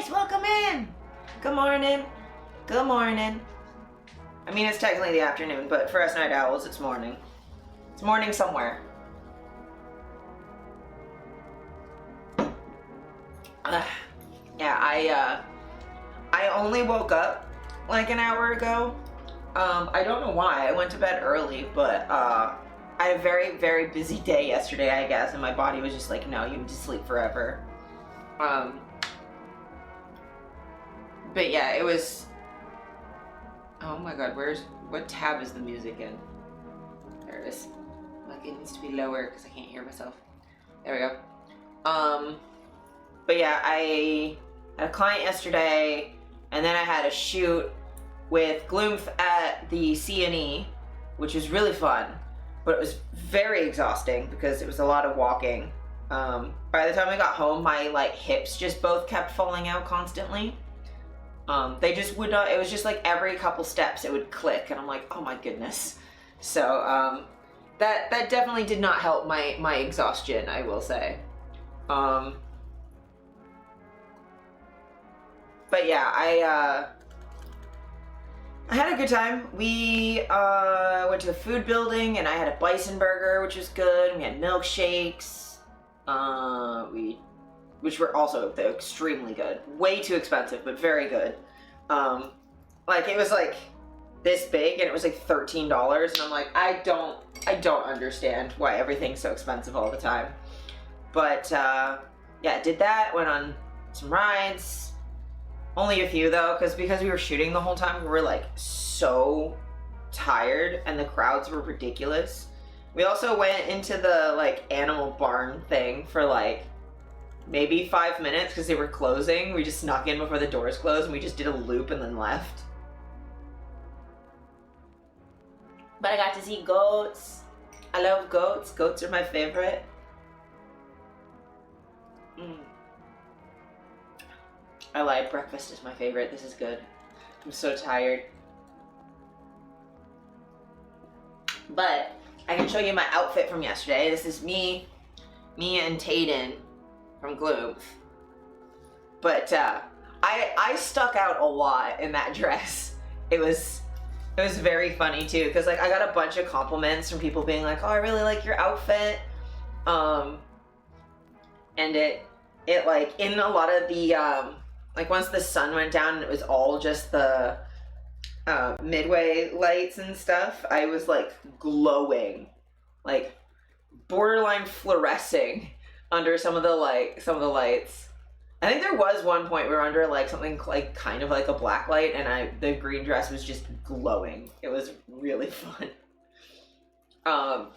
guys, welcome in. Good morning. Good morning. I mean, it's technically the afternoon, but for us night owls, it's morning. It's morning somewhere. Yeah, I only woke up like an hour ago. I don't know why. I went to bed early, but I had a very, very busy day yesterday, I guess, and my body was just like, no, you need to sleep forever. But yeah, it was... Oh my god, what tab is the music in? There it is. Like, it needs to be lower because I can't hear myself. There we go. But yeah, I had a client yesterday, and then I had a shoot with Gloomf at the C&E, which was really fun, but it was very exhausting because it was a lot of walking. By the time I got home, my hips just both kept falling out constantly. They just would not, it was just like every couple steps it would click, and I'm like, oh my goodness. So that definitely did not help my exhaustion, I will say. But yeah, I had a good time. We went to the food building, and I had a bison burger, which was good. We had milkshakes, which were also extremely good. Way too expensive, but very good. It was like this big, and it was like $13, and I'm like, I don't understand why everything's so expensive all the time. But yeah, did that. Went on some rides. Only a few though, because we were shooting the whole time, we were like so tired, and the crowds were ridiculous. We also went into the animal barn thing for maybe 5 minutes because they were closing. We just snuck in before the doors closed, and we just did a loop and then left. But I got to see goats. I love goats. Goats are my favorite. I lied, breakfast is my favorite. This is good. I'm so tired. But I can show you my outfit from yesterday. This is me and Tayden from Gloomf. But I stuck out a lot in that dress. It was very funny too, because I got a bunch of compliments from people being like, oh, I really like your outfit. And it in a lot of the once the sun went down and it was all just the midway lights and stuff, I was glowing, borderline fluorescing under some of the lights. I think there was one point we were under something kind of like a black light, and the green dress was just glowing. It was really fun. But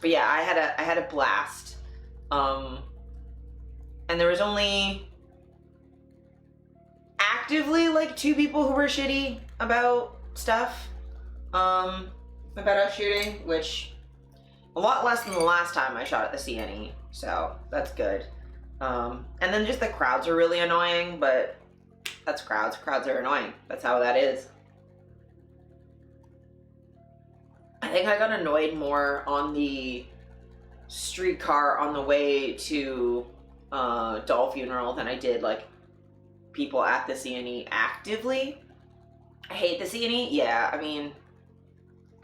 yeah, I had a blast. And there was only actively 2 people who were shitty about stuff, about us shooting, which a lot less than the last time I shot at the C&E, so that's good. And then just the crowds are really annoying, but that's crowds. Crowds are annoying. That's how that is. I think I got annoyed more on the streetcar on the way to doll funeral than I did people at the C&E actively. I hate the C&E. Yeah, I mean,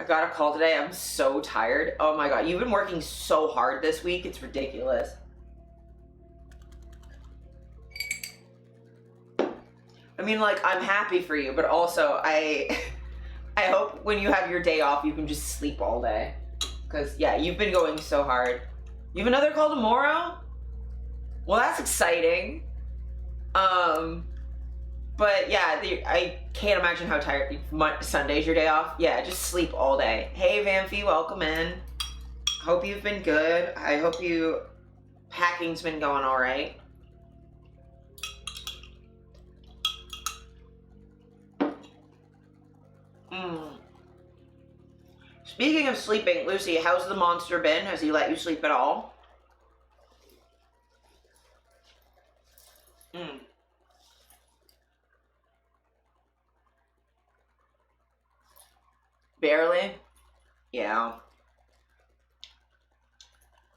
I got a call today. I'm so tired. Oh my god, you've been working so hard this week. It's ridiculous. I mean, I'm happy for you, but also I hope when you have your day off, you can just sleep all day. Because, yeah, you've been going so hard. You have another call tomorrow? Well, that's exciting. But yeah, I can't imagine how tired. Sunday's your day off? Yeah, just sleep all day. Hey, Vamphy, welcome in. Hope you've been good. I hope packing's been going all right. Speaking of sleeping, Lucy, how's the monster been? Has he let you sleep at all? Barely? Yeah.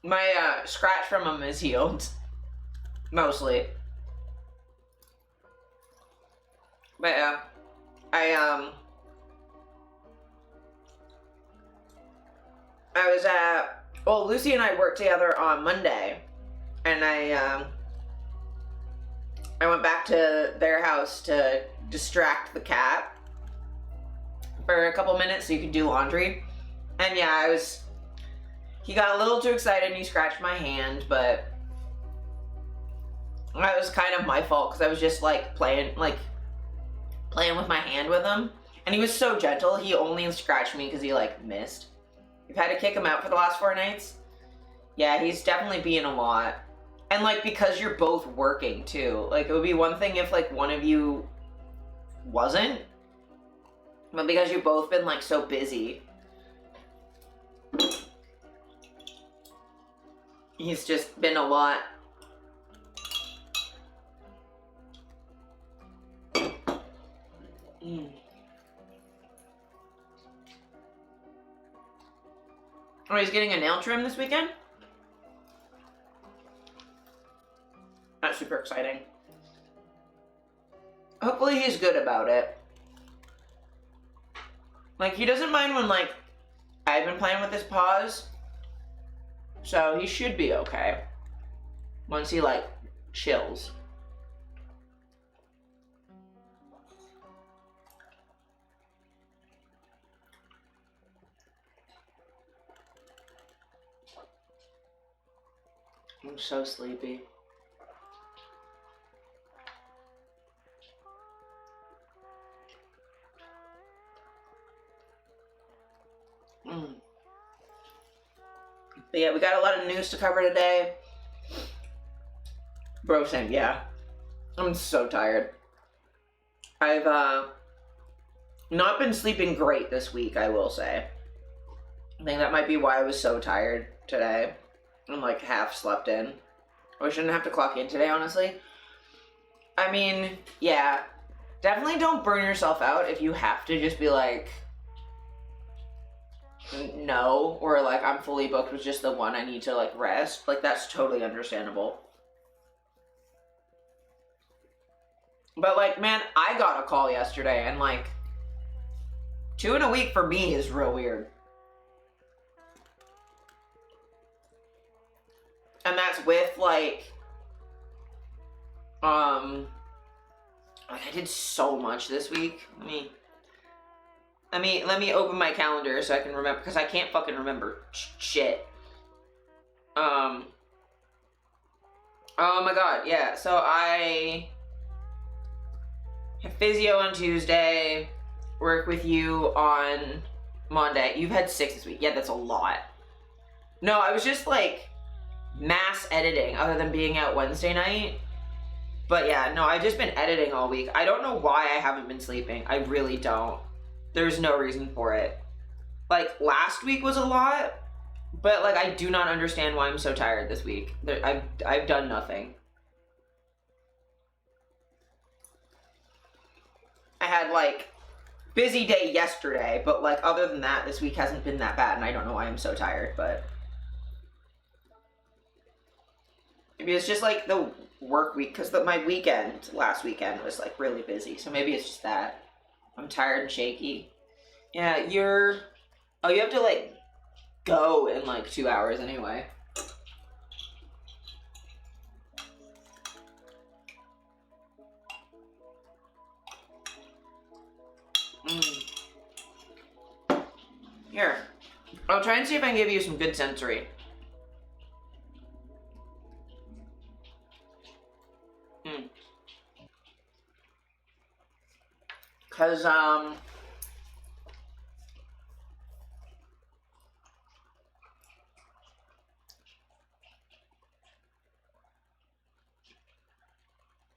My scratch from him is healed. Mostly. But yeah, I was at, well, Lucy and I worked together on Monday, and I went back to their house to distract the cat for a couple minutes so you could do laundry. And yeah, he got a little too excited and he scratched my hand, but that was kind of my fault because I was just like playing with my hand with him. And he was so gentle, he only scratched me because he like missed. We've had to kick him out for the last 4 nights. Yeah, he's definitely being a lot. And like, because you're both working too. Like, it would be one thing if like one of you wasn't. But because you've both been like so busy, he's just been a lot. Oh, he's getting a nail trim this weekend? That's super exciting. Hopefully he's good about it. Like, he doesn't mind when, like, I've been playing with his paws. So he should be okay. Once he, like, chills. I'm so sleepy. But yeah, we got a lot of news to cover today. Bro, same, yeah. I'm so tired. I've not been sleeping great this week, I will say. I think that might be why I was so tired today. I'm like half slept in. I shouldn't have to clock in today, honestly. I mean, yeah. Definitely don't burn yourself out if you have to just be like, no, or like I'm fully booked with just the one I need to like rest. Like, that's totally understandable. But like, man, I got a call yesterday and like 2 in a week for me is real weird. And that's with like I did so much this week. Let me open my calendar so I can remember, because I can't fucking remember shit. Oh my god, yeah. So I have physio on Tuesday, work with you on Monday. You've had 6 this week. Yeah, that's a lot. No, I was just like mass editing other than being out Wednesday night. But yeah, no, I've just been editing all week. I don't know why I haven't been sleeping. I really don't. There's no reason for it. Like, last week was a lot, but like, I do not understand why I'm so tired this week. I've done nothing. I had like busy day yesterday, but like other than that, this week hasn't been that bad, and I don't know why I'm so tired, but maybe it's just like the work week, because my weekend last weekend was like really busy, so maybe it's just that. I'm tired and shaky. Yeah, you have to like go in like 2 hours anyway. Here, I'll try and see if I can give you some good sensory. Cause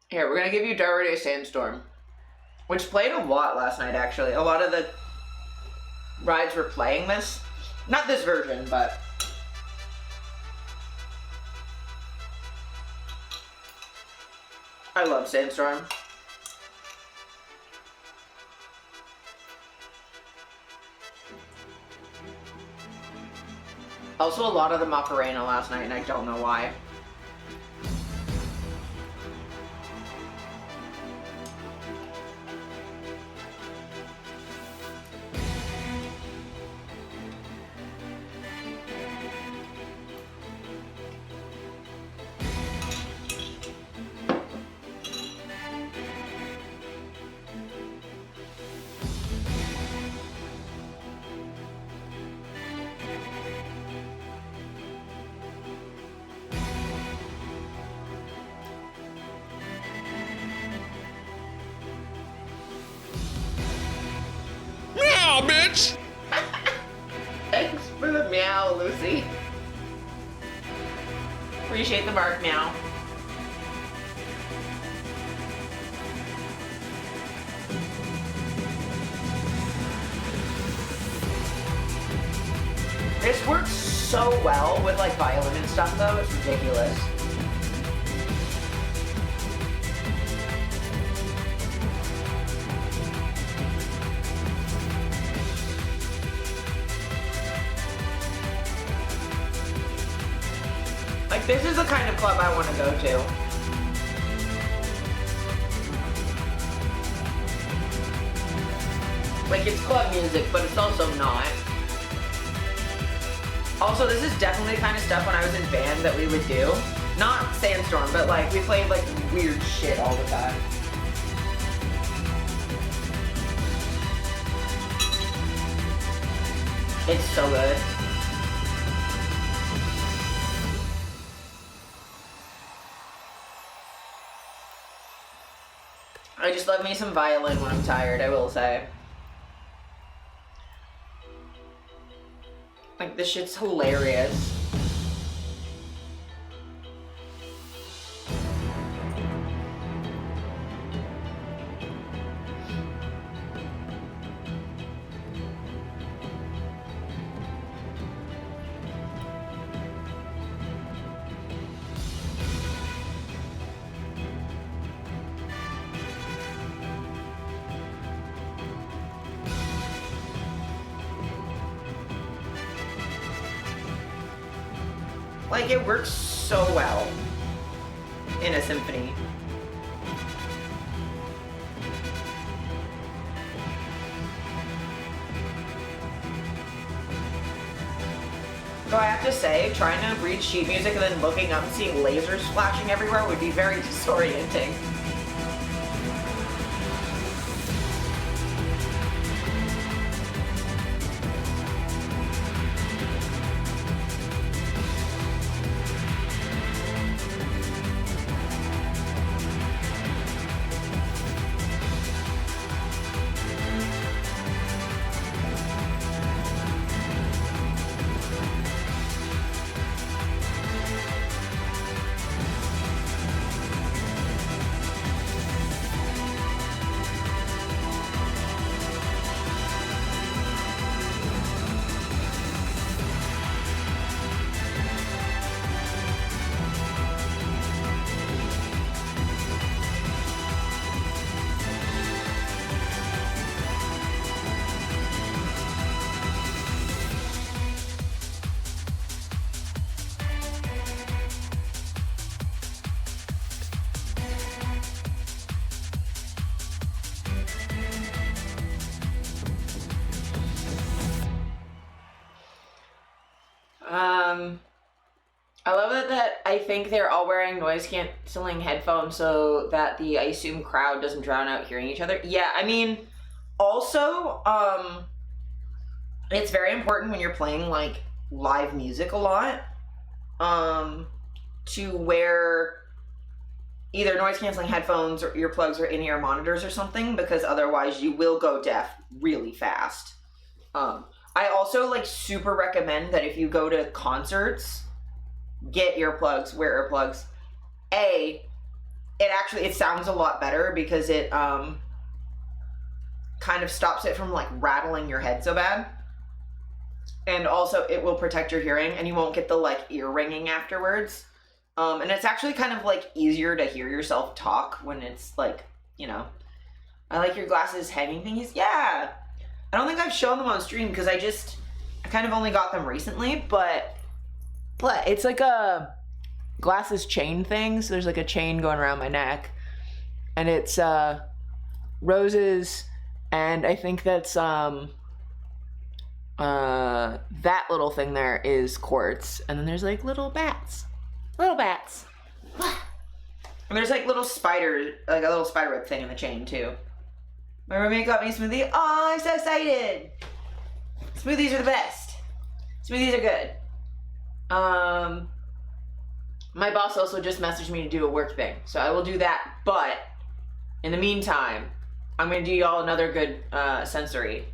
here, we're gonna give you Dark Day Sandstorm, which played a lot last night, actually. A lot of the rides were playing this. Not this version, but I love Sandstorm. Also, a lot of the Macarena last night, and I don't know why. Meow, bitch! Thanks for the meow, Lucy. Appreciate the bark meow. This works so well with like violin and stuff though, it's ridiculous. Like, this is the kind of club I want to go to. Like, it's club music, but it's also not. Also, this is definitely the kind of stuff when I was in band that we would do. Not Sandstorm, but like, we played like weird shit all the time. It's so good. I just love me some violin when I'm tired, I will say. Like, this shit's hilarious. Like, it works so well in a symphony. So I have to say, trying to read sheet music and then looking up and seeing lasers flashing everywhere would be very disorienting. I love that I think they're all wearing noise canceling headphones so that the, I assume, crowd doesn't drown out hearing each other. Yeah, I mean, also, it's very important when you're playing, like, live music a lot, to wear either noise canceling headphones or earplugs or in-ear monitors or something, because otherwise you will go deaf really fast. I also, like, super recommend that if you go to concerts, get earplugs, wear earplugs. It sounds a lot better because it, kind of stops it from, like, rattling your head so bad. And also, it will protect your hearing, and you won't get the, like, ear ringing afterwards. And it's actually kind of, like, easier to hear yourself talk when it's, like, you know. I like your glasses hanging thingies. Yeah! I don't think I've shown them on stream because I kind of only got them recently, but it's like a glasses chain thing. So there's like a chain going around my neck, and it's roses, and I think that's that little thing there is quartz, and then there's like little bats. And there's like little spiders, like a little spiderweb thing in the chain too. My roommate got me a smoothie. Oh, I'm so excited. Smoothies are the best. Smoothies are good. My boss also just messaged me to do a work thing, so I will do that, but in the meantime, I'm gonna do y'all another good sensory.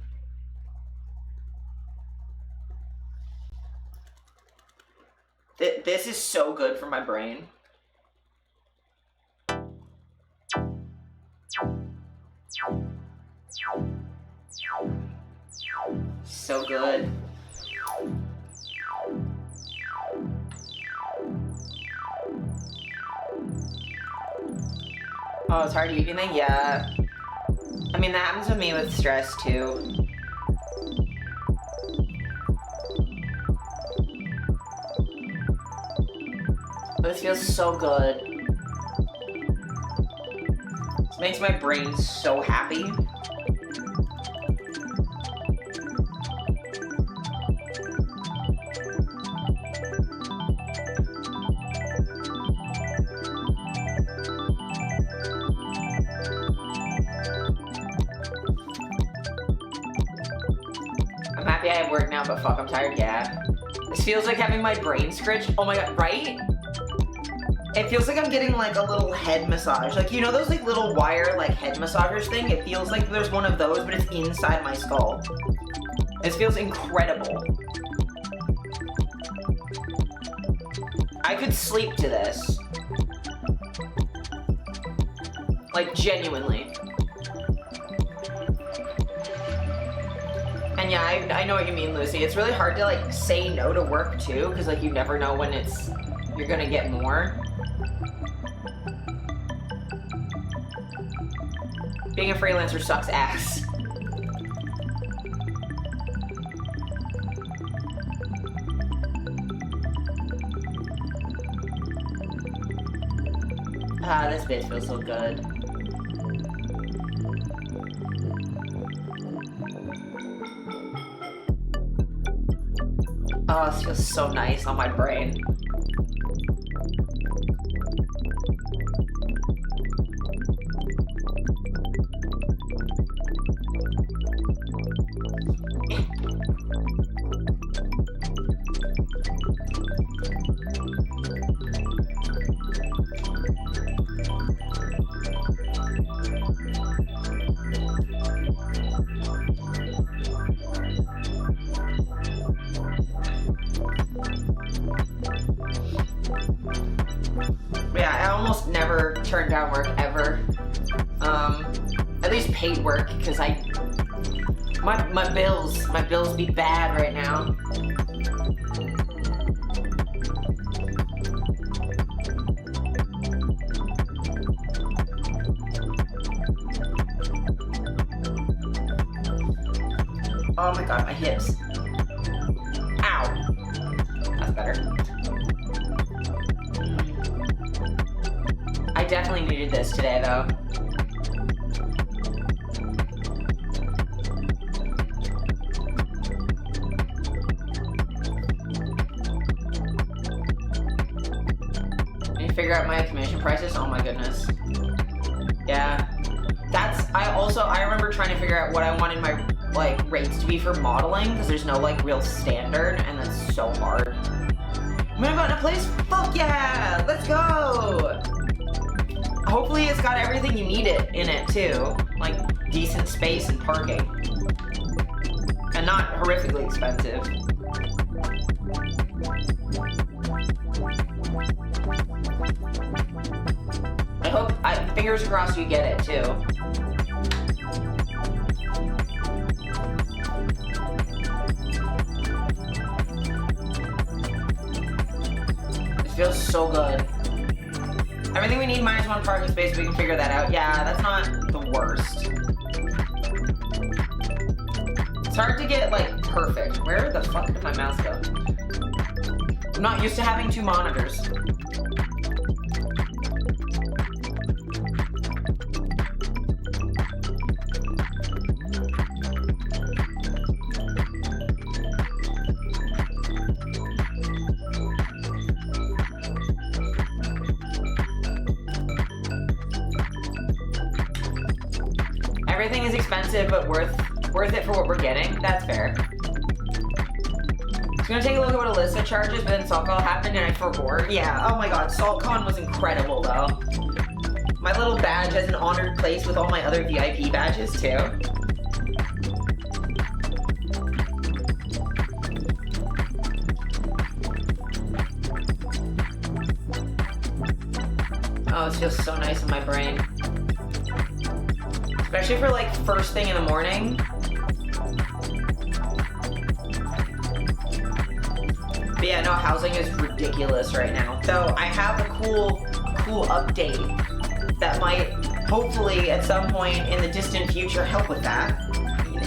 This is so good for my brain. So good. Oh, it's hard to eat anything? Yeah. I mean, that happens with me with stress, too. This feels so good. This makes my brain so happy. I'm happy I have work now, but fuck, I'm tired, yeah. This feels like having my brain scratched. Oh my god, right? It feels like I'm getting like a little head massage. Like, you know those like little wire like head massagers thing? It feels like there's one of those, but it's inside my skull. This feels incredible. I could sleep to this. Like, genuinely. And yeah, I know what you mean, Lucy. It's really hard to like say no to work too, because like you never know when you're gonna get more. Being a freelancer sucks ass. Ah, this bitch feels so good. Oh, this feels so nice on my brain. Yeah, I almost never turn down work ever. At least paid work, because my bills be bad right now. Oh my god, my hips. Ow. That's better. I definitely needed this today, though. Need to figure out my commission prices. Oh my goodness. Yeah. I remember trying to figure out what I wanted my like rates to be for modeling, because there's no like real standard, and that's so hard. I'm gonna go to a place. Fuck yeah! Let's go! Hopefully it's got everything you need it in it too. Like decent space and parking. And not horrifically expensive. Fingers crossed you get it too. It feels so good. Everything we need minus one parking space, we can figure that out. Yeah, that's not the worst. It's hard to get, like, perfect. Where the fuck did my mouse go? I'm not used to having two monitors. Everything is expensive, but worth it for what we're getting. That's fair. I'm gonna take a look at what Alyssa charges, but then SaltCon happened and I forgot. Yeah, oh my god, SaltCon was incredible though. My little badge has an honored place with all my other VIP badges too. Oh, it feels so nice in my brain. Especially for like first thing in the morning. But yeah, no, housing is ridiculous right now. So I have a cool update that might hopefully at some point in the distant future help with that.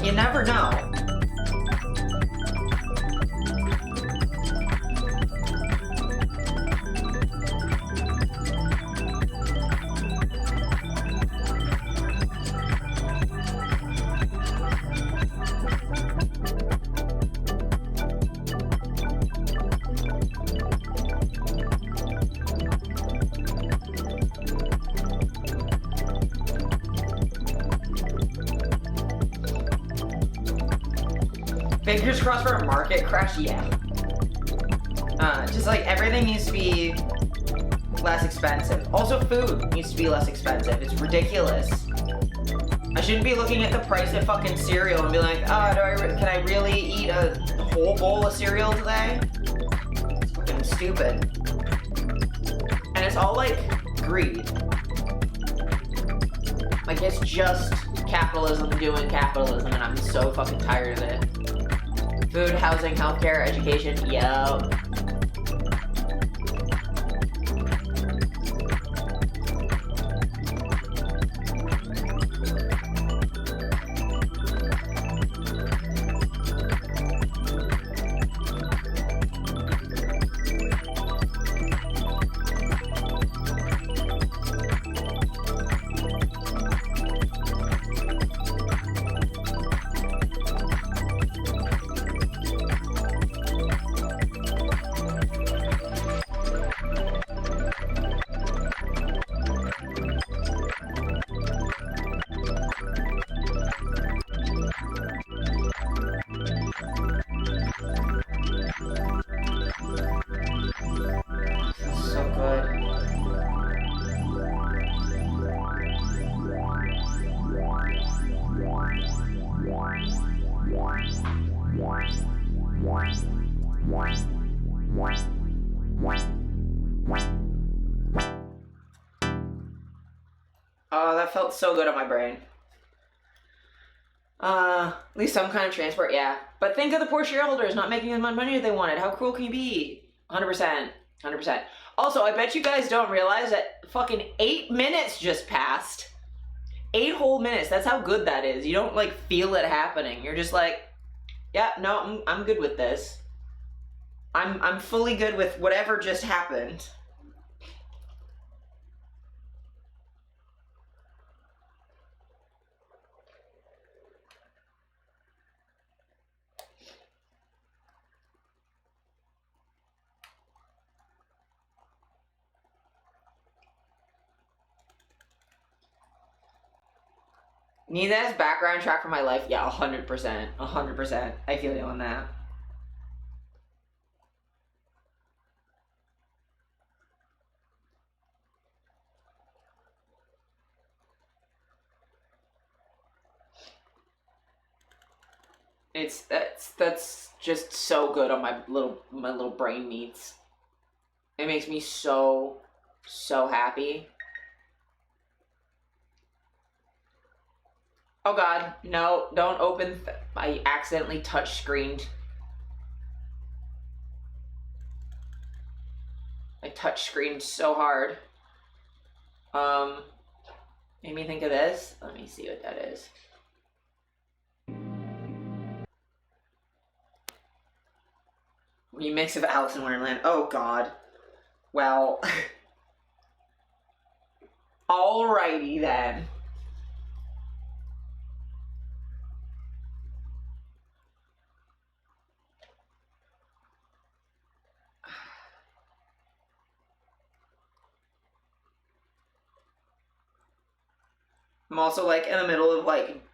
You never know. Fingers crossed for a market crash, yeah. Just like everything needs to be less expensive. Also, food needs to be less expensive. It's ridiculous. I shouldn't be looking at the price of fucking cereal and be like, oh, can I really eat a whole bowl of cereal today? It's fucking stupid. And it's all like greed. Like it's just capitalism doing capitalism, and I'm so fucking tired of it. Food, housing, healthcare, education, yo. Oh, that felt so good on my brain. At least some kind of transport, yeah. But think of the poor shareholders not making as much money as they wanted. How cruel can you be? 100%. 100%. Also, I bet you guys don't realize that fucking 8 minutes just passed. 8 whole minutes. That's how good that is. You don't, like, feel it happening. You're just like, yeah, no, I'm good with this. I'm fully good with whatever just happened. Need that as background track for my life? Yeah, 100%. 100%. I feel you on that. That's just so good on my little brain meats. It makes me so happy. Oh god, no, don't open. I accidentally touch screened. I touch screened so hard. Made me think of this. Let me see what that is. Remix of Alice in Wonderland. Oh god. Well. Alrighty then. I'm also like in the middle of like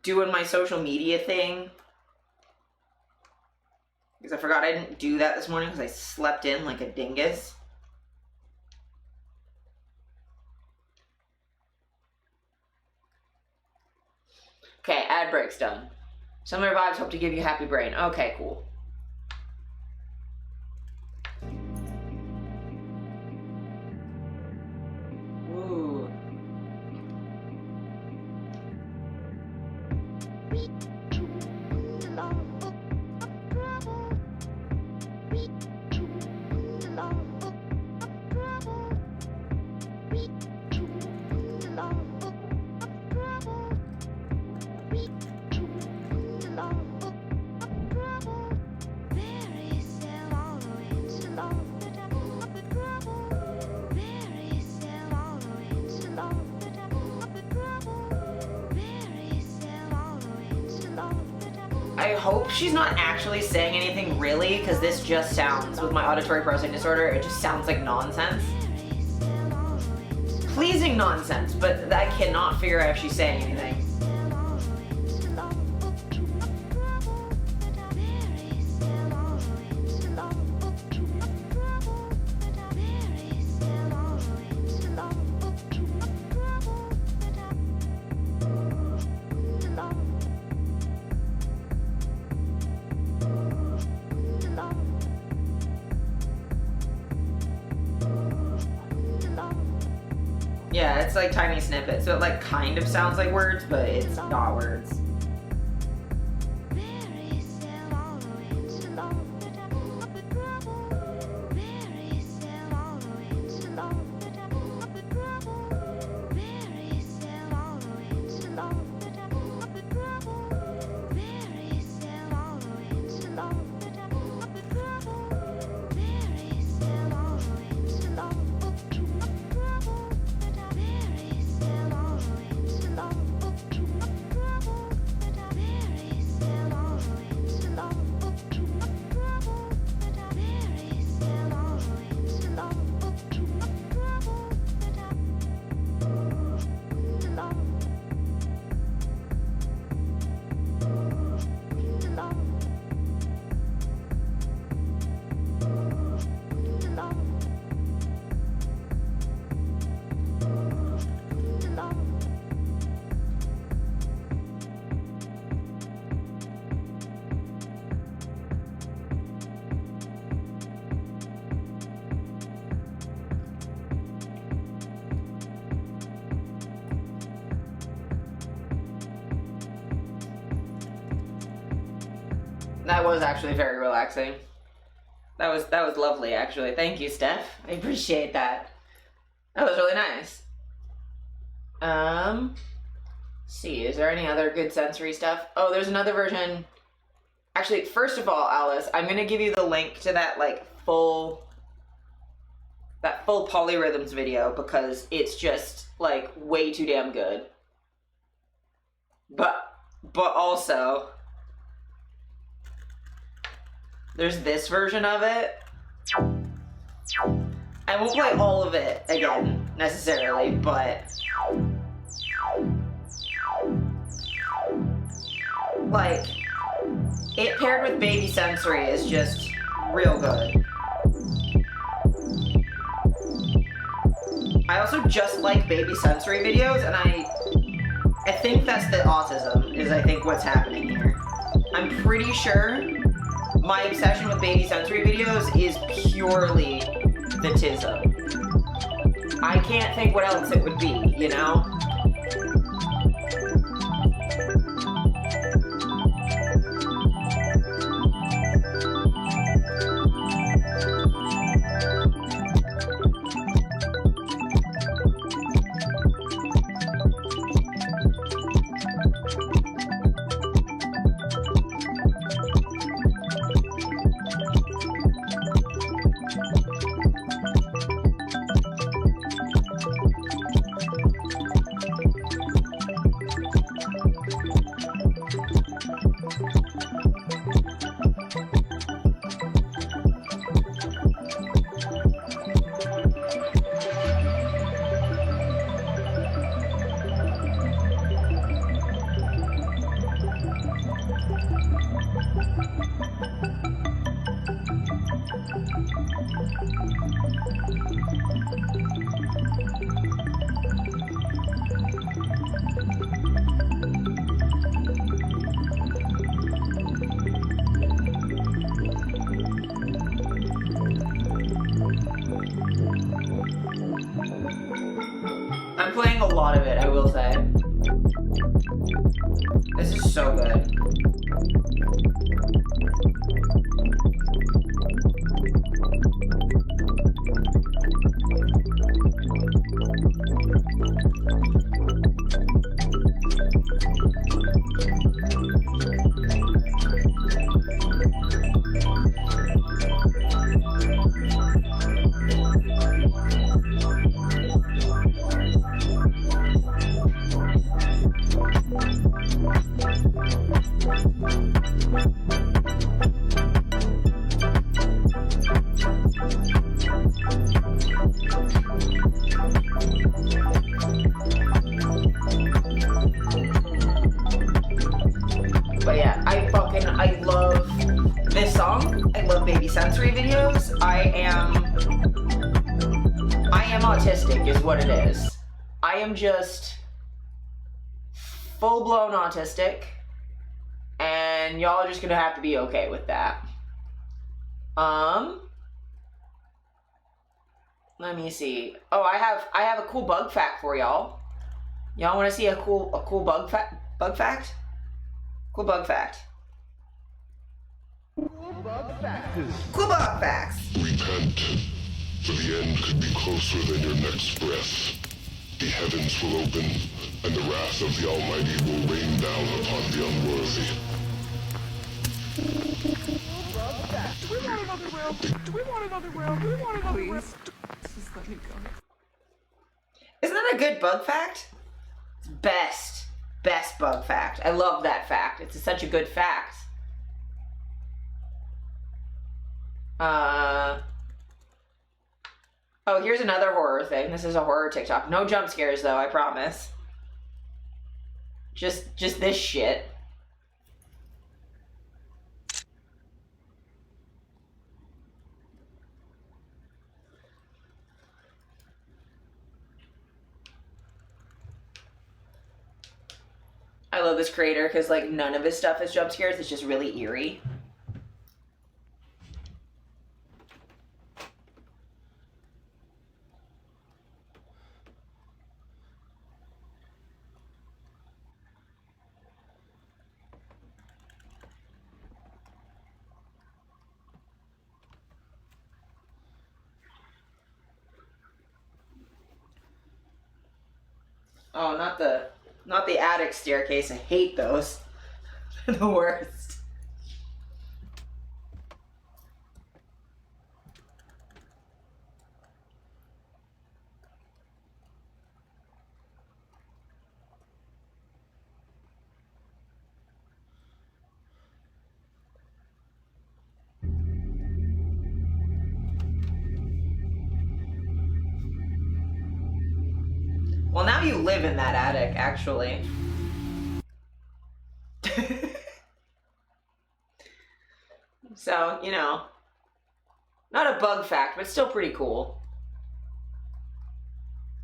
doing my social media thing. Because I forgot I didn't do that this morning because I slept in like a dingus. Okay, ad break's done. Similar vibes, hope to give you happy brain. Okay, cool. I hope she's not actually saying anything really, because this just sounds, with my auditory processing disorder, it just sounds like nonsense. Pleasing nonsense, but I cannot figure out if she's saying anything. Yeah, it's like tiny snippets, so it like kind of sounds like words, but it's not words. That was actually very relaxing. That was lovely, actually. Thank you, Steph. I appreciate that. That was really nice. Let's see, is there any other good sensory stuff? Oh, there's another version. Actually, first of all, Alice, I'm gonna give you the link to that full polyrhythms video, because it's just like way too damn good. But also, there's this version of it. I won't play all of it again, necessarily, but like, it paired with baby sensory is just real good. I also just like baby sensory videos, and I think that's the autism, is I think what's happening here. I'm pretty sure my obsession with baby sensory videos is purely the tism. I can't think what else it would be, you know? I'm playing a lot of it, I will say. This is so good. But yeah, I love this song. I love Baby Sensory videos. I am autistic is what it is. I am just full-blown autistic, and y'all are just gonna have to be okay with that. Let me see. Oh, I have a cool bug fact for y'all. Y'all want to see a cool bug fact? Cool bug fact. Cool bug facts. Repent, for the end could be closer than your next breath. The heavens will open, and the wrath of the Almighty will rain down upon the unworthy. Do we want another round? Do we want another round? Do we want another round? Just let me go. Isn't that a good bug fact? It's best bug fact. I love that fact. It's such a good fact. Oh, here's another horror thing. This is a horror TikTok. No jump scares though, I promise. Just this shit. I love this creator because like none of his stuff is jump scares. It's just really eerie. Oh, not the attic staircase. I hate those. They're the worst. Well, now you live in that attic, actually. So, you know, not a bug fact, but still pretty cool.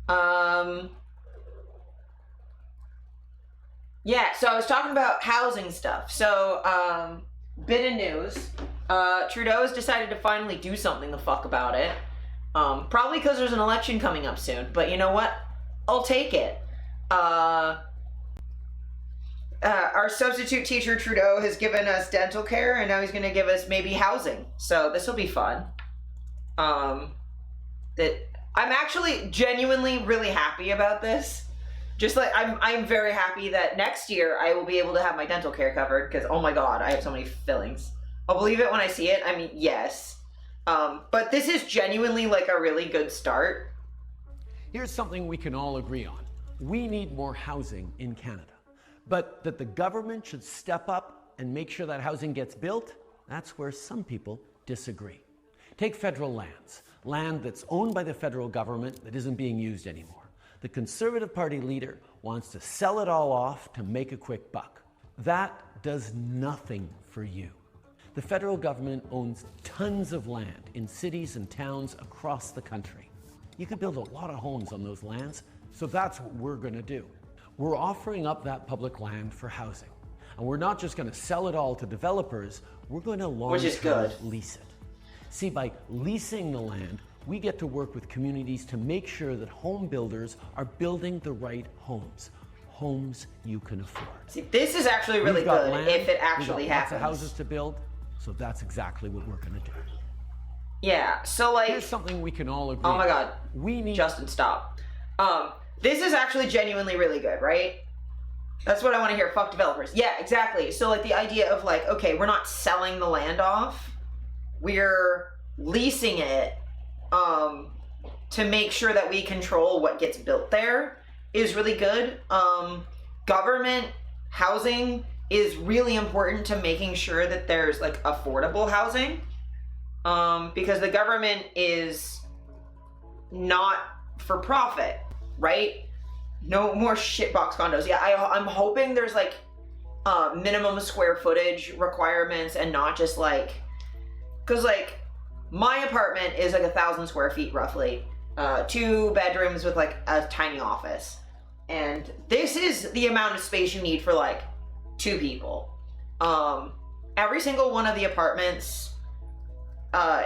Yeah, so I was talking about housing stuff. So, bit of news. Trudeau's decided to finally do something the fuck about it. Probably because there's an election coming up soon, but you know what? I'll take it. Our substitute teacher Trudeau has given us dental care, and now he's going to give us maybe housing. So this will be fun. I'm actually genuinely really happy about this. Just like I'm very happy that next year I will be able to have my dental care covered because oh my god, I have so many fillings. I'll believe it when I see it. I mean, yes. But this is genuinely like a really good start. Here's something we can all agree on. We need more housing in Canada. But that the government should step up and make sure that housing gets built, that's where some people disagree. Take federal lands, land that's owned by the federal government that isn't being used anymore. The Conservative Party leader wants to sell it all off to make a quick buck. That does nothing for you. The federal government owns tons of land in cities and towns across the country. You could build a lot of homes on those lands, so that's what we're going to do. We're offering up that public land for housing. And we're not just going to sell it all to developers, we're going to long-term lease it. See, by leasing the land, we get to work with communities to make sure that home builders are building the right homes. homes you can afford. See, this is actually really We've got good land, if it we've actually got lots happens. of houses to build, so that's exactly what we're gonna do. Yeah, so like, Here's something we can all agree oh my god, we need Justin, stop. This is actually genuinely really good, right? That's what I want to hear. Fuck developers. Yeah, exactly. So like the idea of like, okay, we're not selling the land off. We're leasing it to make sure that we control what gets built there is really good. Government housing is really important to making sure that there's like affordable housing. Because the government is not for profit, right? No more shitbox condos. Yeah, I'm hoping there's like minimum square footage requirements and not just like, cause like my apartment is like 1,000 square feet roughly, 2 bedrooms with like a tiny office. And this is the amount of space you need for like 2 people. Every single one of the apartments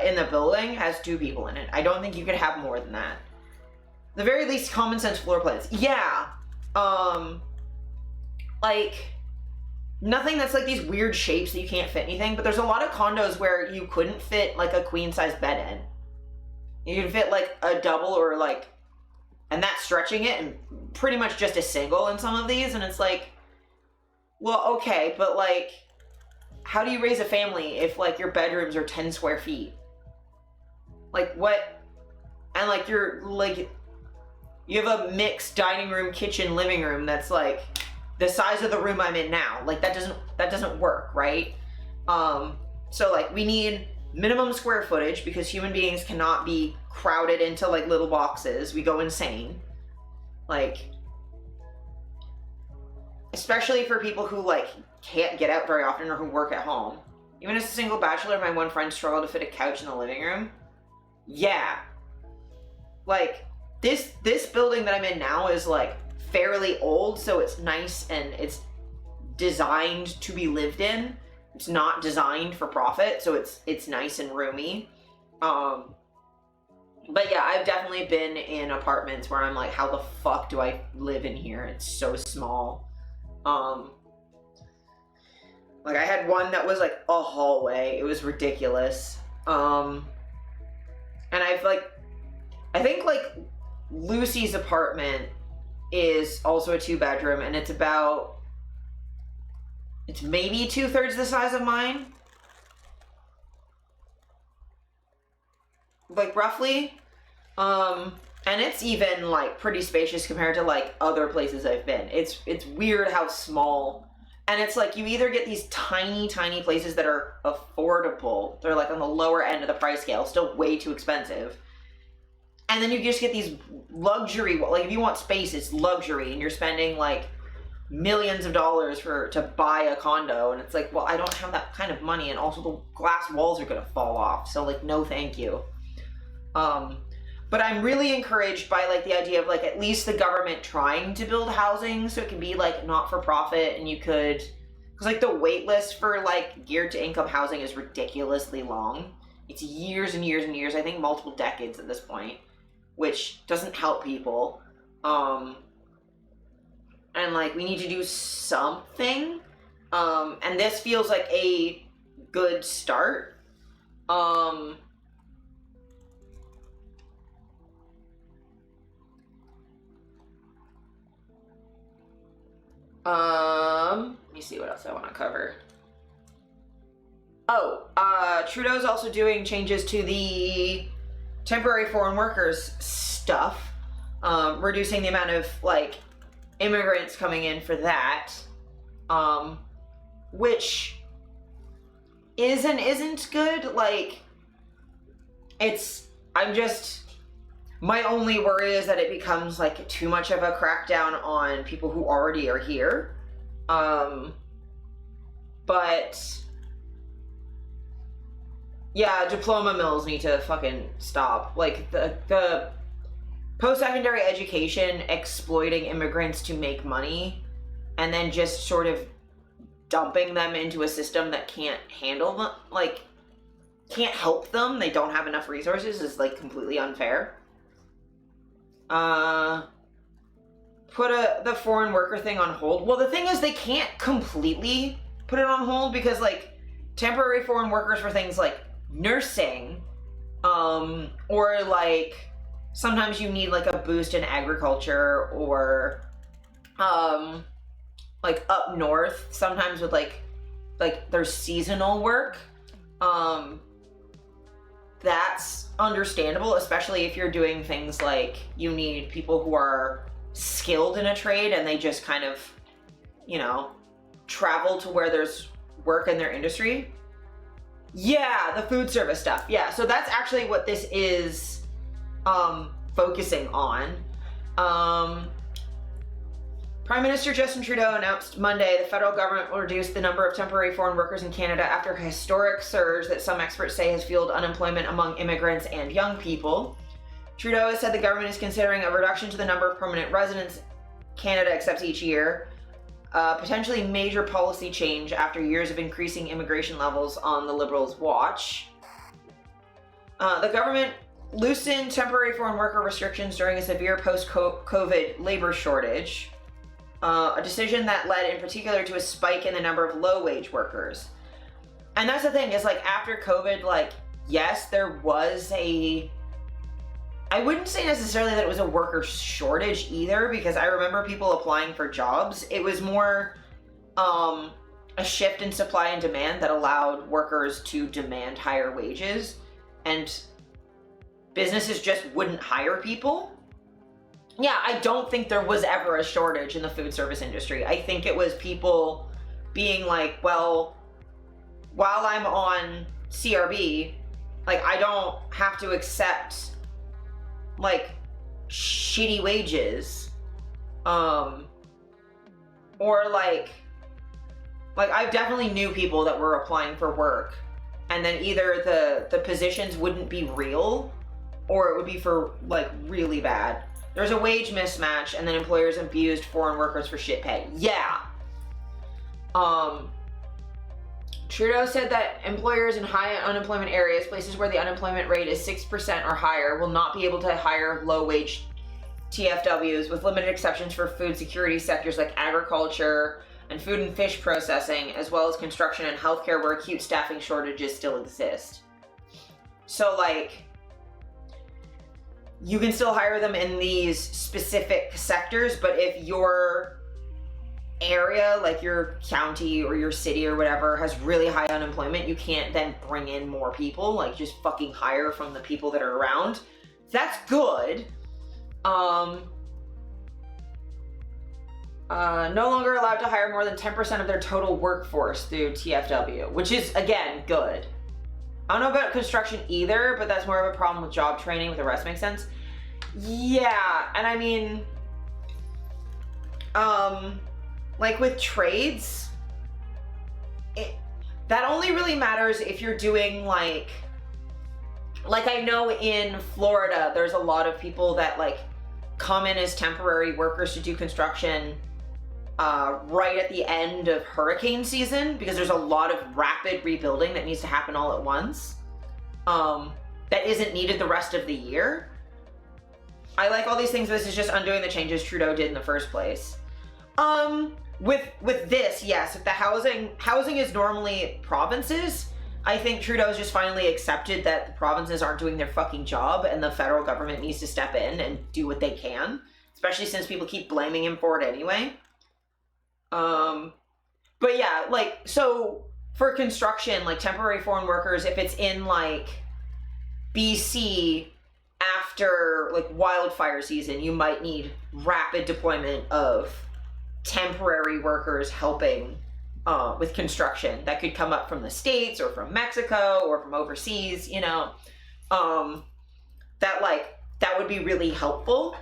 in the building has 2 people in it. I don't think you could have more than that. The very least common sense floor plans. Yeah. Like nothing that's like these weird shapes that you can't fit anything, but there's a lot of condos where you couldn't fit like a queen size bed in. You can fit like a double or like, and that's stretching it, and pretty much just a single in some of these. And it's like, well, okay, but like, how do you raise a family if like your bedrooms are 10 square feet? Like what? And like you're like, you have a mixed dining room, kitchen, living room that's like the size of the room I'm in now. Like that doesn't work, right? So like we need minimum square footage because human beings cannot be crowded into like little boxes. We go insane. Like, especially for people who like can't get out very often or who work at home. Even as a single bachelor, my one friend struggled to fit a couch in the living room. Yeah. Like, this building that I'm in now is like fairly old, so it's nice and it's designed to be lived in. It's not designed for profit, so it's nice and roomy. But yeah, I've definitely been in apartments where I'm like, how the fuck do I live in here? It's so small. Like I had one that was like a hallway. It was ridiculous. And I think like Lucy's apartment is also a 2-bedroom, and it's maybe 2/3 the size of mine. Like roughly. And it's even like pretty spacious compared to like other places I've been. It's weird how small. And it's like you either get these tiny places that are affordable. They're like on the lower end of the price scale, still way too expensive. And then you just get these luxury, like if you want space, it's luxury, and you're spending like millions of dollars to buy a condo, and it's like, well, I don't have that kind of money, and also the glass walls are gonna fall off, so like, no thank you. But I'm really encouraged by like the idea of like at least the government trying to build housing so it can be like not for profit, and you could, because like the wait list for like geared to income housing is ridiculously long. It's years and years and years, I think multiple decades at this point, which doesn't help people. And like we need to do something. And this feels like a good start. Let me see what else I want to cover. Trudeau's also doing changes to the temporary foreign workers stuff, reducing the amount of like immigrants coming in for that, which is and isn't good. Like, my only worry is that it becomes like too much of a crackdown on people who already are here. But yeah, diploma mills need to fucking stop. Like the post-secondary education exploiting immigrants to make money and then just sort of dumping them into a system that can't handle them, like can't help them. They don't have enough resources is like completely unfair. But put the foreign worker thing on hold. Well, the thing is they can't completely put it on hold because like temporary foreign workers for things like nursing, or like sometimes you need like a boost in agriculture, or like up north sometimes with like there's seasonal work. That's understandable, especially if you're doing things like you need people who are skilled in a trade and they just kind of, you know, travel to where there's work in their industry. Yeah, the food service stuff. Yeah, so that's actually what this is focusing on. Prime Minister Justin Trudeau announced Monday the federal government will reduce the number of temporary foreign workers in Canada after a historic surge that some experts say has fueled unemployment among immigrants and young people. Trudeau has said the government is considering a reduction to the number of permanent residents Canada accepts each year, potentially major policy change after years of increasing immigration levels on the Liberals' watch. The government loosened temporary foreign worker restrictions during a severe post-COVID labor shortage. A decision that led in particular to a spike in the number of low-wage workers. And that's the thing, is like after COVID, like, yes, there was I wouldn't say necessarily that it was a worker shortage either, because I remember people applying for jobs. It was more a shift in supply and demand that allowed workers to demand higher wages, and businesses just wouldn't hire people. Yeah, I don't think there was ever a shortage in the food service industry. I think it was people being like, well, while I'm on CRB, like I don't have to accept like shitty wages. Or like I definitely knew people that were applying for work and then either the positions wouldn't be real or it would be for like really bad. There's a wage mismatch, and then employers abused foreign workers for shit pay. Yeah. Trudeau said that employers in high unemployment areas, places where the unemployment rate is 6% or higher, will not be able to hire low-wage TFWs, with limited exceptions for food security sectors like agriculture and food and fish processing, as well as construction and healthcare where acute staffing shortages still exist. So, like, you can still hire them in these specific sectors, but if your area, like your county or your city or whatever, has really high unemployment, you can't then bring in more people, like just fucking hire from the people that are around. That's good. No longer allowed to hire more than 10% of their total workforce through TFW, which is, again, good. I don't know about construction either, but that's more of a problem with job training, with the rest makes sense. Yeah, and I mean, like with trades, that only really matters if you're doing like I know in Florida, there's a lot of people that like come in as temporary workers to do construction right at the end of hurricane season, because there's a lot of rapid rebuilding that needs to happen all at once, that isn't needed the rest of the year. I like all these things. This is just undoing the changes Trudeau did in the first place. With this, yes, if the housing is normally provinces, I think Trudeau's just finally accepted that the provinces aren't doing their fucking job and the federal government needs to step in and do what they can, especially since people keep blaming him for it anyway. But yeah, like, so for construction, like temporary foreign workers, if it's in like BC after like wildfire season, you might need rapid deployment of temporary workers helping with construction that could come up from the States or from Mexico or from overseas, you know, that would be really helpful.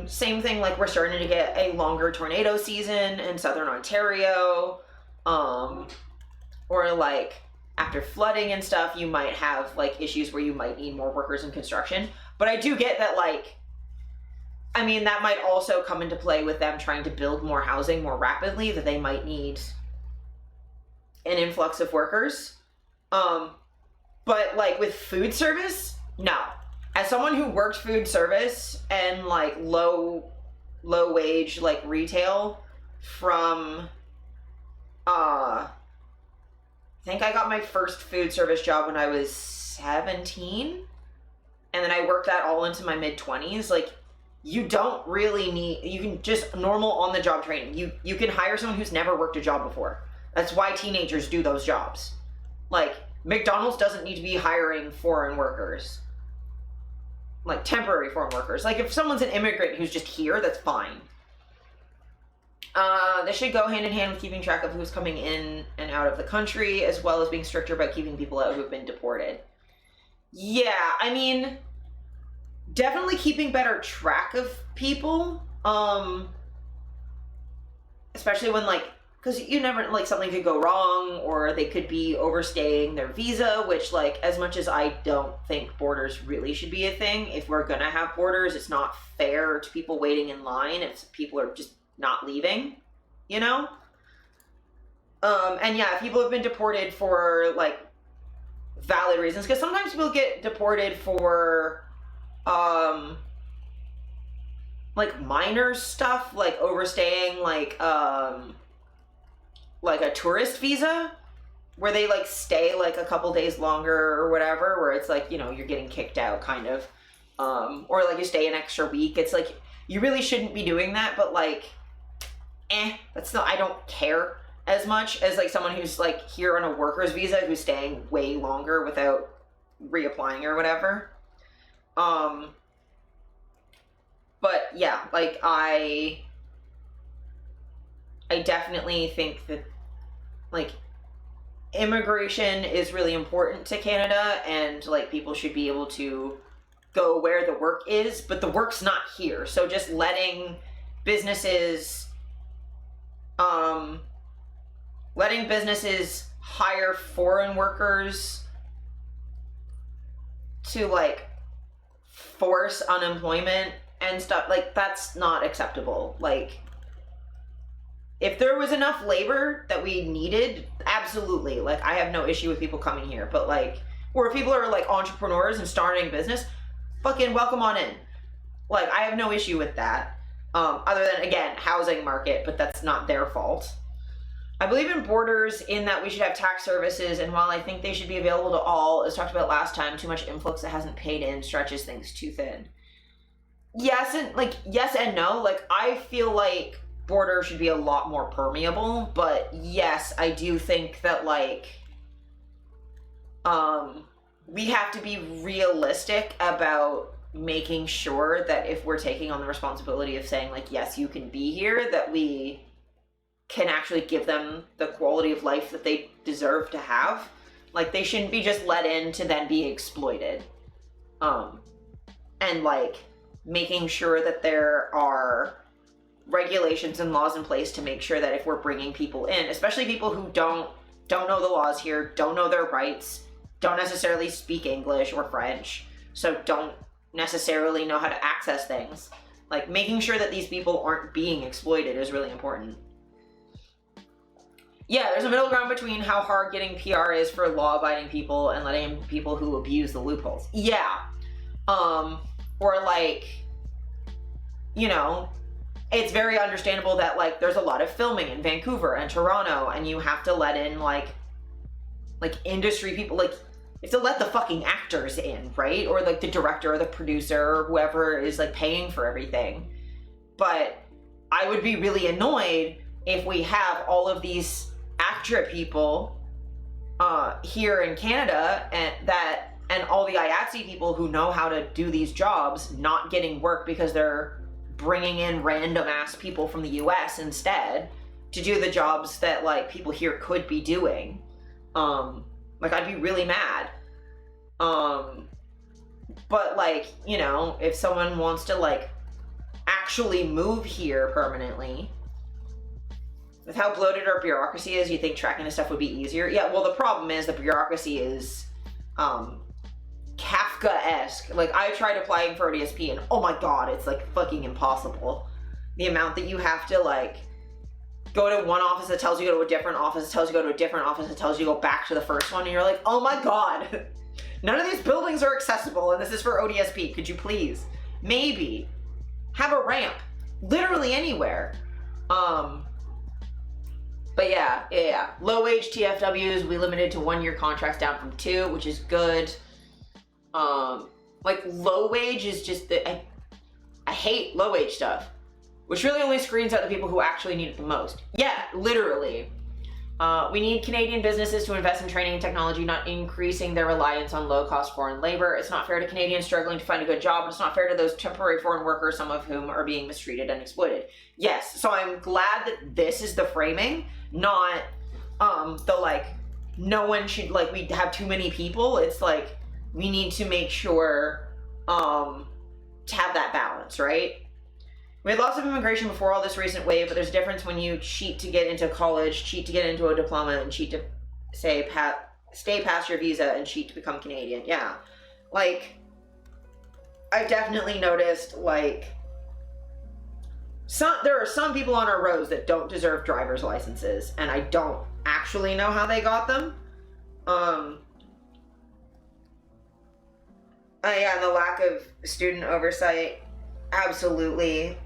Same thing, like we're starting to get a longer tornado season in Southern Ontario, or like after flooding and stuff, you might have like issues where you might need more workers in construction. But I do get that, like, I mean, that might also come into play with them trying to build more housing more rapidly, that they might need an influx of workers. But like with food service, no. As someone who worked food service and like low low wage like retail from I think I got my first food service job when I was 17, and then I worked that all into my mid-20s. Like, you don't really need, you can just normal on-the-job training. You can hire someone who's never worked a job before. That's why teenagers do those jobs. Like, McDonald's doesn't need to be hiring foreign workers. Like, temporary foreign workers. Like, if someone's an immigrant who's just here, that's fine. This should go hand in hand with keeping track of who's coming in and out of the country, as well as being stricter about keeping people out who have been deported. Yeah, I mean, definitely keeping better track of people. Especially when, like, because you never, like, something could go wrong, or they could be overstaying their visa, which, like, as much as I don't think borders really should be a thing, if we're gonna have borders, it's not fair to people waiting in line if people are just not leaving, you know? And yeah, people have been deported for, like, valid reasons, because sometimes people get deported for, like, minor stuff, like overstaying, like a tourist visa, where they, like, stay, like, a couple days longer or whatever, where it's, like, you know, you're getting kicked out, kind of. Or, like, you stay an extra week. It's, like, you really shouldn't be doing that, but, like, that's not, I don't care as much as, like, someone who's, like, here on a worker's visa who's staying way longer without reapplying or whatever. But yeah, like, I definitely think that, like, immigration is really important to Canada, and, like, people should be able to go where the work is, but the work's not here. So just letting businesses hire foreign workers to, like, force unemployment and stuff, like, that's not acceptable. Like, if there was enough labor that we needed, absolutely, like, I have no issue with people coming here, but, like, or if people are, like, entrepreneurs and starting a business, fucking welcome on in. Like, I have no issue with that. Other than, again, housing market, but that's not their fault. I believe in borders in that we should have tax services, and while I think they should be available to all, as talked about last time, too much influx that hasn't paid in stretches things too thin. Yes and no. Like, I feel like borders should be a lot more permeable, but yes, I do think that, like, we have to be realistic about making sure that if we're taking on the responsibility of saying, like, yes, you can be here, that we can actually give them the quality of life that they deserve to have. Like, they shouldn't be just let in to then be exploited. And, like, making sure that there are regulations and laws in place to make sure that if we're bringing people in, especially people who don't know the laws here, don't know their rights, don't necessarily speak English or French, so don't necessarily know how to access things, like, making sure that these people aren't being exploited is really important. Yeah, there's a middle ground between how hard getting PR is for law-abiding people and letting in people who abuse the loopholes. Yeah. Or, like, you know, it's very understandable that, like, there's a lot of filming in Vancouver and Toronto, and you have to let in, like industry people, like, you have to let the fucking actors in, right? Or, like, the director or the producer or whoever is, like, paying for everything. But I would be really annoyed if we have all of these ACTRA people here in Canada, and all the IATSE people who know how to do these jobs not getting work because they're bringing in random ass people from the US instead to do the jobs that, like, people here could be doing. Like, I'd be really mad. But, like, you know, if someone wants to, like, actually move here permanently, with how bloated our bureaucracy is, you think tracking this stuff would be easier? Yeah, well, the problem is the bureaucracy is Kafka-esque. Like, I tried applying for ODSP, and oh my god, it's, like, fucking impossible. The amount that you have to, like, go to one office that tells you to go to a different office, that tells you to go to a different office, that tells you to go back to the first one, and you're like, oh my god, none of these buildings are accessible, and this is for ODSP. Could you please, maybe, have a ramp? literally anywhere. But yeah. Low wage TFWs, we limited to 1 year contracts down from 2, which is good. Like low wage is just I hate low wage stuff, which really only screens out the people who actually need it the most. Yeah, literally. We need Canadian businesses to invest in training and technology, not increasing their reliance on low-cost foreign labor. It's not fair to Canadians struggling to find a good job. It's not fair to those temporary foreign workers, some of whom are being mistreated and exploited. Yes, so I'm glad that this is the framing, not the like, no one should, like, we have too many people. It's like, we need to make sure to have that balance, right? We had lots of immigration before all this recent wave, but there's a difference when you cheat to get into college, cheat to get into a diploma, and cheat to stay past your visa and cheat to become Canadian. Yeah. Like, I definitely noticed, like, there are some people on our roads that don't deserve driver's licenses, and I don't actually know how they got them. Yeah, and the lack of student oversight, absolutely.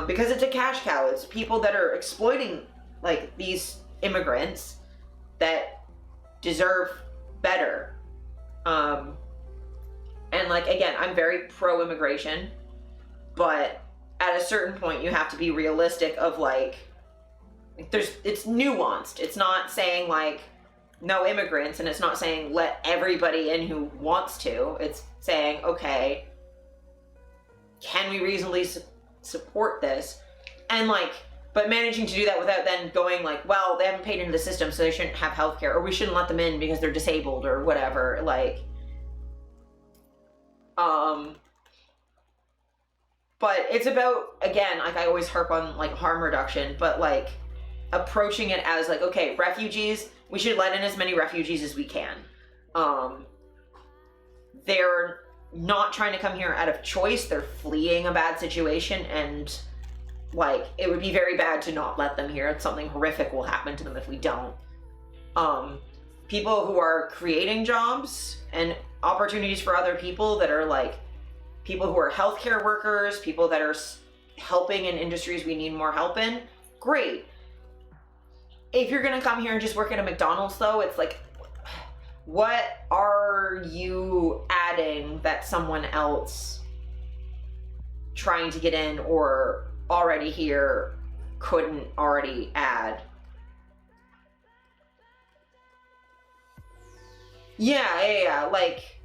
Because it's a cash cow. It's people that are exploiting, like, these immigrants that deserve better. And, like, again, I'm very pro-immigration, but at a certain point you have to be realistic of, like, it's nuanced. It's not saying, like, no immigrants, and it's not saying let everybody in who wants to. It's saying, okay, can we reasonably support this? And, like, but managing to do that without then going like, well, they haven't paid into the system, so they shouldn't have healthcare, or we shouldn't let them in because they're disabled or whatever. Like, but it's about, again, like I always harp on, like, harm reduction, but, like, approaching it as, like, okay, refugees, we should let in as many refugees as we can. They're not trying to come here out of choice. They're fleeing a bad situation, and, like, it would be very bad to not let them here. Something horrific will happen to them if we don't. People who are creating jobs and opportunities for other people that are, like, people who are healthcare workers, people that are helping in industries we need more help in, great. If you're gonna come here and just work at a McDonald's, though, it's like, what are you adding that someone else trying to get in or already here couldn't already add? Yeah, like,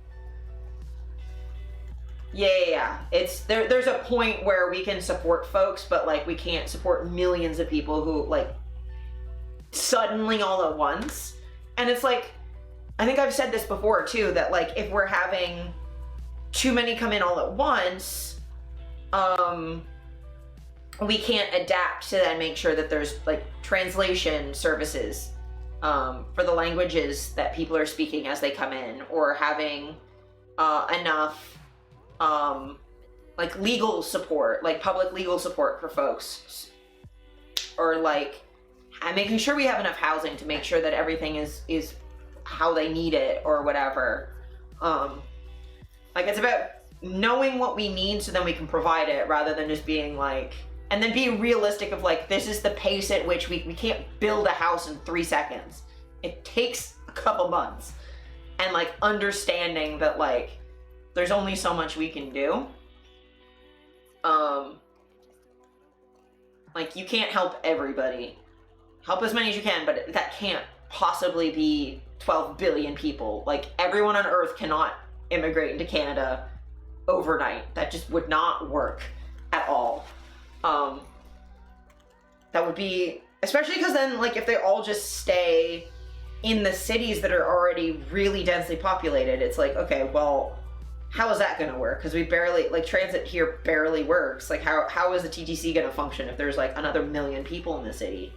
yeah. It's there's a point where we can support folks, but, like, we can't support millions of people who, like, suddenly all at once. And it's like, I think I've said this before too, that, like, if we're having too many come in all at once, we can't adapt to then make sure that there's, like, translation services for the languages that people are speaking as they come in, or having enough like legal support, like public legal support for folks, or, like, making sure we have enough housing to make sure that everything is how they need it or whatever. Like, it's about knowing what we need so then we can provide it, rather than just being like, and then being realistic of, like, this is the pace at which we can't build a house in 3 seconds. It takes a couple months. And, like, understanding that, like, there's only so much we can do. Like, you can't help everybody. Help as many as you can, but that can't possibly be 12 billion people. Like, everyone on Earth cannot immigrate into Canada overnight. That just would not work at all. That would be, especially because then, like, if they all just stay in the cities that are already really densely populated, it's like, okay, well, how is that going to work? Because we barely, like, transit here barely works. Like, how is the TTC going to function if there's, like, another million people in the city?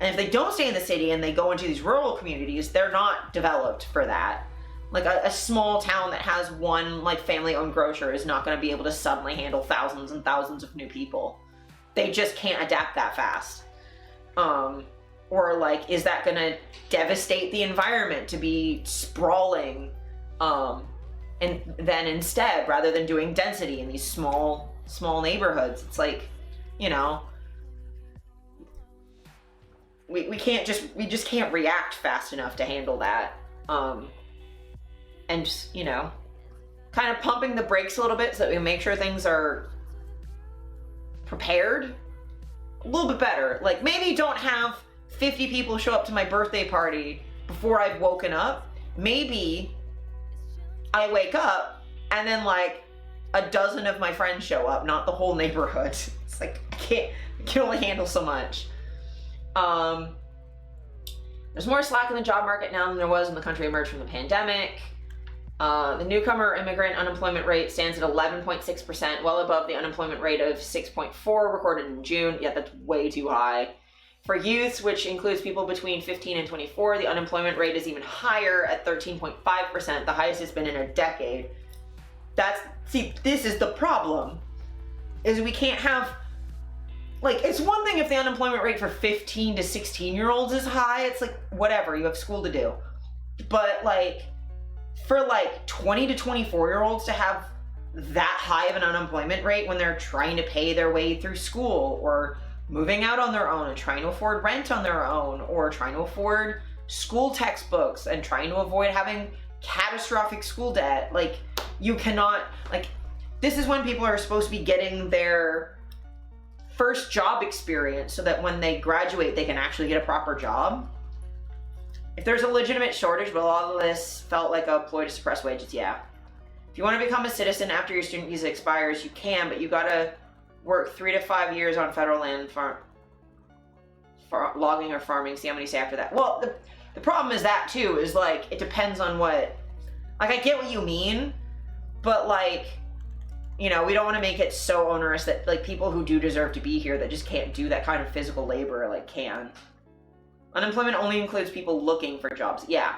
And if they don't stay in the city and they go into these rural communities, they're not developed for that. Like, a small town that has one, like, family-owned grocer is not going to be able to suddenly handle thousands and thousands of new people. They just can't adapt that fast. Or, like, is that going to devastate the environment to be sprawling? And then instead, rather than doing density in these small neighborhoods, it's like, you know, we just can't react fast enough to handle that. And just, you know, kind of pumping the brakes a little bit so that we make sure things are prepared a little bit better. Like, maybe don't have 50 people show up to my birthday party before I've woken up. Maybe I wake up and then like a dozen of my friends show up, not the whole neighborhood. It's like, I can only handle so much. There's more slack in the job market now than there was when the country emerged from the pandemic. The newcomer immigrant unemployment rate stands at 11.6%, well above the unemployment rate of 6.4 recorded in June. Yeah, that's way too high. For youths, which includes people between 15 and 24, the unemployment rate is even higher at 13.5%, the highest it's been in a decade. See, this is the problem, is we can't have, like, it's one thing if the unemployment rate for 15 to 16-year-olds is high, it's like, whatever, you have school to do. But like, for like 20 to 24-year-olds to have that high of an unemployment rate when they're trying to pay their way through school, or moving out on their own and trying to afford rent on their own, or trying to afford school textbooks and trying to avoid having catastrophic school debt, like, you cannot, like, this is when people are supposed to be getting their first job experience so that when they graduate they can actually get a proper job. If there's a legitimate shortage, but a lot of this felt like a ploy to suppress wages, yeah. If you want to become a citizen after your student visa expires, you can, but you gotta work 3 to 5 years on federal land, logging or farming, see how many say after that. Well, the problem is that too, is like, it depends on what, like, I get what you mean, but like, you know, we don't want to make it so onerous that like people who do deserve to be here that just can't do that kind of physical labor, like, can. Unemployment only includes people looking for jobs. Yeah.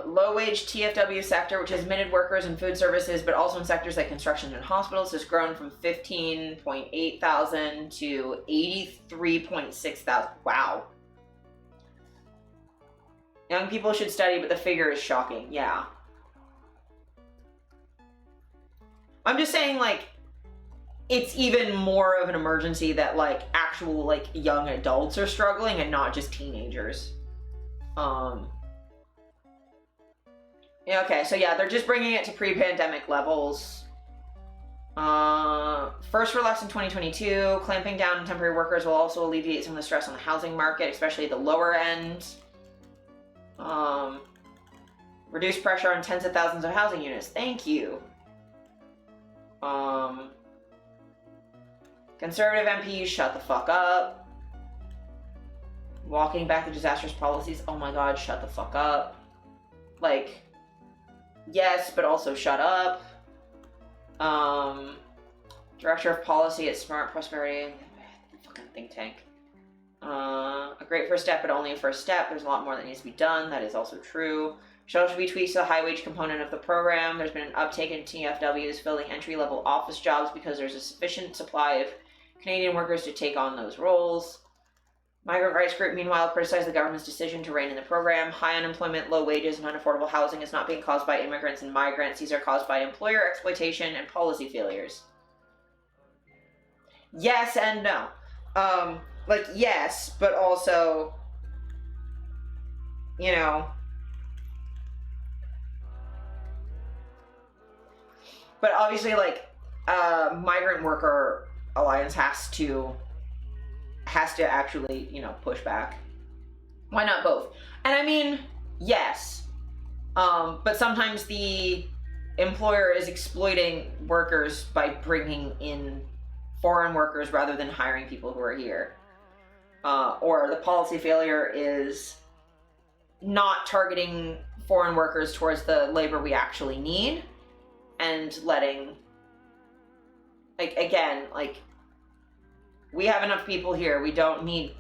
Low-wage TFW sector, which has admitted workers in food services, but also in sectors like construction and hospitals, has grown from 15.8 thousand to 83.6 thousand. Wow. Young people should study, but the figure is shocking. Yeah. I'm just saying, like, it's even more of an emergency that like actual like young adults are struggling and not just teenagers. Yeah, okay, so yeah, they're just bringing it to pre-pandemic levels. First for less in 2022, clamping down on temporary workers will also alleviate some of the stress on the housing market, especially at the lower end. Reduce pressure on tens of thousands of housing units. Thank you. Conservative MPs, shut the fuck up. Walking back the disastrous policies. Oh my god, shut the fuck up. Like, yes, but also shut up. Director of Policy at Smart Prosperity. Fucking think tank. A great first step, but only a first step. There's a lot more that needs to be done. That is also true. Should be tweaks to the high wage component of the program. There's been an uptake in TFWs filling entry-level office jobs because there's a sufficient supply of Canadian workers to take on those roles. Migrant rights group, meanwhile, criticized the government's decision to rein in the program. High unemployment, low wages, and unaffordable housing is not being caused by immigrants and migrants. These are caused by employer exploitation and policy failures. Yes and no. Like, yes, but also, you know, but obviously, like, Migrant Worker Alliance has to actually, you know, push back. Why not both? And I mean, yes, but sometimes the employer is exploiting workers by bringing in foreign workers rather than hiring people who are here. Or the policy failure is not targeting foreign workers towards the labor we actually need, and letting, like, again, like, we have enough people here. We don't need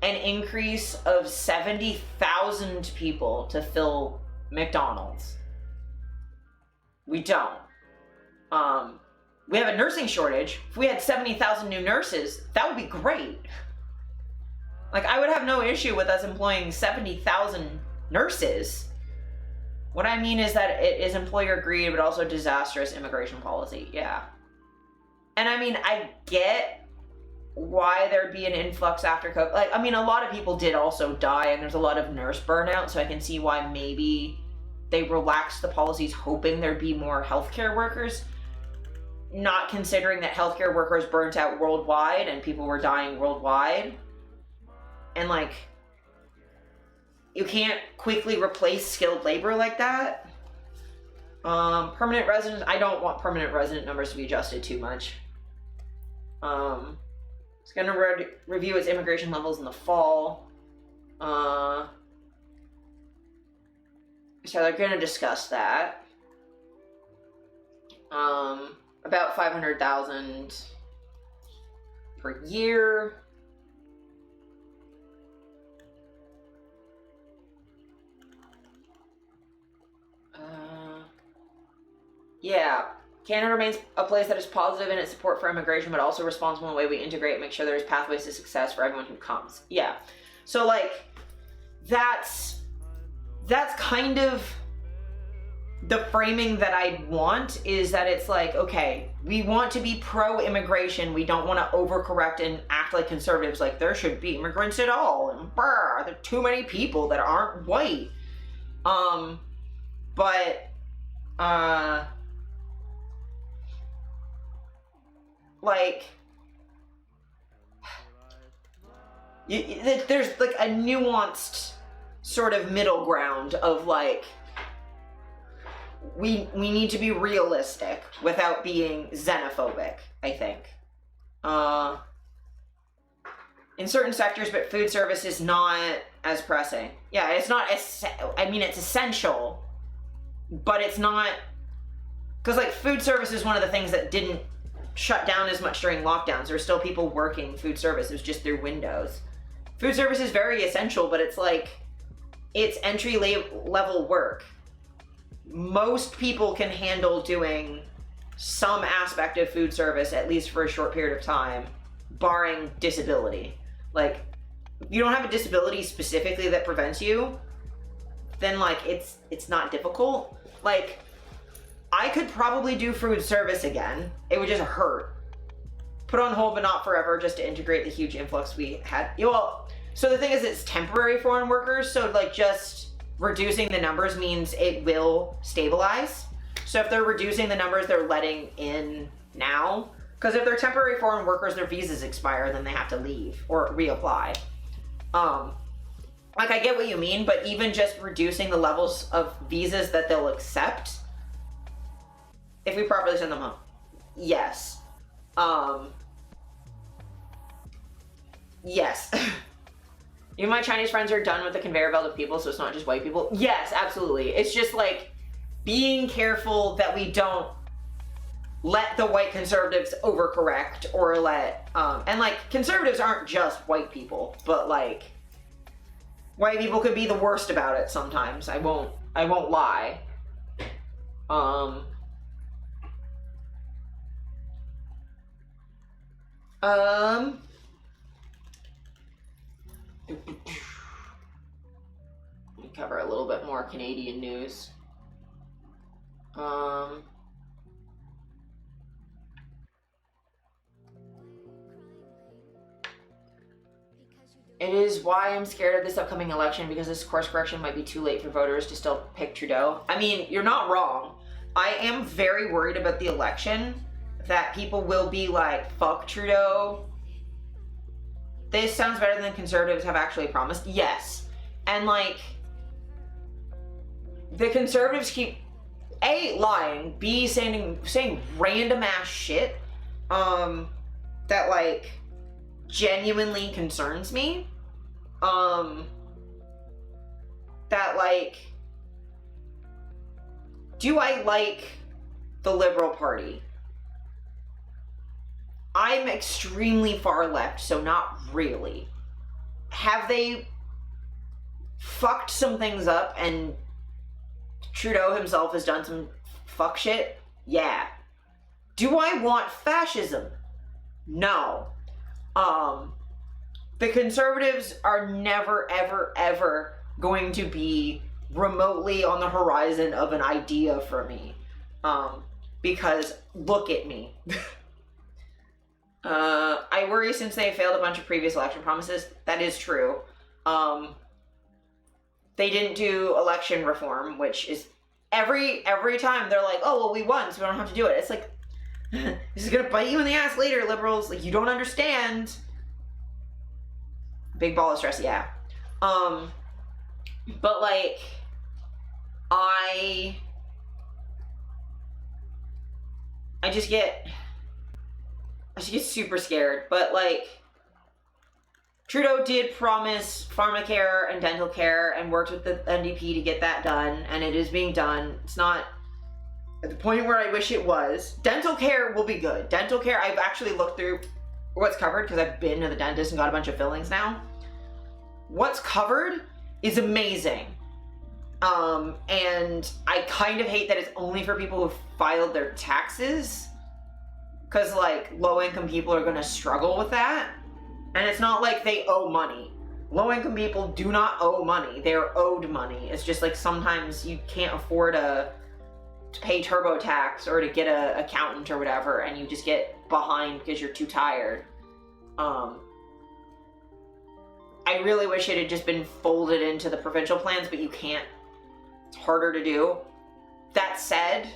an increase of 70,000 people to fill McDonald's. We don't. We have a nursing shortage. If we had 70,000 new nurses, that would be great. Like, I would have no issue with us employing 70,000 nurses. What I mean is that it is employer greed, but also disastrous immigration policy. Yeah. And I mean, I get why there'd be an influx after COVID. Like, I mean, a lot of people did also die, and there's a lot of nurse burnout, so I can see why maybe they relaxed the policies hoping there'd be more healthcare workers, not considering that healthcare workers burnt out worldwide and people were dying worldwide. And like, you can't quickly replace skilled labor like that. Permanent residents, I don't want permanent resident numbers to be adjusted too much. It's gonna review its immigration levels in the fall. So they're gonna discuss that. About 500,000 per year. Yeah, Canada remains a place that is positive in its support for immigration, but also responsible in the way we integrate and make sure there's pathways to success for everyone who comes. Yeah, so like, that's kind of the framing that I want, is that it's like, okay, we want to be pro-immigration, we don't want to overcorrect and act like conservatives, like there should be immigrants at all, and brr, there are too many people that aren't white. Like, there's like a nuanced sort of middle ground of like, we need to be realistic without being xenophobic, I think. In certain sectors, but food service is not as pressing. Yeah, it's not, I mean, it's essential, but it's not, because like food service is one of the things that didn't shut down as much during lockdowns. There were still people working food service. It was just through windows. Food service is very essential, but it's like, it's entry level work. Most people can handle doing some aspect of food service, at least for a short period of time, barring disability. Like, if you don't have a disability specifically that prevents you, then like, it's not difficult. Like, I could probably do food service again. It would just hurt. Put on hold, but not forever, just to integrate the huge influx we had. Well, so the thing is, it's temporary foreign workers, so like just reducing the numbers means it will stabilize. So if they're reducing the numbers, they're letting in now. Because if they're temporary foreign workers, their visas expire, then they have to leave or reapply. Like, I get what you mean, but even just reducing the levels of visas that they'll accept, if we properly send them home, yes. Yes. Even my Chinese friends are done with the conveyor belt of people, so it's not just white people. Yes, absolutely. It's just like being careful that we don't let the white conservatives overcorrect, or let, and like, conservatives aren't just white people, but like, white people could be the worst about it sometimes. I won't lie. Let me cover a little bit more Canadian news. It is why I'm scared of this upcoming election, because this course correction might be too late for voters to still pick Trudeau. I mean, you're not wrong. I am very worried about the election, that people will be like, fuck Trudeau. This sounds better than conservatives have actually promised. Yes. And like, the conservatives keep A, lying, B, saying random ass shit that like genuinely concerns me. That like, do I like the Liberal Party? I'm extremely far left, so not really. Have they fucked some things up and Trudeau himself has done some fuck shit? Yeah. Do I want fascism? No. The conservatives are never, ever, ever going to be remotely on the horizon of an idea for me. Because look at me. I worry since they failed a bunch of previous election promises. That is true. They didn't do election reform, which is every time they're like, oh, well, we won, so we don't have to do it. It's like, this is gonna bite you in the ass later, liberals. Like, you don't understand. Big ball of stress, yeah. But like, I just get super scared. But like, Trudeau did promise pharmacare and dental care and worked with the NDP to get that done, and it is being done. It's not at the point where I wish it was. Dental care will be good. Dental care, I've actually looked through what's covered because I've been to the dentist and got a bunch of fillings now. What's covered is amazing. And I kind of hate that it's only for people who filed their taxes, because like low-income people are going to struggle with that. And it's not like they owe money. Low-income people do not owe money. They're owed money. It's just like sometimes you can't afford to pay TurboTax or to get an accountant or whatever, and you just get behind because you're too tired. I really wish it had just been folded into the provincial plans, but you can't. It's harder to do. That said,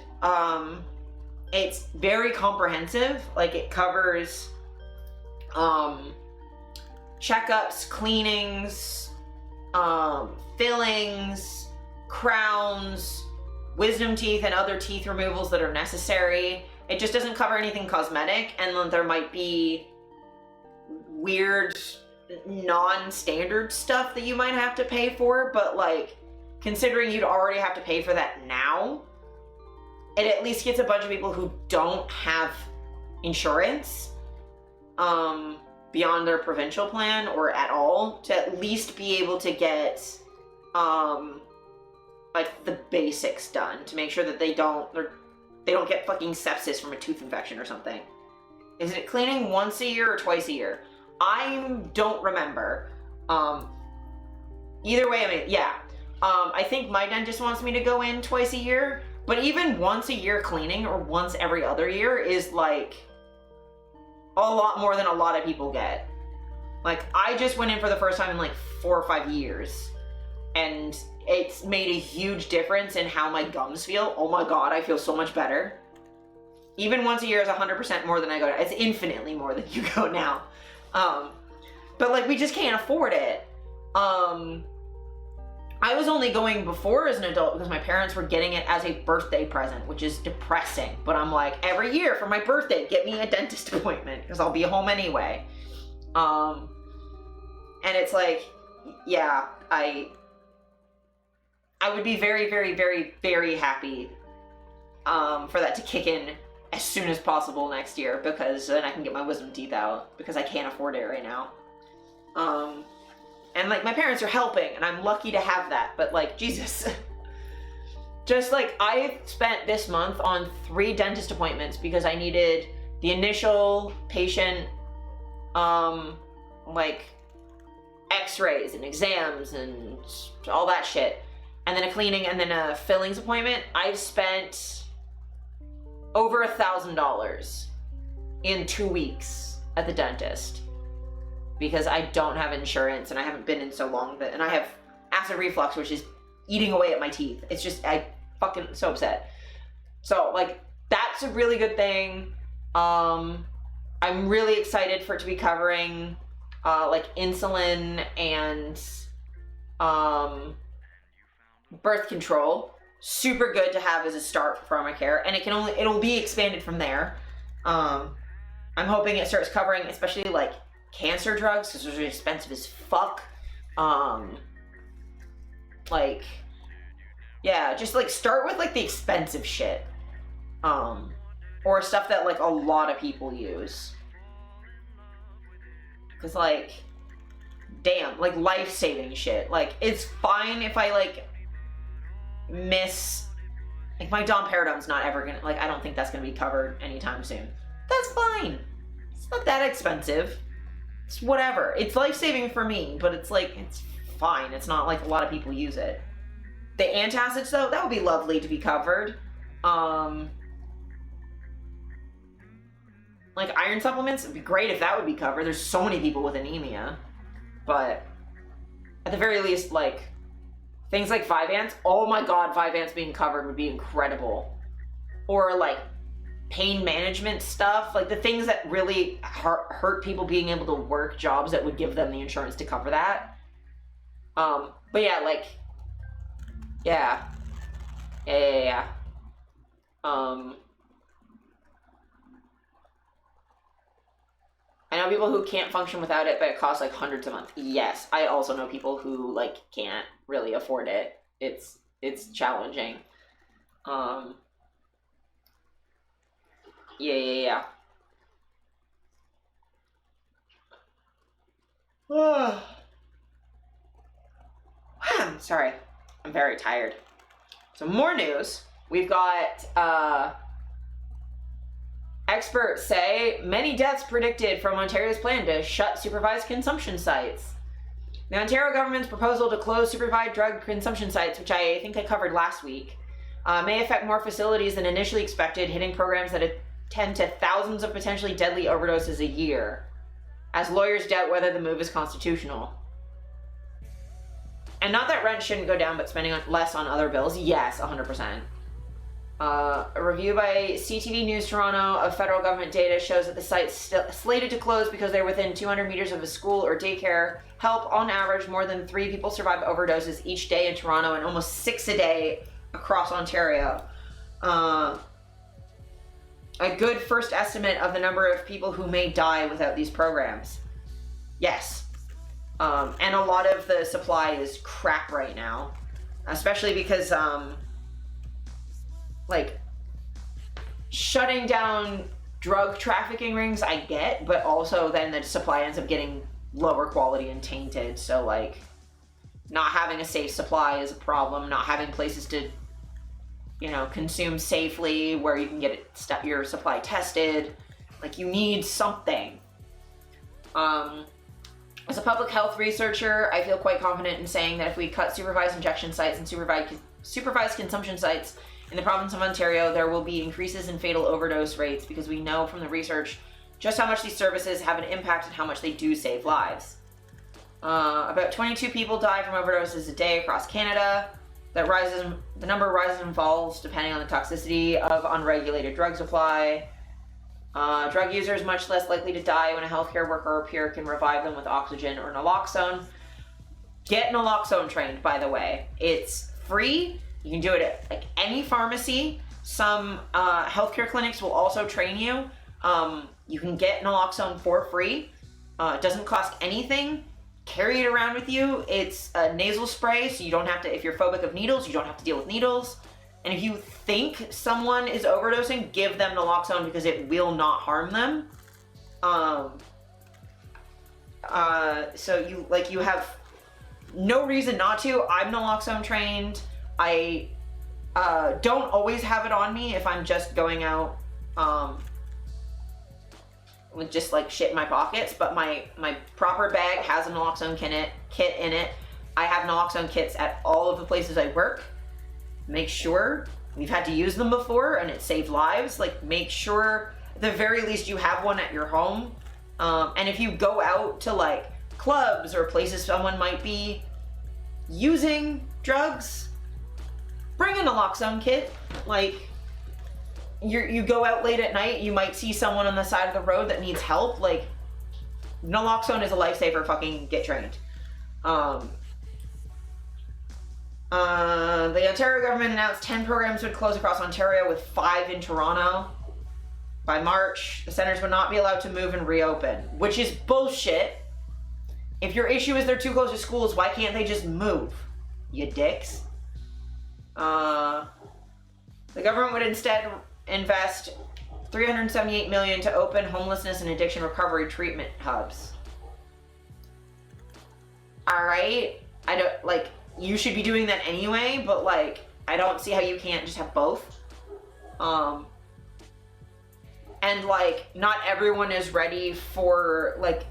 it's very comprehensive. Like, it covers checkups, cleanings, fillings, crowns, wisdom teeth, and other teeth removals that are necessary. It just doesn't cover anything cosmetic, and then there might be weird non-standard stuff that you might have to pay for, but like, considering you'd already have to pay for that now, it at least gets a bunch of people who don't have insurance beyond their provincial plan or at all to at least be able to get like the basics done to make sure that they don't get fucking sepsis from a tooth infection or something. Is it cleaning once a year or twice a year? I don't remember. Either way, I mean, yeah. I think my dentist wants me to go in twice a year, but even once a year cleaning or once every other year is like a lot more than a lot of people get. Like, I just went in for the first time in like 4 or 5 years, and it's made a huge difference in how my gums feel. Oh my god, I feel so much better. Even once a year is 100% more than I go. It's infinitely more than you go now. But like, we just can't afford it. I was only going before as an adult because my parents were getting it as a birthday present, which is depressing. But I'm like, every year for my birthday, get me a dentist appointment because I'll be home anyway. And it's like, yeah, I would be very, very, very, very happy for that to kick in as soon as possible next year, because then I can get my wisdom teeth out because I can't afford it right now. And like, my parents are helping and I'm lucky to have that, but like, Jesus. Just like, I spent this month on 3 dentist appointments because I needed the initial patient like x-rays and exams and all that shit, and then a cleaning and then a fillings appointment. I've spent over $1,000 in 2 weeks at the dentist because I don't have insurance and I haven't been in so long and I have acid reflux, which is eating away at my teeth. It's just, I fucking so upset. So like, that's a really good thing. I'm really excited for it to be covering like insulin and birth control. Super good to have as a start for pharmacare, and it'll be expanded from there. I'm hoping it starts covering especially like cancer drugs, because those are expensive as fuck. Like, yeah, just like start with like the expensive shit, or stuff that like a lot of people use, because like, damn, like life-saving shit. Like, it's fine if I like miss, like, my domperidon's not ever gonna, like, I don't think that's gonna be covered anytime soon. That's fine. It's not that expensive. It's whatever. It's life-saving for me, but it's like, it's fine. It's not like a lot of people use it. The antacids, though, that would be lovely to be covered. Like iron supplements, it'd be great if that would be covered. There's so many people with anemia. But at the very least, like, things like Vyvanse, oh my god, Vyvanse being covered would be incredible. Or, like, pain management stuff, like the things that really hurt people being able to work jobs that would give them the insurance to cover that. But yeah, like, yeah. I know people who can't function without it, but it costs like hundreds a month. Yes, I also know people who like can't really afford it. It's challenging. Yeah. Sorry, I'm very tired. So more news. We've got experts say many deaths predicted from Ontario's plan to shut supervised consumption sites. The Ontario government's proposal to close supervised drug consumption sites, which I think I covered last week, may affect more facilities than initially expected, hitting programs that attend to thousands of potentially deadly overdoses a year, as lawyers doubt whether the move is constitutional. And not that rent shouldn't go down, but spending less on other bills, yes, 100%. A review by CTV News Toronto of federal government data shows that the sites slated to close because they're within 200 meters of a school or daycare help, on average, more than 3 people survive overdoses each day in Toronto and almost 6 a day across Ontario. A good first estimate of the number of people who may die without these programs. Yes. And a lot of the supply is crap right now, especially because like, shutting down drug trafficking rings I get, but also then the supply ends up getting lower quality and tainted. So like, not having a safe supply is a problem. Not having places to, you know, consume safely where you can get your supply tested. Like, you need something. As a public health researcher, I feel quite confident in saying that if we cut supervised injection sites and supervised consumption sites in the province of Ontario, there will be increases in fatal overdose rates, because we know from the research just how much these services have an impact and how much they do save lives. About 22 people die from overdoses a day across Canada. The number rises and falls depending on the toxicity of unregulated drug supply. Drug users much less likely to die when a healthcare worker or peer can revive them with oxygen or naloxone. Get naloxone trained, by the way. It's free. You can do it at like any pharmacy. Some healthcare clinics will also train you. You can get naloxone for free. It doesn't cost anything. Carry it around with you. It's a nasal spray, so you don't have to, if you're phobic of needles, you don't have to deal with needles. And if you think someone is overdosing, give them naloxone, because it will not harm them. So you have no reason not to. I'm naloxone trained. I don't always have it on me if I'm just going out with just like shit in my pockets, but my proper bag has a naloxone kit in it. I have naloxone kits at all of the places I work. Make sure, we've had to use them before and it saved lives. Like, make sure at the very least you have one at your home. And if you go out to like clubs or places someone might be using drugs, bring a naloxone kit. Like, you go out late at night, you might see someone on the side of the road that needs help. Like, naloxone is a lifesaver. Fucking get trained. The Ontario government announced 10 programs would close across Ontario, with 5 in Toronto. By March, the centers would not be allowed to move and reopen, which is bullshit. If your issue is they're too close to schools, why can't they just move, you dicks? The government would instead invest $378 million to open homelessness and addiction recovery treatment hubs. All right, I don't like. You should be doing that anyway, but like, I don't see how you can't just have both. And like, not everyone is ready for like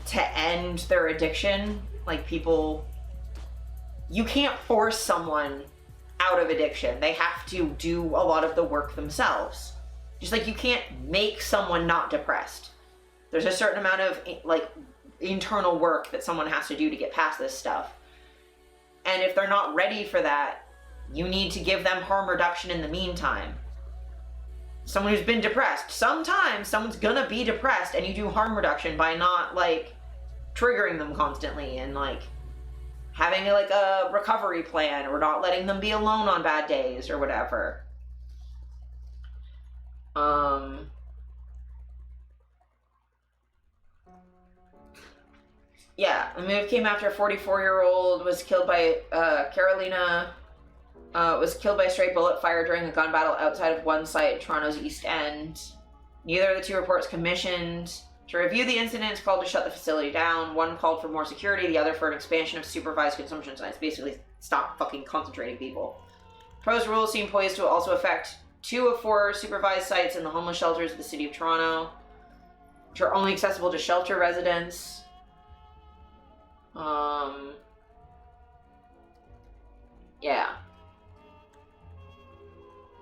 to end their addiction. Like, people, you can't force someone out of addiction. They have to do a lot of the work themselves. Just like you can't make someone not depressed. There's a certain amount of like internal work that someone has to do to get past this stuff. And if they're not ready for that, you need to give them harm reduction in the meantime. Someone who's been depressed, sometimes someone's gonna be depressed, and you do harm reduction by not like triggering them constantly and like having like a recovery plan, or not letting them be alone on bad days or whatever. Yeah, the move came after a 44-year-old was killed by Carolina was killed by a stray bullet fired during a gun battle outside of one site, Toronto's East End. Neither of the two reports commissioned to review the incidents called to shut the facility down. One called for more security, the other for an expansion of supervised consumption sites. Basically, stop fucking concentrating people. Proposed rules seem poised to also affect 2 of 4 supervised sites in the homeless shelters of the city of Toronto, which are only accessible to shelter residents.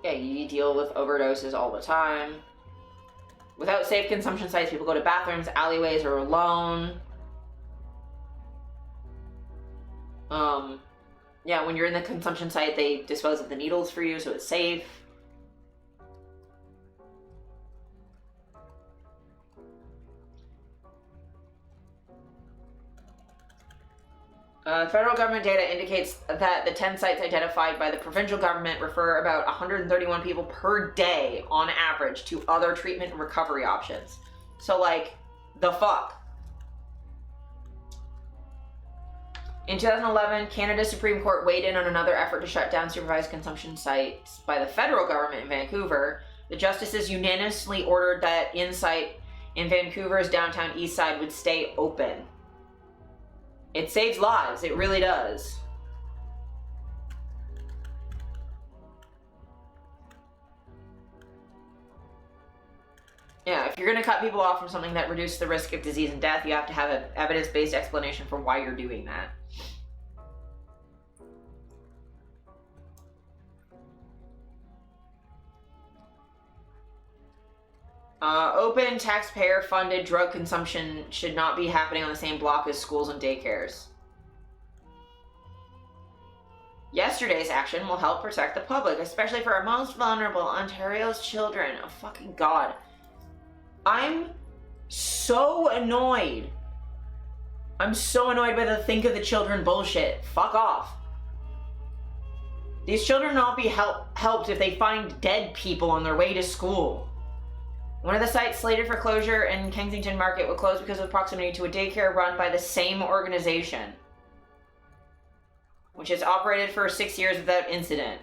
Yeah, you deal with overdoses all the time. Without safe consumption sites, people go to bathrooms, alleyways, or alone. Yeah, when you're in the consumption site, they dispose of the needles for you, so it's safe. Federal government data indicates that the 10 sites identified by the provincial government refer about 131 people per day on average to other treatment and recovery options. So, like, the fuck? In 2011, Canada's Supreme Court weighed in on another effort to shut down supervised consumption sites by the federal government in Vancouver. The justices unanimously ordered that Insight in Vancouver's downtown east side would stay open. It saves lives, it really does. Yeah, if you're gonna cut people off from something that reduces the risk of disease and death, you have to have an evidence-based explanation for why you're doing that. Open, taxpayer-funded drug consumption should not be happening on the same block as schools and daycares. Yesterday's action will help protect the public, especially for our most vulnerable, Ontario's children. Oh, fucking God. I'm so annoyed. I'm so annoyed by the think of the children bullshit. Fuck off. These children will not be helped if they find dead people on their way to school. One of the sites slated for closure in Kensington Market will close because of proximity to a daycare run by the same organization, which has operated for 6 years without incident.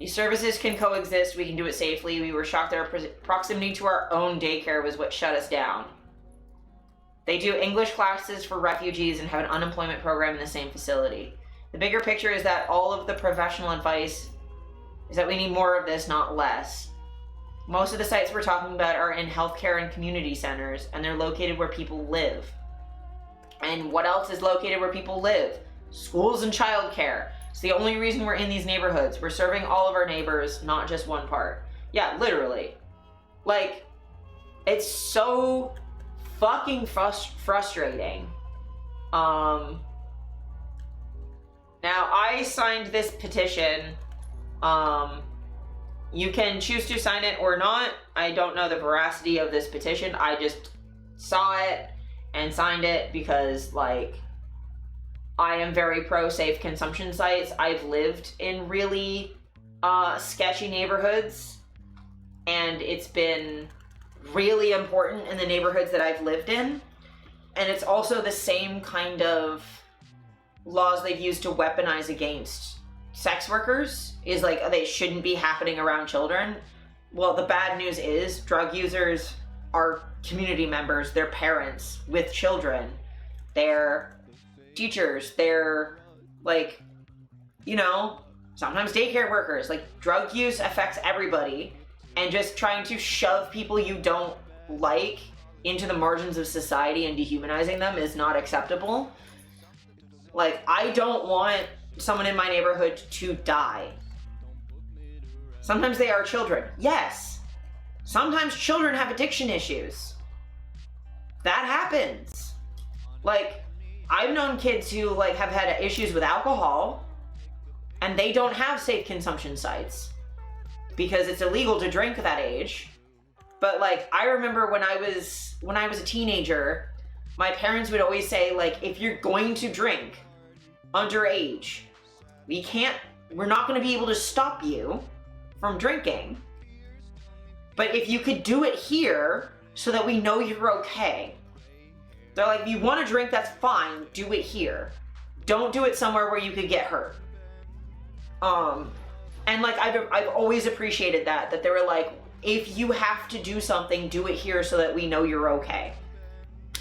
These services can coexist. We can do it safely. We were shocked that our proximity to our own daycare was what shut us down. They do English classes for refugees and have an unemployment program in the same facility. The bigger picture is that all of the professional advice is that we need more of this, not less. Most of the sites we're talking about are in healthcare and community centers, and they're located where people live. And what else is located where people live? Schools and childcare. It's the only reason we're in these neighborhoods. We're serving all of our neighbors, not just one part. Yeah, literally. Like, it's so fucking frustrating. Now, I signed this petition. You can choose to sign it or not. I don't know the veracity of this petition. I just saw it and signed it because, like, I am very pro safe consumption sites. I've lived in really sketchy neighborhoods, and it's been really important in the neighborhoods that I've lived in. And it's also the same kind of laws they've used to weaponize against sex workers, is like they shouldn't be happening around children. Well, the bad news is drug users are community members, they're parents with children, they're teachers, they're like, you know, sometimes daycare workers. Like, drug use affects everybody, and just trying to shove people you don't like into the margins of society and dehumanizing them is not acceptable. Like, I don't want someone in my neighborhood to die. Sometimes they are children. Yes. Sometimes children have addiction issues. That happens. Like, I've known kids who like have had issues with alcohol and they don't have safe consumption sites because it's illegal to drink at that age. But like, I remember when I was a teenager, my parents would always say, like, if you're going to drink underage, we're not going to be able to stop you from drinking. But if you could do it here so that we know you're okay. They're like, if you want to drink, that's fine. Do it here. Don't do it somewhere where you could get hurt. And like, I've always appreciated that they were like, if you have to do something, do it here so that we know you're okay.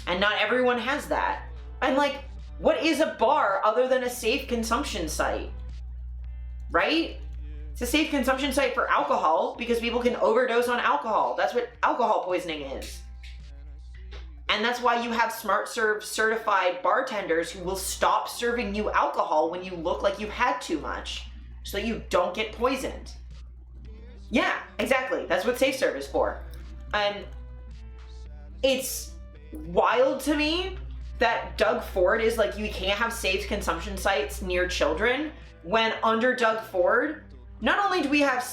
And not everyone has that. And like, what is a bar other than a safe consumption site? Right? It's a safe consumption site for alcohol because people can overdose on alcohol. That's what alcohol poisoning is. And that's why you have Smart Serve certified bartenders who will stop serving you alcohol when you look like you've had too much so you don't get poisoned. Yeah, exactly. That's what Safe Serve is for. And it's wild to me that Doug Ford is like, you can't have safe consumption sites near children, when under Doug Ford, not only do we have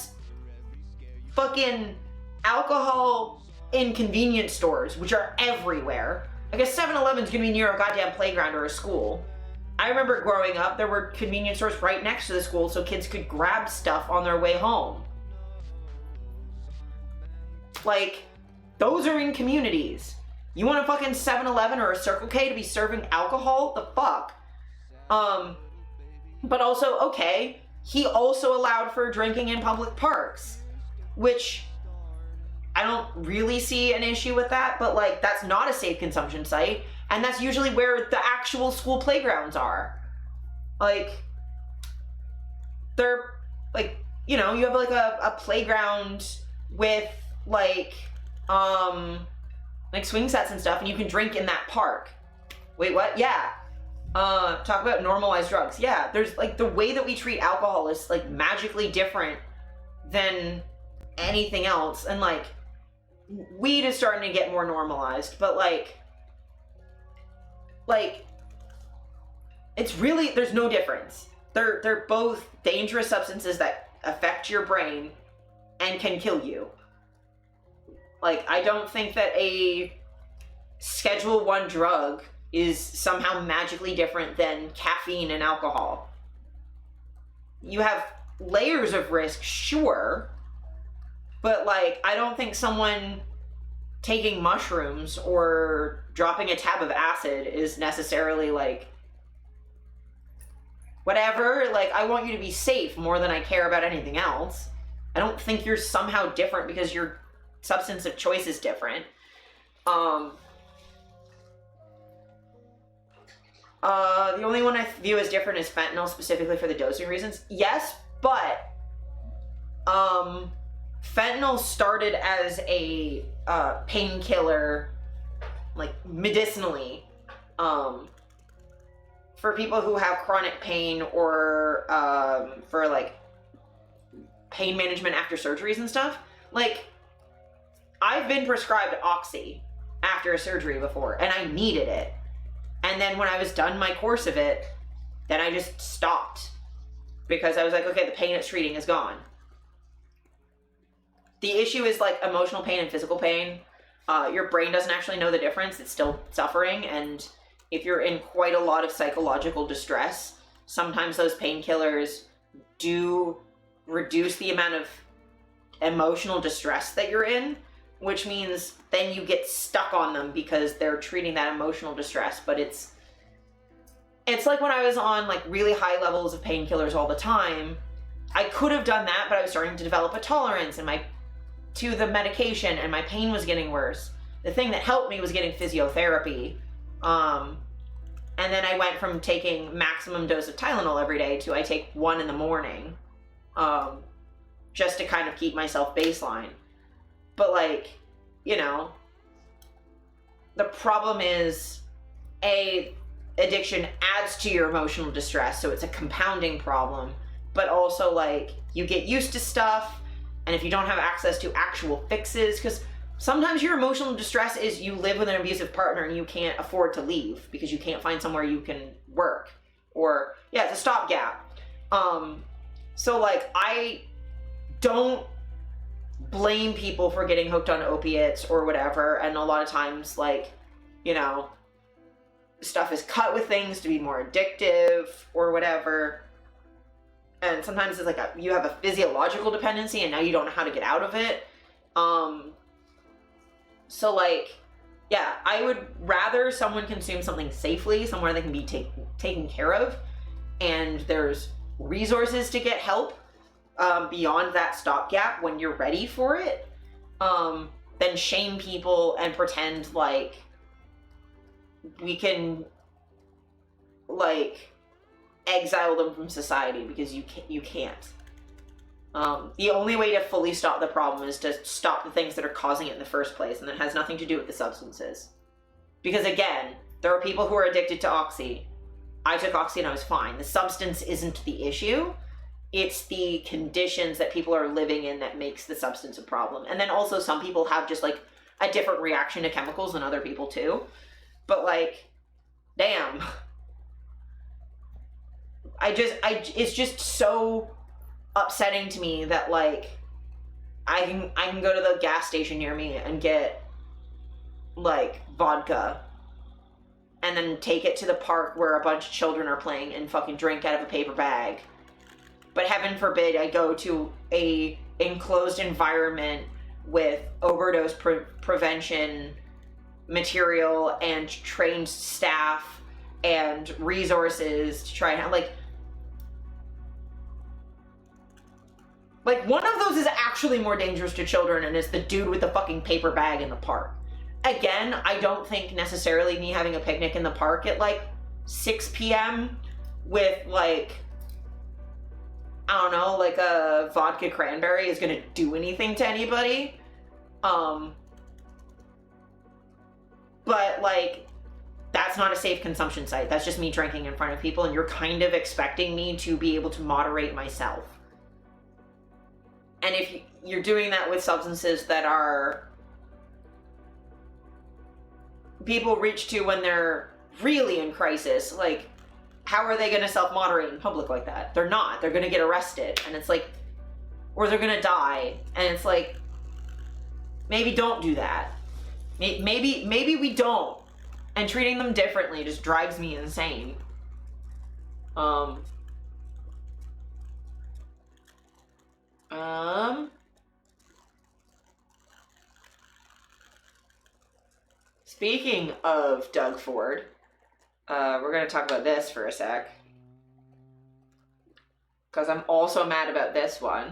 fucking alcohol in convenience stores, which are everywhere. Like a 7-Eleven's gonna be near a goddamn playground or a school. I remember growing up, there were convenience stores right next to the school so kids could grab stuff on their way home. Like, those are in communities. You want a fucking 7-Eleven or a Circle K to be serving alcohol? The fuck? But also, okay, he also allowed for drinking in public parks, which I don't really see an issue with that, but like, that's not a safe consumption site, and that's usually where the actual school playgrounds are. Like, they're, like, you know, you have like a playground with like swing sets and stuff, and you can drink in that park. Wait, what? Yeah. Talk about normalized drugs. Yeah, there's like, the way that we treat alcohol is like magically different than anything else, and like, weed is starting to get more normalized, but like it's really, there's no difference. They're both dangerous substances that affect your brain and can kill you. Like, I don't think that a Schedule 1 drug is somehow magically different than caffeine and alcohol. You have layers of risk, sure, but like, I don't think someone taking mushrooms or dropping a tab of acid is necessarily like, whatever. Like, I want you to be safe more than I care about anything else. I don't think you're somehow different because your substance of choice is different. The only one I view as different is fentanyl, specifically for the dosing reasons. Yes, but fentanyl started as a painkiller, like medicinally, for people who have chronic pain, or for like pain management after surgeries and stuff. Like, I've been prescribed Oxy after a surgery before, and I needed it. And then when I was done my course of it, then I just stopped, because I was like, okay, the pain it's treating is gone. The issue is like emotional pain and physical pain. Your brain doesn't actually know the difference. It's still suffering. And if you're in quite a lot of psychological distress, sometimes those painkillers do reduce the amount of emotional distress that you're in, which means then you get stuck on them because they're treating that emotional distress. But it's like when I was on like really high levels of painkillers all the time, I could have done that, but I was starting to develop a tolerance to the medication, and my pain was getting worse. The thing that helped me was getting physiotherapy. And then I went from taking maximum dose of Tylenol every day to I take 1 in the morning, just to kind of keep myself baseline. But like, you know, the problem is, A, addiction adds to your emotional distress, so it's a compounding problem. But also, like, you get used to stuff, and if you don't have access to actual fixes, because sometimes your emotional distress is you live with an abusive partner and you can't afford to leave because you can't find somewhere you can work, or yeah, it's a stopgap. So like, I don't blame people for getting hooked on opiates or whatever, and a lot of times, like, you know, stuff is cut with things to be more addictive or whatever, and sometimes it's like you have a physiological dependency and now you don't know how to get out of it. So like, yeah, I would rather someone consume something safely, somewhere they can be taken care of, and there's resources to get help beyond that stopgap when you're ready for it, than shame people and pretend like we can, like, exile them from society, because you can't. The only way to fully stop the problem is to stop the things that are causing it in the first place, and it has nothing to do with the substances. Because again, there are people who are addicted to Oxy. I took Oxy and I was fine. The substance isn't the issue. It's the conditions that people are living in that makes the substance a problem. And then also some people have just like a different reaction to chemicals than other people too. But like, damn. It's just so upsetting to me that like I can go to the gas station near me and get like vodka and then take it to the park where a bunch of children are playing and fucking drink out of a paper bag. But heaven forbid I go to a enclosed environment with overdose prevention material and trained staff and resources to try and have, like one of those is actually more dangerous to children, and it's the dude with the fucking paper bag in the park. Again, I don't think necessarily me having a picnic in the park at like 6 p.m. with like, I don't know, like a vodka cranberry is gonna do anything to anybody. But like, that's not a safe consumption site. That's just me drinking in front of people, and you're kind of expecting me to be able to moderate myself. And if you're doing that with substances that are people reach to when they're really in crisis, like, how are they going to self-moderate in public like that? They're not. They're going to get arrested, and it's like, or they're going to die, and it's like, maybe don't do that. Maybe we don't. And treating them differently just drives me insane. Speaking of Doug Ford, we're going to talk about this for a sec, because I'm also mad about this one.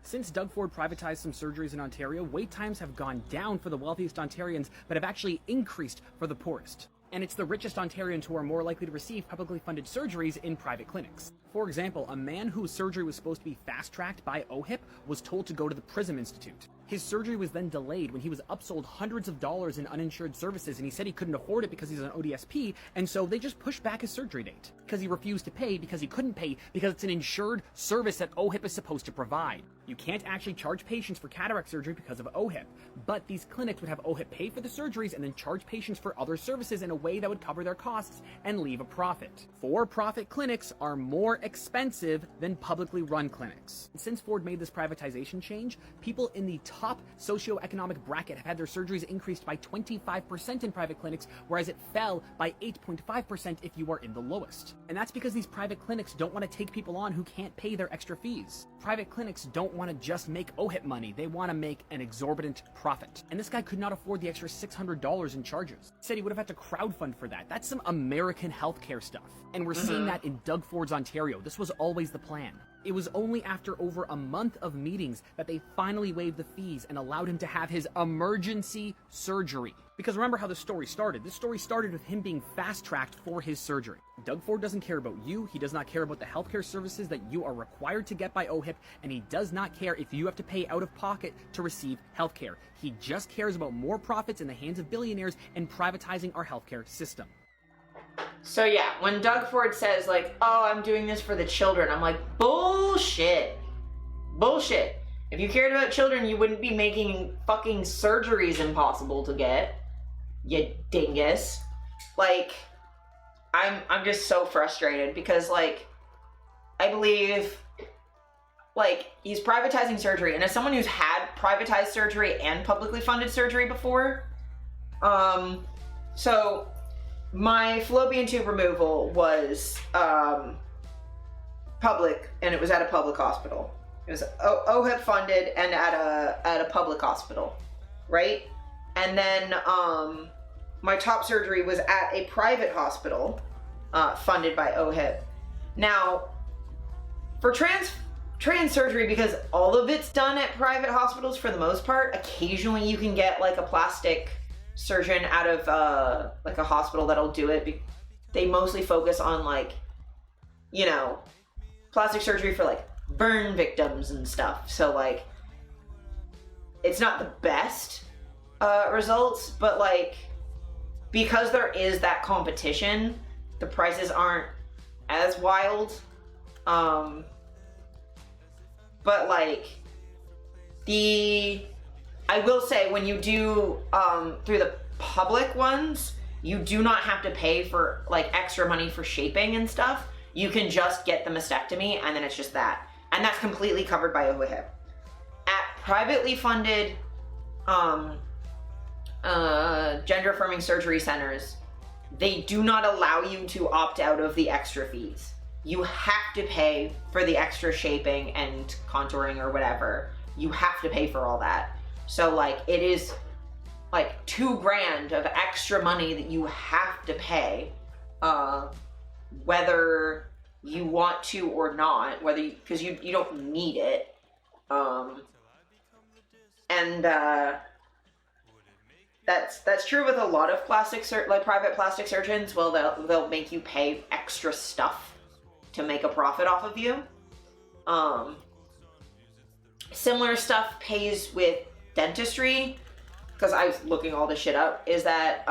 Since Doug Ford privatized some surgeries in Ontario, wait times have gone down for the wealthiest Ontarians, but have actually increased for the poorest. And it's the richest Ontarians who are more likely to receive publicly funded surgeries in private clinics. For example, a man whose surgery was supposed to be fast-tracked by OHIP was told to go to the Prism Institute. His surgery was then delayed when he was upsold hundreds of dollars in uninsured services, and he said he couldn't afford it because he's an ODSP, and so they just pushed back his surgery date. Because he refused to pay, because he couldn't pay, because it's an insured service that OHIP is supposed to provide. You can't actually charge patients for cataract surgery because of OHIP, but these clinics would have OHIP pay for the surgeries and then charge patients for other services in a way that would cover their costs and leave a profit. For-profit clinics are more expensive than publicly run clinics. Since Ford made this privatization change, people in the top socioeconomic bracket have had their surgeries increased by 25% in private clinics, whereas it fell by 8.5% if you are in the lowest. And that's because these private clinics don't want to take people on who can't pay their extra fees. Private clinics don't want to just make OHIP money, they want to make an exorbitant profit. And this guy could not afford the extra $600 in charges. He said he would have had to crowdfund for that. That's some American healthcare stuff. And we're seeing that in Doug Ford's Ontario. This was always the plan. It was only after over a month of meetings that they finally waived the fees and allowed him to have his emergency surgery. Because remember how the story started. This story started with him being fast-tracked for his surgery. Doug Ford doesn't care about you, he does not care about the healthcare services that you are required to get by OHIP, and he does not care if you have to pay out of pocket to receive healthcare. He just cares about more profits in the hands of billionaires and privatizing our healthcare system. So yeah, when Doug Ford says like, oh, I'm doing this for the children, I'm like, bullshit. Bullshit. If you cared about children, you wouldn't be making fucking surgeries impossible to get. You dingus. Like, I'm just so frustrated because, like, I believe, like, he's privatizing surgery, and as someone who's had privatized surgery and publicly funded surgery before, so my fallopian tube removal was public, and it was at a public hospital. It was OHIP funded and at a public hospital, right? And then my top surgery was at a private hospital funded by OHIP. Now, for trans surgery, because all of it's done at private hospitals for the most part, occasionally you can get like a plastic surgeon out of like a hospital that'll do it. They mostly focus on like, you know, plastic surgery for like burn victims and stuff. So like, it's not the best results, but like, because there is that competition, the prices aren't as wild. But like, I will say, when you do through the public ones, you do not have to pay for like extra money for shaping and stuff. You can just get the mastectomy, and then it's just that. And that's completely covered by OHIP. At privately funded gender affirming surgery centers, they do not allow you to opt out of the extra fees. You have to pay for the extra shaping and contouring or whatever. You have to pay for all that. So like, it is like $2,000 of extra money that you have to pay, whether you want to or not, because you don't need it. That's true with a lot of private plastic surgeons. Well, they'll make you pay extra stuff to make a profit off of you. Similar stuff pays with dentistry, because I was looking all this shit up, is that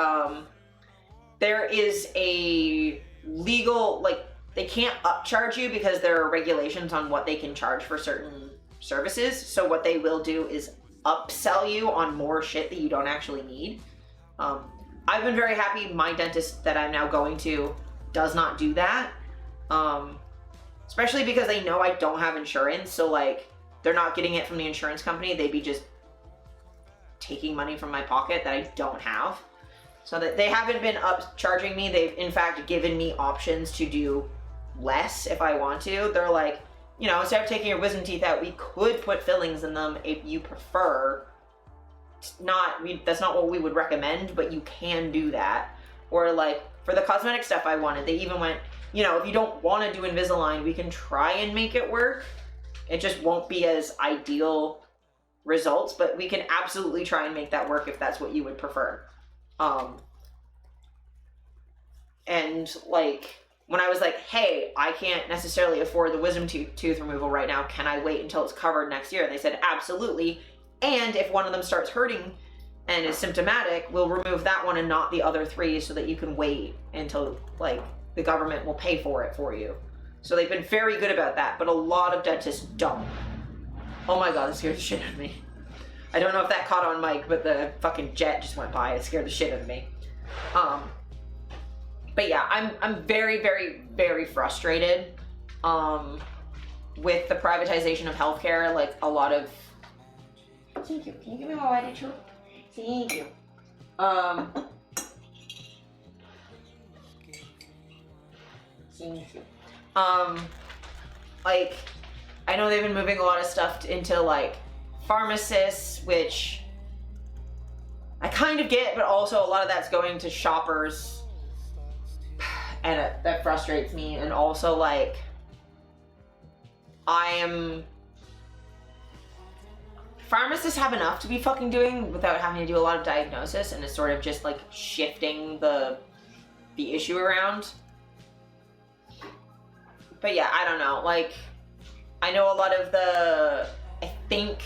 there is a legal, like, they can't upcharge you because there are regulations on what they can charge for certain services. So what they will do is upsell you on more shit that you don't actually need. I've been very happy my dentist that I'm now going to does not do that. Especially because they know I don't have insurance. So like, they're not getting it from the insurance company. They'd be just taking money from my pocket that I don't have. So that they haven't been upcharging me. They've in fact given me options to do less if I want to. They're like, you know, instead of taking your wisdom teeth out, we could put fillings in them if you prefer. That's not what we would recommend, but you can do that. Or like, for the cosmetic stuff I wanted, they even went, you know, if you don't want to do Invisalign, we can try and make it work. It just won't be as ideal results, but we can absolutely try and make that work if that's what you would prefer. And like, when I was like, hey, I can't necessarily afford the wisdom tooth removal right now, can I wait until it's covered next year? And they said, absolutely. And if one of them starts hurting and is symptomatic, we'll remove that one and not the other 3, so that you can wait until like the government will pay for it for you. So they've been very good about that, but a lot of dentists don't. Oh my God, that scared the shit out of me. I don't know if that caught on mic, but the fucking jet just went by. It scared the shit out of me. But yeah, I'm very, very, very frustrated with the privatization of healthcare. Like, a lot of... Thank you. Can you give me my white tissue? Thank you. Thank you. Like, I know they've been moving a lot of stuff into like pharmacists, which I kind of get, but also a lot of that's going to shoppers. And that frustrates me. And also, like, pharmacists have enough to be fucking doing without having to do a lot of diagnosis, and it's sort of just like shifting the issue around. But yeah, I don't know. Like, I know a lot of I think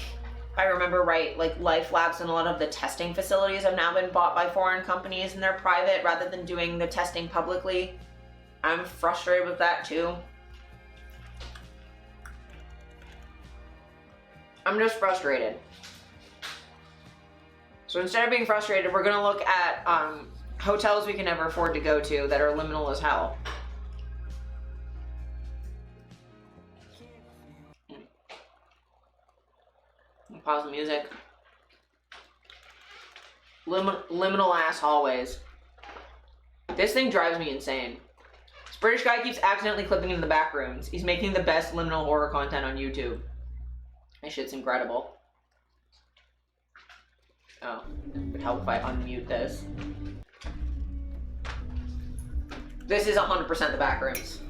if I remember right, like Life Labs and a lot of the testing facilities have now been bought by foreign companies, and they're private rather than doing the testing publicly. I'm frustrated with that too. I'm just frustrated. So instead of being frustrated, we're gonna look at hotels we can never afford to go to that are liminal as hell. Pause the music. Liminal ass hallways. This thing drives me insane. This British guy keeps accidentally clipping into the back rooms. He's making the best liminal horror content on YouTube. This shit's incredible. Oh, it would help if I unmute this. This is 100% the back rooms.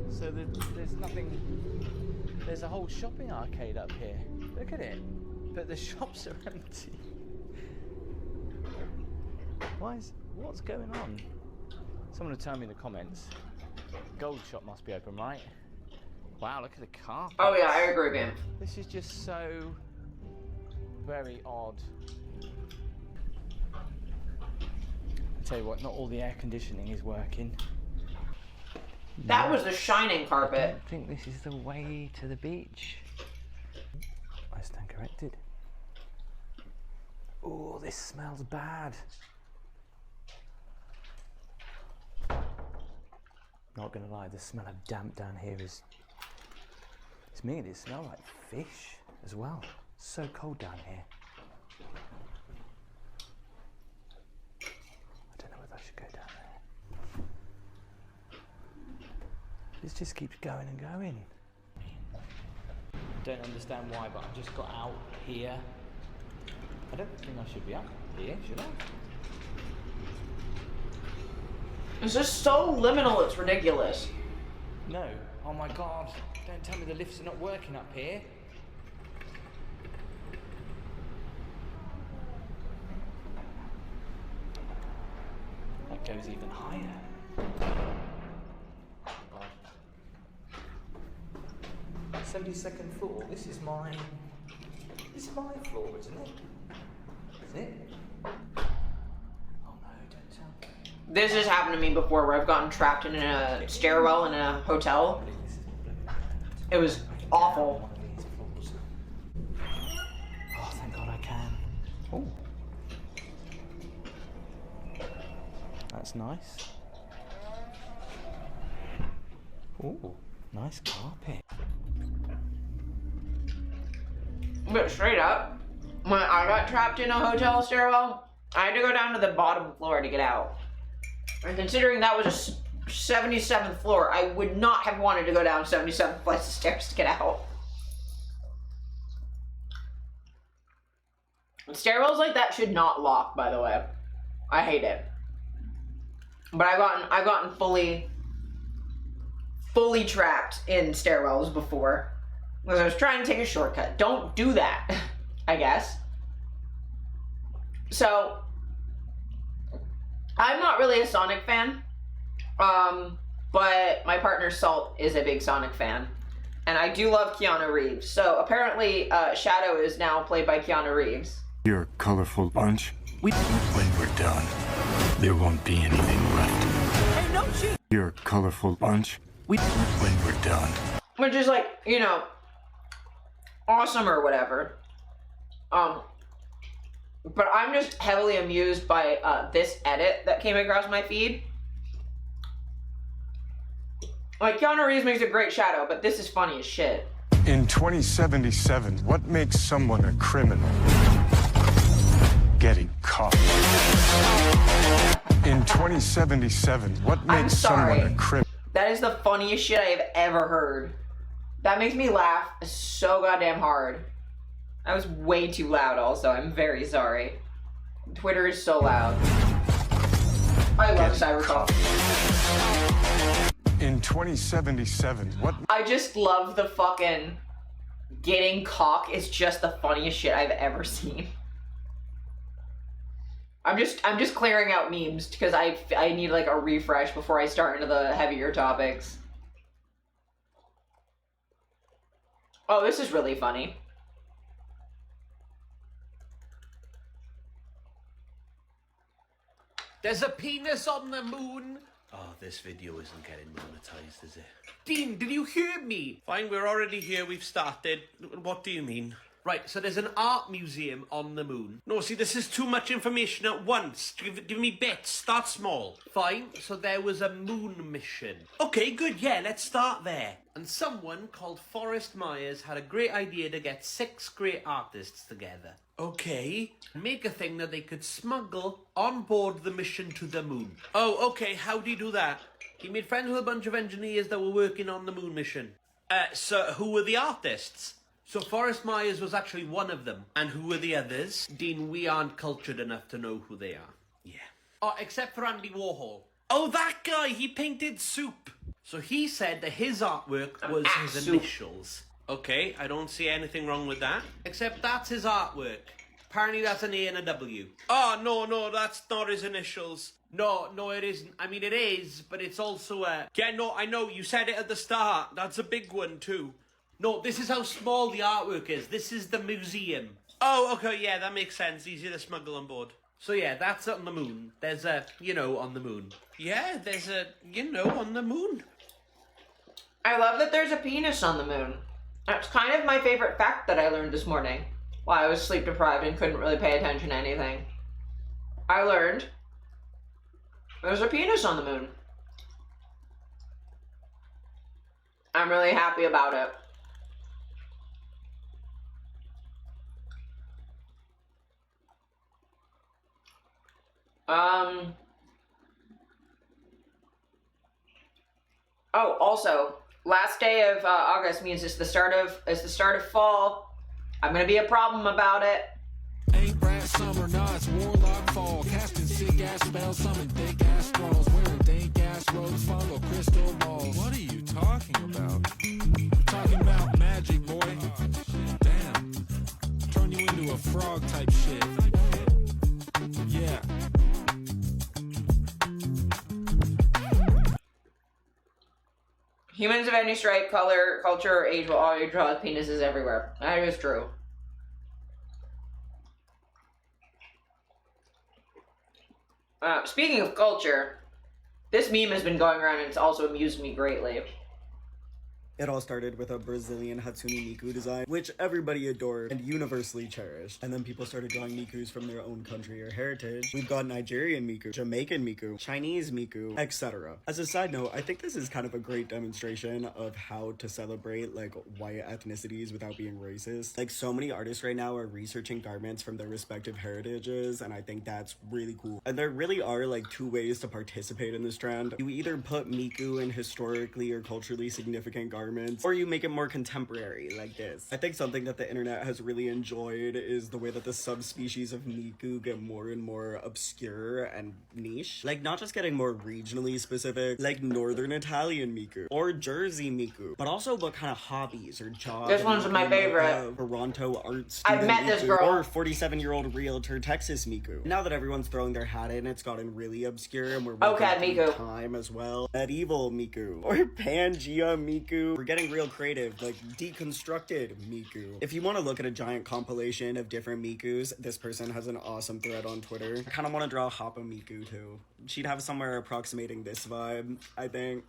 So there's nothing. There's a whole shopping arcade up here. Look at it. But the shops are empty. What's going on? Someone will tell me in the comments. Gold shop must be open, right? Wow, look at the carpet. Oh yeah, I agree with him. This is just so very odd. I tell you what, not all the air conditioning is working. That was the shining carpet. I think this is the way to the beach. I stand corrected. Oh, this smells bad. Not gonna lie, the smell of damp down here is. It's mean, it smells like fish as well. It's so cold down here. I don't know whether I should go down there. This just keeps going and going. Don't understand why, but I've just got out here. I don't think I should be up here, should I? It's just so liminal, it's ridiculous. No. Oh my god. Don't tell me the lifts are not working up here. That goes even higher. 72nd floor. This is my floor, isn't it? Is it? Oh no, don't tell me. This has happened to me before where I've gotten trapped in a stairwell in a hotel. It was awful. Oh, thank God I can. Oh. That's nice. Oh, nice carpet. But straight up, when I got trapped in a hotel stairwell, I had to go down to the bottom floor to get out. And considering that was a 77th floor, I would not have wanted to go down 77 flights of stairs to get out. And stairwells like that should not lock, by the way. I hate it. But I've gotten fully trapped in stairwells before. Because I was trying to take a shortcut. Don't do that, I guess. So, I'm not really a Sonic fan. But my partner Salt is a big Sonic fan. And I do love Keanu Reeves. So apparently Shadow is now played by Keanu Reeves. You're a colorful bunch. When we're done, there won't be anything left. Hey, no shit. You're a colorful bunch. When we're done. Which is like, you know, awesome or whatever. But I'm just heavily amused by this edit that came across my feed. Like, Keanu Reeves makes a great Shadow, but this is funny as shit. In 2077, what makes someone a criminal? Getting caught. In 2077, what makes someone a criminal? That is the funniest shit I have ever heard. That makes me laugh so goddamn hard. That was way too loud also. I'm very sorry. Twitter is so loud. I love Cyberpunk. In 2077, what? I just love the fucking getting cock is just the funniest shit I've ever seen. I'm just clearing out memes because I need like a refresh before I start into the heavier topics. Oh, this is really funny. There's a penis on the moon. Oh, this video isn't getting monetized, is it? Dean, did you hear me? Fine, we're already here. We've started. What do you mean? Right, so there's an art museum on the moon. No, see, this is too much information at once. Give me bits. Start small. Fine, so there was a moon mission. Okay, good, yeah, let's start there. And someone called Forrest Myers had a great idea to get 6 great artists together. Okay. Make a thing that they could smuggle on board the mission to the moon. Oh, okay, how'd he do that? He made friends with a bunch of engineers that were working on the moon mission. So who were the artists? So Forrest Myers was actually one of them. And who were the others? Dean, we aren't cultured enough to know who they are. Yeah. Oh, except for Andy Warhol. Oh, that guy! He painted soup. So he said that his artwork was his initials. Okay, I don't see anything wrong with that. Except that's his artwork. Apparently that's an A and a W. Oh, no, that's not his initials. No, it isn't. I mean, it is, but it's also a... Yeah, no, I know, you said it at the start. That's a big one, too. No, this is how small the artwork is. This is the museum. Oh, okay, yeah, that makes sense. Easier to smuggle on board. So yeah, that's on the moon. There's a, on the moon. Yeah, there's a, on the moon. I love that there's a penis on the moon. That's kind of my favorite fact that I learned this morning while I was sleep deprived and couldn't really pay attention to anything. I learned there's a penis on the moon. I'm really happy about it. Oh, also, last day of August means it's the start of fall. I'm gonna be a problem about it. Ain't brat summer, nah, it's warlock fall. Casting sick ass spells, summon thick ass scrolls. Wearing dank ass robes, follow crystal balls. What are you talking about? Talking about magic, boy. Damn. Turn you into a frog type shit. Yeah. Humans of any stripe, color, culture, or age will always draw penises everywhere. That is true. Speaking of culture, this meme has been going around and it's also amused me greatly. It all started with a Brazilian Hatsune Miku design, which everybody adored and universally cherished. And then people started drawing Mikus from their own country or heritage. We've got Nigerian Miku, Jamaican Miku, Chinese Miku, etc. As a side note, I think this is kind of a great demonstration of how to celebrate like white ethnicities without being racist. Like so many artists right now are researching garments from their respective heritages, and I think that's really cool. And there really are like 2 ways to participate in this trend. You either put Miku in historically or culturally significant garments, or you make it more contemporary, like this. I think something that the internet has really enjoyed is the way that the subspecies of Miku get more and more obscure and niche. Like, not just getting more regionally specific, like Northern Italian Miku, or Jersey Miku, but also what kind of hobbies or jobs. This one's my favorite. Toronto art student I've met this Miku, girl. or 47-year-old realtor Texas Miku. Now that everyone's throwing their hat in, it's gotten really obscure, and we're working through time as well. Medieval Miku, or Pangea Miku. We're getting real creative, like deconstructed Miku. If you want to look at a giant compilation of different Mikus, this person has an awesome thread on Twitter. I kind of want to draw Hapa Miku too. She'd have somewhere approximating this vibe, I think.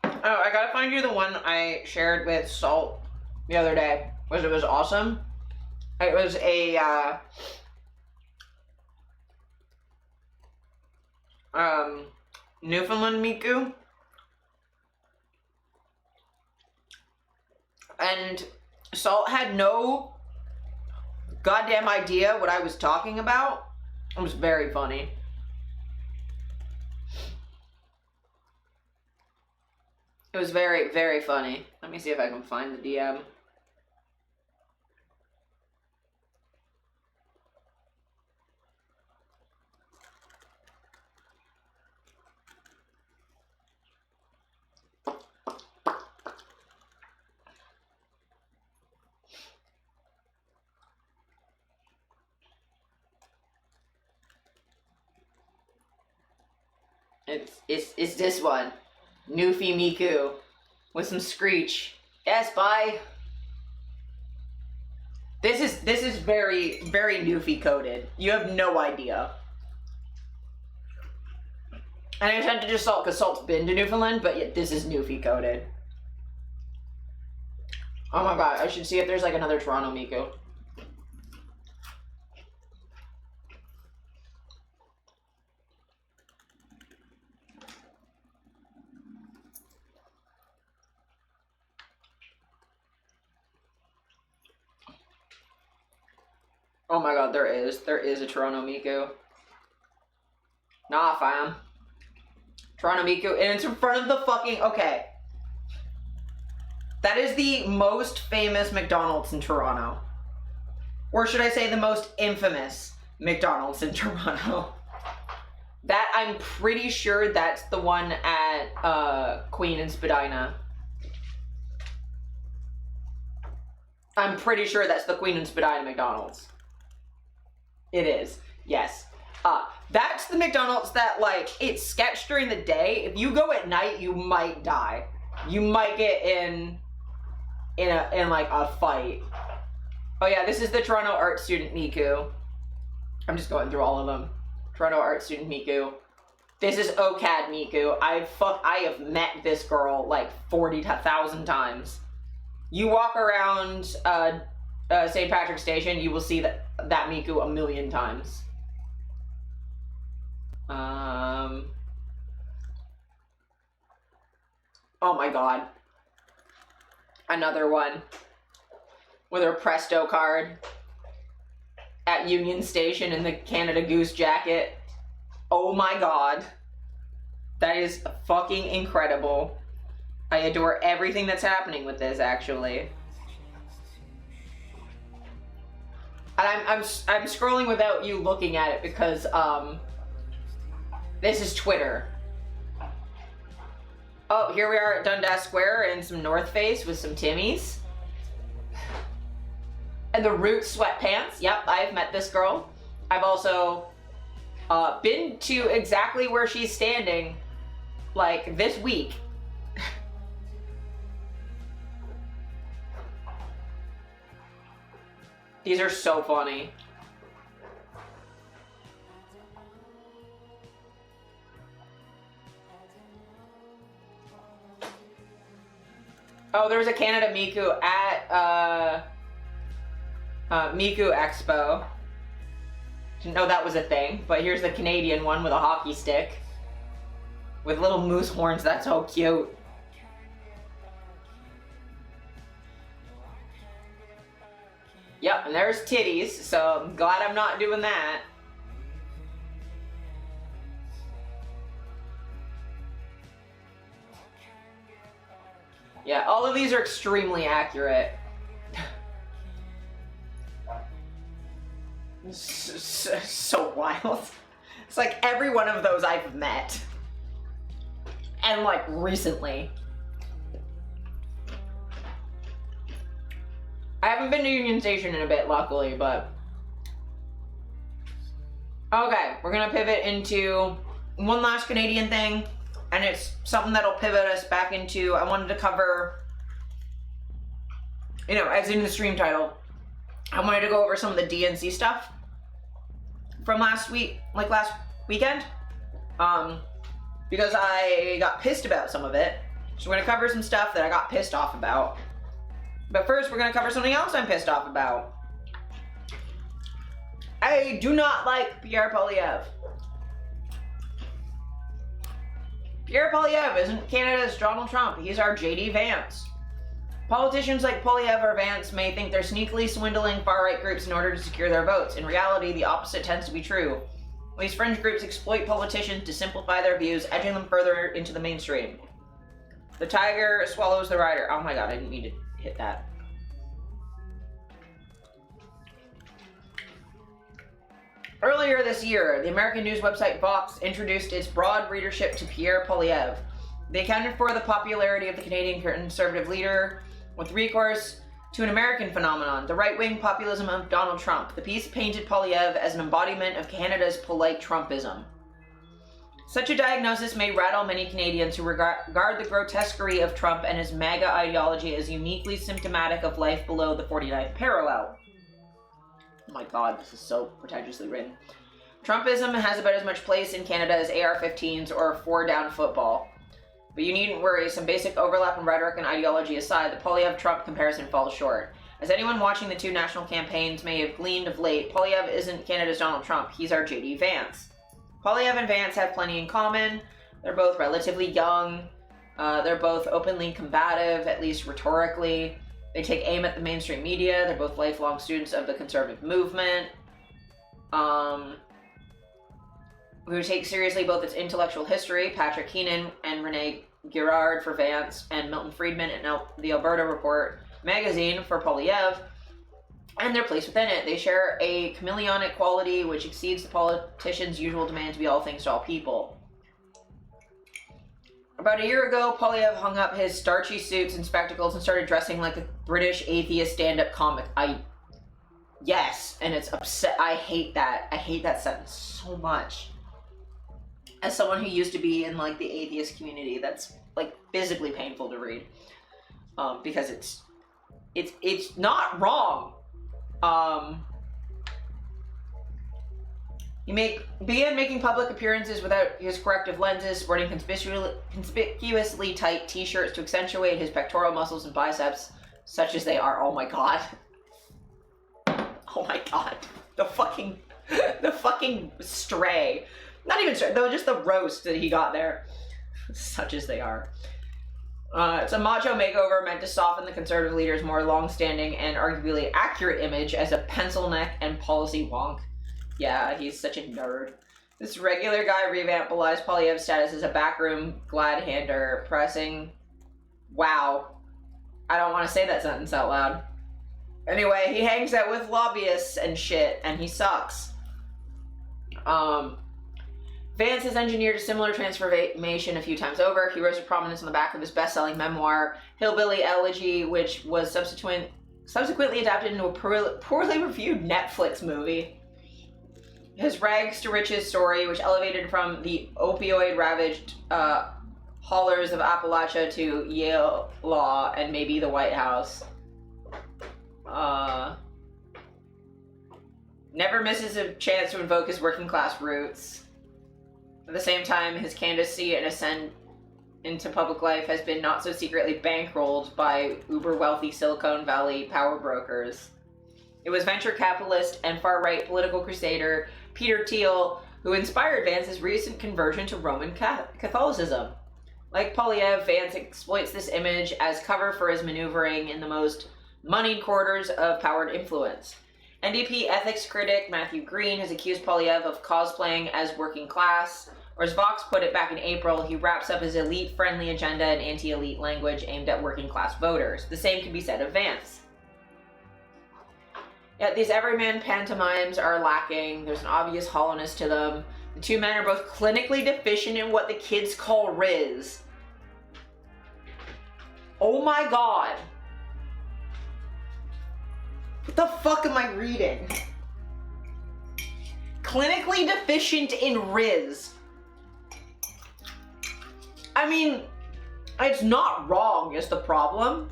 Oh, I gotta find you the one I shared with Salt the other day. It was awesome. It was a Newfoundland Miku. And Salt had no goddamn idea what I was talking about. It was very funny. It was very, very funny. Let me see if I can find the DM. It's this one. Newfie Miku with some screech Yes, bye. This is very, very Newfie coded. You have no idea. And I tend to just salt because salt's been to Newfoundland, but yeah, this is Newfie coded. Oh my god, I should see if there's like another Toronto Miku. Oh my god, there is a Toronto Miku. Nah, fam. Toronto Miku, and it's in front of the fucking, okay. That is the most famous McDonald's in Toronto. Or should I say the most infamous McDonald's in Toronto. That, I'm pretty sure that's the one at Queen and Spadina. I'm pretty sure that's the Queen and Spadina McDonald's. It is, yes. That's the McDonald's that, like, it's sketched during the day. If you go at night, you might die. You might get in like a fight. Oh yeah, this is the Toronto art student Miku. I'm just going through all of them. Toronto art student Miku. This is OCAD Miku. I have met this girl like 40,000 times. You walk around St. Patrick's Station, you will see that Miku a million times. Oh my god. Another one. With her Presto card. At Union Station in the Canada Goose jacket. Oh my god. That is fucking incredible. I adore everything that's happening with this, actually. And I'm scrolling without you looking at it because, this is Twitter. Oh, here we are at Dundas Square in some North Face with some Timmies. And the Roots sweatpants. Yep, I've met this girl. I've also been to exactly where she's standing, like, this week. These are so funny. Oh, there's a Canada Miku at Miku Expo. Didn't know that was a thing, but here's the Canadian one with a hockey stick. With little moose horns, that's so cute. Yep, and there's titties, so I'm glad I'm not doing that. Yeah, all of these are extremely accurate. So wild. It's like every one of those I've met. And like recently. I haven't been to Union Station in a bit, luckily, but... Okay, we're gonna pivot into one last Canadian thing, and it's something that'll pivot us back into, I wanted to cover, you know, as in the stream title, I wanted to go over some of the DNC stuff from last week, like last weekend, because I got pissed about some of it, so we're gonna cover some stuff that I got pissed off about. But first, we're going to cover something else I'm pissed off about. I do not like Pierre Poilievre. Pierre Poilievre isn't Canada's Donald Trump. He's our J.D. Vance. Politicians like Poilievre or Vance may think they're sneakily swindling far-right groups in order to secure their votes. In reality, the opposite tends to be true. These fringe groups exploit politicians to simplify their views, edging them further into the mainstream. The tiger swallows the rider. Oh my god, I didn't mean to hit that. Earlier this year, the American news website Vox introduced its broad readership to Pierre Poilievre. They accounted for the popularity of the Canadian conservative leader with recourse to an American phenomenon, the right-wing populism of Donald Trump. The piece painted Poilievre as an embodiment of Canada's polite Trumpism. Such a diagnosis may rattle many Canadians who regard the grotesquerie of Trump and his MAGA ideology as uniquely symptomatic of life below the 49th parallel. Oh my god, this is so pretentiously written. Trumpism has about as much place in Canada as AR-15s or a four-down football. But you needn't worry, some basic overlap in rhetoric and ideology aside, the Poilievre-Trump comparison falls short. As anyone watching the two national campaigns may have gleaned of late, Poilievre isn't Canada's Donald Trump, he's our J.D. Vance. Poilievre and Vance have plenty in common. They're both relatively young. They're both openly combative, at least rhetorically. They take aim at the mainstream media. They're both lifelong students of the conservative movement. Who take seriously both its intellectual history, Patrick Keenan and Renee Girard for Vance, and Milton Friedman in the Alberta Report magazine for Poilievre, and their place within it. They share a chameleonic quality which exceeds the politician's usual demand to be all things to all people. About a year ago, Poilievre hung up his starchy suits and spectacles and started dressing like a British atheist stand-up comic. Yes, and it's upset. I hate that. I hate that sentence so much. As someone who used to be in like the atheist community, that's like physically painful to read, because it's not wrong. He began making public appearances without his corrective lenses, sporting conspicuously tight t-shirts to accentuate his pectoral muscles and biceps, such as they are. Oh my god. Oh my god. The fucking stray. Not even stray, though, just the roast that he got there. Such as they are. It's a macho makeover meant to soften the conservative leader's more long-standing and arguably accurate image as a pencil neck and policy wonk. Yeah, he's such a nerd. This regular guy revamp belies Poilievre's status as a backroom glad-hander, pressing... Wow. I don't want to say that sentence out loud. Anyway, he hangs out with lobbyists and shit, and he sucks. Vance has engineered a similar transformation a few times over. He rose to prominence on the back of his best-selling memoir, Hillbilly Elegy, which was subsequently adapted into a poorly reviewed Netflix movie. His rags to riches story, which elevated from the opioid-ravaged hollers of Appalachia to Yale Law and maybe the White House. Never misses a chance to invoke his working-class roots. At the same time, his candidacy and ascent into public life has been not so secretly bankrolled by uber-wealthy Silicon Valley power brokers. It was venture capitalist and far-right political crusader Peter Thiel who inspired Vance's recent conversion to Roman Catholicism. Like Poilievre, Vance exploits this image as cover for his maneuvering in the most moneyed quarters of power and influence. NDP ethics critic Matthew Green has accused Poilievre of cosplaying as working class, or as Vox put it back in April, he wraps up his elite-friendly agenda in anti-elite language aimed at working-class voters. The same can be said of Vance. Yet these everyman pantomimes are lacking. There's an obvious hollowness to them. The two men are both clinically deficient in what the kids call Riz. Oh my god. What the fuck am I reading? Clinically deficient in Riz. I mean, it's not wrong is the problem.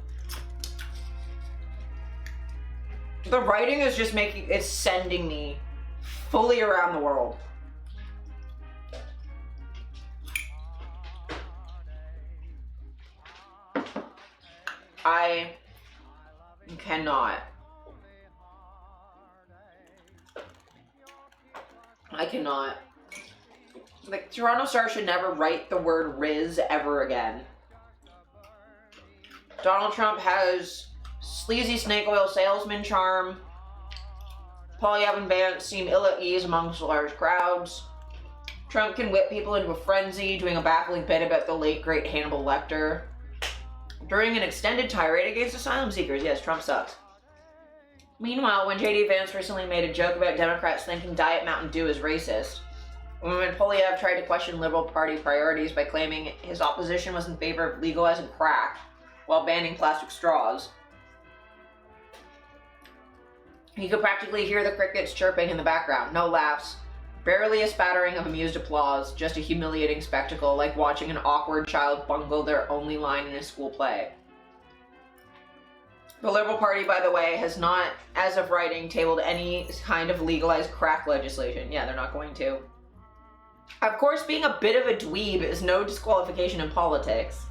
The writing is just it's sending me fully around the world. I cannot. Like, Toronto Star should never write the word Riz ever again. Donald Trump has sleazy snake oil salesman charm. Poilievre and Vance seem ill at ease amongst large crowds. Trump can whip people into a frenzy, doing a baffling bit about the late great Hannibal Lecter. During an extended tirade against asylum seekers, yes, Trump sucks. Meanwhile, when J.D. Vance recently made a joke about Democrats thinking Diet Mountain Dew is racist, when Poilievre tried to question Liberal Party priorities by claiming his opposition was in favor of legalizing crack while banning plastic straws, he could practically hear the crickets chirping in the background. No laughs, Barely a spattering of amused applause, just a humiliating spectacle, like watching an awkward child bungle their only line in a school play. The Liberal Party, by the way, has not, as of writing, tabled any kind of legalized crack legislation. Yeah, they're not going to. Of course, being a bit of a dweeb is no disqualification in politics.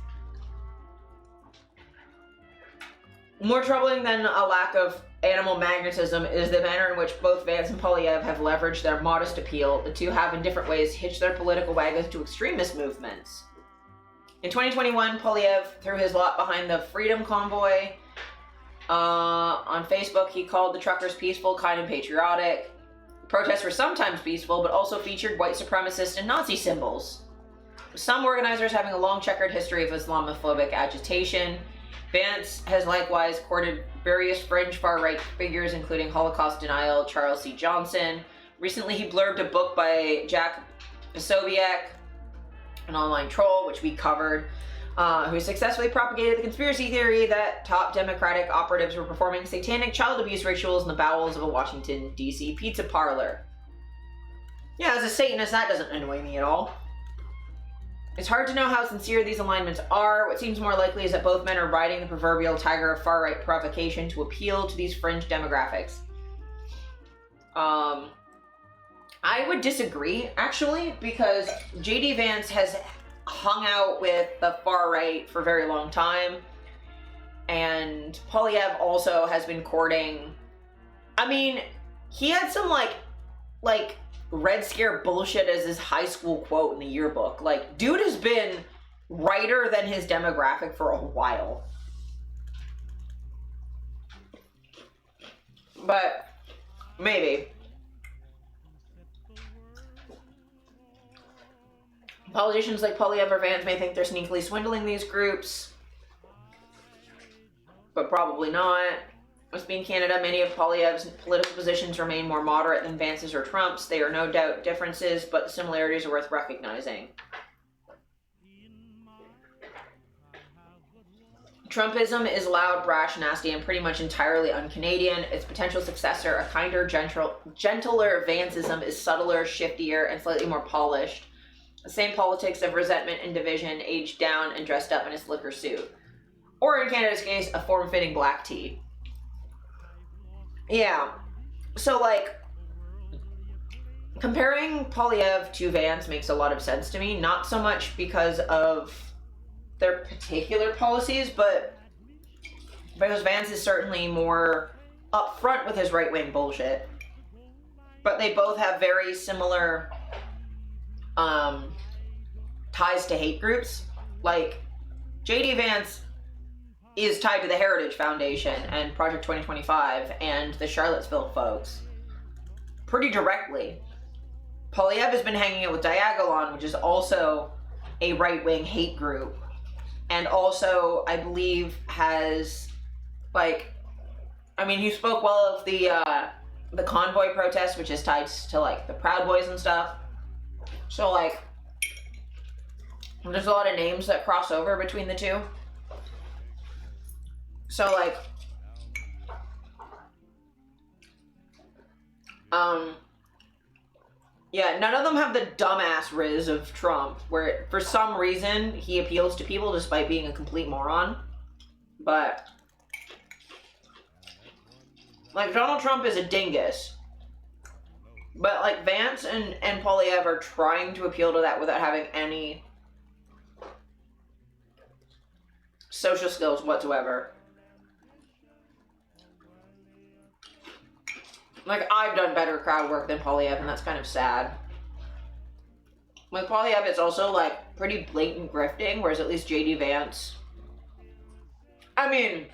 More troubling than a lack of animal magnetism is the manner in which both Vance and Polyev have leveraged their modest appeal. The two have in different ways hitched their political wagons to extremist movements. In 2021, Polyev threw his lot behind the Freedom Convoy. On Facebook, he called the truckers peaceful, kind, and patriotic. Protests were sometimes peaceful, but also featured white supremacist and Nazi symbols. Some organizers having a long checkered history of Islamophobic agitation. Vance has likewise courted various fringe far-right figures, including Holocaust denial Charles C. Johnson. Recently, he blurbed a book by Jack Posobiec, an online troll, which we covered, who successfully propagated the conspiracy theory that top Democratic operatives were performing satanic child abuse rituals in the bowels of a Washington, D.C. pizza parlor. Yeah, as a Satanist, that doesn't annoy me at all. It's hard to know how sincere these alignments are. What seems more likely is that both men are riding the proverbial tiger of far-right provocation to appeal to these fringe demographics. I would disagree, actually, because J.D. Vance has hung out with the far-right for a very long time, and Polyev also has been courting... I mean, he had some, like Red Scare bullshit as his high school quote in the yearbook. Like, dude has been righter than his demographic for a while. But, maybe. Politicians like Polyev or Vance may think they're sneakily swindling these groups, but probably not. With being Canada, many of Polyev's political positions remain more moderate than Vance's or Trump's. They are no doubt differences, but the similarities are worth recognizing. Trumpism is loud, brash, nasty, and pretty much entirely un-Canadian. Its potential successor, a kinder, gentler Vanceism, is subtler, shiftier, and slightly more polished. The same politics of resentment and division, aged down and dressed up in a slicker suit. Or in Canada's case, a form-fitting black tee. Yeah, so like, comparing Polyev to Vance makes a lot of sense to me, not so much because of their particular policies, but because Vance is certainly more upfront with his right-wing bullshit. But they both have very similar ties to hate groups. Like, J.D. Vance is tied to the Heritage Foundation and Project 2025 and the Charlottesville folks pretty directly. Polyev has been hanging out with Diagolon, which is also a right-wing hate group, and also, I believe, has, like, I mean, he spoke well of the convoy protest, which is tied to, like, the Proud Boys and stuff. So, like, there's a lot of names that cross over between the two. So, like, yeah, none of them have the dumbass riz of Trump, where for some reason he appeals to people despite being a complete moron. But, like, Donald Trump is a dingus. But, like, Vance and Polyev are trying to appeal to that without having any social skills whatsoever. Like, I've done better crowd work than Polyev, and that's kind of sad. With Polyev, it's also, like, pretty blatant grifting, whereas at least J.D. Vance... I mean...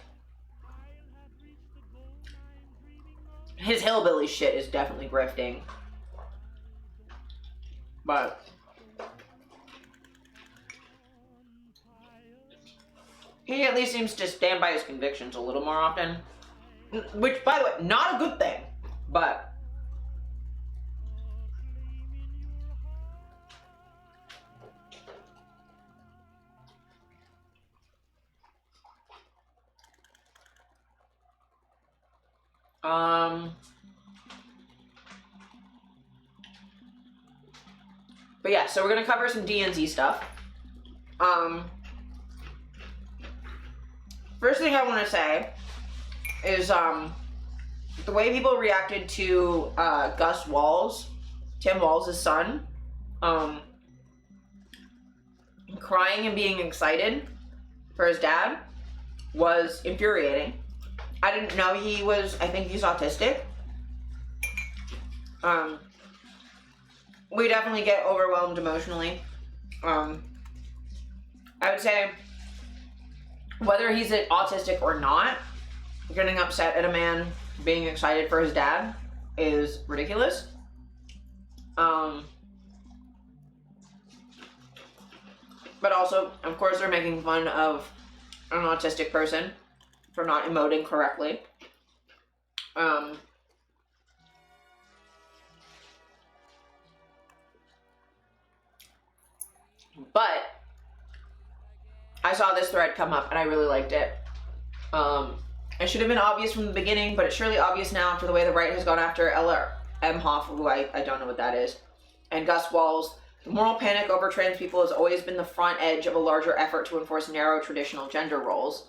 his hillbilly shit is definitely grifting. But... he at least seems to stand by his convictions a little more often. Which, by the way, not a good thing. But But yeah, so we're gonna cover some DNC stuff. First thing I want to say is the way people reacted to Gus Walls, Tim Walls' son, crying and being excited for his dad was infuriating. I didn't know he was, I think he's autistic. We definitely get overwhelmed emotionally. I would say, whether he's autistic or not, getting upset at a man being excited for his dad is ridiculous. But also, of course, they're making fun of an autistic person for not emoting correctly. But I saw this thread come up and I really liked it. It should have been obvious from the beginning, but it's surely obvious now after the way the right has gone after Ella Emhoff, who I don't know what that is, and Gus Walls. The moral panic over trans people has always been the front edge of a larger effort to enforce narrow traditional gender roles.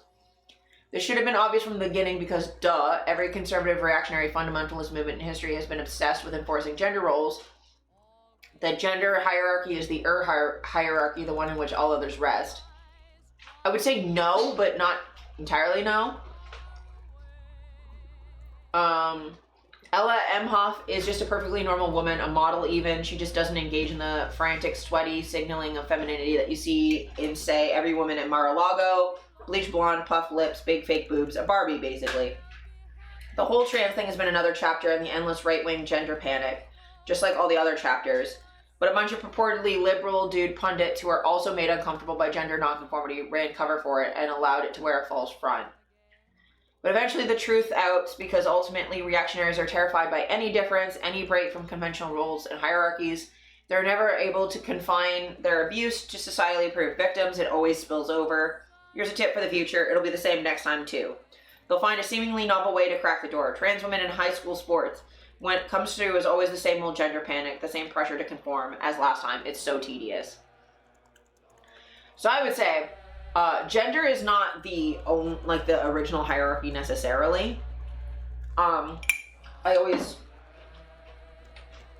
This should have been obvious from the beginning because, duh, every conservative reactionary fundamentalist movement in history has been obsessed with enforcing gender roles. The gender hierarchy is the hierarchy, the one in which all others rest. I would say no, but not entirely no. Ella Emhoff is just a perfectly normal woman, a model even. She just doesn't engage in the frantic, sweaty signaling of femininity that you see in, say, every woman at Mar-a-Lago. Bleach blonde, puffed lips, big fake boobs, a Barbie, basically. The whole trans thing has been another chapter in the endless right-wing gender panic, just like all the other chapters. But a bunch of purportedly liberal dude pundits who are also made uncomfortable by gender nonconformity ran cover for it and allowed it to wear a false front. But eventually the truth outs because ultimately reactionaries are terrified by any difference, any break from conventional roles and hierarchies. They're never able to confine their abuse to societally approved victims. It always spills over. Here's a tip for the future. It'll be the same next time too. They'll find a seemingly novel way to crack the door. Trans women in high school sports. When it comes through is always the same old gender panic, the same pressure to conform as last time. It's so tedious. So I would say, gender is not the original hierarchy necessarily. I always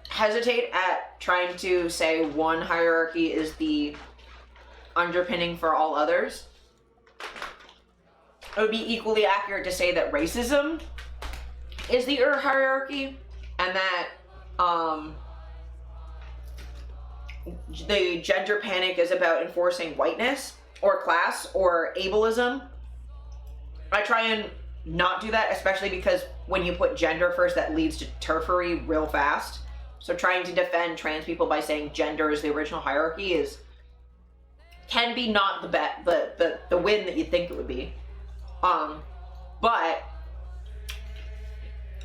hesitate at trying to say one hierarchy is the underpinning for all others. It would be equally accurate to say that racism is the hierarchy, and that the gender panic is about enforcing whiteness or class or ableism. I try and not do that, especially because when you put gender first, that leads to turfery real fast. So trying to defend trans people by saying gender is the original hierarchy can be not the win that you think it would be. But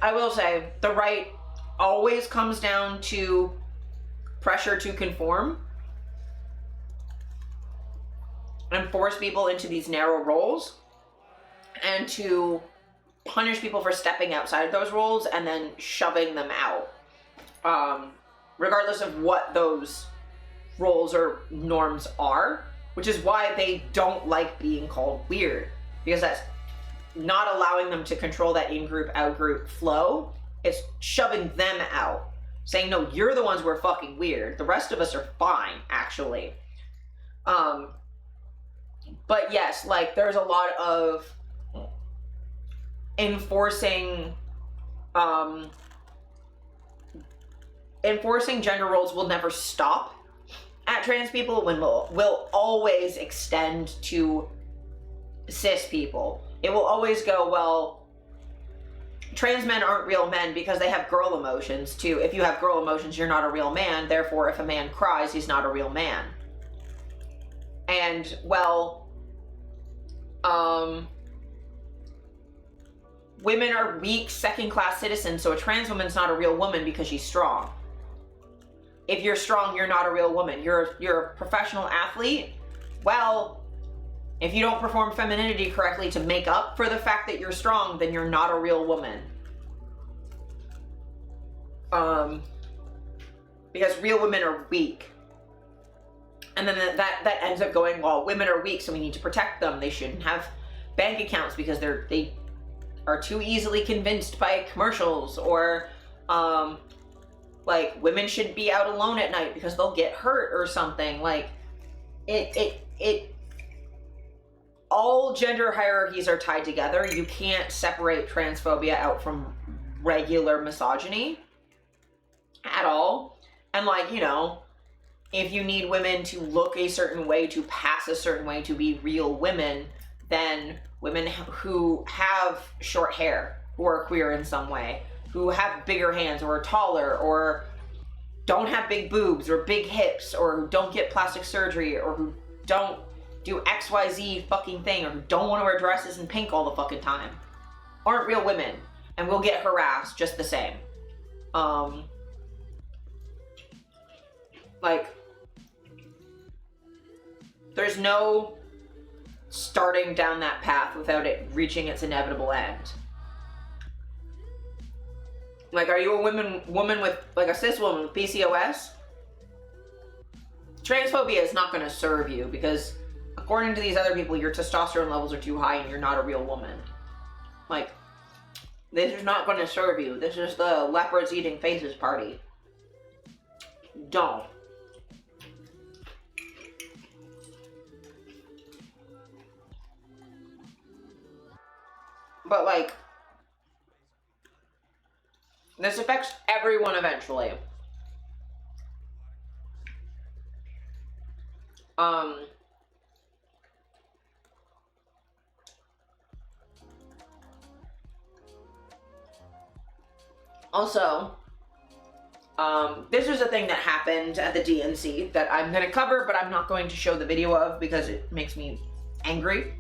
I will say the right always comes down to pressure to conform and force people into these narrow roles and to punish people for stepping outside of those roles and then shoving them out, regardless of what those roles or norms are, which is why they don't like being called weird, because that's not allowing them to control that in-group, out-group flow. It's shoving them out, saying, no, you're the ones who are fucking weird. The rest of us are fine, actually. But yes, like, there's a lot of enforcing gender roles will never stop at trans people, when will always extend to cis people. It will always go, well, trans men aren't real men because they have girl emotions too. If you have girl emotions, you're not a real man. Therefore, if a man cries, he's not a real man. And, well, women are weak, second-class citizens, so a trans woman's not a real woman because she's strong. If you're strong, you're not a real woman. You're a professional athlete. Well, if you don't perform femininity correctly to make up for the fact that you're strong, then you're not a real woman. Because real women are weak. And then that ends up going, well, women are weak, so we need to protect them. They shouldn't have bank accounts because they are too easily convinced by commercials, or like women should be out alone at night because they'll get hurt or something. Like it all gender hierarchies are tied together. You can't separate transphobia out from regular misogyny at all. And like, you know, if you need women to look a certain way, to pass a certain way, to be real women, then women who have short hair, who are queer in some way, who have bigger hands or are taller or don't have big boobs or big hips, or who don't get plastic surgery, or who don't do XYZ fucking thing, or who don't want to wear dresses in pink all the fucking time, aren't real women and will get harassed just the same. Like, there's no starting down that path without it reaching its inevitable end. Like, are you a woman with, like, a cis woman with PCOS? Transphobia is not going to serve you, because according to these other people, your testosterone levels are too high and you're not a real woman. Like, this is not going to serve you. This is the leopards eating faces party. Don't. But, like, this affects everyone eventually. Also, this was a thing that happened at the DNC that I'm going to cover, but I'm not going to show the video of because it makes me angry.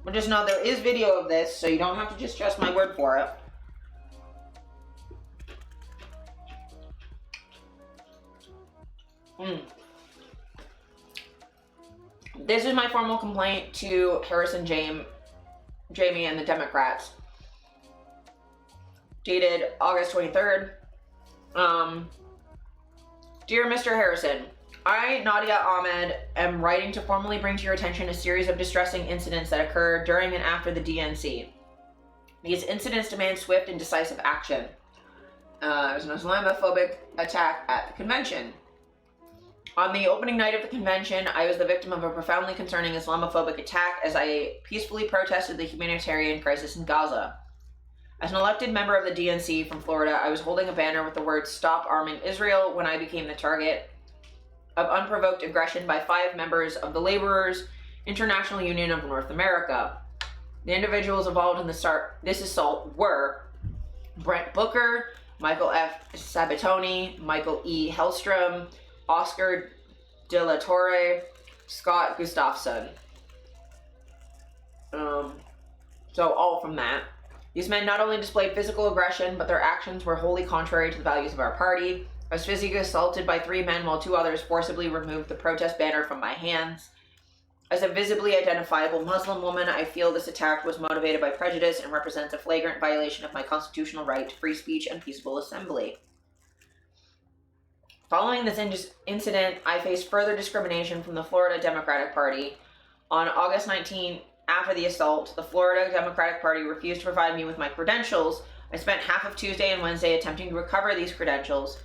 But just know there is video of this, so you don't have to just trust my word for it. This is my formal complaint to Harris and Jamie and the Democrats. Dated August 23rd. Dear Mr. Harrison, I, Nadia Ahmed, am writing to formally bring to your attention a series of distressing incidents that occurred during and after the DNC. These incidents demand swift and decisive action. It was an Islamophobic attack at the convention. On the opening night of the convention, I was the victim of a profoundly concerning Islamophobic attack as I peacefully protested the humanitarian crisis in Gaza. As an elected member of the DNC from Florida, I was holding a banner with the words "Stop Arming Israel" when I became the target of unprovoked aggression by 5 members of the Laborers International Union of North America. The individuals involved in this assault were Brent Booker, Michael F. Sabatoni, Michael E. Hellstrom, Oscar De La Torre, Scott Gustafson. So all from that. These men not only displayed physical aggression, but their actions were wholly contrary to the values of our party. I was physically assaulted by 3 men while 2 others forcibly removed the protest banner from my hands. As a visibly identifiable Muslim woman, I feel this attack was motivated by prejudice and represents a flagrant violation of my constitutional right to free speech and peaceful assembly. Following this incident, I faced further discrimination from the Florida Democratic Party. On August 19, after the assault, the Florida Democratic Party refused to provide me with my credentials. I spent half of Tuesday and Wednesday attempting to recover these credentials.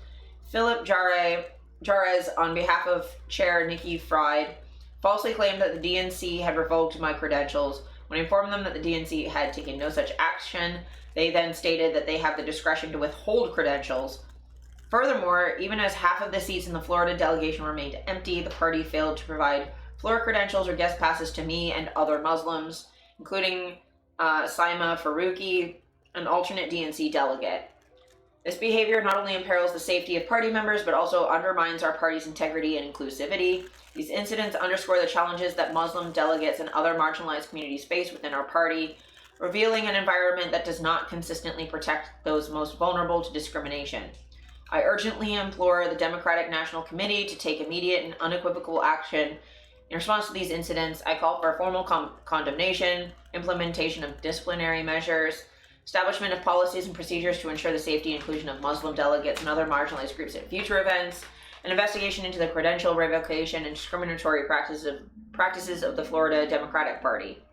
Philip Jarez, on behalf of Chair Nikki Fried, falsely claimed that the DNC had revoked my credentials. When I informed them that the DNC had taken no such action, they then stated that they have the discretion to withhold credentials. Furthermore, even as half of the seats in the Florida delegation remained empty, the party failed to provide floor credentials or guest passes to me and other Muslims, including Saima Faruqi, an alternate DNC delegate. This behavior not only imperils the safety of party members, but also undermines our party's integrity and inclusivity. These incidents underscore the challenges that Muslim delegates and other marginalized communities face within our party, revealing an environment that does not consistently protect those most vulnerable to discrimination. I urgently implore the Democratic National Committee to take immediate and unequivocal action. In response to these incidents, I call for a formal condemnation, implementation of disciplinary measures, establishment of policies and procedures to ensure the safety and inclusion of Muslim delegates and other marginalized groups at future events, an investigation into the credential revocation and discriminatory practices of the Florida Democratic Party.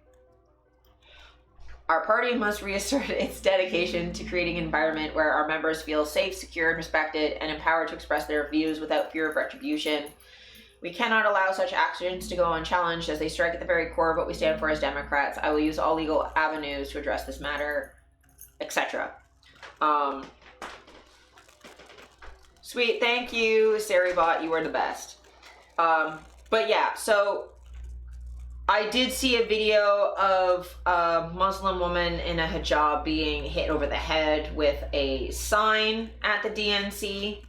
Our party must reassert its dedication to creating an environment where our members feel safe, secure, and respected, and empowered to express their views without fear of retribution. We cannot allow such actions to go unchallenged as they strike at the very core of what we stand for as Democrats. I will use all legal avenues to address this matter, etc. Sweet, thank you, Saribot, you are the best. But yeah, so I did see a video of a Muslim woman in a hijab being hit over the head with a sign at the DNC.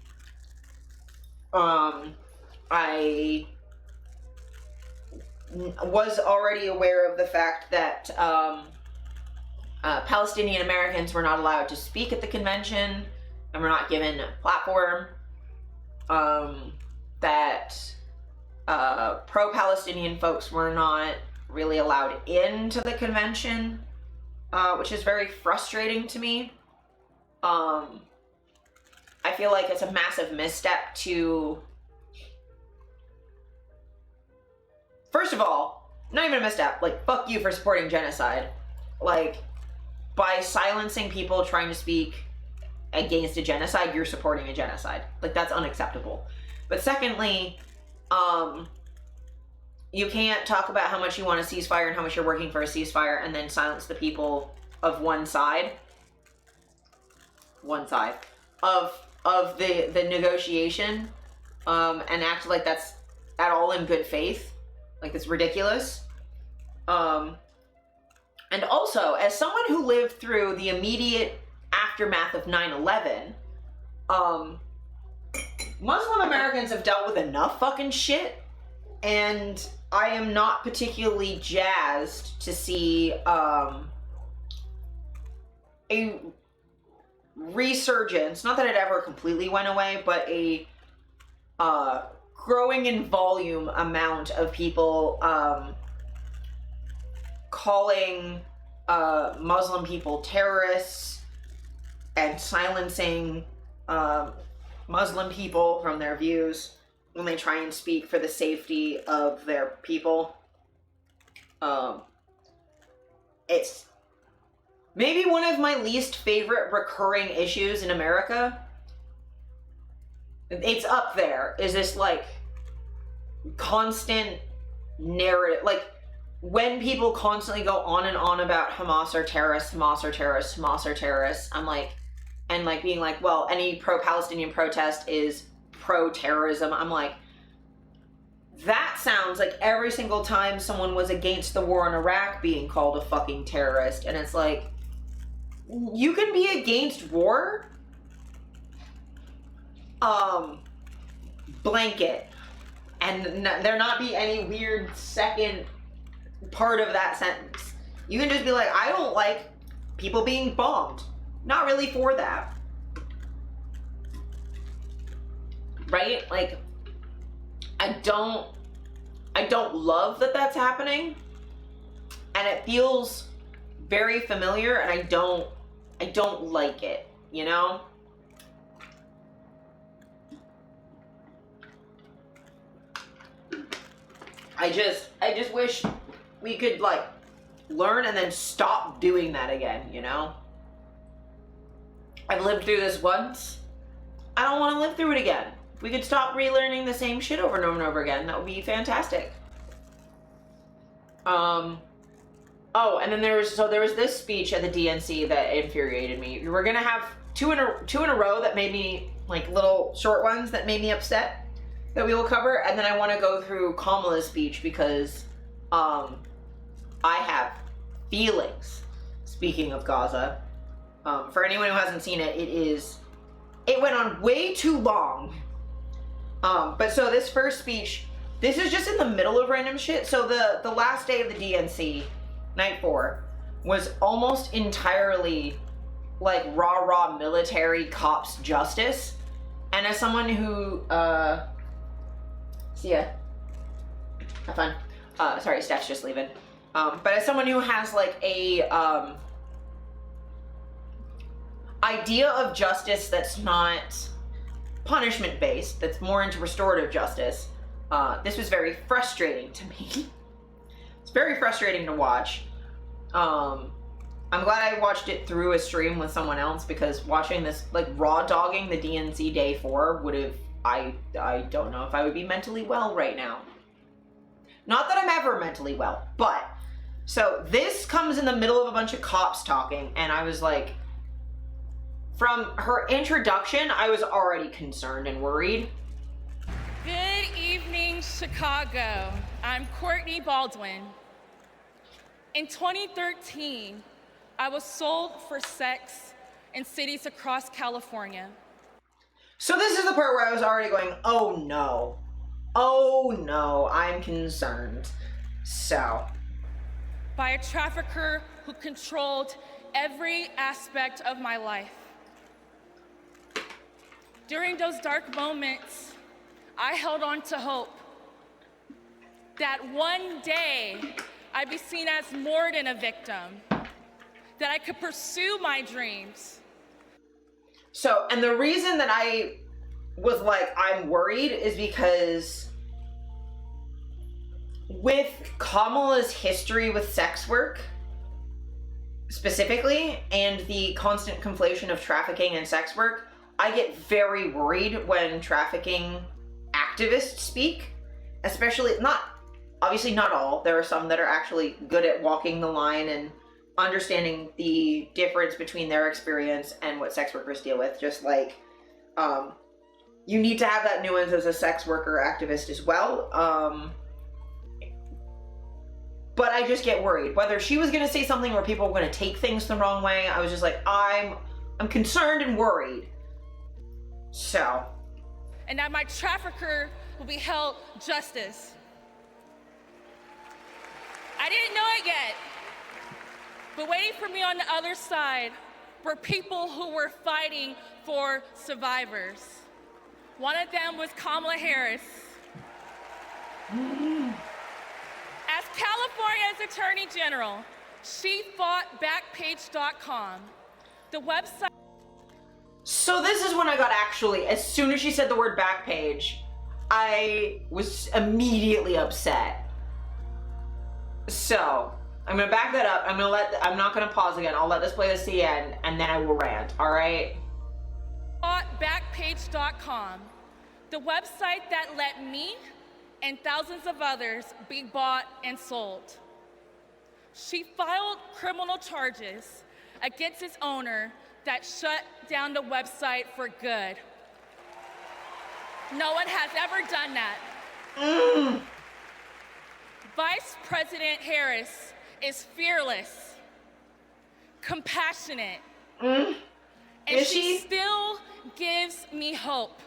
I was already aware of the fact that Palestinian Americans were not allowed to speak at the convention and were not given a platform. That pro-Palestinian folks were not really allowed into the convention, which is very frustrating to me. I feel like it's a massive misstep to... First of all, not even a misstep, like, fuck you for supporting genocide. Like, by silencing people trying to speak against a genocide, you're supporting a genocide. Like, that's unacceptable. But secondly, you can't talk about how much you want a ceasefire and how much you're working for a ceasefire and then silence the people of one side of the negotiation, and act like that's at all in good faith. Like, it's ridiculous. And also, as someone who lived through the immediate aftermath of 9/11, Muslim Americans have dealt with enough fucking shit, and I am not particularly jazzed to see a resurgence, not that it ever completely went away, but a growing in volume amount of people calling Muslim people terrorists and silencing Muslim people from their views when they try and speak for the safety of their people. It's maybe one of my least favorite recurring issues in America. It's up there, is this, like, constant narrative. Like, when people constantly go on and on about Hamas are terrorists, Hamas are terrorists, Hamas are terrorists, I'm like, and like being like, well, any pro-Palestinian protest is pro-terrorism. I'm like, that sounds like every single time someone was against the war in Iraq being called a fucking terrorist. And it's like, you can be against war, blanket, and there not be any weird second part of that sentence. You can just be like, I don't like people being bombed. Not really for that. Right? Like, I don't love that that's happening, and it feels very familiar, and I don't like it, you know? I just wish we could, like, learn and then stop doing that again, you know? I've lived through this once. I don't want to live through it again. If we could stop relearning the same shit over and over and over again, that would be fantastic. Oh, and then there was this speech at the DNC that infuriated me. We're gonna have two in a row that made me, like, little short ones that made me upset, that we will cover, and then I want to go through Kamala's speech because I have feelings. Speaking of Gaza, for anyone who hasn't seen it, it went on way too long. But so this first speech, this is just in the middle of random shit. So the last day of the DNC, night 4, was almost entirely like rah military cops justice. And as someone who see ya, have fun. Sorry, Steph's just leaving. But as someone who has like a idea of justice that's not punishment-based, that's more into restorative justice, this was very frustrating to me. It's very frustrating to watch. I'm glad I watched it through a stream with someone else, because watching this, like, raw dogging the DNC day 4 would have, I don't know if I would be mentally well right now. Not that I'm ever mentally well, but, so this comes in the middle of a bunch of cops talking, and I was like, from her introduction, I was already concerned and worried. Good evening, Chicago. I'm Courtney Baldwin. In 2013, I was sold for sex in cities across California. So this is the part where I was already going, oh no. Oh no, I'm concerned. So. By a trafficker who controlled every aspect of my life. During those dark moments, I held on to hope that one day I'd be seen as more than a victim, that I could pursue my dreams. So, and the reason that I was like, I'm worried is because with Kamala's history with sex work, specifically, and the constant conflation of trafficking and sex work, I get very worried when trafficking activists speak, especially, obviously not all, there are some that are actually good at walking the line and understanding the difference between their experience and what sex workers deal with, just like, you need to have that nuance as a sex worker activist as well, but I just get worried. Whether she was gonna say something where people were gonna take things the wrong way, I was just like, I'm concerned and worried. So. And that my trafficker will be held justice. I didn't know it yet, but waiting for me on the other side were people who were fighting for survivors. One of them was Kamala Harris. As California's Attorney General, she fought Backpage.com, the website. So this is when I got actually, as soon as she said the word Backpage, I was immediately upset. So, I'm gonna back that up. I'm not gonna pause again. I'll let this play this to the end, and then I will rant, all right? Backpage.com, the website that let me and thousands of others be bought and sold. She filed criminal charges against its owner that shut down the website for good. No one has ever done that. Vice President Harris is fearless, compassionate, and she still gives me hope.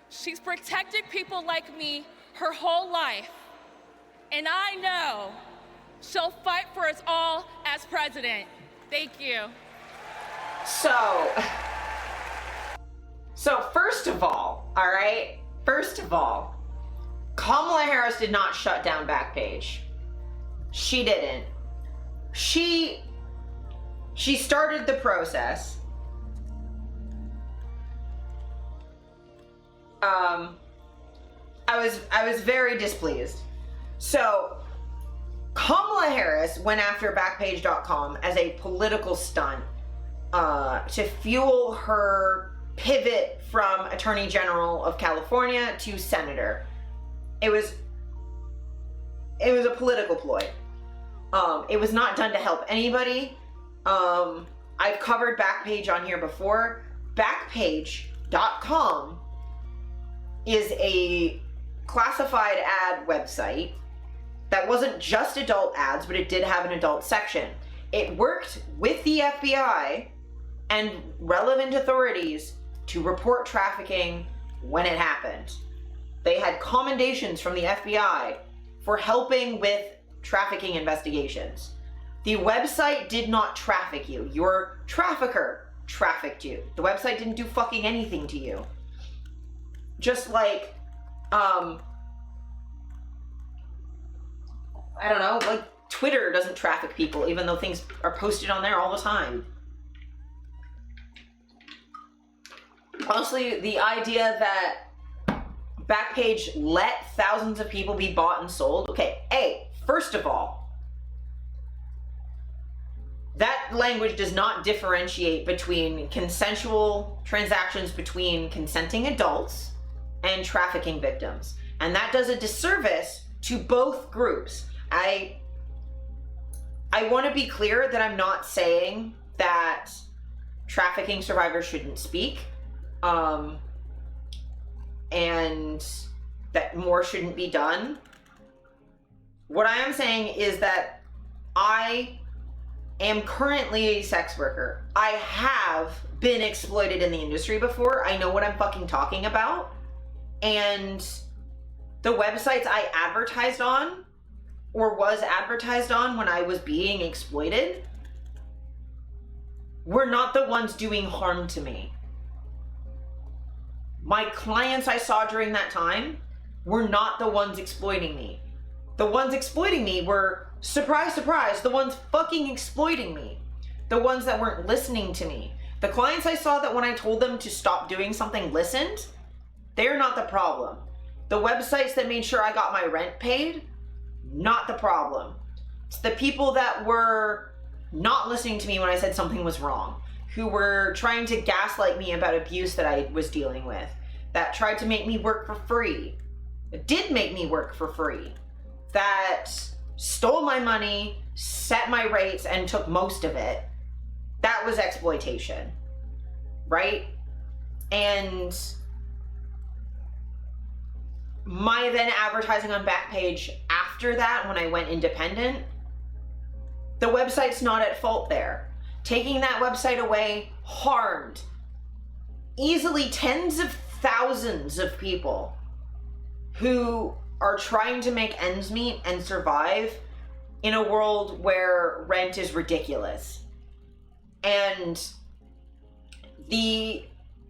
She's protected people like me her whole life, and I know she'll fight for us all as president. Thank you. So first of all, right? First of all, Kamala Harris did not shut down Backpage. She didn't. She started the process. I was very displeased. So Kamala Harris went after Backpage.com as a political stunt to fuel her pivot from Attorney General of California to Senator. It was a political ploy. It was not done to help anybody. I've covered Backpage on here before. Backpage.com is a classified ad website that wasn't just adult ads, but it did have an adult section. It worked with the FBI and relevant authorities to report trafficking when it happened. They had commendations from the FBI for helping with trafficking investigations. The website did not traffic you. Your trafficker trafficked you. The website didn't do fucking anything to you. Just like, I don't know, like Twitter doesn't traffic people, even though things are posted on there all the time. Mostly the idea that Backpage let thousands of people be bought and sold. Okay, first of all, that language does not differentiate between consensual transactions between consenting adults and trafficking victims. And that does a disservice to both groups. I want to be clear that I'm not saying that trafficking survivors shouldn't speak, and that more shouldn't be done. What I am saying is that I am currently a sex worker. I have been exploited in the industry before. I know what I'm fucking talking about. And the websites I advertised on, or was advertised on when I was being exploited, were not the ones doing harm to me. My clients I saw during that time were not the ones exploiting me. The ones exploiting me were, surprise, surprise, the ones fucking exploiting me. The ones that weren't listening to me. The clients I saw that when I told them to stop doing something listened, they're not the problem. The websites that made sure I got my rent paid, not the problem. It's the people that were not listening to me when I said something was wrong, who were trying to gaslight me about abuse that I was dealing with, that tried to make me work for free, that did make me work for free, that stole my money, set my rates, and took most of it. That was exploitation, right? And my then advertising on Backpage after that, when I went independent, the website's not at fault there. Taking that website away harmed easily tens of thousands of people who are trying to make ends meet and survive in a world where rent is ridiculous. And the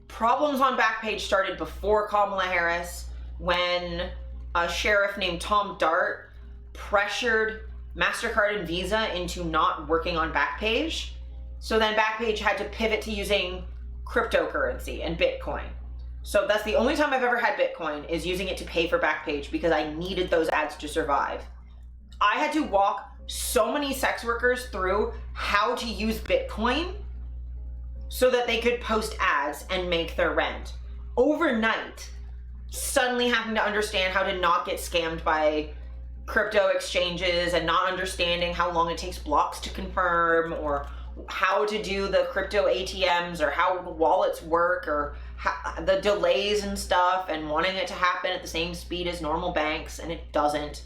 problems on Backpage started before Kamala Harris, when a sheriff named Tom Dart pressured MasterCard and Visa into not working on Backpage. So then Backpage had to pivot to using cryptocurrency and Bitcoin. So that's the only time I've ever had Bitcoin, is using it to pay for Backpage because I needed those ads to survive. I had to walk so many sex workers through how to use Bitcoin so that they could post ads and make their rent. Overnight, suddenly having to understand how to not get scammed by crypto exchanges and not understanding how long it takes blocks to confirm, or how to do the crypto ATMs, or how the wallets work, or the delays and stuff, and wanting it to happen at the same speed as normal banks, and it doesn't.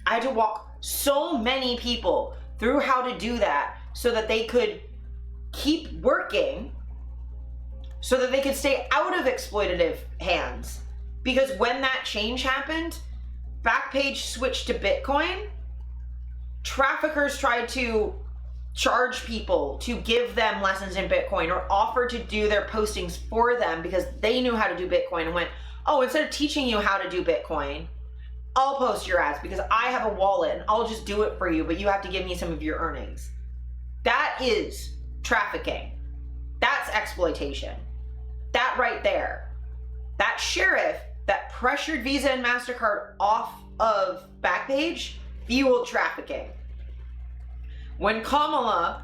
I had to walk so many people through how to do that so that they could keep working, so that they could stay out of exploitative hands. Because when that change happened, Backpage switched to Bitcoin, traffickers tried to charge people to give them lessons in Bitcoin, or offer to do their postings for them because they knew how to do Bitcoin, and went, oh, instead of teaching you how to do Bitcoin, I'll post your ads because I have a wallet and I'll just do it for you, but you have to give me some of your earnings. That is trafficking. That's exploitation. That right there. That sheriff that pressured Visa and MasterCard off of Backpage fueled trafficking. When Kamala,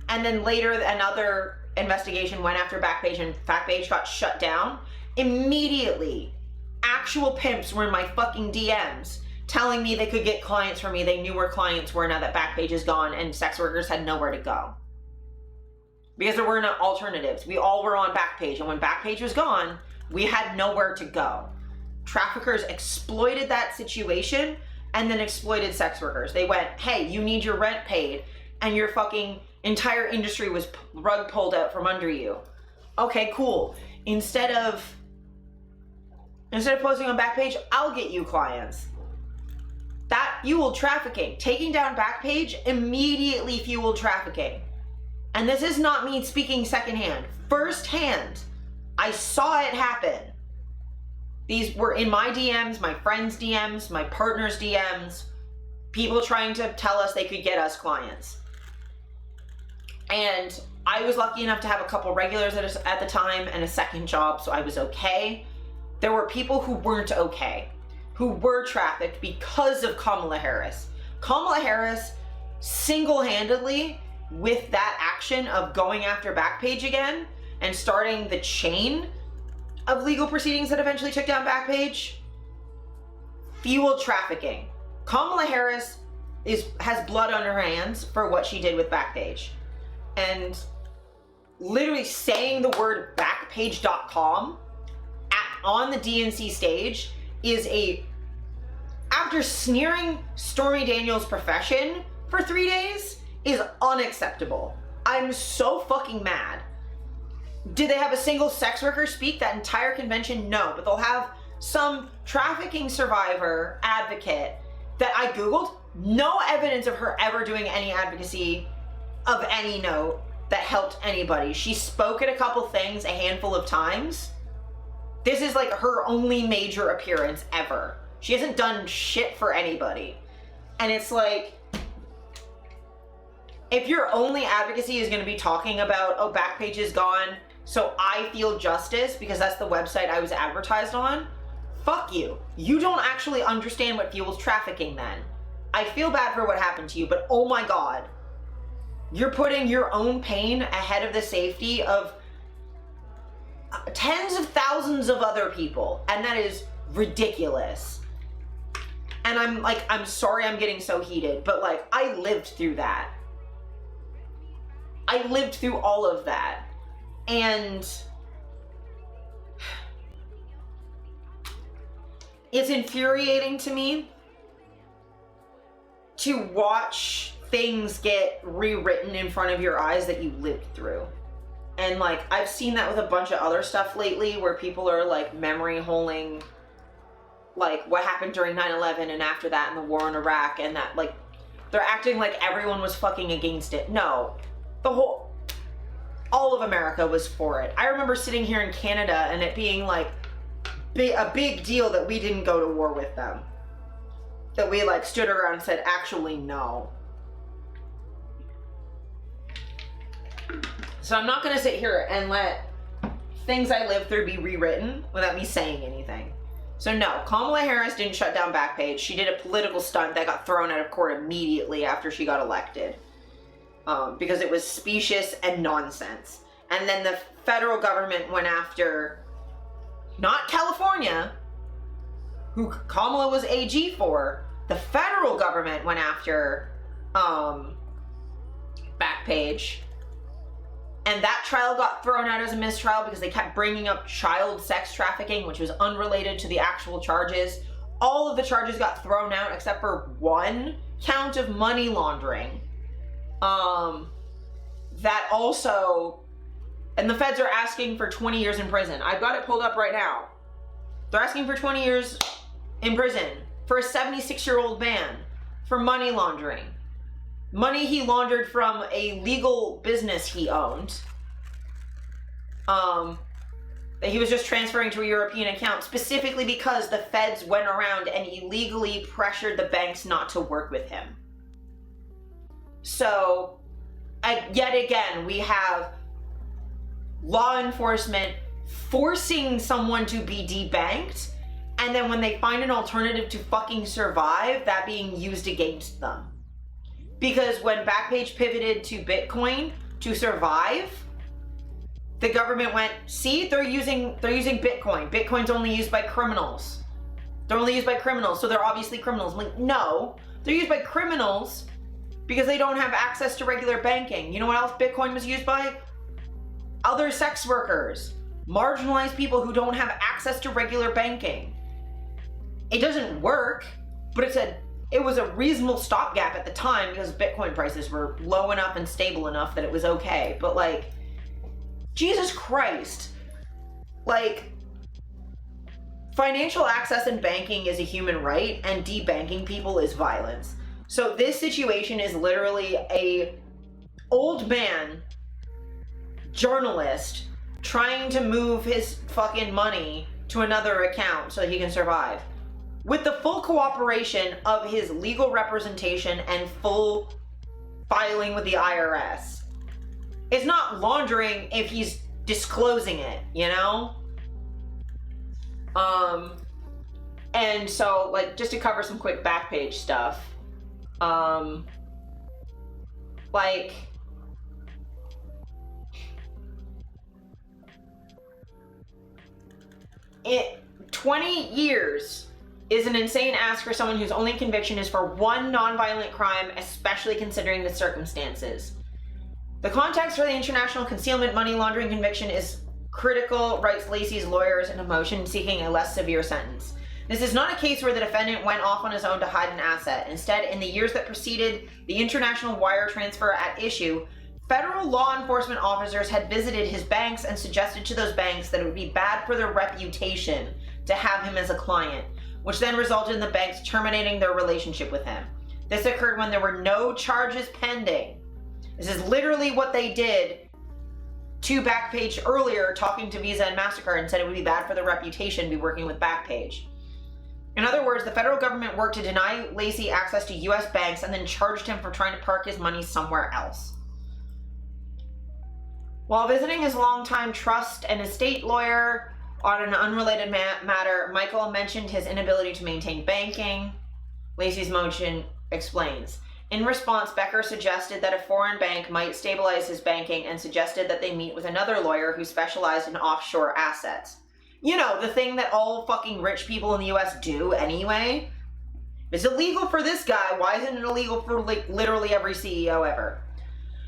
and then later another investigation went after Backpage, and Backpage got shut down, immediately actual pimps were in my fucking DMs telling me they could get clients from me. They knew where clients were now that Backpage is gone, and sex workers had nowhere to go. Because there were no alternatives. We all were on Backpage, and when Backpage was gone, we had nowhere to go. Traffickers exploited that situation and then exploited sex workers. They went, hey, you need your rent paid, and your fucking entire industry was rug pulled out from under you. Okay, cool. Instead of posting on Backpage, I'll get you clients. That fueled trafficking. Taking down Backpage immediately fueled trafficking. And this is not me speaking secondhand. Firsthand, I saw it happen. These were in my DMs, my friends' DMs, my partner's DMs, people trying to tell us they could get us clients. And I was lucky enough to have a couple regulars at the time and a second job, so I was okay. There were people who weren't okay, who were trafficked because of Kamala Harris. Kamala Harris single-handedly, with that action of going after Backpage again and starting the chain of legal proceedings that eventually took down Backpage, fueled trafficking. Kamala Harris has blood on her hands for what she did with Backpage. And literally saying the word Backpage.com on the DNC stage is after sneering Stormy Daniels' profession for 3 days, is unacceptable. I'm so fucking mad. Did they have a single sex worker speak that entire convention? No, but they'll have some trafficking survivor advocate that I Googled. No evidence of her ever doing any advocacy of any note that helped anybody. She spoke at a couple things a handful of times. This is like her only major appearance ever. She hasn't done shit for anybody. And it's like, if your only advocacy is going to be talking about, oh, Backpage is gone, so I feel justice because that's the website I was advertised on, fuck you. You don't actually understand what fuels trafficking then. I feel bad for what happened to you, but oh my God, you're putting your own pain ahead of the safety of tens of thousands of other people, and that is ridiculous. And I'm sorry I'm getting so heated, but like, I lived through that. I lived through all of that. And it's infuriating to me to watch things get rewritten in front of your eyes that you lived through. And like, I've seen that with a bunch of other stuff lately where people are like memory holing like what happened during 9/11 and after that and the war in Iraq, and that like they're acting like everyone was fucking against it. No, all of America was for it. I remember sitting here in Canada and it being like a big deal that we didn't go to war with them. That we like stood around and said, actually, no. So I'm not gonna sit here and let things I lived through be rewritten without me saying anything. So no, Kamala Harris didn't shut down Backpage. She did a political stunt that got thrown out of court immediately after she got elected. Because it was specious and nonsense. And then the federal government went after, not California, who Kamala was AG for, the federal government went after Backpage. And that trial got thrown out as a mistrial because they kept bringing up child sex trafficking, which was unrelated to the actual charges. All of the charges got thrown out except for one count of money laundering. That also, and the feds are asking for 20 years in prison. I've got it pulled up right now. They're asking for 20 years in prison for a 76-year-old man for money laundering. Money he laundered from a legal business he owned. That he was just transferring to a European account, specifically because the feds went around and illegally pressured the banks not to work with him. So, yet again, we have law enforcement forcing someone to be debanked, and then when they find an alternative to fucking survive, that being used against them. Because when Backpage pivoted to Bitcoin to survive, the government went, see, they're using Bitcoin. Bitcoin's only used by criminals. They're only used by criminals, so they're obviously criminals. I'm like, no, they're used by criminals because they don't have access to regular banking. You know what else Bitcoin was used by? Other sex workers, marginalized people who don't have access to regular banking. It doesn't work, but it was a reasonable stopgap at the time because Bitcoin prices were low enough and stable enough that it was okay. But like, Jesus Christ, like, financial access and banking is a human right, and debanking people is violence. So this situation is literally a old man journalist trying to move his fucking money to another account so he can survive, with the full cooperation of his legal representation and full filing with the IRS. it's not laundering if he's disclosing it, you know? And so, like, just to cover some quick Backpage stuff, like, it 20 years is an insane ask for someone whose only conviction is for one nonviolent crime, especially considering the circumstances. The context for the international concealment money laundering conviction is critical, writes Lacey's lawyers in a motion seeking a less severe sentence. This is not a case where the defendant went off on his own to hide an asset. Instead, in the years that preceded the international wire transfer at issue, federal law enforcement officers had visited his banks and suggested to those banks that it would be bad for their reputation to have him as a client, which then resulted in the banks terminating their relationship with him. This occurred when there were no charges pending. This is literally what they did to Backpage earlier, talking to Visa and MasterCard, and said it would be bad for their reputation to be working with Backpage. In other words, the federal government worked to deny Lacey access to US banks and then charged him for trying to park his money somewhere else. While visiting his longtime trust and estate lawyer on an unrelated matter, Michael mentioned his inability to maintain banking. Lacey's motion explains. In response, Becker suggested that a foreign bank might stabilize his banking and suggested that they meet with another lawyer who specialized in offshore assets. You know, the thing that all fucking rich people in the US do anyway. It's illegal for this guy. Why isn't it illegal for like literally every CEO ever?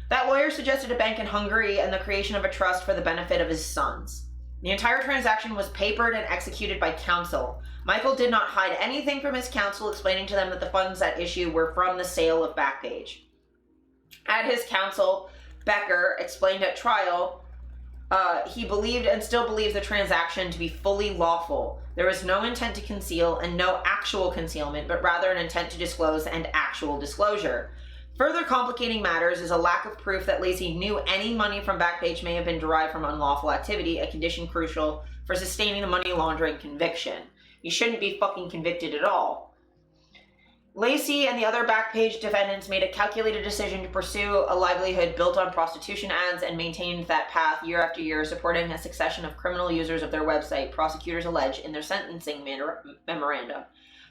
That lawyer suggested a bank in Hungary and the creation of a trust for the benefit of his sons. The entire transaction was papered and executed by counsel. Michael did not hide anything from his counsel, explaining to them that the funds at issue were from the sale of Backpage. At his counsel, Becker explained at trial, he believed and still believes the transaction to be fully lawful. There was no intent to conceal and no actual concealment, but rather an intent to disclose and actual disclosure. Further complicating matters is a lack of proof that Lacey knew any money from Backpage may have been derived from unlawful activity, a condition crucial for sustaining the money laundering conviction. You shouldn't be fucking convicted at all. Lacey and the other Backpage defendants made a calculated decision to pursue a livelihood built on prostitution ads and maintained that path year after year, supporting a succession of criminal users of their website, prosecutors allege in their sentencing memorandum.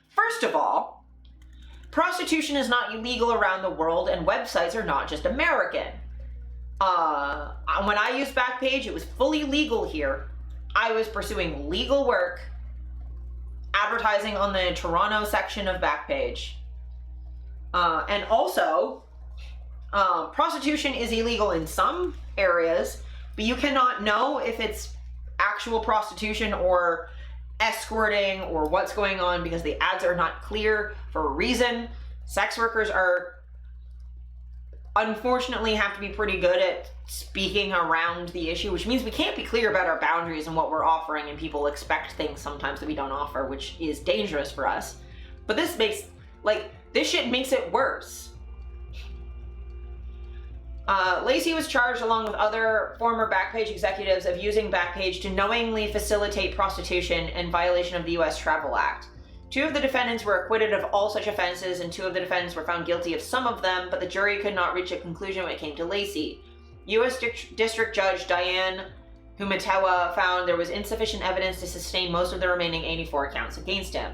First of all, prostitution is not illegal around the world, and websites are not just American. When I used Backpage, it was fully legal here. I was pursuing legal work, advertising on the Toronto section of Backpage. And also, prostitution is illegal in some areas, but you cannot know if it's actual prostitution or escorting or what's going on because the ads are not clear for a reason. Sex workers are unfortunately have to be pretty good at speaking around the issue, which means we can't be clear about our boundaries and what we're offering, and people expect things sometimes that we don't offer, which is dangerous for us. But this makes, like, this shit makes it worse. Lacey was charged along with other former Backpage executives of using Backpage to knowingly facilitate prostitution in violation of the U.S. Travel Act. 2 of the defendants were acquitted of all such offenses, and 2 of the defendants were found guilty of some of them, but the jury could not reach a conclusion when it came to Lacey. U.S. District Judge Diane Humatewa found there was insufficient evidence to sustain most of the remaining 84 counts against him.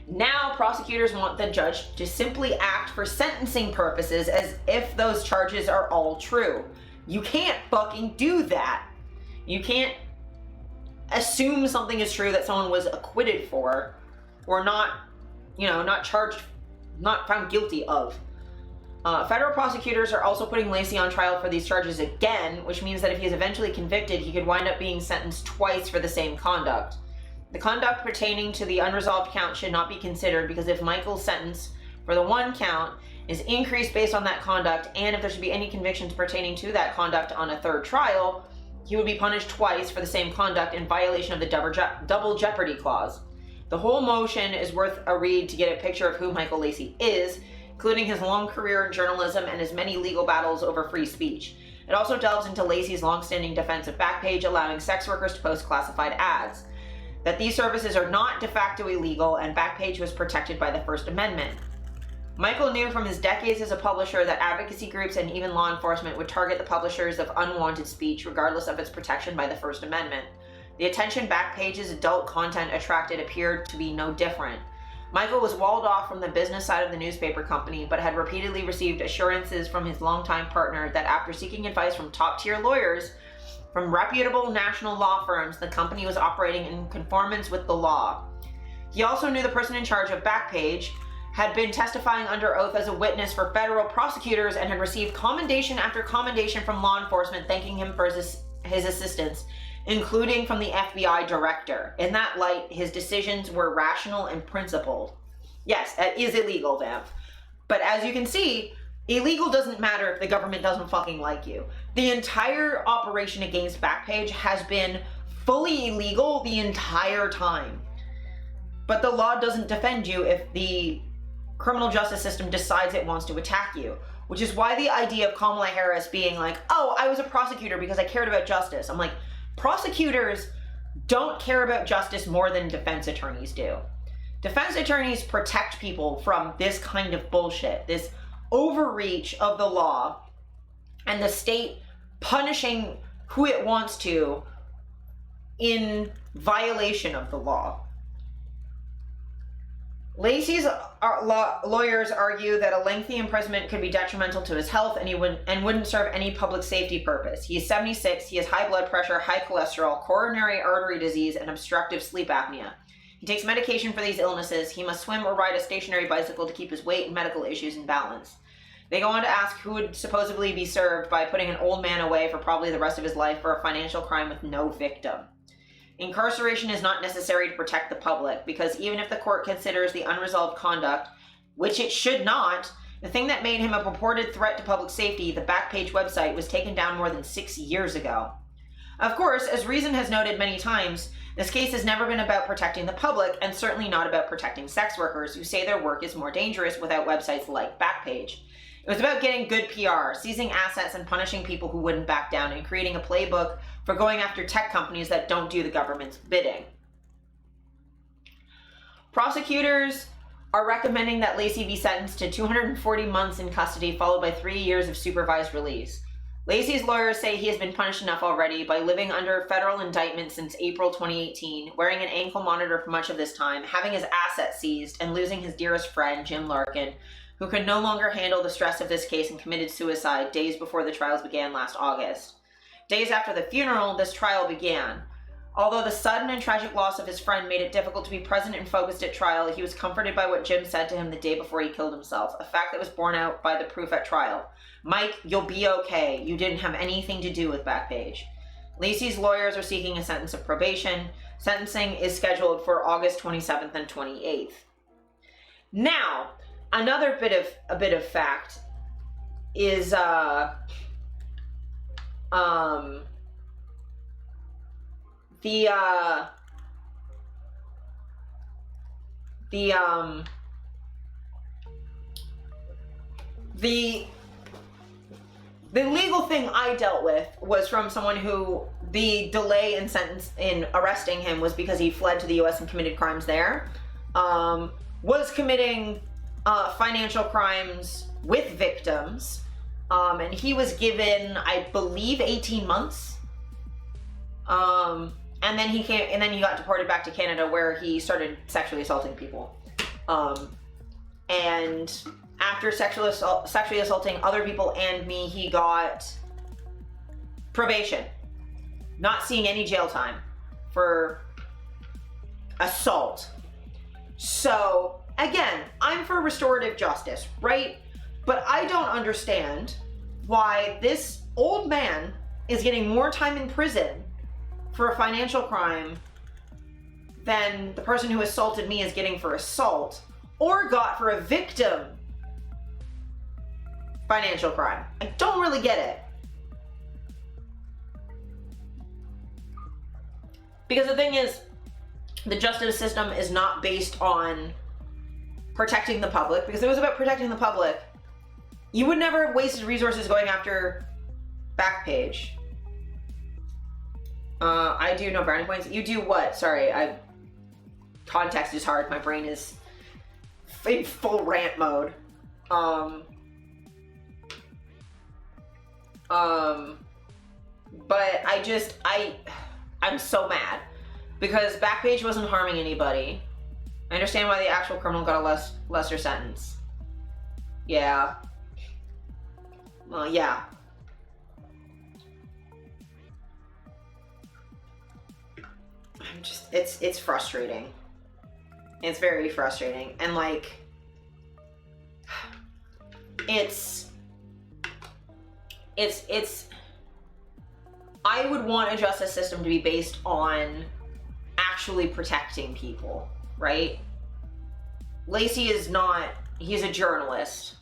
Now, prosecutors want the judge to simply act for sentencing purposes as if those charges are all true. You can't fucking do that. You can't assume something is true that someone was acquitted for or not, not charged, not found guilty of. Federal prosecutors are also putting Lacey on trial for these charges again, which means that if he is eventually convicted, he could wind up being sentenced twice for the same conduct. The conduct pertaining to the unresolved count should not be considered because if Michael's sentence for the one count is increased based on that conduct, and if there should be any convictions pertaining to that conduct on a third trial, he would be punished twice for the same conduct in violation of the double jeopardy clause. The whole motion is worth a read to get a picture of who Michael Lacey is, including his long career in journalism and his many legal battles over free speech. It also delves into Lacey's long-standing defense of Backpage, allowing sex workers to post classified ads, that these services are not de facto illegal, and Backpage was protected by the First Amendment. Michael knew from his decades as a publisher that advocacy groups and even law enforcement would target the publishers of unwanted speech regardless of its protection by the First Amendment. The attention Backpage's adult content attracted appeared to be no different. Michael was walled off from the business side of the newspaper company, but had repeatedly received assurances from his longtime partner that after seeking advice from top-tier lawyers from reputable national law firms, the company was operating in conformance with the law. He also knew the person in charge of Backpage had been testifying under oath as a witness for federal prosecutors and had received commendation after commendation from law enforcement thanking him for his assistance, including from the FBI director. In that light, his decisions were rational and principled. Yes, that is illegal, Vamp. But as you can see, illegal doesn't matter if the government doesn't fucking like you. The entire operation against Backpage has been fully illegal the entire time. But the law doesn't defend you if the criminal justice system decides it wants to attack you, which is why the idea of Kamala Harris being like, oh, I was a prosecutor because I cared about justice. I'm like, prosecutors don't care about justice more than defense attorneys do. Defense attorneys protect people from this kind of bullshit, this overreach of the law and the state punishing who it wants to in violation of the law. Lacey's lawyers argue that a lengthy imprisonment could be detrimental to his health and wouldn't serve any public safety purpose. He is 76, he has high blood pressure, high cholesterol, coronary artery disease, and obstructive sleep apnea. He takes medication for these illnesses. He must swim or ride a stationary bicycle to keep his weight and medical issues in balance. They go on to ask who would supposedly be served by putting an old man away for probably the rest of his life for a financial crime with no victim. Incarceration is not necessary to protect the public, because even if the court considers the unresolved conduct, which it should not, the thing that made him a purported threat to public safety, the Backpage website, was taken down more than 6 years ago. Of course, as Reason has noted many times, this case has never been about protecting the public, and certainly not about protecting sex workers who say their work is more dangerous without websites like Backpage. It was about getting good PR, seizing assets and punishing people who wouldn't back down, and creating a playbook for going after tech companies that don't do the government's bidding. Prosecutors are recommending that Lacey be sentenced to 240 months in custody, followed by 3 years of supervised release. Lacey's lawyers say he has been punished enough already by living under federal indictment since April 2018, wearing an ankle monitor for much of this time, having his assets seized, and losing his dearest friend, Jim Larkin, who could no longer handle the stress of this case and committed suicide days before the trials began last August. Days after the funeral, this trial began. Although the sudden and tragic loss of his friend made it difficult to be present and focused at trial, he was comforted by what Jim said to him the day before he killed himself, a fact that was borne out by the proof at trial. Mike, you'll be okay. You didn't have anything to do with Backpage. Lacey's lawyers are seeking a sentence of probation. Sentencing is scheduled for August 27th and 28th. Now, another bit of fact is the legal thing I dealt with was from someone who the delay in arresting him was because he fled to the US and committed crimes there. Was committing financial crimes with victims, and he was given, I believe, 18 months. And then he got deported back to Canada, where he started sexually assaulting people. And after sexually assaulting other people and me, he got probation, not seeing any jail time for assault. So again, I'm for restorative justice, right? But I don't understand why this old man is getting more time in prison for a financial crime than the person who assaulted me is getting for assault, or got for a victim financial crime. I don't really get it. Because the thing is, the justice system is not based on protecting the public. Because if it was about protecting the public, you would never have wasted resources going after Backpage. I do no brownie points. You do what? Sorry, context is hard. My brain is in full rant mode. But I'm so mad because Backpage wasn't harming anybody. I understand why the actual criminal got a lesser sentence. Yeah. Well, yeah. It's frustrating. It's very frustrating. And like, it's I would want a justice system to be based on actually protecting people, right? Lacey is not, he's a journalist.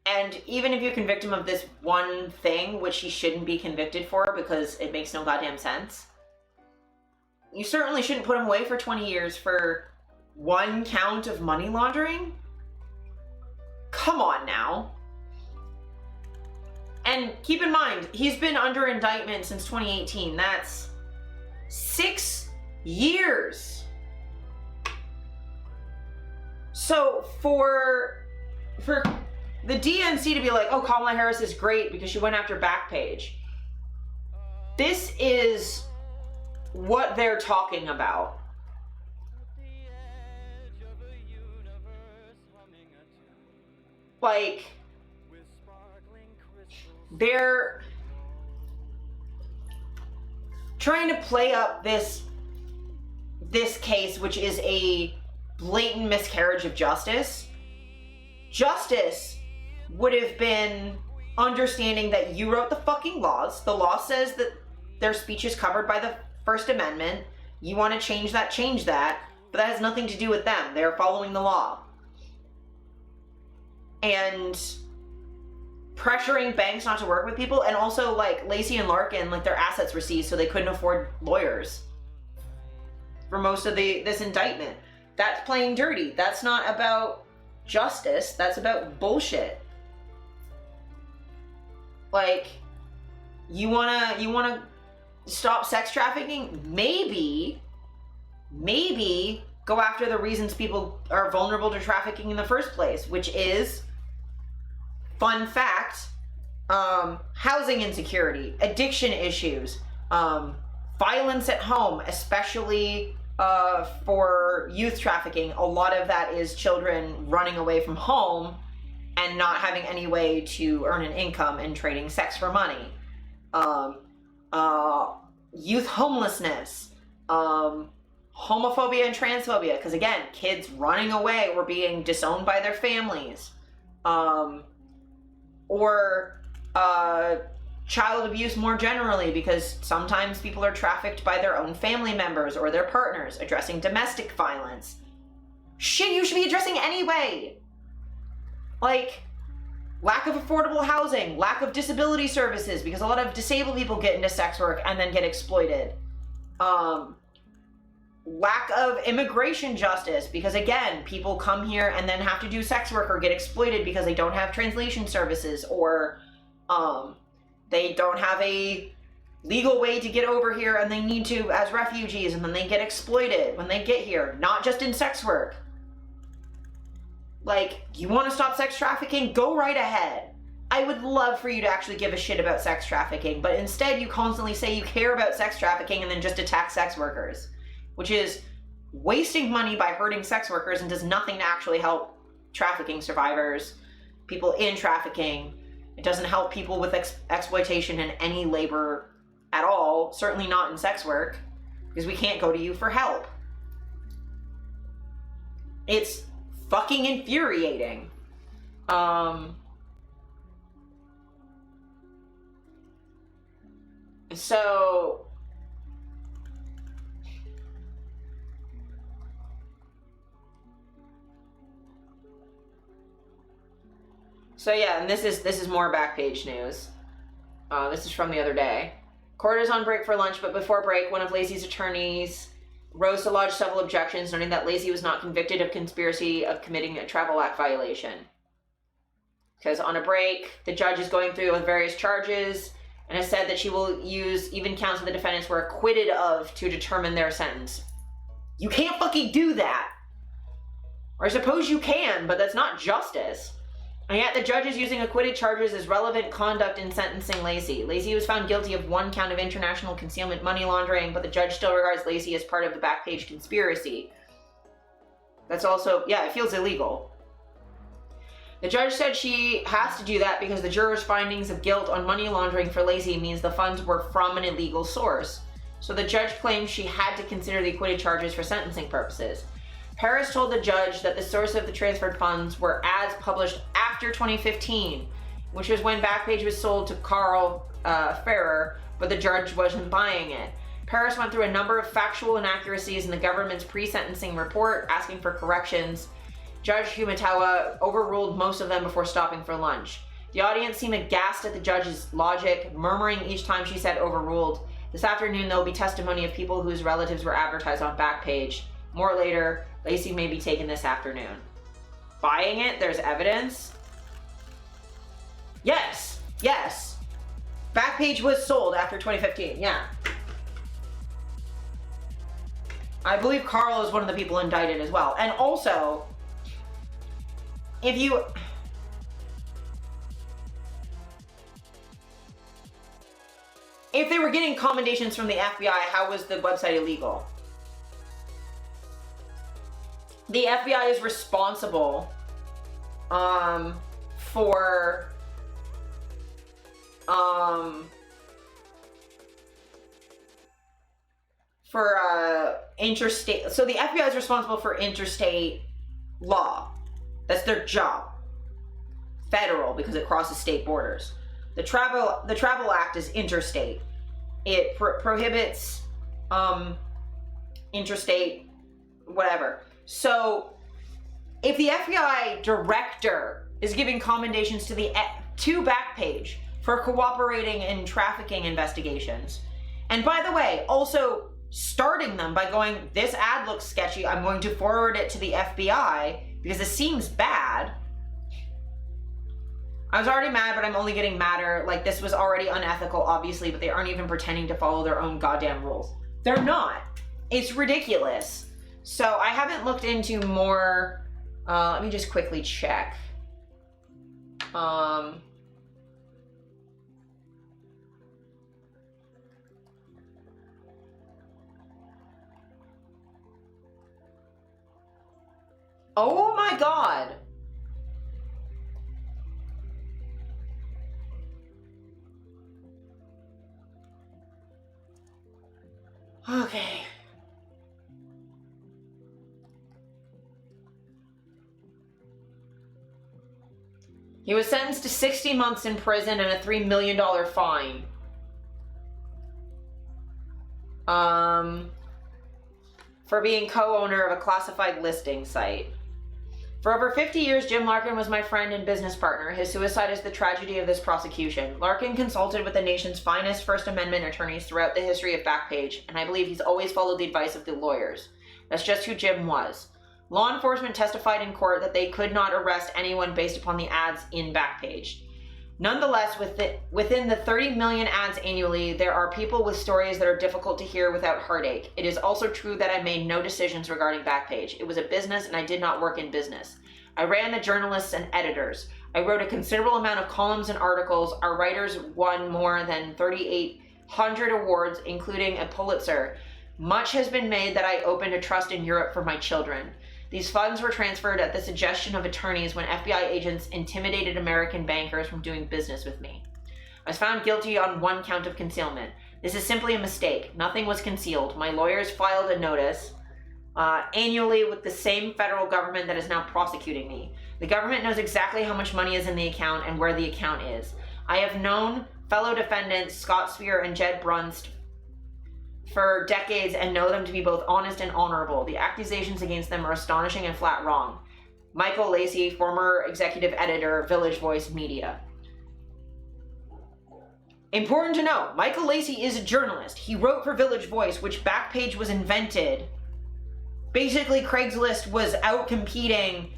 And even if you convict him of this one thing, which he shouldn't be convicted for because it makes no goddamn sense, you certainly shouldn't put him away for 20 years for one count of money laundering. Come on now. And keep in mind, he's been under indictment since 2018. That's 6 years. So for the DNC to be like, oh, Kamala Harris is great because she went after Backpage. This is what they're talking about. Like, they're trying to play up this case, which is a blatant miscarriage of justice. Justice would have been understanding that you wrote the fucking laws. The law says that their speech is covered by the First Amendment. You want to change that, but that has nothing to do with them. They're following the law. And pressuring banks not to work with people, and also like Lacey and Larkin, like their assets were seized so they couldn't afford lawyers for most of this indictment. That's playing dirty. That's not about justice. That's about bullshit. Like, you wanna stop sex trafficking? Maybe go after the reasons people are vulnerable to trafficking in the first place, which is, fun fact, housing insecurity, addiction issues, violence at home, especially for youth trafficking. A lot of that is children running away from home and not having any way to earn an income and trading sex for money. Youth homelessness, homophobia and transphobia, because again, kids running away or being disowned by their families, or child abuse more generally, because sometimes people are trafficked by their own family members or their partners, addressing domestic violence. Shit you should be addressing anyway. Like, lack of affordable housing, lack of disability services, because a lot of disabled people get into sex work and then get exploited. Lack of immigration justice, because again, people come here and then have to do sex work or get exploited because they don't have translation services, or they don't have a legal way to get over here and they need to as refugees, and then they get exploited when they get here, not just in sex work. Like, you want to stop sex trafficking? Go right ahead. I would love for you to actually give a shit about sex trafficking, but instead you constantly say you care about sex trafficking and then just attack sex workers, which is wasting money by hurting sex workers and does nothing to actually help trafficking survivors, people in trafficking. It doesn't help people with exploitation in any labor at all, certainly not in sex work, because we can't go to you for help. It's fucking infuriating. So yeah, and this is more Backpage news. This is from the other day. Court is on break for lunch, but before break, one of Lacey's attorneys rose to lodge several objections, noting that Lacey was not convicted of conspiracy of committing a Travel Act violation. Because on a break, the judge is going through with various charges and has said that she will use even counts that the defendants were acquitted of to determine their sentence. You can't fucking do that! Or I suppose you can, but that's not justice. And yet the judge is using acquitted charges as relevant conduct in sentencing Lacey. Lacey was found guilty of 1 count of international concealment money laundering, but the judge still regards Lacey as part of the Backpage conspiracy. That's also, yeah, it feels illegal. The judge said she has to do that because the jurors' findings of guilt on money laundering for Lacey means the funds were from an illegal source. So the judge claimed she had to consider the acquitted charges for sentencing purposes. Paris told the judge that the source of the transferred funds were ads published after 2015, which was when Backpage was sold to Carl Ferrer, but the judge wasn't buying it. Paris went through a number of factual inaccuracies in the government's pre-sentencing report, asking for corrections. Judge Humatawa overruled most of them before stopping for lunch. The audience seemed aghast at the judge's logic, murmuring each time she said overruled. This afternoon, there will be testimony of people whose relatives were advertised on Backpage. More later, Lacey may be taken this afternoon. Buying it? There's evidence? Yes. Yes. Backpage was sold after 2015. Yeah. I believe Carl is one of the people indicted as well. And also, if they were getting commendations from the FBI, how was the website illegal? The FBI is responsible for interstate. So the FBI is responsible for interstate law. That's their job. Federal, because it crosses state borders. The Travel Act is interstate. It prohibits interstate whatever. So if the FBI director is giving commendations to Backpage for cooperating in trafficking investigations, and by the way, also starting them by going, this ad looks sketchy, I'm going to forward it to the FBI because it seems bad. I was already mad, but I'm only getting madder. Like, this was already unethical, obviously, but they aren't even pretending to follow their own goddamn rules. They're not. It's ridiculous. So I haven't looked into more. Let me just quickly check. Oh my God. Okay. He was sentenced to 60 months in prison and a $3 million fine. For being co-owner of a classified listing site. For over 50 years, Jim Larkin was my friend and business partner. His suicide is the tragedy of this prosecution. Larkin consulted with the nation's finest First Amendment attorneys throughout the history of Backpage, and I believe he's always followed the advice of the lawyers. That's just who Jim was. Law enforcement testified in court that they could not arrest anyone based upon the ads in Backpage. Nonetheless, within the 30 million ads annually, there are people with stories that are difficult to hear without heartache. It is also true that I made no decisions regarding Backpage. It was a business and I did not work in business. I ran the journalists and editors. I wrote a considerable amount of columns and articles. Our writers won more than 3,800 awards, including a Pulitzer. Much has been made that I opened a trust in Europe for my children. These funds were transferred at the suggestion of attorneys when FBI agents intimidated American bankers from doing business with me. I was found guilty on 1 count of concealment. This is simply a mistake. Nothing was concealed. My lawyers filed a notice annually with the same federal government that is now prosecuting me. The government knows exactly how much money is in the account and where the account is. I have known fellow defendants Scott Spear and Jed Brunst for decades and know them to be both honest and honorable. The accusations against them are astonishing and flat wrong. Michael Lacey, former executive editor, Village Voice Media. Important to know, Michael Lacey is a journalist. He wrote for Village Voice, which Backpage was invented. Basically, Craigslist was out-competing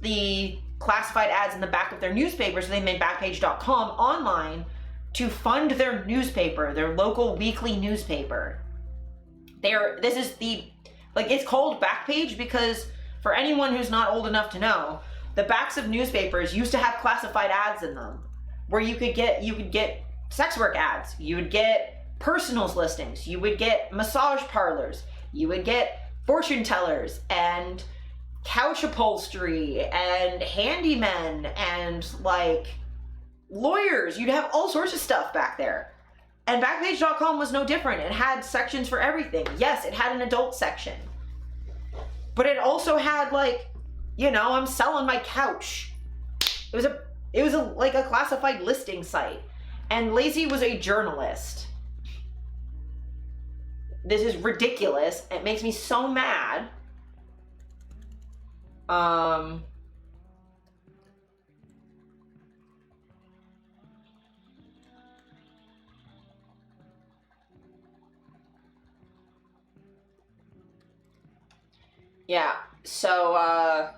the classified ads in the back of their newspaper, so they made Backpage.com online to fund their newspaper, their local weekly newspaper. This is the Like, it's called Backpage because, for anyone who's not old enough to know, the backs of newspapers used to have classified ads in them, where you could get sex work ads, you would get personals listings, you would get massage parlors, you would get fortune tellers, and couch upholstery, and handymen, and, like, lawyers. You'd have all sorts of stuff back there. And Backpage.com was no different. It had sections for everything. Yes, it had an adult section. But it also had, like, you know, I'm selling my couch. It was like a classified listing site. And Lacey was a journalist. This is ridiculous. It makes me so mad. Yeah, so,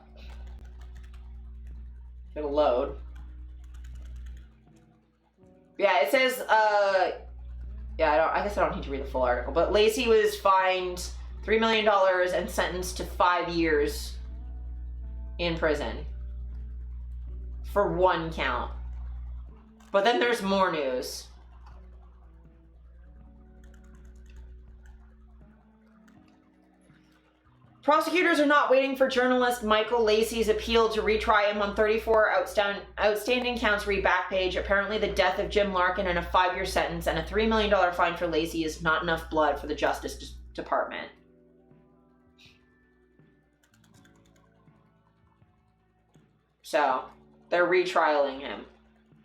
it'll load. Yeah, it says, yeah, I guess I don't need to read the full article, but Lacey was fined $3 million and sentenced to 5 years in prison for one count. But then there's more news. Prosecutors are not waiting for journalist Michael Lacey's appeal to retry him on 34 outstanding counts. Read Backpage. Apparently the death of Jim Larkin and a 5-year sentence and a $3 million fine for Lacey is not enough blood for the Justice Department. So, they're retrialing him.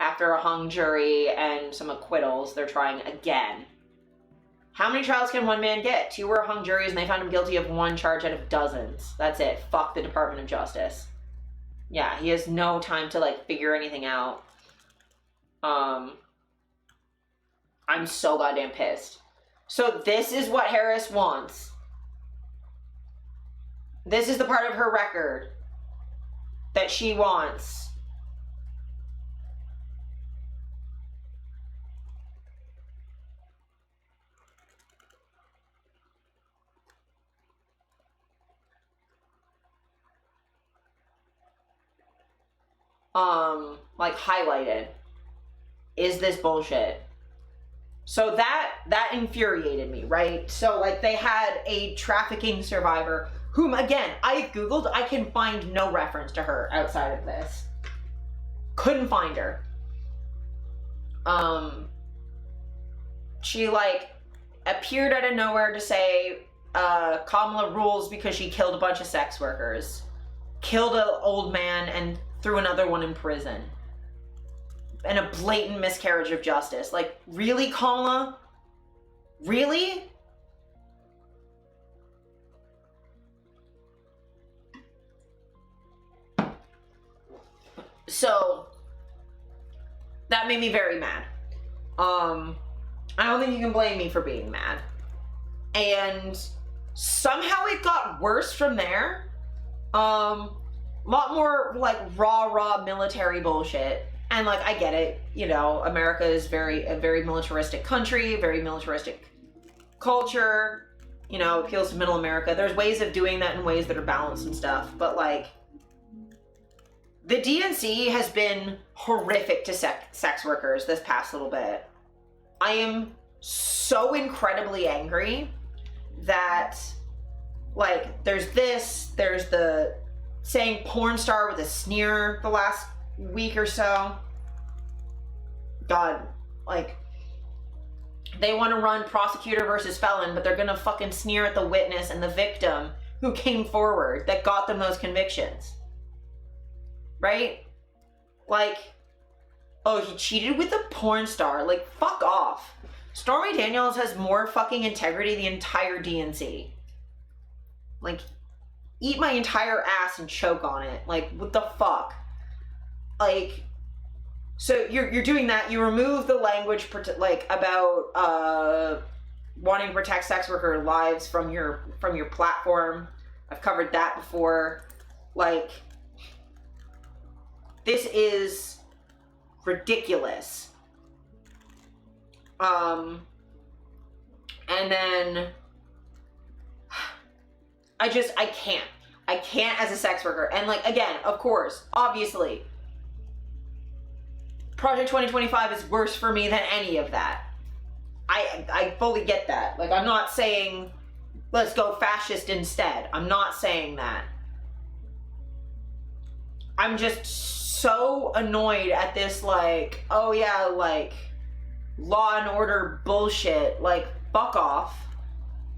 After a hung jury and some acquittals, they're trying again. How many trials can one man get? 2 were hung juries and they found him guilty of 1 charge out of dozens. That's it. Fuck the Department of Justice. Yeah, he has no time to, like, figure anything out. I'm so goddamn pissed. So this is what Harris wants. This is the part of her record that she wants. Like, highlighted, is this bullshit. So that infuriated me, right? So, like, they had a trafficking survivor whom, again, I Googled, I can find no reference to her outside of this. Couldn't find her. She, like, appeared out of nowhere to say, Kamala rules because she killed a bunch of sex workers. Killed an old man and threw another one in prison. And a blatant miscarriage of justice. Like, really, Kamala? Really? So, that made me very mad. I don't think you can blame me for being mad. And somehow it got worse from there. A lot more, like, raw military bullshit. And, like, I get it, you know, America is a very militaristic country, very militaristic culture, you know, appeals to middle America. There's ways of doing that in ways that are balanced and stuff, but, like, the DNC has been horrific to sex workers this past little bit. I am so incredibly angry that, like, there's the saying porn star with a sneer the last week or so. God, like, they want to run prosecutor versus felon, but they're gonna fucking sneer at the witness and the victim who came forward that got them those convictions. Right? Like, oh, he cheated with a porn star. Like, fuck off. Stormy Daniels has more fucking integrity than the entire DNC. Like, eat my entire ass and choke on it. Like, what the fuck? Like, so you're doing that. You remove the language like about wanting to protect sex worker lives from your platform. I've covered that before. Like, this is ridiculous. And then I can't. I can't as a sex worker. And like, again, of course, obviously, Project 2025 is worse for me than any of that. I fully get that. Like, I'm not saying, let's go fascist instead. I'm not saying that. I'm just so annoyed at this, like, oh yeah, like, law and order bullshit. Like, fuck off.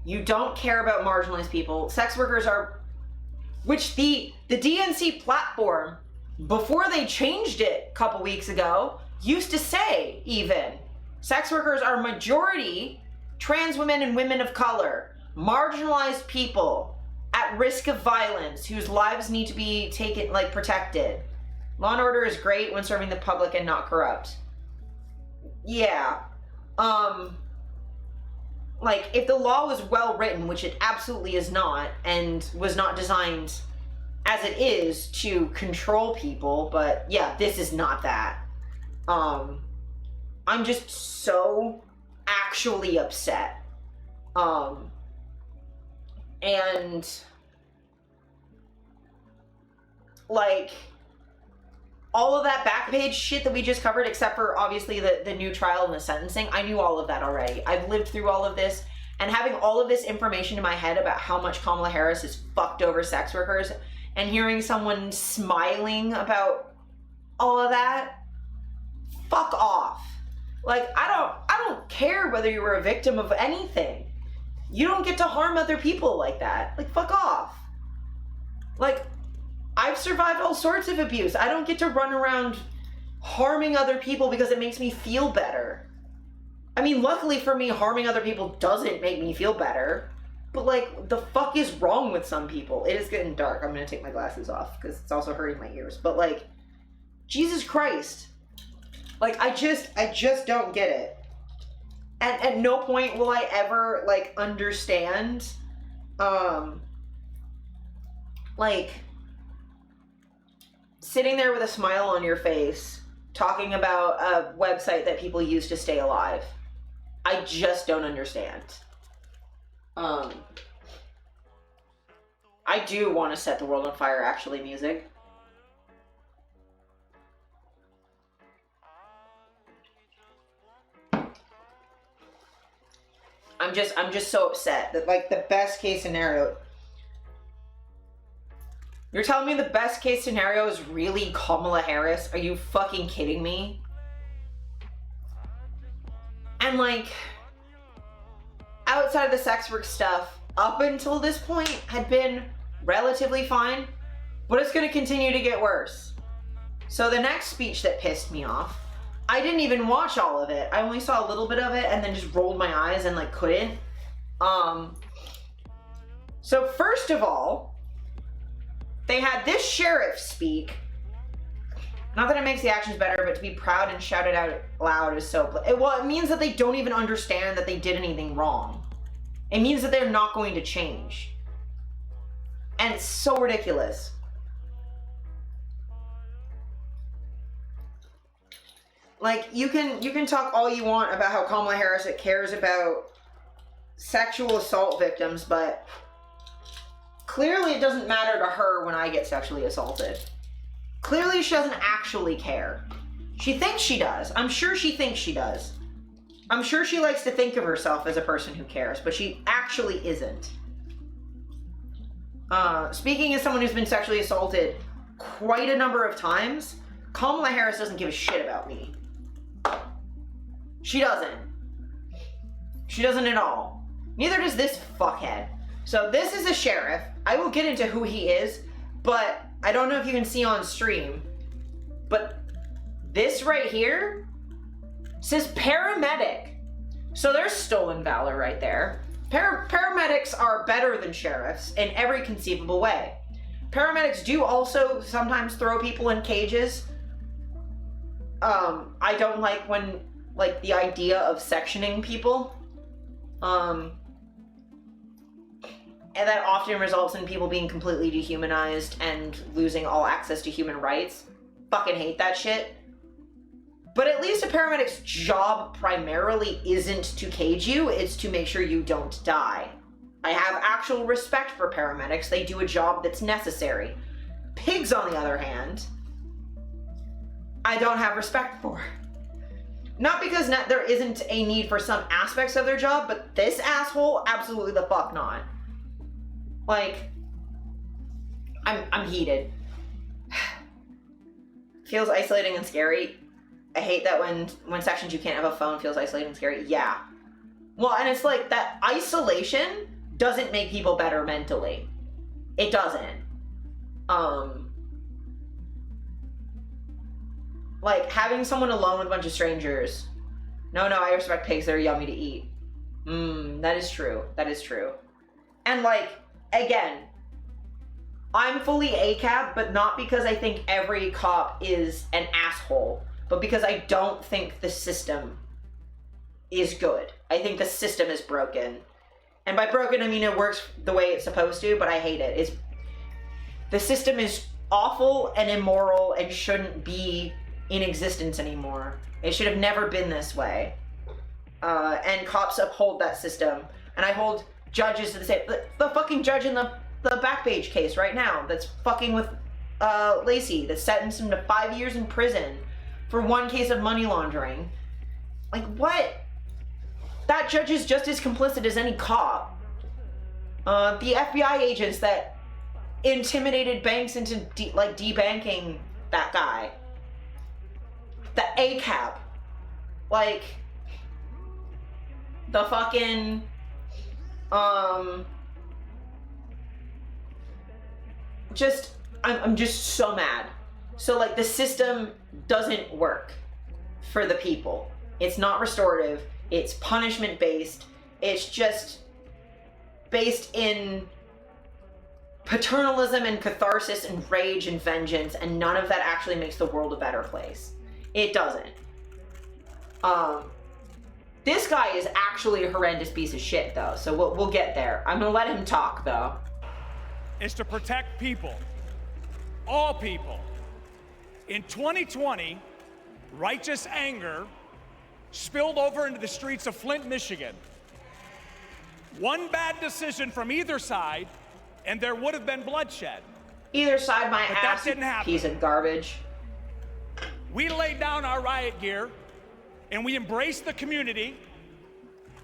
You don't care about marginalized people. Sex workers are, which the DNC platform, before they changed it a couple weeks ago, used to say even, sex workers are majority trans women and women of color, marginalized people at risk of violence, whose lives need to be taken, like, protected. Law and order is great when serving the public and not corrupt. Yeah. Like, if the law was well written, which it absolutely is not, and was not designed as it is to control people, but yeah, this is not that. I'm just so actually upset. And like, all of that back page shit that we just covered, except for obviously the new trial and the sentencing, I knew all of that already. I've lived through all of this, and having all of this information in my head about how much Kamala Harris has fucked over sex workers, and hearing someone smiling about all of that, fuck off. Like, I don't care whether you were a victim of anything. You don't get to harm other people like that. Like, fuck off. Like, I've survived all sorts of abuse. I don't get to run around harming other people because it makes me feel better. I mean, luckily for me, harming other people doesn't make me feel better. But like, the fuck is wrong with some people? It is getting dark. I'm gonna take my glasses off because it's also hurting my ears. But like, Jesus Christ. Like, I just don't get it. And at no point will I ever, like, understand, like, sitting there with a smile on your face, talking about a website that people use to stay alive. I just don't understand. I do want to set the world on fire, actually, music. I'm just so upset that, like, the best case scenario, you're telling me the best case scenario is really Kamala Harris? Are you fucking kidding me? And like, outside of the sex work stuff, up until this point had been relatively fine, but it's gonna continue to get worse. So the next speech that pissed me off, I didn't even watch all of it. I only saw a little bit of it and then just rolled my eyes and like couldn't. So first of all, they had this sheriff speak. Not that it makes the actions better, but to be proud and shout it out loud is so... Well, it means that they don't even understand that they did anything wrong. It means that they're not going to change. And it's so ridiculous. Like, you can talk all you want about how Kamala Harris cares about sexual assault victims, but clearly it doesn't matter to her when I get sexually assaulted. Clearly she doesn't actually care. She thinks she does. I'm sure she thinks she does. I'm sure she likes to think of herself as a person who cares, but she actually isn't. Speaking as someone who's been sexually assaulted quite a number of times, Kamala Harris doesn't give a shit about me. She doesn't. She doesn't at all. Neither does this fuckhead. So this is a sheriff. I will get into who he is, but I don't know if you can see on stream, but this right here says paramedic. So there's stolen valor right there. Paramedics are better than sheriffs in every conceivable way. Paramedics do also sometimes throw people in cages. I don't like when, like, the idea of sectioning people. And that often results in people being completely dehumanized and losing all access to human rights. Fucking hate that shit. But at least a paramedic's job primarily isn't to cage you, it's to make sure you don't die. I have actual respect for paramedics. They do a job that's necessary. Pigs, on the other hand, I don't have respect for. Not because there isn't a need for some aspects of their job, but this asshole, absolutely the fuck not. Like, I'm heated. Feels isolating and scary. I hate that when sections you can't have a phone feels isolating and scary. Yeah. Well, and it's like that isolation doesn't make people better mentally. It doesn't. Like, having someone alone with a bunch of strangers. No, I respect pigs. They're yummy to eat. That is true. That is true. And, like, again, I'm fully ACAB, but not because I think every cop is an asshole, but because I don't think the system is good. I think the system is broken. And by broken, I mean it works the way it's supposed to, but I hate it. The system is awful and immoral and shouldn't be in existence anymore. It should have never been this way. And cops uphold that system. And I hold judges to the same. The fucking judge in the Backpage case right now that's fucking with Lacey, that sentenced him to 5 years in prison for one case of money laundering. Like, what? That judge is just as complicit as any cop. The FBI agents that intimidated banks into debanking that guy. The ACAB. Like, the fucking, I'm just so mad. So, like, the system doesn't work for the people. It's not restorative. It's punishment based. It's just based in paternalism and catharsis and rage and vengeance, and none of that actually makes the world a better place. It doesn't. This guy is actually a horrendous piece of shit, though, so we'll get there. I'm gonna let him talk, though. Is to protect people. All people. In 2020, righteous anger spilled over into the streets of Flint, Michigan. One bad decision from either side, and there would have been bloodshed. Either side, my but ass, that didn't happen. Piece of garbage. We laid down our riot gear, and we embraced the community,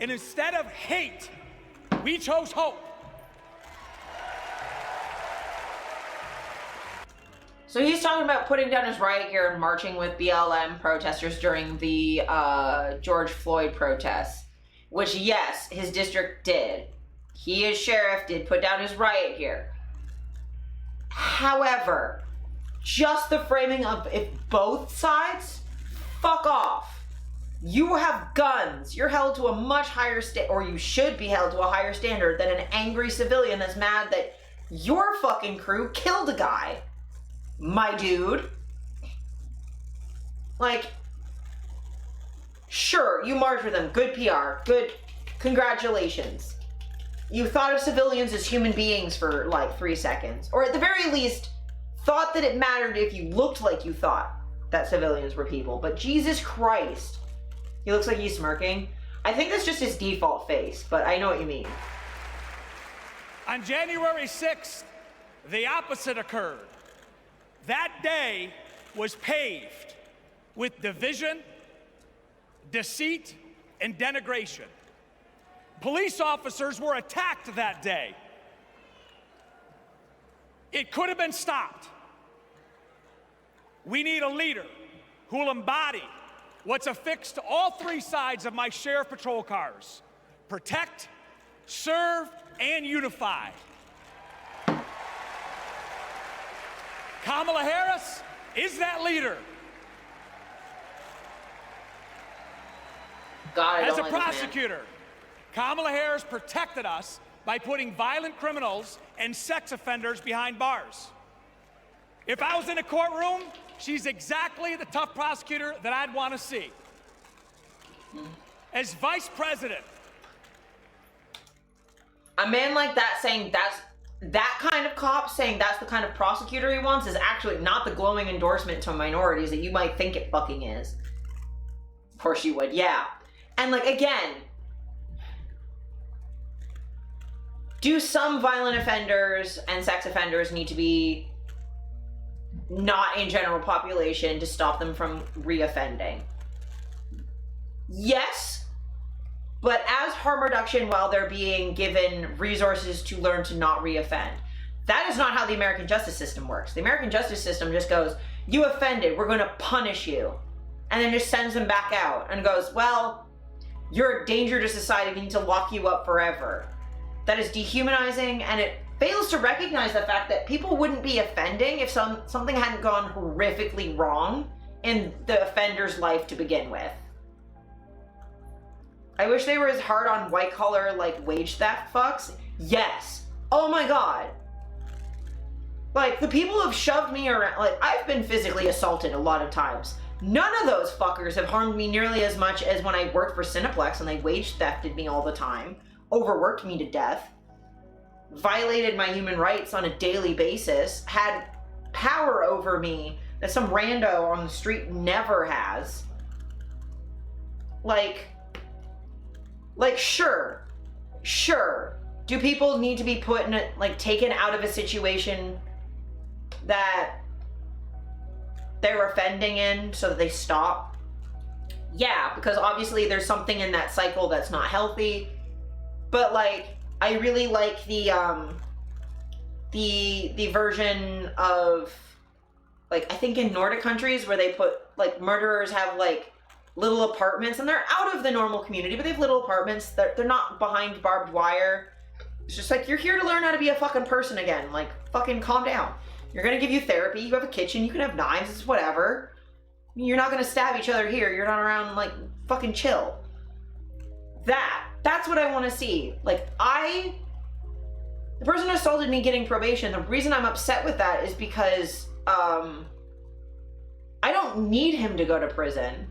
and instead of hate, we chose hope. So he's talking about putting down his riot gear and marching with BLM protesters during the George Floyd protests, which, yes, his district did. He, as sheriff, did put down his riot gear. However, just the framing of if both sides, fuck off. You have guns. You're held to a much higher or you should be held to a higher standard than an angry civilian that's mad that your fucking crew killed a guy. My dude. Like, sure, you marched with them. Good PR. Good. Congratulations. You thought of civilians as human beings for like 3 seconds. Or at the very least, thought that it mattered if you looked like you thought that civilians were people. But Jesus Christ. He looks like he's smirking. I think that's just his default face, but I know what you mean. On January 6th, the opposite occurred. That day was paved with division, deceit, and denigration. Police officers were attacked that day. It could have been stopped. We need a leader who will embody what's affixed to all 3 sides of my sheriff patrol cars: protect, serve, and unify. Kamala Harris is that leader. God, as a prosecutor, Kamala Harris protected us by putting violent criminals and sex offenders behind bars. If I was in a courtroom, she's exactly the tough prosecutor that I'd want to see. As vice president, a man like that saying that kind of cop saying that's the kind of prosecutor he wants is actually not the glowing endorsement to minorities that you might think it fucking is. Of course you would, yeah. And like, again, do some violent offenders and sex offenders need to be not in general population to stop them from reoffending? Yes, but as harm reduction while they're being given resources to learn to not reoffend. That is not how the American justice system works. The American justice system just goes, you offended, we're going to punish you. And then just sends them back out and goes, well, you're a danger to society, we need to lock you up forever. That is dehumanizing, and it fails to recognize the fact that people wouldn't be offending if something hadn't gone horrifically wrong in the offender's life to begin with. I wish they were as hard on white collar, like, wage theft fucks. Yes. Oh my god. Like, the people who've shoved me around, like, I've been physically assaulted a lot of times. None of those fuckers have harmed me nearly as much as when I worked for Cineplex and they wage thefted me all the time, overworked me to death, violated my human rights on a daily basis, had power over me that some rando on the street never has. Like, sure. Do people need to be put in a, like, taken out of a situation that they're offending in so that they stop? Yeah, because obviously there's something in that cycle that's not healthy. But, like, I really like the version of, like, I think in Nordic countries where they put, like, murderers have, like, little apartments, and they're out of the normal community, but they have little apartments. They're not behind barbed wire. It's just like, you're here to learn how to be a fucking person again. Like, fucking calm down. You're gonna give you therapy, you have a kitchen, you can have knives, it's whatever. You're not gonna stab each other here, you're not around, like, fucking chill. That's what I wanna see. Like, the person who assaulted me getting probation, the reason I'm upset with that is because, I don't need him to go to prison,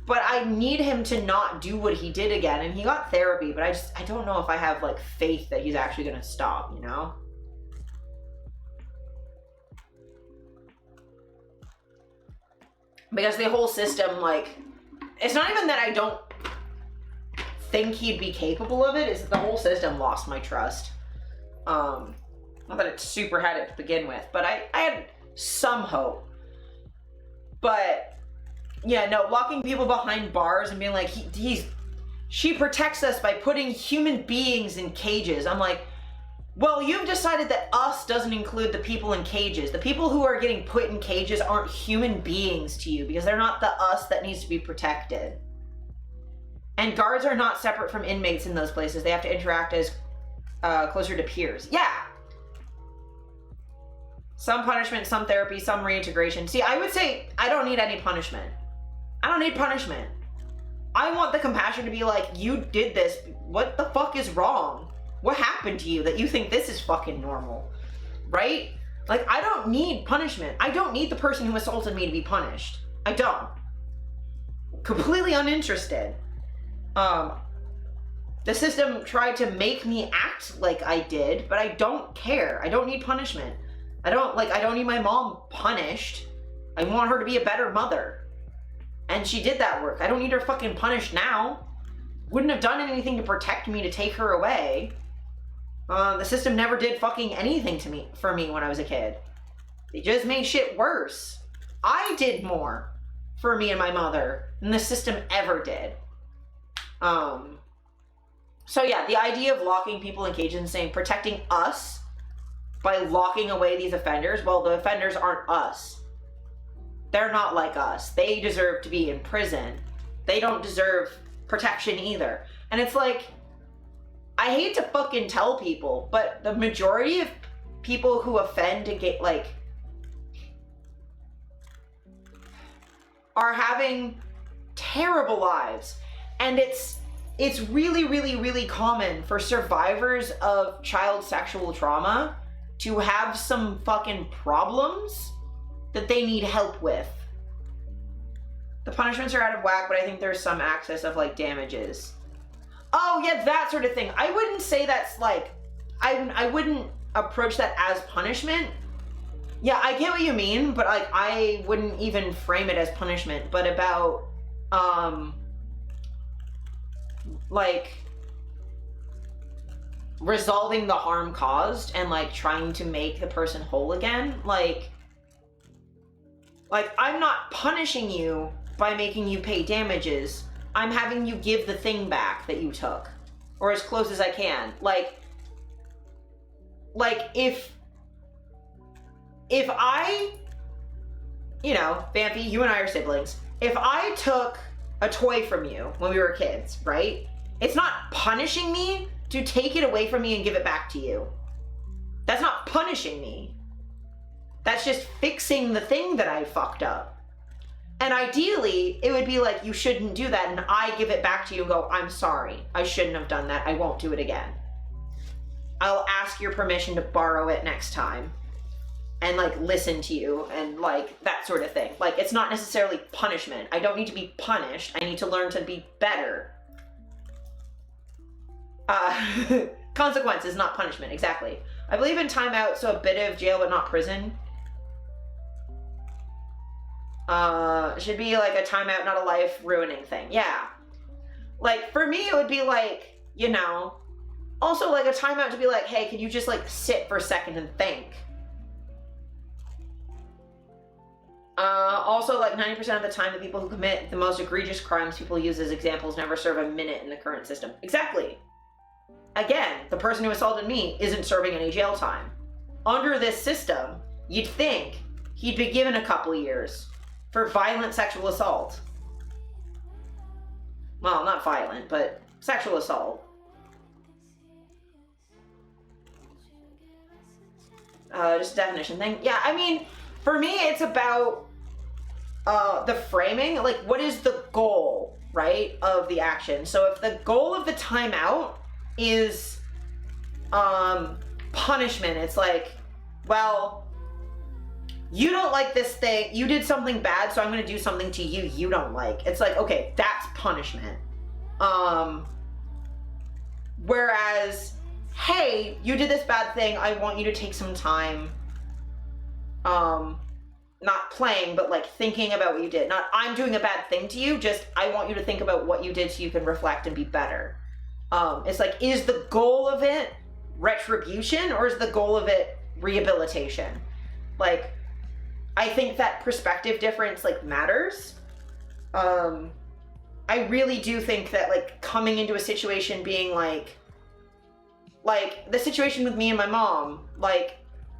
but I need him to not do what he did again. And he got therapy, but I don't know if I have, like, faith that he's actually gonna stop, you know? Because the whole system, like, it's not even that I don't think he'd be capable of it, it's that the whole system lost my trust. Not that it super had it to begin with, but I had some hope. But, yeah, no, locking people behind bars and being like, she protects us by putting human beings in cages. I'm like, well, you've decided that us doesn't include the people in cages. The people who are getting put in cages aren't human beings to you because they're not the us that needs to be protected. And guards are not separate from inmates in those places. They have to interact as closer to peers. Yeah. Some punishment, some therapy, some reintegration. See, I would say I don't need any punishment. I don't need punishment. I want the compassion to be like, you did this. What the fuck is wrong? What happened to you that you think this is fucking normal? Right? Like, I don't need punishment. I don't need the person who assaulted me to be punished. I don't. Completely uninterested. The system tried to make me act like I did, but I don't care. I don't need punishment. I don't need my mom punished. I want her to be a better mother. And she did that work. I don't need her fucking punished now. Wouldn't have done anything to protect me to take her away. The system never did fucking anything for me when I was a kid. They just made shit worse. I did more for me and my mother than the system ever did. So yeah, the idea of locking people in cages and saying protecting us by locking away these offenders, well, the offenders aren't us. They're not like us. They deserve to be in prison. They don't deserve protection either. And it's like, I hate to fucking tell people, but the majority of people who offend to get, like, are having terrible lives. And it's really, really, really common for survivors of child sexual trauma to have some fucking problems that they need help with. The punishments are out of whack, but I think there's some access of, like, damages. Oh, yeah, that sort of thing. I wouldn't say that's, like, I wouldn't approach that as punishment. Yeah, I get what you mean, but, like, I wouldn't even frame it as punishment, but about, like, resolving the harm caused and like trying to make the person whole again. Like I'm not punishing you by making you pay damages. I'm having you give the thing back that you took, or as close as I can. Like if I, you know, Vampy, you and I are siblings. If I took a toy from you when we were kids, right? It's not punishing me to take it away from me and give it back to you. That's not punishing me. That's just fixing the thing that I fucked up. And ideally, it would be like, you shouldn't do that, and I give it back to you and go, I'm sorry. I shouldn't have done that. I won't do it again. I'll ask your permission to borrow it next time. And like listen to you and like that sort of thing. Like it's not necessarily punishment. I don't need to be punished. I need to learn to be better. Consequences, not punishment, exactly. I believe in timeout, so a bit of jail but not prison. Should be like a timeout, not a life ruining thing. Yeah. Like for me, it would be like, you know, also like a timeout to be like, hey, can you just like sit for a second and think? Also, like 90% of the time, the people who commit the most egregious crimes people use as examples never serve a minute in the current system. Exactly. Again, the person who assaulted me isn't serving any jail time. Under this system, you'd think he'd be given a couple years for violent sexual assault. Well, not violent, but sexual assault. Just a definition thing. Yeah, I mean, for me, it's about the framing. Like, what is the goal, right, of the action? So if the goal of the timeout is punishment, it's like, well, you don't like this thing, you did something bad, so I'm going to do something to you you don't like. It's like, okay, that's punishment. Whereas, hey, you did this bad thing, I want you to take some time, not playing, but like thinking about what you did. Not, I'm doing a bad thing to you, just I want you to think about what you did so you can reflect and be better. It's like, is the goal of it retribution, or is the goal of it rehabilitation? Like, I think that perspective difference like matters. I really do think that like coming into a situation being like the situation with me and my mom, like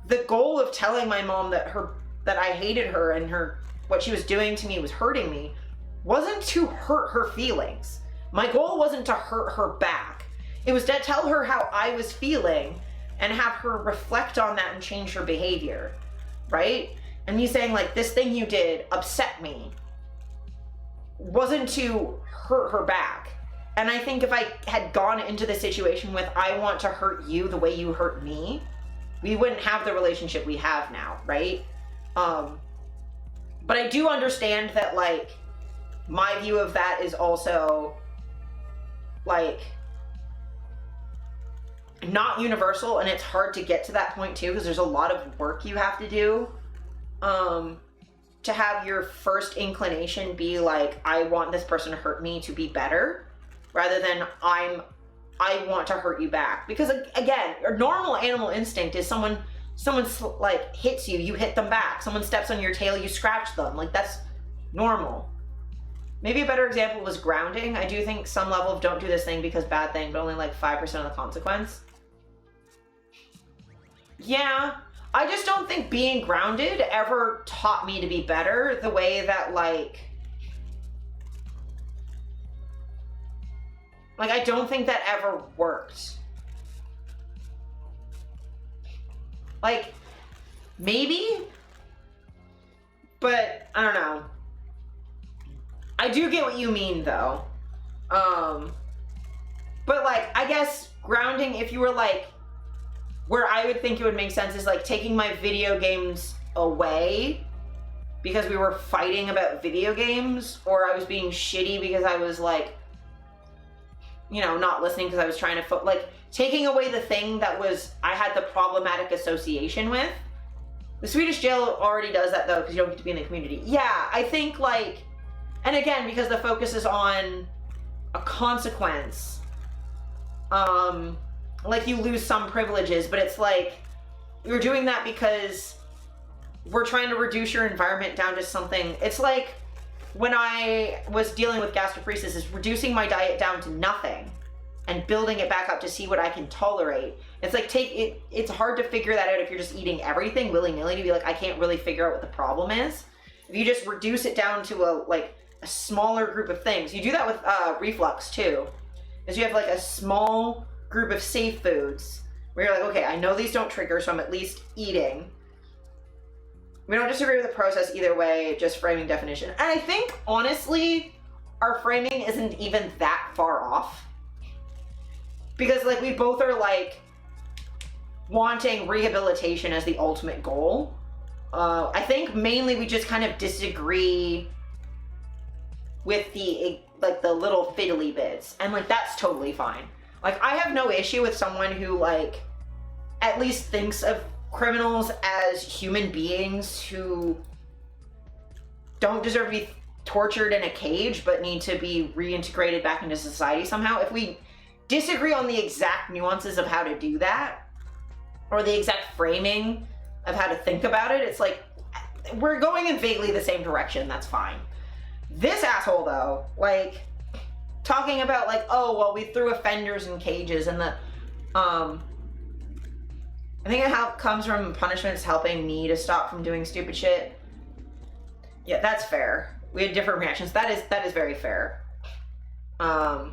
the goal of telling my mom that I hated her and what she was doing to me was hurting me, wasn't to hurt her feelings. My goal wasn't to hurt her back. It was to tell her how I was feeling and have her reflect on that and change her behavior, right? And me saying like, this thing you did upset me, wasn't to hurt her back. And I think if I had gone into the situation with, I want to hurt you the way you hurt me, we wouldn't have the relationship we have now, right? But I do understand that like, my view of that is also like not universal, and it's hard to get to that point too, because there's a lot of work you have to do to have your first inclination be like, I want this person to hurt me to be better, rather than I want to hurt you back. Because again, a normal animal instinct is someone like hits you, you hit them back. Someone steps on your tail, you scratch them. Like, that's normal. Maybe a better example was grounding. I do think some level of don't do this thing because bad thing, but only like 5% of the consequence. Yeah, I just don't think being grounded ever taught me to be better the way that like I don't think that ever worked. Like, maybe, but I don't know. I do get what you mean though. But like, I guess grounding, if you were like, where I would think it would make sense is like taking my video games away because we were fighting about video games, or I was being shitty because I was like, you know, not listening because I was trying to, like, taking away the thing that was, I had the problematic association with. The Swedish jail already does that though, because you don't get to be in the community. Yeah, I think like, and again, because the focus is on a consequence, like you lose some privileges, but it's like you're doing that because we're trying to reduce your environment down to something. It's like when I was dealing with gastroparesis, is reducing my diet down to nothing and building it back up to see what I can tolerate. It's like it's hard to figure that out if you're just eating everything willy-nilly, to be like, I can't really figure out what the problem is. If you just reduce it down to a smaller group of things. You do that with reflux too, is you have like a small group of safe foods where you're like, okay, I know these don't trigger, so I'm at least eating. We don't disagree with the process either way, just framing definition. And I think, honestly, our framing isn't even that far off. Because, like, we both are, like, wanting rehabilitation as the ultimate goal. I think mainly we just kind of disagree with the little fiddly bits. And, like, that's totally fine. Like, I have no issue with someone who, like, at least thinks of criminals as human beings who don't deserve to be tortured in a cage but need to be reintegrated back into society somehow. If we disagree on the exact nuances of how to do that, or the exact framing of how to think about it, it's like we're going in vaguely the same direction. That's fine. This asshole though, like talking about like, oh well, we threw offenders in cages, and the I think it comes from punishments helping me to stop from doing stupid shit. Yeah, that's fair. We had different reactions. That is very fair. I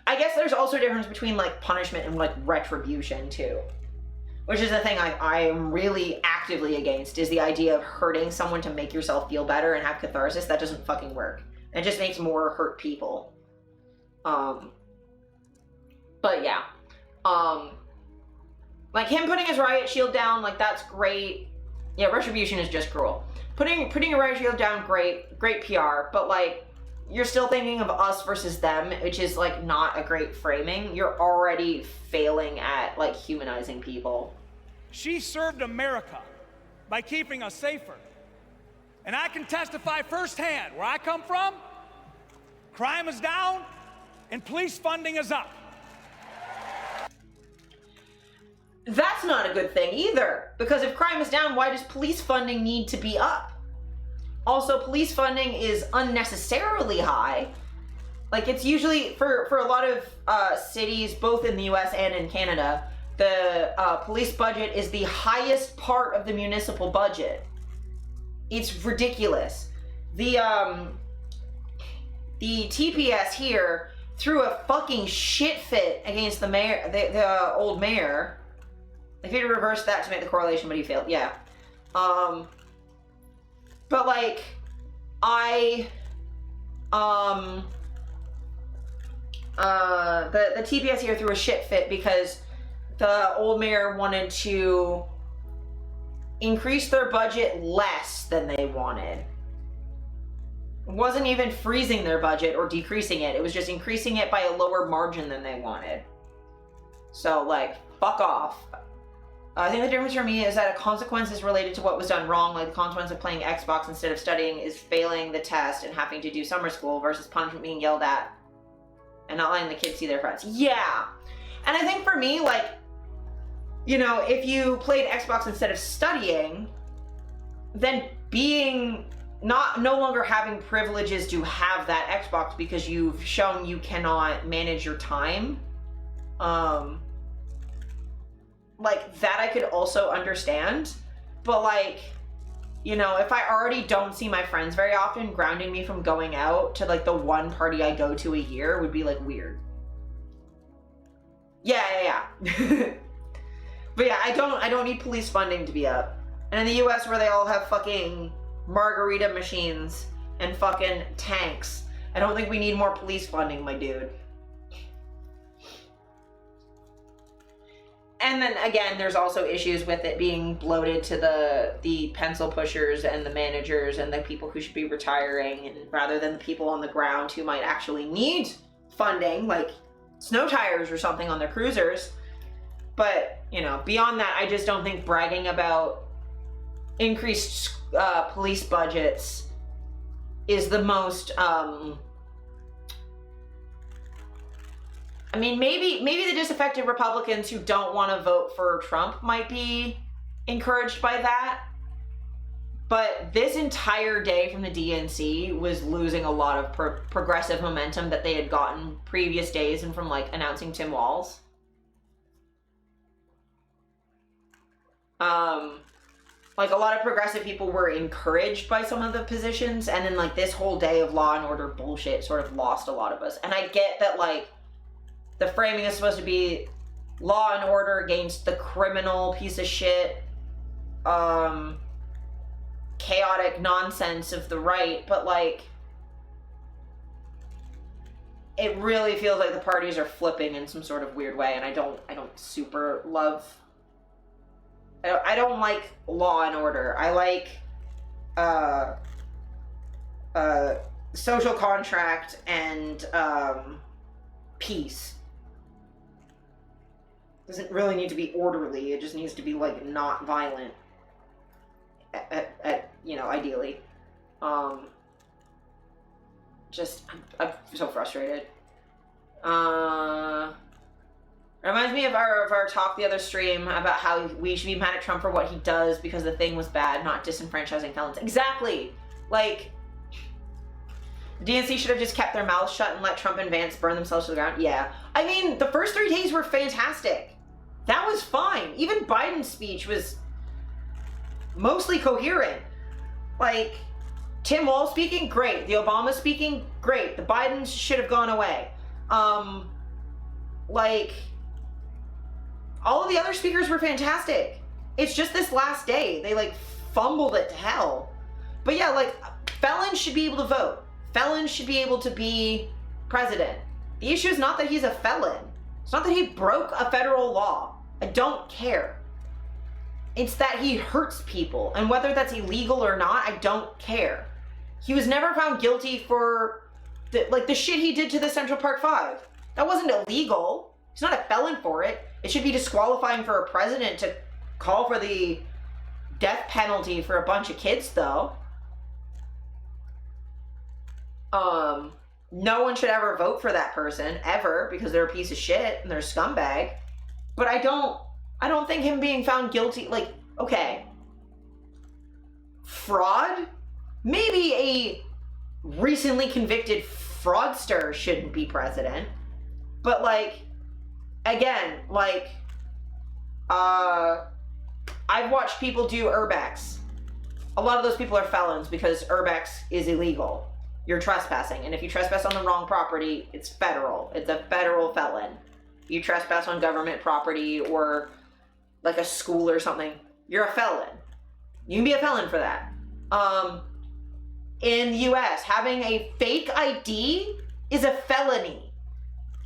guess there's also a difference between like punishment and like retribution too, which is the thing I am really actively against, is the idea of hurting someone to make yourself feel better and have catharsis. That doesn't fucking work. It just makes more hurt people. But yeah. Like him putting his riot shield down, like that's great. Yeah, retribution is just cruel. Putting a riot shield down, great PR, but like you're still thinking of us versus them, which is like not a great framing. You're already failing at like humanizing people. She served America by keeping us safer. And I can testify firsthand, where I come from, crime is down and police funding is up. That's not a good thing either, because if crime is down, why does police funding need to be up? Also, police funding is unnecessarily high. Like, it's usually, for a lot of cities, both in the US and in Canada, the police budget is the highest part of the municipal budget. It's ridiculous. The TPS here threw a fucking shit fit against the mayor, the old mayor. If you had to reverse that to make the correlation, but he failed. Yeah. But like, the TPS here threw a shit fit because the old mayor wanted to increase their budget less than they wanted. It wasn't even freezing their budget or decreasing it. It was just increasing it by a lower margin than they wanted. So like, fuck off. I think the difference for me is that a consequence is related to what was done wrong, like the consequence of playing Xbox instead of studying is failing the test and having to do summer school versus punishment being yelled at and not letting the kids see their friends. Yeah. And I think for me, like, you know, if you played Xbox instead of studying, then being no longer having privileges to have that Xbox because you've shown you cannot manage your time, like that I could also understand, but like, you know, if I already don't see my friends very often, grounding me from going out to like the one party I go to a year would be like weird. Yeah. But yeah, I don't need police funding to be up. And in the US where they all have fucking margarita machines and fucking tanks, I don't think we need more police funding, my dude. And then again, there's also issues with it being bloated to the pencil pushers and the managers and the people who should be retiring, and rather than the people on the ground who might actually need funding, like snow tires or something on their cruisers. But, you know, beyond that, I just don't think bragging about increased police budgets is the most I mean, maybe the disaffected Republicans who don't want to vote for Trump might be encouraged by that. But this entire day from the DNC was losing a lot of progressive momentum that they had gotten previous days and from like announcing Tim Walz. Like a lot of progressive people were encouraged by some of the positions, and then like this whole day of law and order bullshit sort of lost a lot of us. And I get that like the framing is supposed to be law and order against the criminal piece of shit, chaotic nonsense of the right, but like it really feels like the parties are flipping in some sort of weird way, and I don't super love. I don't like law and order. I like social contract and peace. Doesn't really need to be orderly. It just needs to be like not violent. At you know, ideally. Just I'm so frustrated. Reminds me of our talk the other stream about how we should be mad at Trump for what he does because the thing was bad, not disenfranchising felons. Exactly. Like, the DNC should have just kept their mouths shut and let Trump and Vance burn themselves to the ground. Yeah. I mean, the first 3 days were fantastic. That was fine. Even Biden's speech was mostly coherent. Like, Tim Walz speaking, great. The Obama speaking, great. The Bidens should have gone away. Like, all of the other speakers were fantastic. It's just this last day, they like fumbled it to hell. But yeah, like, felons should be able to vote. Felons should be able to be president. The issue is not that he's a felon. It's not that he broke a federal law. I don't care. It's that he hurts people, and whether that's illegal or not, I don't care. He was never found guilty for the shit he did to the Central Park 5. That wasn't illegal. He's not a felon for it. It should be disqualifying for a president to call for the death penalty for a bunch of kids, though. No one should ever vote for that person, ever, because they're a piece of shit and they're a scumbag. But I don't think him being found guilty, like, okay. Fraud? Maybe a recently convicted fraudster shouldn't be president. But, like, again, like, I've watched people do urbex. A lot of those people are felons because urbex is illegal. You're trespassing, and if you trespass on the wrong property, it's federal. It's a federal felon. You trespass on government property or like a school or something, you're a felon. You can be a felon for that. In the US, having a fake ID is a felony.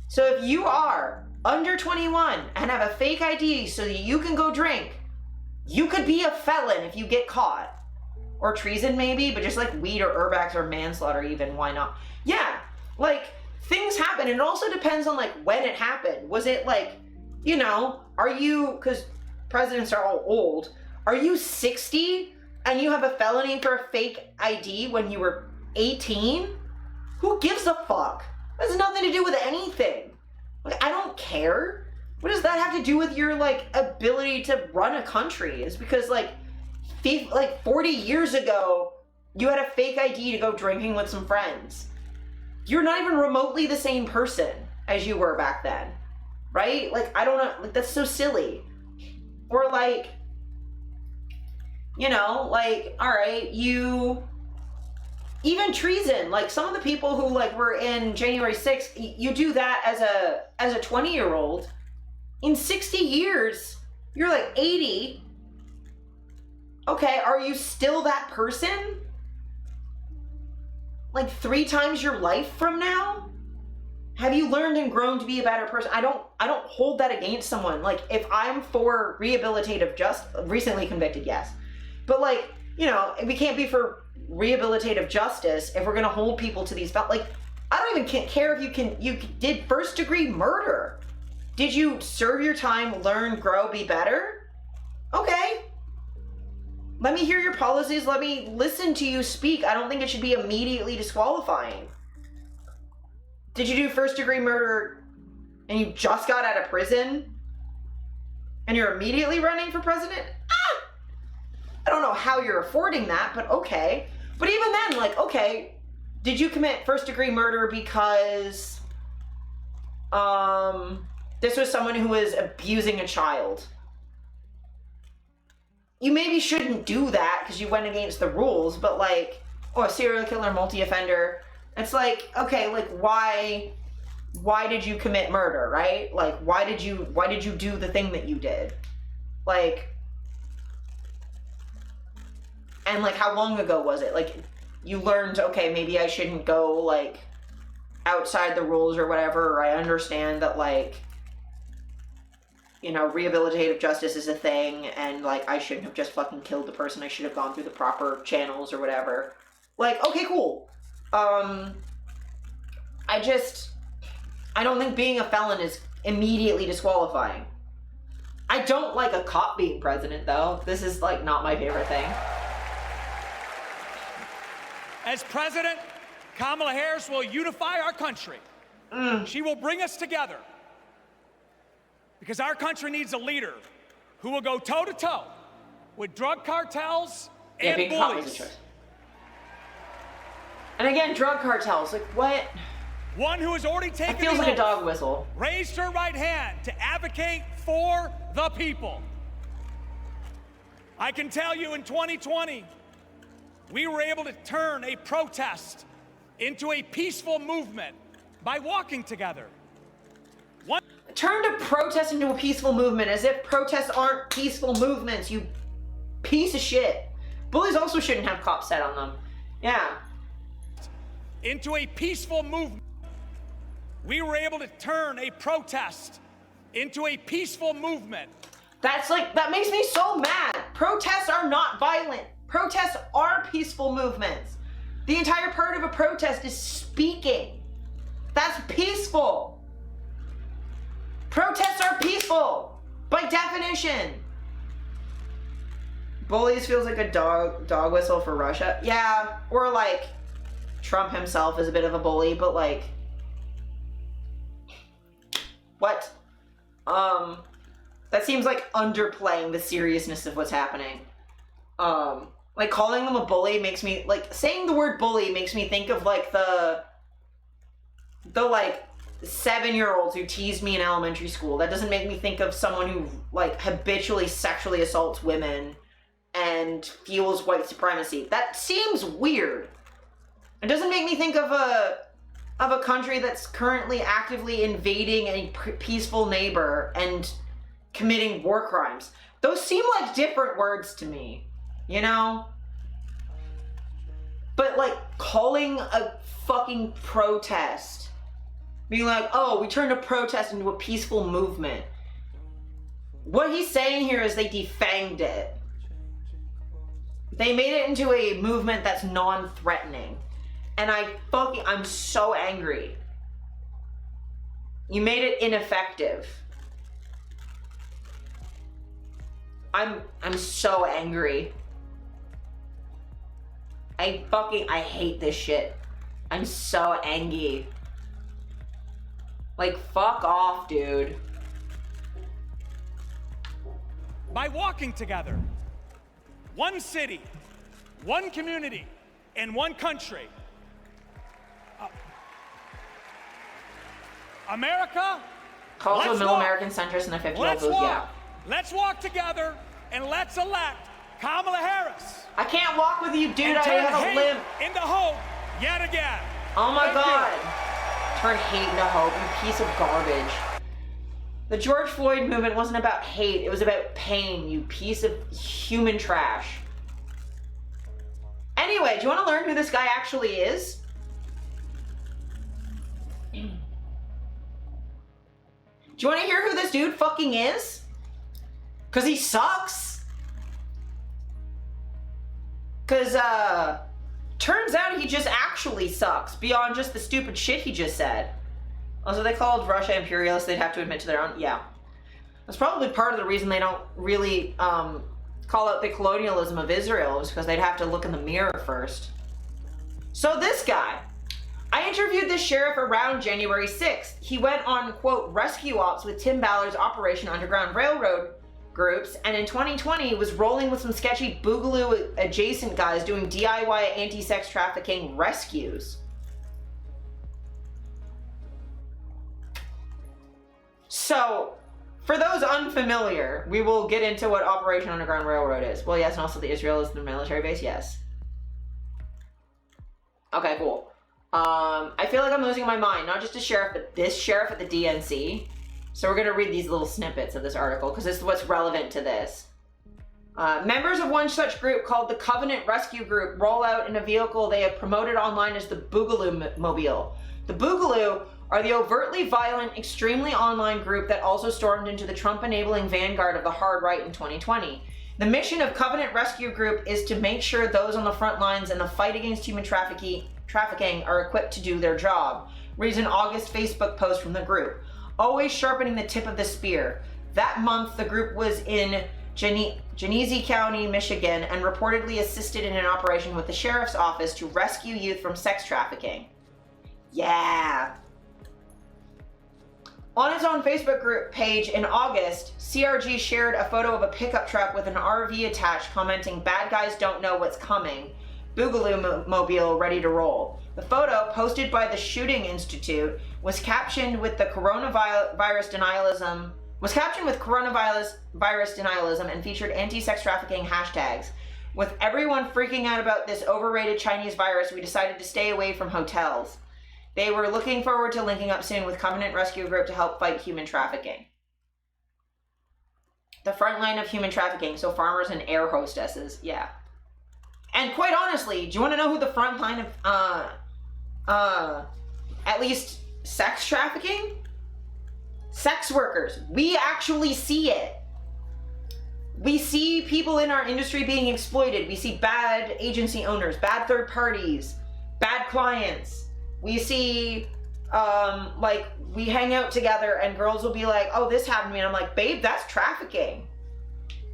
So if you are under 21 and have a fake ID so that you can go drink, you could be a felon if you get caught. Or treason maybe, but just like weed or urbex or manslaughter even, why not? Yeah, like things happen, and it also depends on like when it happened. Was it like, you know, are you, because presidents are all old, are you 60 and you have a felony for a fake ID when you were 18? Who gives a fuck? That has nothing to do with anything. Like, I don't care. What does that have to do with your like ability to run a country? It's because like 40 years ago, you had a fake ID to go drinking with some friends. You're not even remotely the same person as you were back then, right? Like, I don't know, like, that's so silly. Or like, you know, like, all right, even treason, like some of the people who like were in January 6th, you do that as a 20-year-old. In 60 years, you're like 80. Okay, are you still that person? Like 3 times your life from now? Have you learned and grown to be a better person? I don't hold that against someone. Like, if I'm for rehabilitative recently convicted, yes. But like, you know, we can't be for rehabilitative justice if we're gonna hold people to these, like, I don't even care if you did first degree murder. Did you serve your time, learn, grow, be better? Okay. Let me hear your policies. Let me listen to you speak. I don't think it should be immediately disqualifying. Did you do first degree murder and you just got out of prison and you're immediately running for president? I don't know how you're affording that, but okay. But even then, like, okay, did you commit first-degree murder because this was someone who was abusing a child? You maybe shouldn't do that because you went against the rules, but like, oh, a serial killer, multi-offender, it's like, okay, like, why did you commit murder, right? Like, why did you do the thing that you did? Like, and like, how long ago was it? Like, you learned, okay, maybe I shouldn't go like outside the rules or whatever, or I understand that, like, you know, rehabilitative justice is a thing, and like, I shouldn't have just fucking killed the person, I should have gone through the proper channels or whatever. Like, okay, cool. I don't think being a felon is immediately disqualifying. I don't like a cop being president, though. This is, like, not my favorite thing. As president, Kamala Harris will unify our country. She will bring us together. Because our country needs a leader who will go toe-to-toe with drug cartels and being cop is a bullies. choice. And again, drug cartels, like, what? One who has already taken That feels the like a oath, dog whistle. raised her right hand to advocate for the people. I can tell you in 2020, we were able to turn a protest into a peaceful movement by walking together. Turned a protest into a peaceful movement, as if protests aren't peaceful movements, you piece of shit. Bullies also shouldn't have cops set on them. Yeah. Into a peaceful movement. We were able to turn a protest into a peaceful movement. That's like, that makes me so mad. Protests are not violent. Protests are peaceful movements. The entire part of a protest is speaking. That's peaceful. Protests are peaceful, by definition. Bullies feels like a dog whistle for Russia. Yeah, or like, Trump himself is a bit of a bully, but like, what? That seems like underplaying the seriousness of what's happening. Like, calling them a bully makes me, like, saying the word bully makes me think of like the like 7-year-olds who teased me in elementary school. That doesn't make me think of someone who like habitually sexually assaults women and fuels white supremacy. That seems weird. It doesn't make me think of a country that's currently actively invading a peaceful neighbor and committing war crimes. Those seem like different words to me, you know? But like, calling a fucking protest, being like, oh, we turned a protest into a peaceful movement. What he's saying here is they defanged it. They made it into a movement that's non-threatening. And I'm so angry. You made it ineffective. I'm so angry. I hate this shit. I'm so angry. Like, fuck off, dude. By walking together, one city, one community, and one country. America. Calls to a middle American centrist and a 50-year-old booth, yeah. Let's walk together and let's elect Kamala Harris. I can't walk with you, dude. And I turn have a hate limp. into hope yet again. Oh my Thank God. you. Turn hate into hope, you piece of garbage. The George Floyd movement wasn't about hate. It was about pain, you piece of human trash. Anyway, do you want to learn who this guy actually is? Do you want to hear who this dude fucking is? Because he sucks. Because, turns out he just actually sucks, beyond just the stupid shit he just said. Also, they called Russia imperialist, they'd have to admit to their own, yeah. That's probably part of the reason they don't really, call out the colonialism of Israel, is because they'd have to look in the mirror first. So this guy, I interviewed this sheriff around January 6th. He went on, quote, rescue ops with Tim Ballard's Operation Underground Railroad groups, and in 2020 was rolling with some sketchy Boogaloo adjacent guys doing DIY anti-sex trafficking rescues. So, for those unfamiliar, we will get into what Operation Underground Railroad is. Well, yes, and also the Israel is the military base, yes. Okay, cool. I feel like I'm losing my mind, not just a sheriff, but this sheriff at the DNC. So we're going to read these little snippets of this article because this is what's relevant to this. Members of one such group called the Covenant Rescue Group roll out in a vehicle they have promoted online as the Boogaloo Mobile. The Boogaloo are the overtly violent, extremely online group that also stormed into the Trump-enabling vanguard of the hard right in 2020. The mission of Covenant Rescue Group is to make sure those on the front lines in the fight against human trafficking are equipped to do their job. Reads an August Facebook post from the group. Always sharpening the tip of the spear. That month, the group was in Genesee County, Michigan, and reportedly assisted in an operation with the sheriff's office to rescue youth from sex trafficking. Yeah. On its own Facebook group page in August, CRG shared a photo of a pickup truck with an RV attached, commenting, "Bad guys don't know what's coming. Boogaloo Mobile ready to roll." The photo, posted by the Shooting Institute, was captioned with coronavirus denialism and featured anti-sex trafficking hashtags. With everyone freaking out about this overrated Chinese virus, we decided to stay away from hotels. They were looking forward to linking up soon with Covenant Rescue Group to help fight human trafficking. The front line of human trafficking, so farmers and air hostesses, yeah. And quite honestly, do you want to know who the front line of, at least sex trafficking? Sex workers. We actually see it. We see people in our industry being exploited. We see bad agency owners, bad third parties, bad clients. We see, like, we hang out together and girls will be like, "Oh, this happened to me." And I'm like, "Babe, that's trafficking.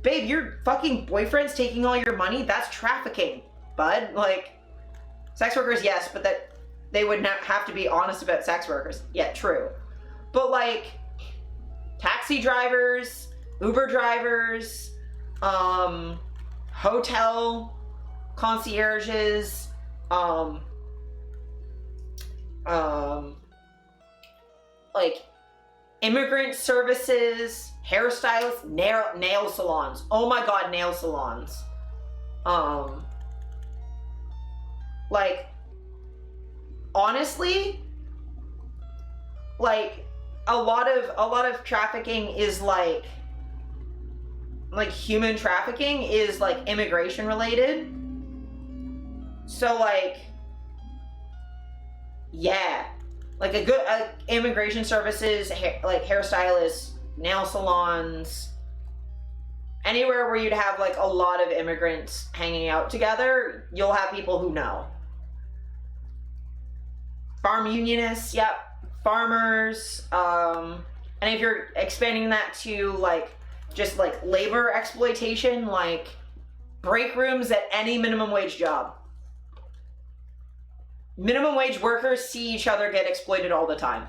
Babe, your fucking boyfriend's taking all your money? That's trafficking, bud." Like, sex workers, yes, but that they would not have to be honest about sex workers. Yeah, true. But like, taxi drivers, Uber drivers, hotel concierges, like immigrant services, hairstylists, nail salons. Oh my god, nail salons. Like, honestly, like a lot of trafficking is like human trafficking is like immigration related. So like, yeah, like a good immigration services, like hairstylists, nail salons, anywhere where you'd have like a lot of immigrants hanging out together, you'll have people who know. Farm unionists, yep, farmers, and if you're expanding that to like just like labor exploitation, like break rooms at any minimum wage job. Minimum wage workers see each other get exploited all the time.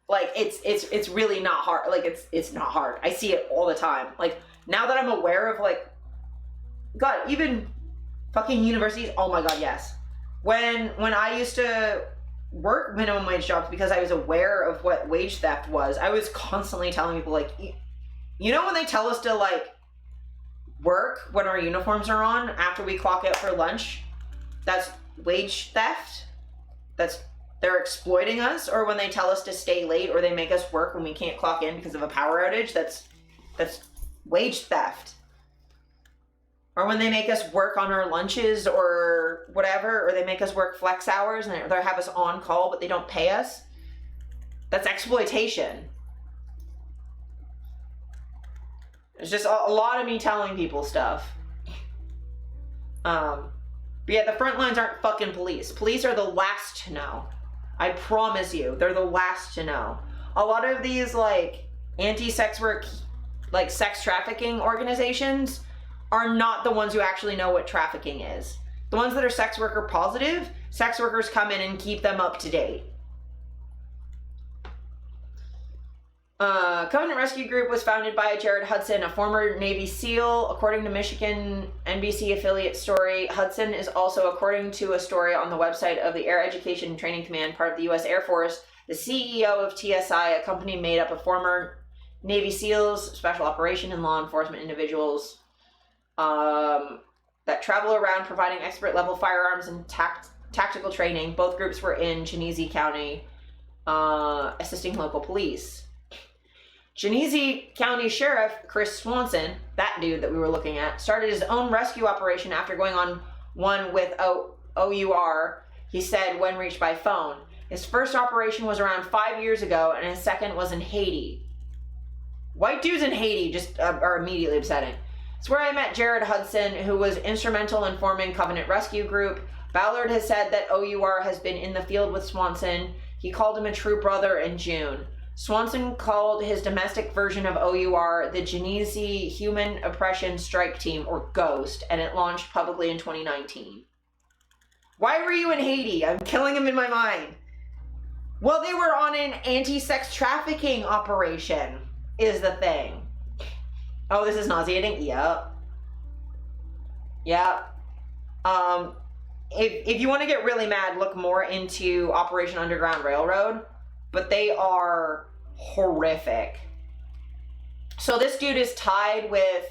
Like it's really not hard. Like it's not hard. I see it all the time. Like now that I'm aware of like, God, even fucking universities. Oh my God, yes. When I used to work minimum wage jobs because I was aware of what wage theft was, I was constantly telling people like, you know, when they tell us to like work when our uniforms are on after we clock out for lunch, that's wage theft. They're exploiting us. Or when they tell us to stay late or they make us work when we can't clock in because of a power outage, that's wage theft. Or when they make us work on our lunches or whatever, or they make us work flex hours and they have us on call but they don't pay us, that's exploitation. It's just a lot of me telling people stuff. But yeah, the front lines aren't fucking police. Police are the last to know. I promise you, they're the last to know. A lot of these like anti-sex work, like sex trafficking organizations are not the ones who actually know what trafficking is. The ones that are sex worker positive, sex workers come in and keep them up to date. Covenant Rescue Group was founded by Jared Hudson, a former Navy SEAL. According to Michigan NBC affiliate story, Hudson is also, according to a story on the website of the Air Education and Training Command, part of the U.S. Air Force, the CEO of TSI, a company made up of former Navy SEALs, special operation and law enforcement individuals that travel around providing expert level firearms and tactical training. Both groups were in Genesee County, assisting local police. Genesee County Sheriff Chris Swanson, that dude that we were looking at, started his own rescue operation after going on one with OUR, he said when reached by phone. His first operation was around 5 years ago, and his second was in Haiti. White dudes in Haiti just are immediately upsetting. It's where I met Jared Hudson, who was instrumental in forming Covenant Rescue Group. Ballard has said that OUR has been in the field with Swanson. He called him a true brother in June. Swanson called his domestic version of OUR the Genesee Human Oppression Strike Team, or GHOST, and it launched publicly in 2019. Why were you in Haiti? I'm killing him in my mind. Well, they were on an anti-sex trafficking operation, is the thing. Oh, this is nauseating? Yep. Yep. If you want to get really mad, look more into Operation Underground Railroad. But they are horrific. So this dude is tied with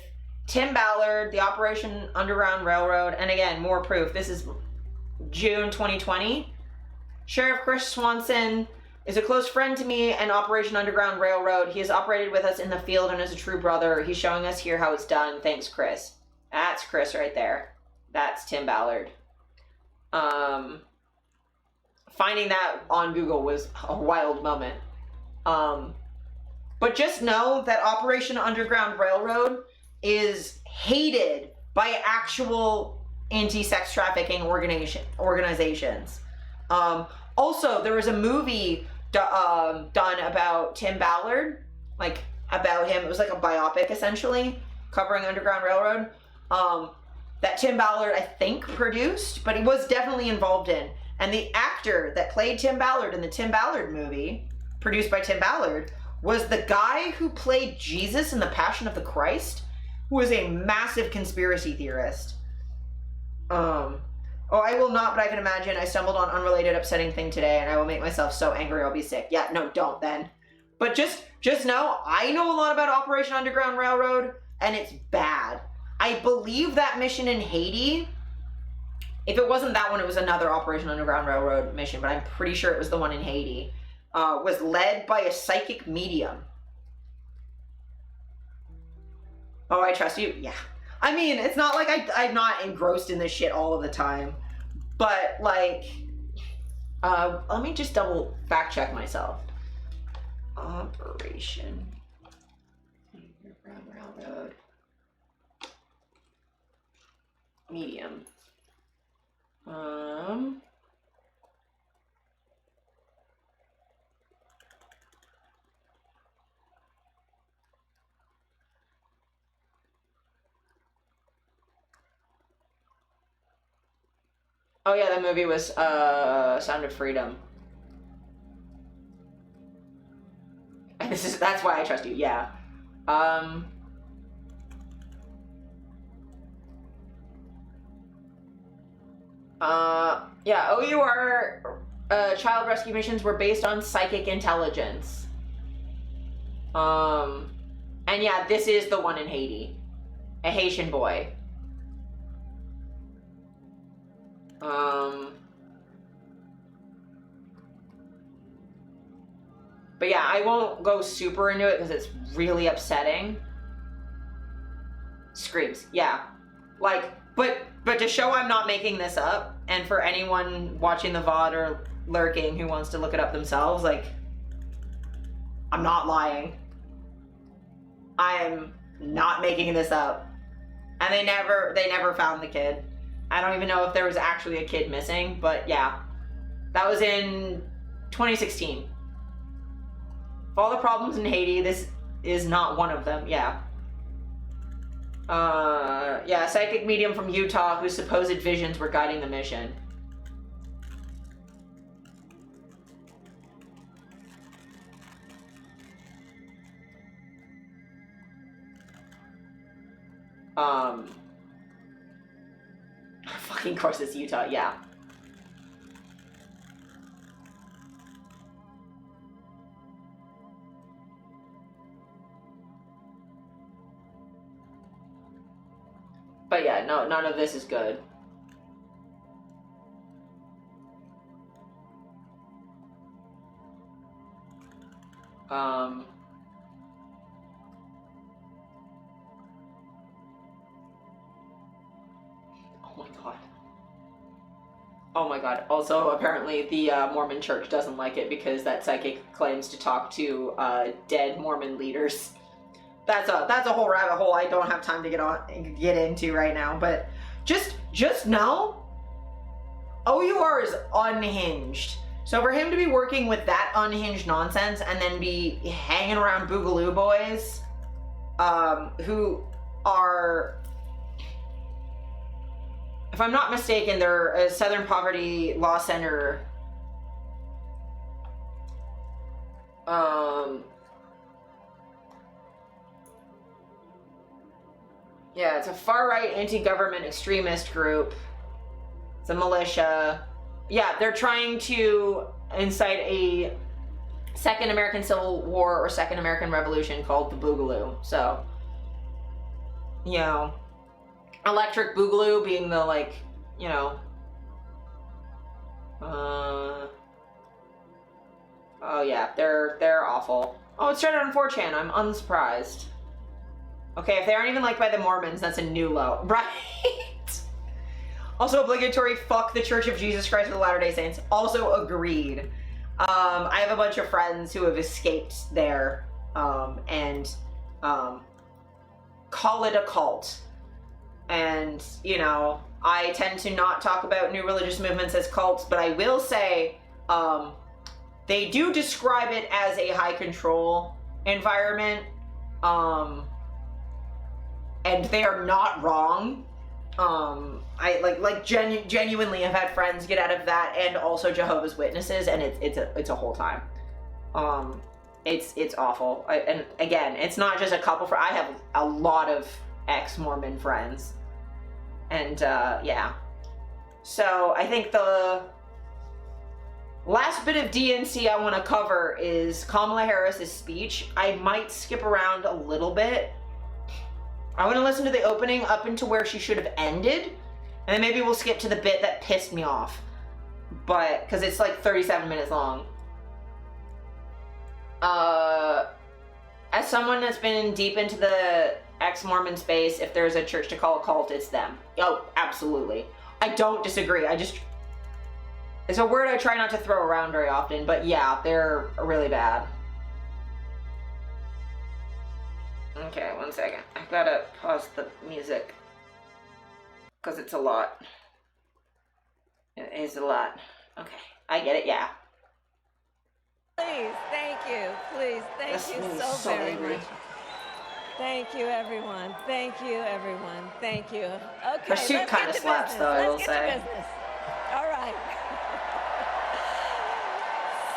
Tim Ballard, the Operation Underground Railroad, and again, more proof. This is June 2020. Sheriff Chris Swanson is a close friend to me and Operation Underground Railroad. He has operated with us in the field and is a true brother. He's showing us here how it's done. Thanks, Chris. That's Chris right there. That's Tim Ballard. Finding that on Google was a wild moment. But just know that Operation Underground Railroad is hated by actual anti-sex trafficking organizations. Also, there was a movie done about Tim Ballard, like about him. It was like a biopic essentially covering Underground Railroad. That Tim Ballard, I think, produced, but he was definitely involved in. And the actor that played Tim Ballard in the Tim Ballard movie, produced by Tim Ballard, was the guy who played Jesus in The Passion of the Christ, who was a massive conspiracy theorist. Oh, I will not, but I can imagine. I stumbled on unrelated upsetting thing today, and I will make myself so angry I'll be sick. Yeah, no, don't then. But just know, I know a lot about Operation Underground Railroad, and it's bad. I believe that mission in Haiti, if it wasn't that one, it was another Operation Underground Railroad mission, but I'm pretty sure it was the one in Haiti, was led by a psychic medium. Oh, I trust you? Yeah. I mean, it's not like I'm not engrossed in this shit all of the time, but like, let me just double fact check myself. Operation Underground Railroad. Medium. Oh yeah, that movie was Sound of Freedom. And that's why I trust you. Yeah. Yeah, OUR child rescue missions were based on psychic intelligence. And yeah, this is the one in Haiti. A Haitian boy. But yeah, I won't go super into it because it's really upsetting. Screams, yeah. Like, but to show I'm not making this up, and for anyone watching the VOD or lurking who wants to look it up themselves, like, I'm not lying. I'm not making this up. And they never found the kid. I don't even know if there was actually a kid missing, but yeah. That was in 2016. Of all the problems in Haiti, this is not one of them, yeah. Yeah, psychic medium from Utah whose supposed visions were guiding the mission. Fucking course it's Utah, yeah. But yeah, no, none of this is good. Oh my god. Oh my god. Also, apparently the Mormon church doesn't like it because that psychic claims to talk to dead Mormon leaders. That's a whole rabbit hole I don't have time to get into right now, but just know OUR is unhinged. So for him to be working with that unhinged nonsense and then be hanging around Boogaloo boys, who are, if I'm not mistaken, they're a Southern Poverty Law Center. Yeah, it's a far-right anti-government extremist group. It's a militia. Yeah, they're trying to incite a second American Civil War or second American Revolution called the Boogaloo. So, you know, Electric Boogaloo being the, like, you know, oh yeah, they're awful. Oh, it started on 4chan. I'm unsurprised. Okay, if they aren't even liked by the Mormons, that's a new low. Right? Also obligatory, fuck the Church of Jesus Christ of the Latter-day Saints. Also agreed. I have a bunch of friends who have escaped there, and call it a cult. And, you know, I tend to not talk about new religious movements as cults, but I will say, they do describe it as a high control environment, and they are not wrong. I genuinely have had friends get out of that, and also Jehovah's Witnesses, and it's a whole time. It's awful. And again, it's not just a couple. I have a lot of ex-Mormon friends, and yeah. So I think the last bit of DNC I want to cover is Kamala Harris's speech. I might skip around a little bit. I want to listen to the opening up into where she should have ended, and then maybe we'll skip to the bit that pissed me off. But, because it's like 37 minutes long. As someone that's been deep into the ex-Mormon space, if there's a church to call a cult, it's them. Oh, absolutely. I don't disagree. It's a word I try not to throw around very often, but yeah, they're really bad. Okay, one second. I gotta pause the music. Because it's a lot. It is a lot. Okay, I get it, yeah. Please, thank you. Please, thank you so very much. Thank you, everyone. Thank you, everyone. Thank you. Okay, her suit kind of slaps, though, I will say. All right.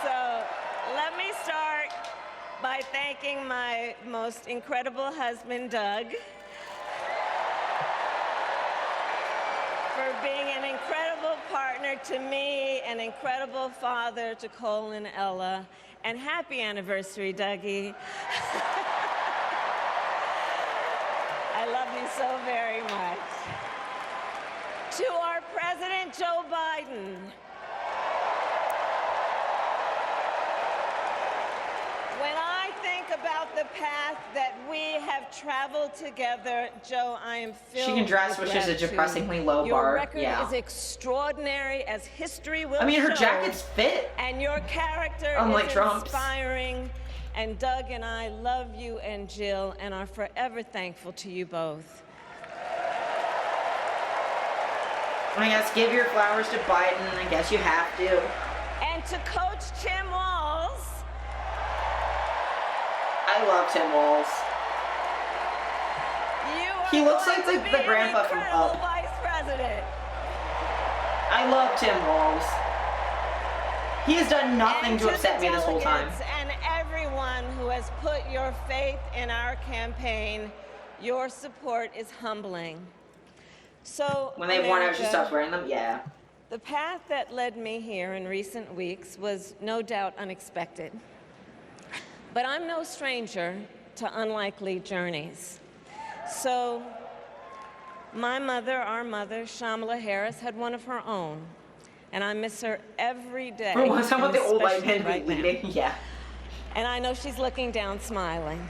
So, let me start by thanking my most incredible husband, Doug, for being an incredible partner to me, an incredible father to Cole and Ella, and happy anniversary, Dougie. I love you so very much. To our President Joe Biden, when I think about the path that we have traveled together, Joe, I am filled She can dress, with which is a gratitude. depressingly low Your bar. record Yeah. is extraordinary, as history will I mean, her show, jacket's fit. and your character Unlike is Trump's. inspiring. And Doug and I love you and Jill and are forever thankful to you both. I guess give your flowers to Biden. I guess you have to. And to Coach Tim Walz, I love Tim Walz. He looks like the grandpa from Up. Vice President. I love Tim Walz. He has done nothing to upset me this whole time. And everyone who has put your faith in our campaign, your support is humbling. So, When they've worn out, she stops wearing them? Yeah. the path that led me here in recent weeks was no doubt unexpected. But I'm no stranger to unlikely journeys. So, my mother, our mother, Shamala Harris, had one of her own. And I miss her every day. For once, how about the old white especially man right now. leading? Yeah. And I know she's looking down, smiling.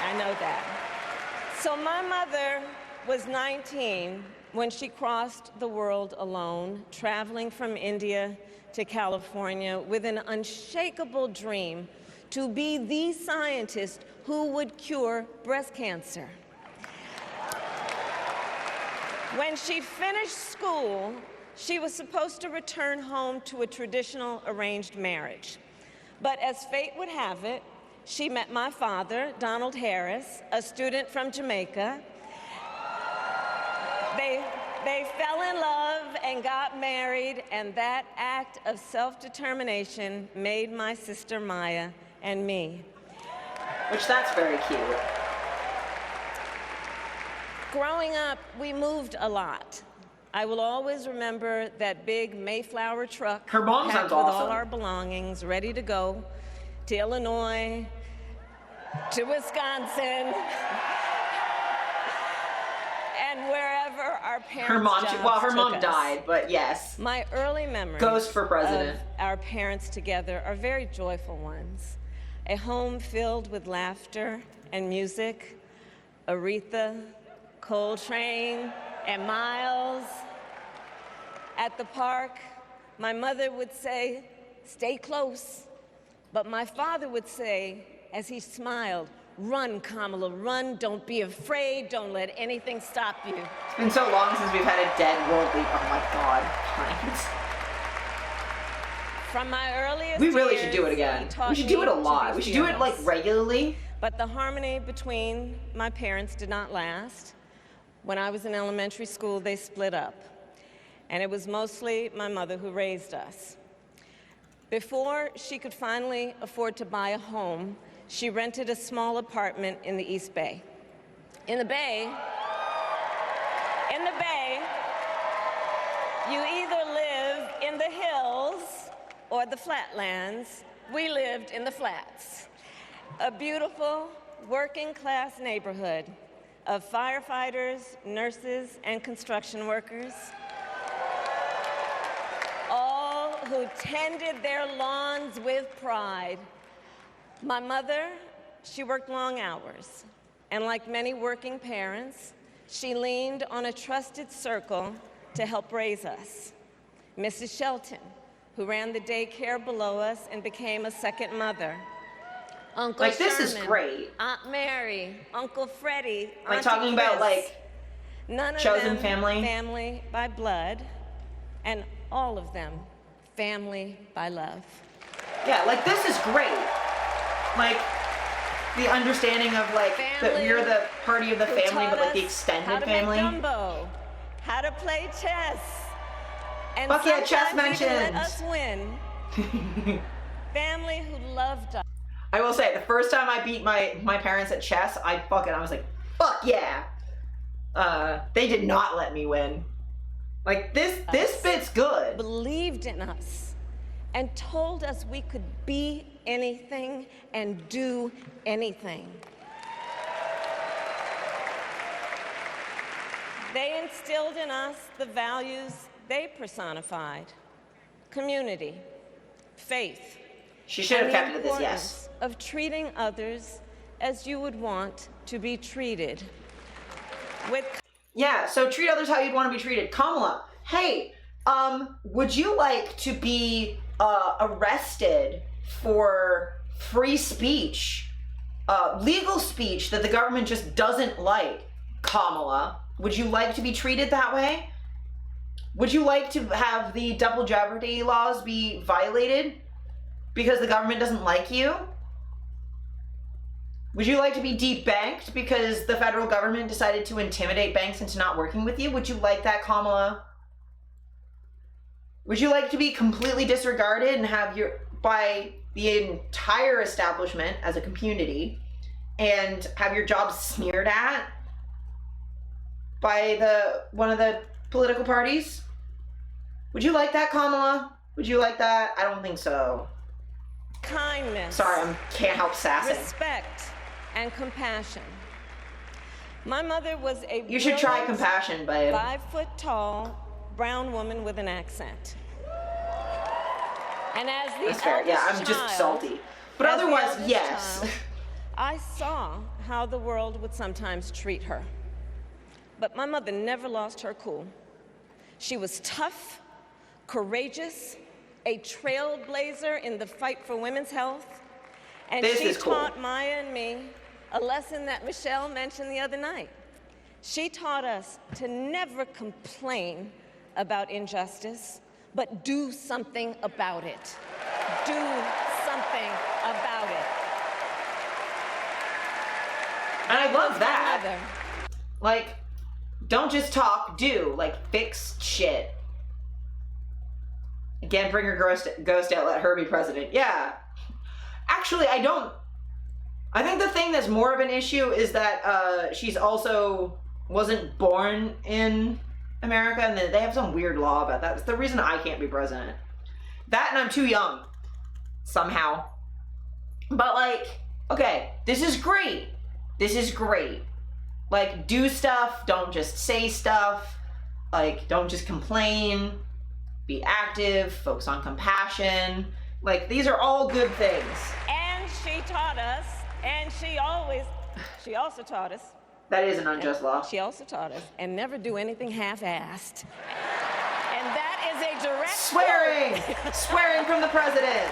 I know that. So my mother was 19 when she crossed the world alone, traveling from India to California with an unshakable dream to be the scientist who would cure breast cancer. When she finished school, she was supposed to return home to a traditional arranged marriage. But as fate would have it, she met my father, Donald Harris, a student from Jamaica. They fell in love and got married, and that act of self-determination made my sister Maya and me. Which, that's very cute. Growing up, we moved a lot. I will always remember that big Mayflower truck Her mom packed sounds with awesome. all our belongings, ready to go to Illinois, to Wisconsin, and wherever our parents' Her mom, jobs well, her took mom us. died, but yes. My early memories Ghost for president. of our parents together are very joyful ones. A home filled with laughter and music, Aretha, Coltrane, and Miles. At the park, my mother would say, "Stay close." But my father would say, as he smiled, "Run, Kamala, run. Don't be afraid. Don't let anything stop you." It's been so long since we've had a dead world leader. Oh my god. Right. From my earliest We really years, should do it he again. taught We should do me it a to lot. be We should do it like fearless. regularly. But the harmony between my parents did not last. When I was in elementary school, they split up. And it was mostly my mother who raised us. Before she could finally afford to buy a home, she rented a small apartment in the East Bay. In the Bay, you either live in the hills or the flatlands. We lived in the flats. A beautiful working-class neighborhood of firefighters, nurses, and construction workers, all who tended their lawns with pride. My mother, she worked long hours, and like many working parents, she leaned on a trusted circle to help raise us. Mrs. Shelton, who ran the daycare below us and became a second mother. Uncle Like, this is Sherman, great. Aunt Mary, Uncle Freddie, Like, Auntie talking about, Chris. like, None of chosen them family. family by blood, and all of them family by love. Yeah, like, this is great. Like, the understanding of, like, that we're the party of the Who family, taught but, like, the us extended how to family. Make gumbo, how to play chess, and Fuck yeah, chess sometimes even let mentioned. us win. Family who loved us. I will say, the first time I beat my parents at chess, I was like, fuck yeah. They did not let me win. Like, this bit's good. Believed in us and told us we could be anything and do anything. They instilled in us the values they personified: community, faith. She should have and the kept it at this, yes. importance of treating others as you would want to be treated. Yeah, so treat others how you'd want to be treated. Kamala, hey, would you like to be arrested for free speech, legal speech that the government just doesn't like? Kamala, would you like to be treated that way? Would you like to have the double jeopardy laws be violated because the government doesn't like you? Would you like to be debanked because the federal government decided to intimidate banks into not working with you? Would you like that, Kamala? Would you like to be completely disregarded and have by the entire establishment as a community and have your job sneered at by one of the political parties? Would you like that, Kamala? Would you like that? I don't think so. Kindness. Sorry, I can't help sassing. Respect and compassion. My mother was a You should try compassion, babe. 5-foot-tall brown woman with an accent. And as the That's fair. Yeah, I'm eldest just child- salty. But as the otherwise, eldest yes. child, I saw how the world would sometimes treat her. But my mother never lost her cool. She was tough, courageous, a trailblazer in the fight for women's health. And This she is cool. taught Maya and me a lesson that Michelle mentioned the other night. She taught us to never complain about injustice, but do something about it. Do something about it. And I love that. Mother. Like, don't just talk, do. Like, fix shit. Again, bring her ghost out, let her be president. Yeah. Actually, I think the thing that's more of an issue is that she's also wasn't born in America, and they have some weird law about that. It's the reason I can't be president. That, and I'm too young. Somehow. But, like, okay, this is great. This is great. Like, do stuff, don't just say stuff. Like, don't just complain. Be active, focus on compassion. Like, these are all good things. And she taught us, and she also taught us. That is an unjust law. She also taught us, and never do anything half-assed. And that is a direct Swearing! quote. Swearing from the president.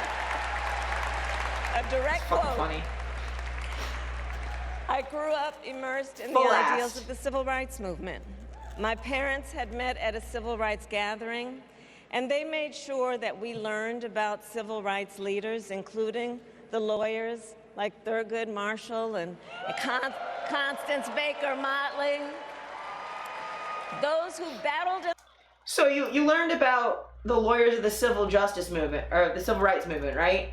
A direct Fucking quote. funny. I grew up immersed in Full the ass. ideals of the civil rights movement. My parents had met at a civil rights gathering, and they made sure that we learned about civil rights leaders, including the lawyers like Thurgood Marshall and Constance Baker Motley. Those who battled. So you learned about the lawyers of the civil justice movement, or the civil rights movement, right?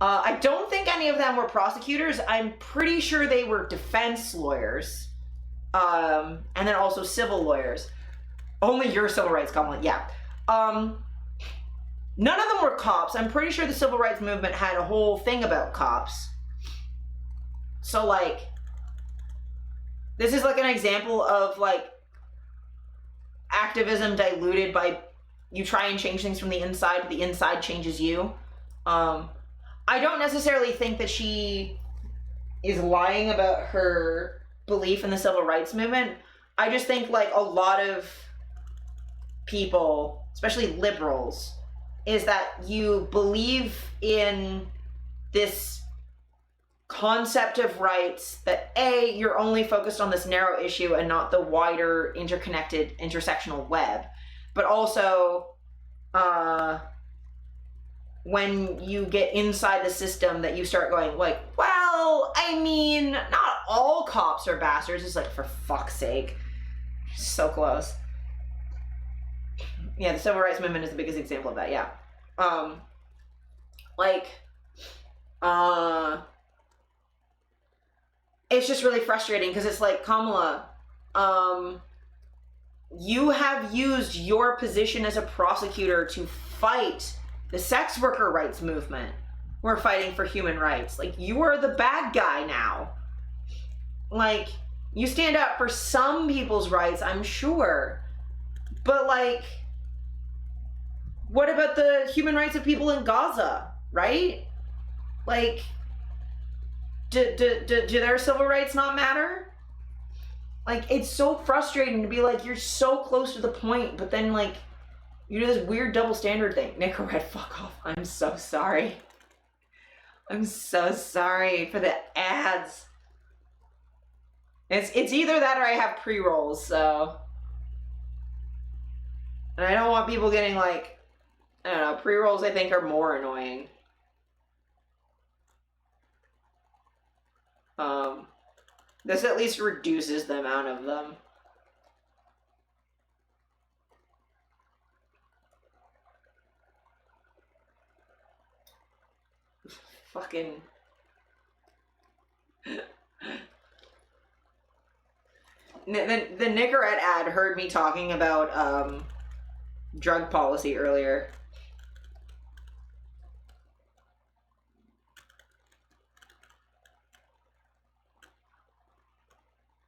I don't think any of them were prosecutors. I'm pretty sure they were defense lawyers. And then also civil lawyers. Only your civil rights Kamala, yeah. None of them were cops. I'm pretty sure the civil rights movement had a whole thing about cops. So, like, this is like an example of, like, activism diluted by you try and change things from the inside changes you. I don't necessarily think that she is lying about her belief in the civil rights movement. I just think, like, a lot of people, especially liberals, is that you believe in this concept of rights that A, you're only focused on this narrow issue and not the wider interconnected intersectional web, but also when you get inside the system that you start going like, well, I mean, not all cops are bastards. It's like, for fuck's sake. So close. Yeah, the civil rights movement is the biggest example of that, yeah. It's just really frustrating because it's like, Kamala, you have used your position as a prosecutor to fight the sex worker rights movement. We're fighting for human rights. Like, you are the bad guy now. Like, you stand up for some people's rights, I'm sure. But, like, what about the human rights of people in Gaza, right? Like, do their civil rights not matter? Like, it's so frustrating to be like, you're so close to the point, but then, like, you do this weird double standard thing. Nick Red, fuck off. I'm so sorry. I'm so sorry for the ads. It's either that or I have pre-rolls, so. And I don't want people getting, like, I don't know, pre-rolls I think are more annoying. This at least reduces the amount of them. Fucking... The Nicorette ad heard me talking about drug policy earlier.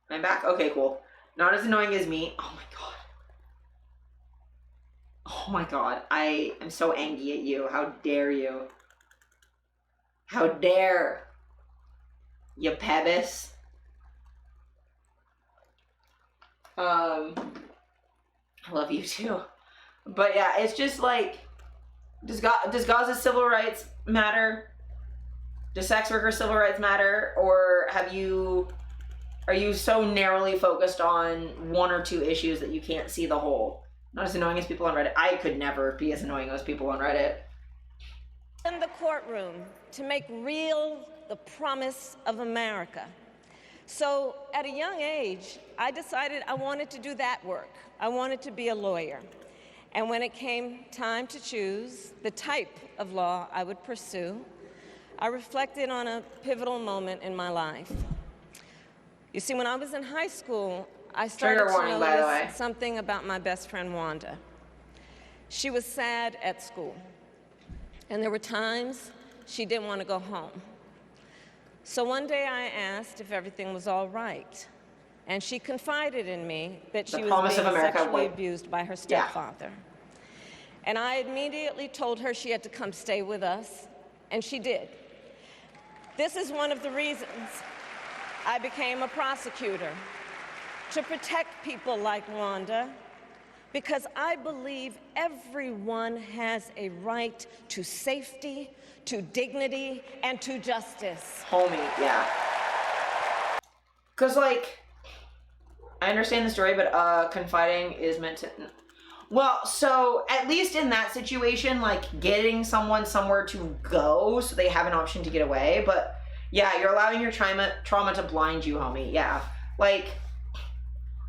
I'm back? Okay, cool. Not as annoying as me. Oh my god. Oh my god. I am so angry at you. How dare you? How dare you, Pebis? I love you too. But yeah, it's just like, does Gaza's civil rights matter? Does sex workers' civil rights matter? Or are you so narrowly focused on one or two issues that you can't see the whole? Not as annoying as people on Reddit. I could never be as annoying as people on Reddit. In the courtroom to make real the promise of America. So at a young age, I decided I wanted to do that work. I wanted to be a lawyer. And when it came time to choose the type of law I would pursue, I reflected on a pivotal moment in my life. You see, when I was in high school, I started Trigger warning, to by the notice way. something about my best friend, Wanda. She was sad at school. And there were times she didn't want to go home. So one day I asked if everything was all right. And she confided in me that she was being sexually abused by her stepfather. And I immediately told her she had to come stay with us, and she did. This is one of the reasons I became a prosecutor, to protect people like Wanda, because I believe everyone has a right to safety, to dignity, and to justice. Homie, yeah. Because, like, I understand the story, but confiding is meant to... Well, so at least in that situation, like, getting someone somewhere to go so they have an option to get away, but yeah, you're allowing your trauma to blind you, homie. Yeah. Like,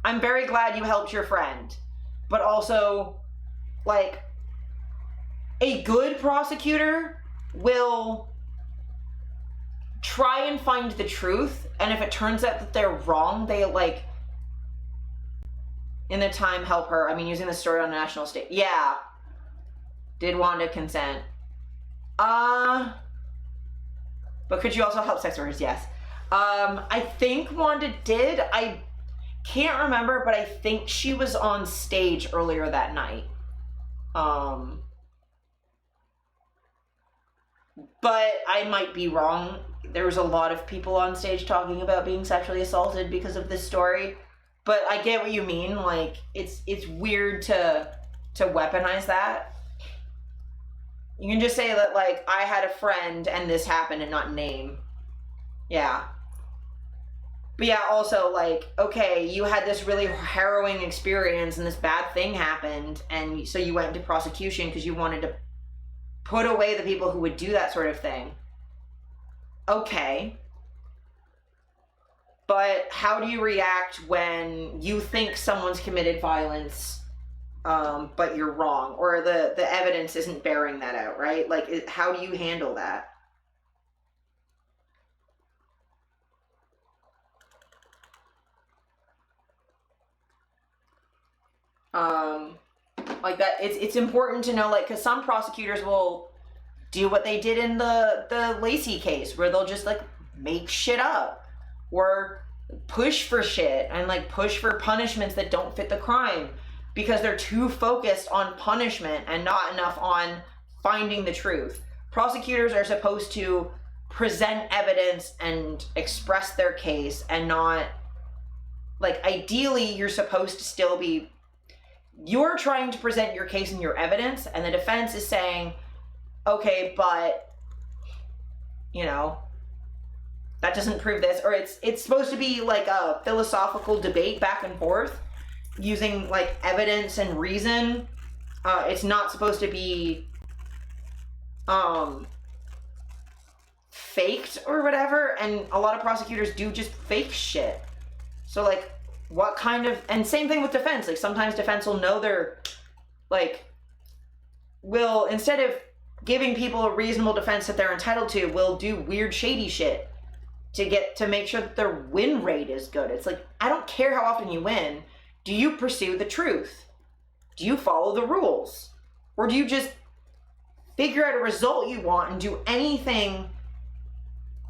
I'm very glad you helped your friend, but also, like, a good prosecutor will try and find the truth, and if it turns out that they're wrong, they, like, in the time help her. I mean, using the story on a national stage. Yeah. Did Wanda consent? But could you also help sex workers? Yes. I think Wanda did. I can't remember, but I think she was on stage earlier that night. But I might be wrong. There was a lot of people on stage talking about being sexually assaulted because of this story. But I get what you mean. Like, it's weird to weaponize that. You can just say that, like, I had a friend and this happened and not name. Yeah. But yeah, also, like, okay, you had this really harrowing experience and this bad thing happened, and so you went into prosecution because you wanted to put away the people who would do that sort of thing. Okay. But how do you react when you think someone's committed violence, but you're wrong, or the evidence isn't bearing that out, right? Like, how do you handle that? Like that, it's important to know, like, because some prosecutors will do what they did in the Lacey case, where they'll just, like, make shit up, or push for shit, and, like, push for punishments that don't fit the crime, because they're too focused on punishment and not enough on finding the truth. Prosecutors are supposed to present evidence and express their case, and not, like, ideally you're supposed to still be, you're trying to present your case and your evidence, and the defense is saying, okay, but, you know, that doesn't prove this. Or it's supposed to be like a philosophical debate back and forth using, like, evidence and reason. It's not supposed to be faked or whatever, and a lot of prosecutors do just fake shit. So like, what kind of, and same thing with defense, like sometimes defense will know they're like, will, instead of giving people a reasonable defense that they're entitled to, will do weird shady shit to make sure that their win rate is good. It's like, I don't care how often you win. Do you pursue the truth? Do you follow the rules? Or do you just figure out a result you want and do anything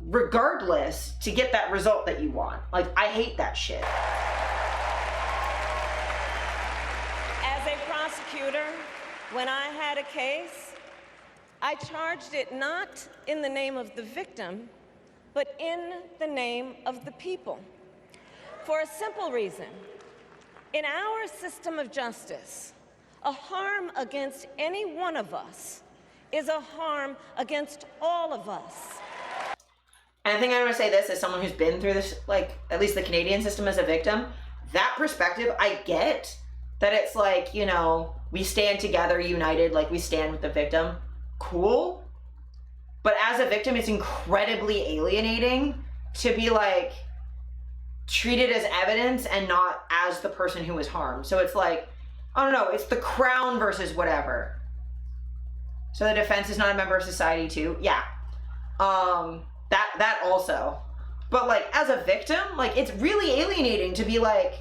regardless to get that result that you want? Like, I hate that shit. As a prosecutor, when I had a case, I charged it not in the name of the victim, but in the name of the people. For a simple reason. In our system of justice, a harm against any one of us is a harm against all of us. And I think I want to say this as someone who's been through this, like, at least the Canadian system as a victim, that perspective, I get that it's like, you know, we stand together, united, like we stand with the victim. Cool. But as a victim, it's incredibly alienating to be like treated as evidence and not as the person who was harmed. So it's like, I don't know, it's the crown versus whatever. So the defense is not a member of society too. Yeah. That also. But like as a victim, like it's really alienating to be like,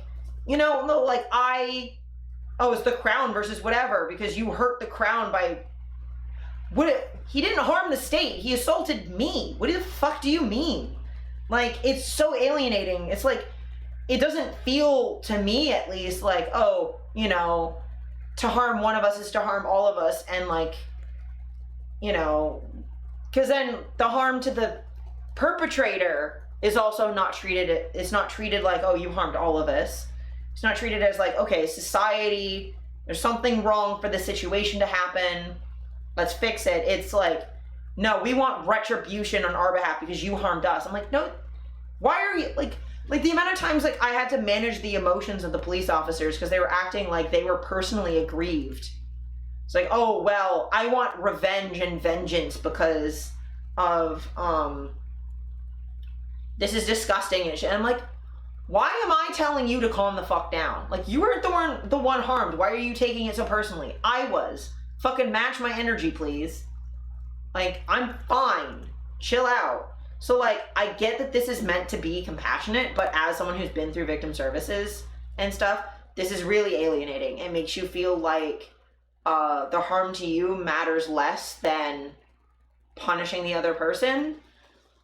you know, no, like it's the crown versus whatever because you hurt the crown by he didn't harm the state. He assaulted me. What the fuck do you mean? Like, it's so alienating. It's like, it doesn't feel, to me at least, like, oh, you know, to harm one of us is to harm all of us. And like, you know, because then the harm to the perpetrator is also not treated, it's not treated like, oh, you harmed all of us. It's not treated as like, okay, society, there's something wrong for the situation to happen. Let's fix it. It's like, no, we want retribution on our behalf because you harmed us. I'm like, no, why are you, like the amount of times like I had to manage the emotions of the police officers because they were acting like they were personally aggrieved. It's like, oh, well, I want revenge and vengeance because of, this is disgusting and shit. And I'm like, why am I telling you to calm the fuck down? Like, you weren't the one harmed. Why are you taking it so personally? I was. Fucking match my energy, please. Like, I'm fine. Chill out. So, like, I get that this is meant to be compassionate, but as someone who's been through victim services and stuff, this is really alienating. It makes you feel like the harm to you matters less than punishing the other person.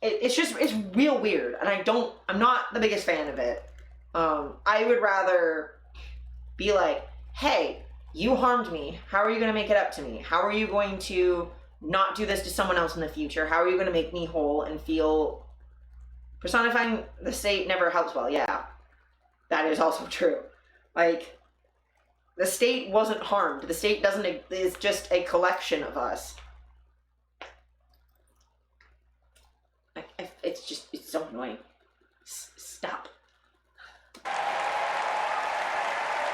It's real weird, and I'm not the biggest fan of it. I would rather be like, hey, you harmed me. How are you going to make it up to me? How are you going to not do this to someone else in the future? How are you going to make me whole and feel... Personifying the state never helps well. Yeah, that is also true. Like, the state wasn't harmed. The state is just a collection of us. It's so annoying. Stop.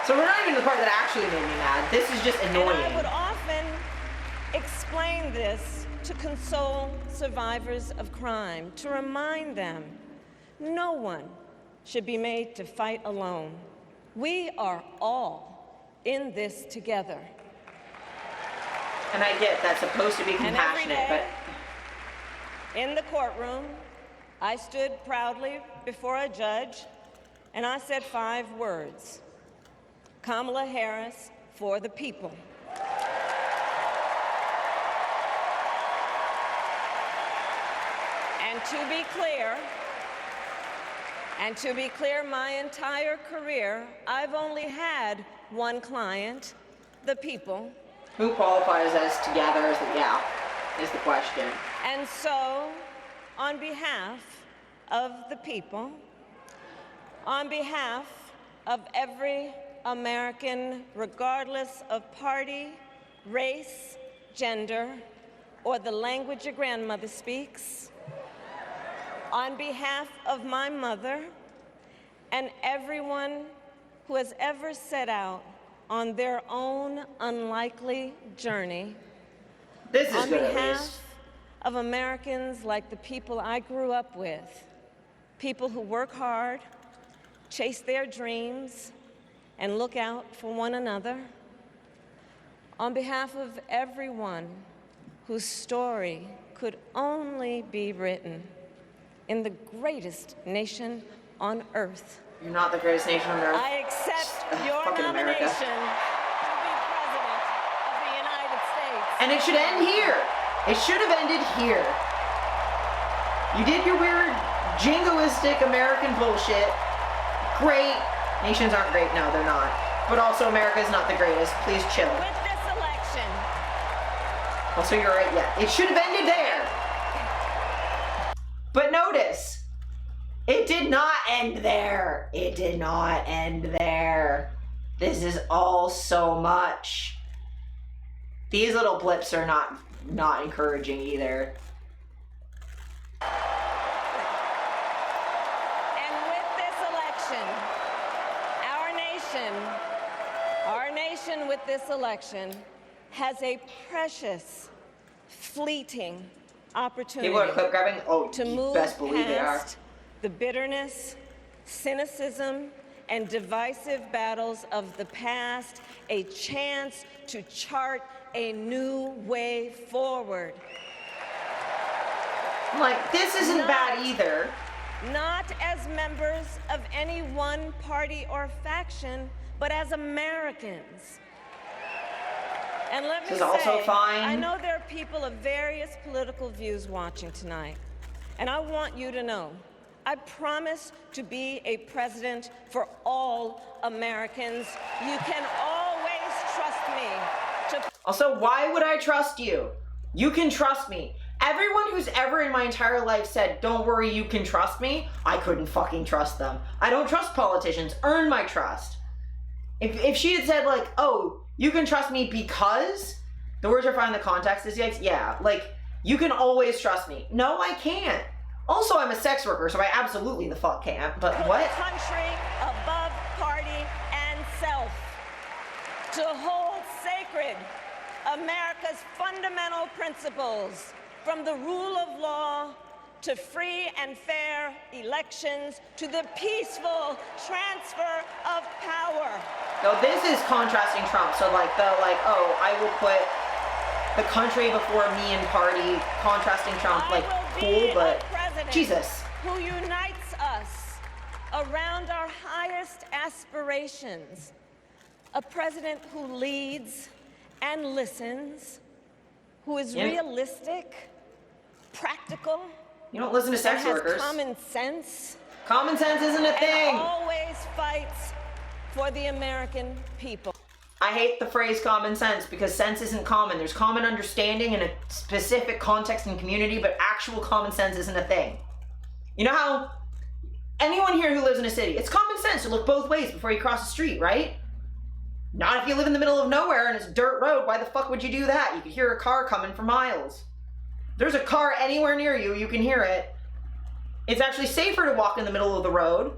So we're not even the part that actually made me mad. This is just annoying. And I would often explain this to console survivors of crime, to remind them no one should be made to fight alone. We are all in this together. And I get that's supposed to be compassionate, but... In the courtroom, I stood proudly before a judge and I said 5 words. Kamala Harris for the people. And to be clear, my entire career, I've only had one client, the people. Who qualifies as together is the question. And so, on behalf of the people, on behalf of every American, regardless of party, race, gender, or the language your grandmother speaks, on behalf of my mother and everyone who has ever set out on their own unlikely journey, this is on good, behalf of Americans like the people I grew up with, people who work hard, chase their dreams, and look out for one another. On behalf of everyone whose story could only be written in the greatest nation on earth. You're not the greatest nation on earth. I accept your fucking nomination America. to be President of the United States. And it should end here. It should have ended here. You did your weird jingoistic American bullshit. Great. Nations aren't great. No, they're not. But also America is not the greatest. Please chill. With this election. Also, you're right. Yeah, it should have ended there. But notice, it did not end there. It did not end there. This is all so much. These little blips are not encouraging either. And with this election, our nation with this election has a precious, fleeting opportunity People are clip grabbing. Oh, to you move best believe they are. past the bitterness, cynicism, and divisive battles of the past, a chance to chart a new way forward. Like, this isn't bad either. Not as members of any one party or faction, but as Americans. And let me This is say, also fine. I know there are people of various political views watching tonight, and I want you to know, I promise to be a president for all Americans. You can always trust me to... Also, why would I trust you? You can trust me. Everyone who's ever in my entire life said, don't worry, you can trust me, I couldn't fucking trust them. I don't trust politicians. Earn my trust. If she had said, like, oh, you can trust me because the words are fine, the context is yikes, yeah, like, you can always trust me. No, I can't. Also, I'm a sex worker, so I absolutely the fuck can't, but what? Country above party and self. To hold sacred America's fundamental principles, from the rule of law to free and fair elections to the peaceful transfer of power. No, this is contrasting Trump. So oh, I will put the country before me and party, contrasting Trump, like, cool, but Jesus. Who unites us around our highest aspirations. A president who leads and listens, who is realistic, practical. You don't listen to sex has workers. Common sense. Common sense isn't a thing. And always fights for the American people. I hate the phrase common sense because sense isn't common. There's common understanding in a specific context and community, but actual common sense isn't a thing. You know how anyone here who lives in a city, it's common sense to look both ways before you cross the street, right? Not if you live in the middle of nowhere and it's a dirt road. Why the fuck would you do that? You could hear a car coming for miles. There's a car anywhere near you, you can hear it. It's actually safer to walk in the middle of the road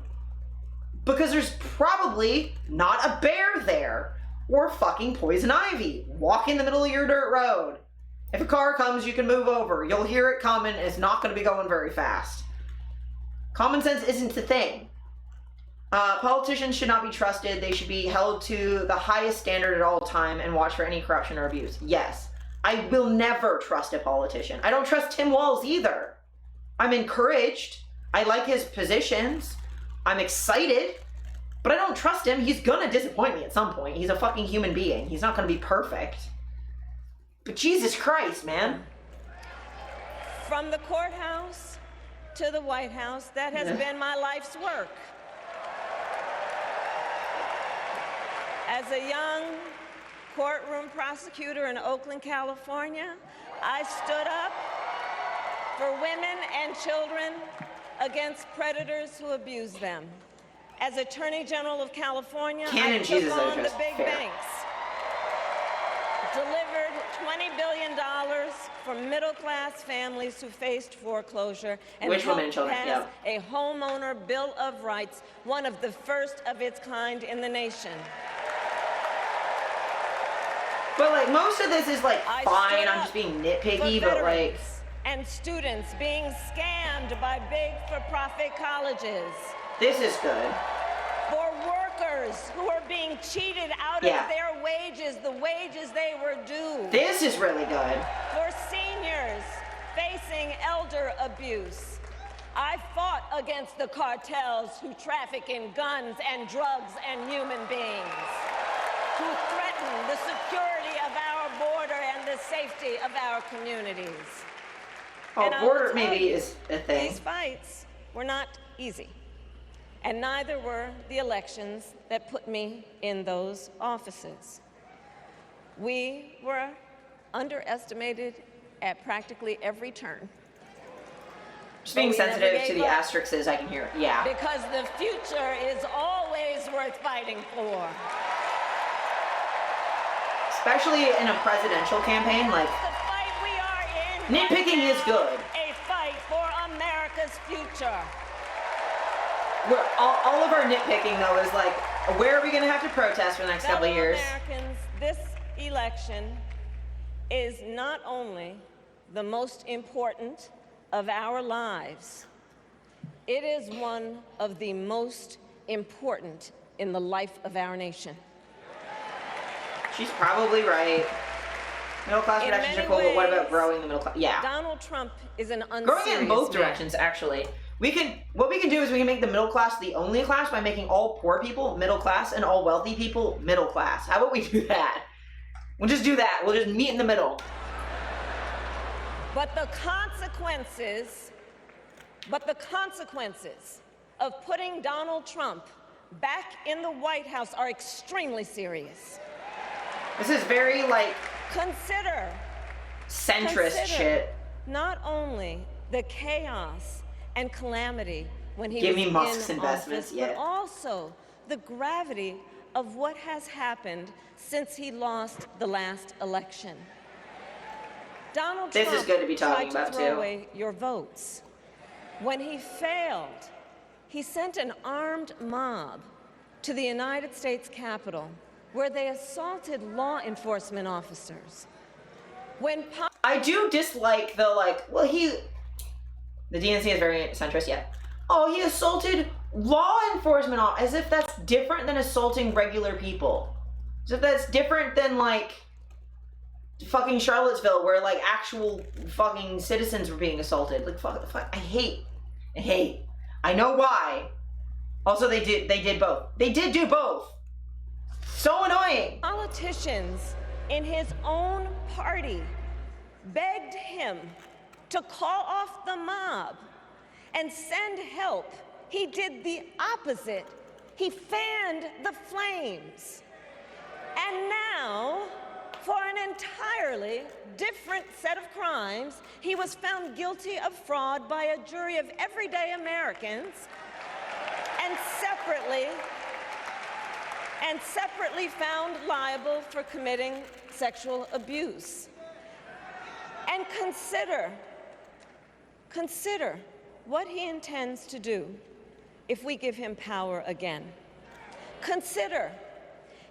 because there's probably not a bear there or fucking poison ivy. Walk in the middle of your dirt road. If a car comes, you can move over. You'll hear it coming. It's not going to be going very fast. Common sense isn't a thing. Politicians should not be trusted. They should be held to the highest standard at all time and watch for any corruption or abuse. Yes. I will never trust a politician. I don't trust Tim Walz either. I'm encouraged. I like his positions. I'm excited. But I don't trust him. He's gonna disappoint me at some point. He's a fucking human being. He's not gonna be perfect. But Jesus Christ, man. From the courthouse to the White House, that has been my life's work. As a young courtroom prosecutor in Oakland, California, I stood up for women and children against predators who abuse them. As Attorney General of California, I took on the big banks, delivered $20 billion for middle-class families who faced foreclosure, and helped pass a homeowner bill of rights, one of the first of its kind in the nation. But like most of this is like fine, I'm just being nitpicky, but like and students being scammed by big for-profit colleges. This is good. For workers who are being cheated out of their wages, the wages they were due. This is really good. For seniors facing elder abuse. I fought against the cartels who traffic in guns and drugs and human beings, who threaten the security of our border and the safety of our communities. Oh, And border maybe is a thing. These fights were not easy, and neither were the elections that put me in those offices. We were underestimated at practically every turn. Just being sensitive to the asterisks, I can hear it. Yeah. Because the future is always worth fighting for. Especially in a presidential campaign, like, The fight we are in nitpicking right is now, good. A fight for America's future. All of our nitpicking, though, is like, where are we going to have to protest for the next couple of years? Americans, this election is not only the most important of our lives, it is one of the most important in the life of our nation. She's probably right. Middle class reductions are cool, but what about growing the middle class? Yeah. Donald Trump is an unserious Growing in both man. directions, actually. What we can do is we can make the middle class the only class by making all poor people middle class and all wealthy people middle class. How about we do that? We'll just do that. We'll just meet in the middle. But the consequences of putting Donald Trump back in the White House are extremely serious. This is very, like, Consider shit. Not only the chaos and calamity when he Give was me Musk's in investments, office, yeah. but also the gravity of what has happened since he lost the last election. Donald This Trump is good to be talking tried about, to throw too. away your votes. When he failed, he sent an armed mob to the United States Capitol where they assaulted law enforcement officers. When I do dislike the, like, well, the DNC is very centrist, yeah. Oh, he assaulted law enforcement as if that's different than assaulting regular people. As if that's different than, like, fucking Charlottesville where, like, actual fucking citizens were being assaulted. Like, fuck, I hate. I know why. Also, they did both. They did do both. So annoying. Politicians in his own party begged him to call off the mob and send help, he did the opposite. He fanned the flames. And now, for an entirely different set of crimes, he was found guilty of fraud by a jury of everyday Americans and separately found liable for committing sexual abuse. And consider what he intends to do if we give him power again. Consider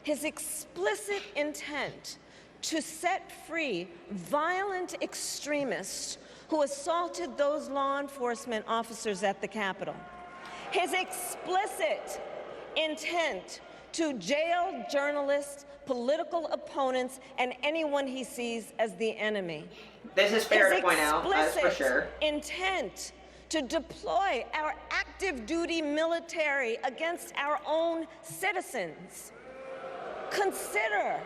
his explicit intent to set free violent extremists who assaulted those law enforcement officers at the Capitol. His explicit intent to jail journalists, political opponents, and anyone he sees as the enemy. This is fair to point out, that's for sure. Intent to deploy our active duty military against our own citizens. Consider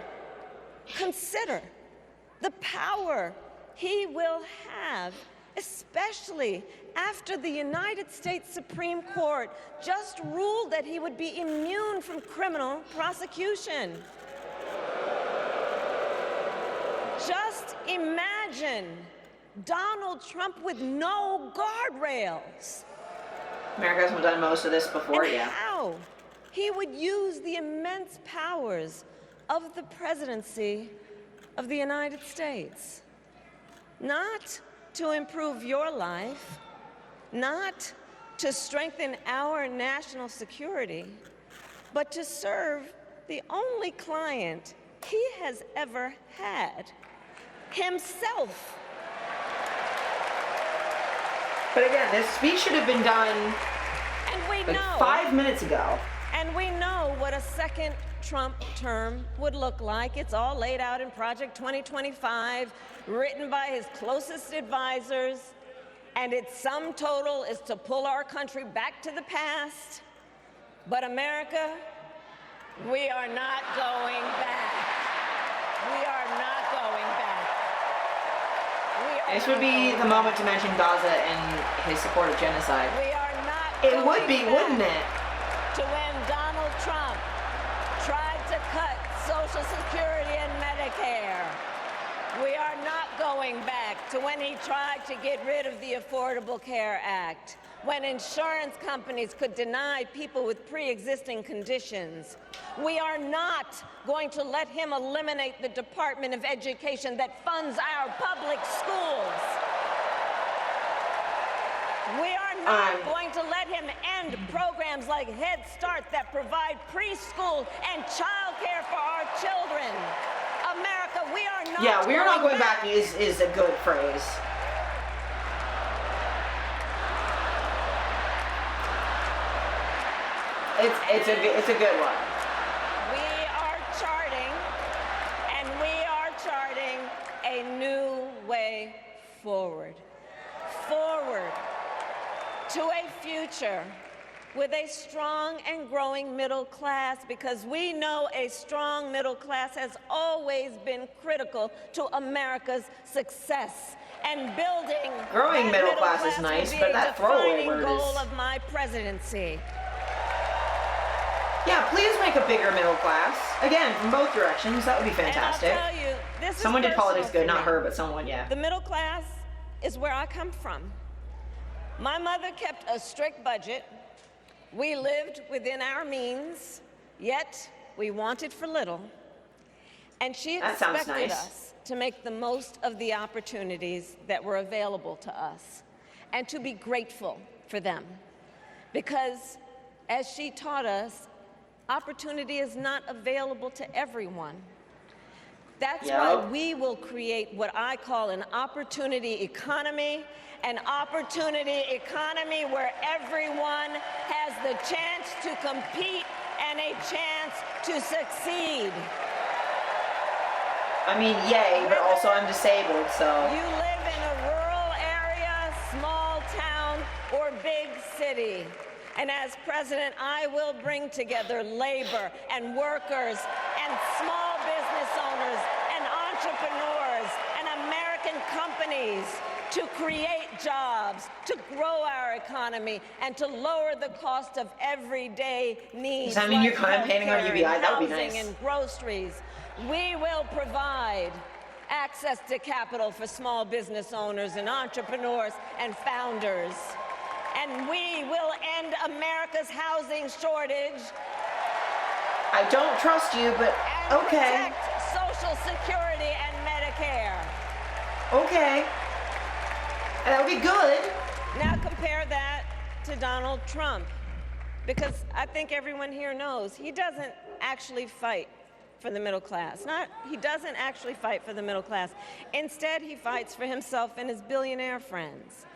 the power he will have, especially after the United States Supreme Court just ruled that he would be immune from criminal prosecution. Just imagine Donald Trump with no guardrails. America hasn't done most of this before, And yeah. how he would use the immense powers of the presidency of the United States. Not to improve your life, not to strengthen our national security, but to serve the only client he has ever had, himself. But again, this speech should have been done And we like know. 5 minutes ago. And we know what a second Trump term would look like. It's all laid out in Project 2025, written by his closest advisors. And its sum total is to pull our country back to the past. But America, we are not going back. We are not going back. This would be the moment to mention Gaza and his support of genocide. We are not It would be, wouldn't it? To when Donald Trump tried to cut Social Security and Medicare. We are not going back to when he tried to get rid of the Affordable Care Act, when insurance companies could deny people with pre-existing conditions. We are not going to let him eliminate the Department of Education that funds our public schools. We are not going to let him end programs like Head Start that provide preschool and childcare for our children. America, we are not Yeah, we're not going back is a good phrase. It's a good one. We are charting a new way forward. Forward to a future with a strong and growing middle class, because we know a strong middle class has always been critical to America's success. And building growing middle class is nice, but that throwaway word is goal of my presidency. Yeah, please make a bigger middle class. Again, from both directions. That would be fantastic. And I'll tell you, this someone is did politics good, not me. her, but someone, yeah. The middle class is where I come from. My mother kept a strict budget. We lived within our means, yet we wanted for little. And she expected us to make the most of the opportunities that were available to us and to be grateful for them. Because, as she taught us, opportunity is not available to everyone. That's why we will create what I call an opportunity economy, an opportunity economy where everyone has the chance to compete and a chance to succeed. I mean, yay, but also I'm disabled, so. You live in a rural area, small town, or big city. And as president, I will bring together labor and workers and small business owners and entrepreneurs and American companies to create jobs, to grow our economy, and to lower the cost of everyday needs. Does that mean you're campaigning on UBI? That would be housing nice. and groceries. We will provide access to capital for small business owners and entrepreneurs and founders. And we will end America's housing shortage. I don't trust you, but okay. And protect Social Security and Medicare. Okay. And that would be good. Now compare that to Donald Trump, because I think everyone here knows he doesn't actually fight for the middle class. He doesn't actually fight for the middle class. Instead, he fights for himself and his billionaire friends.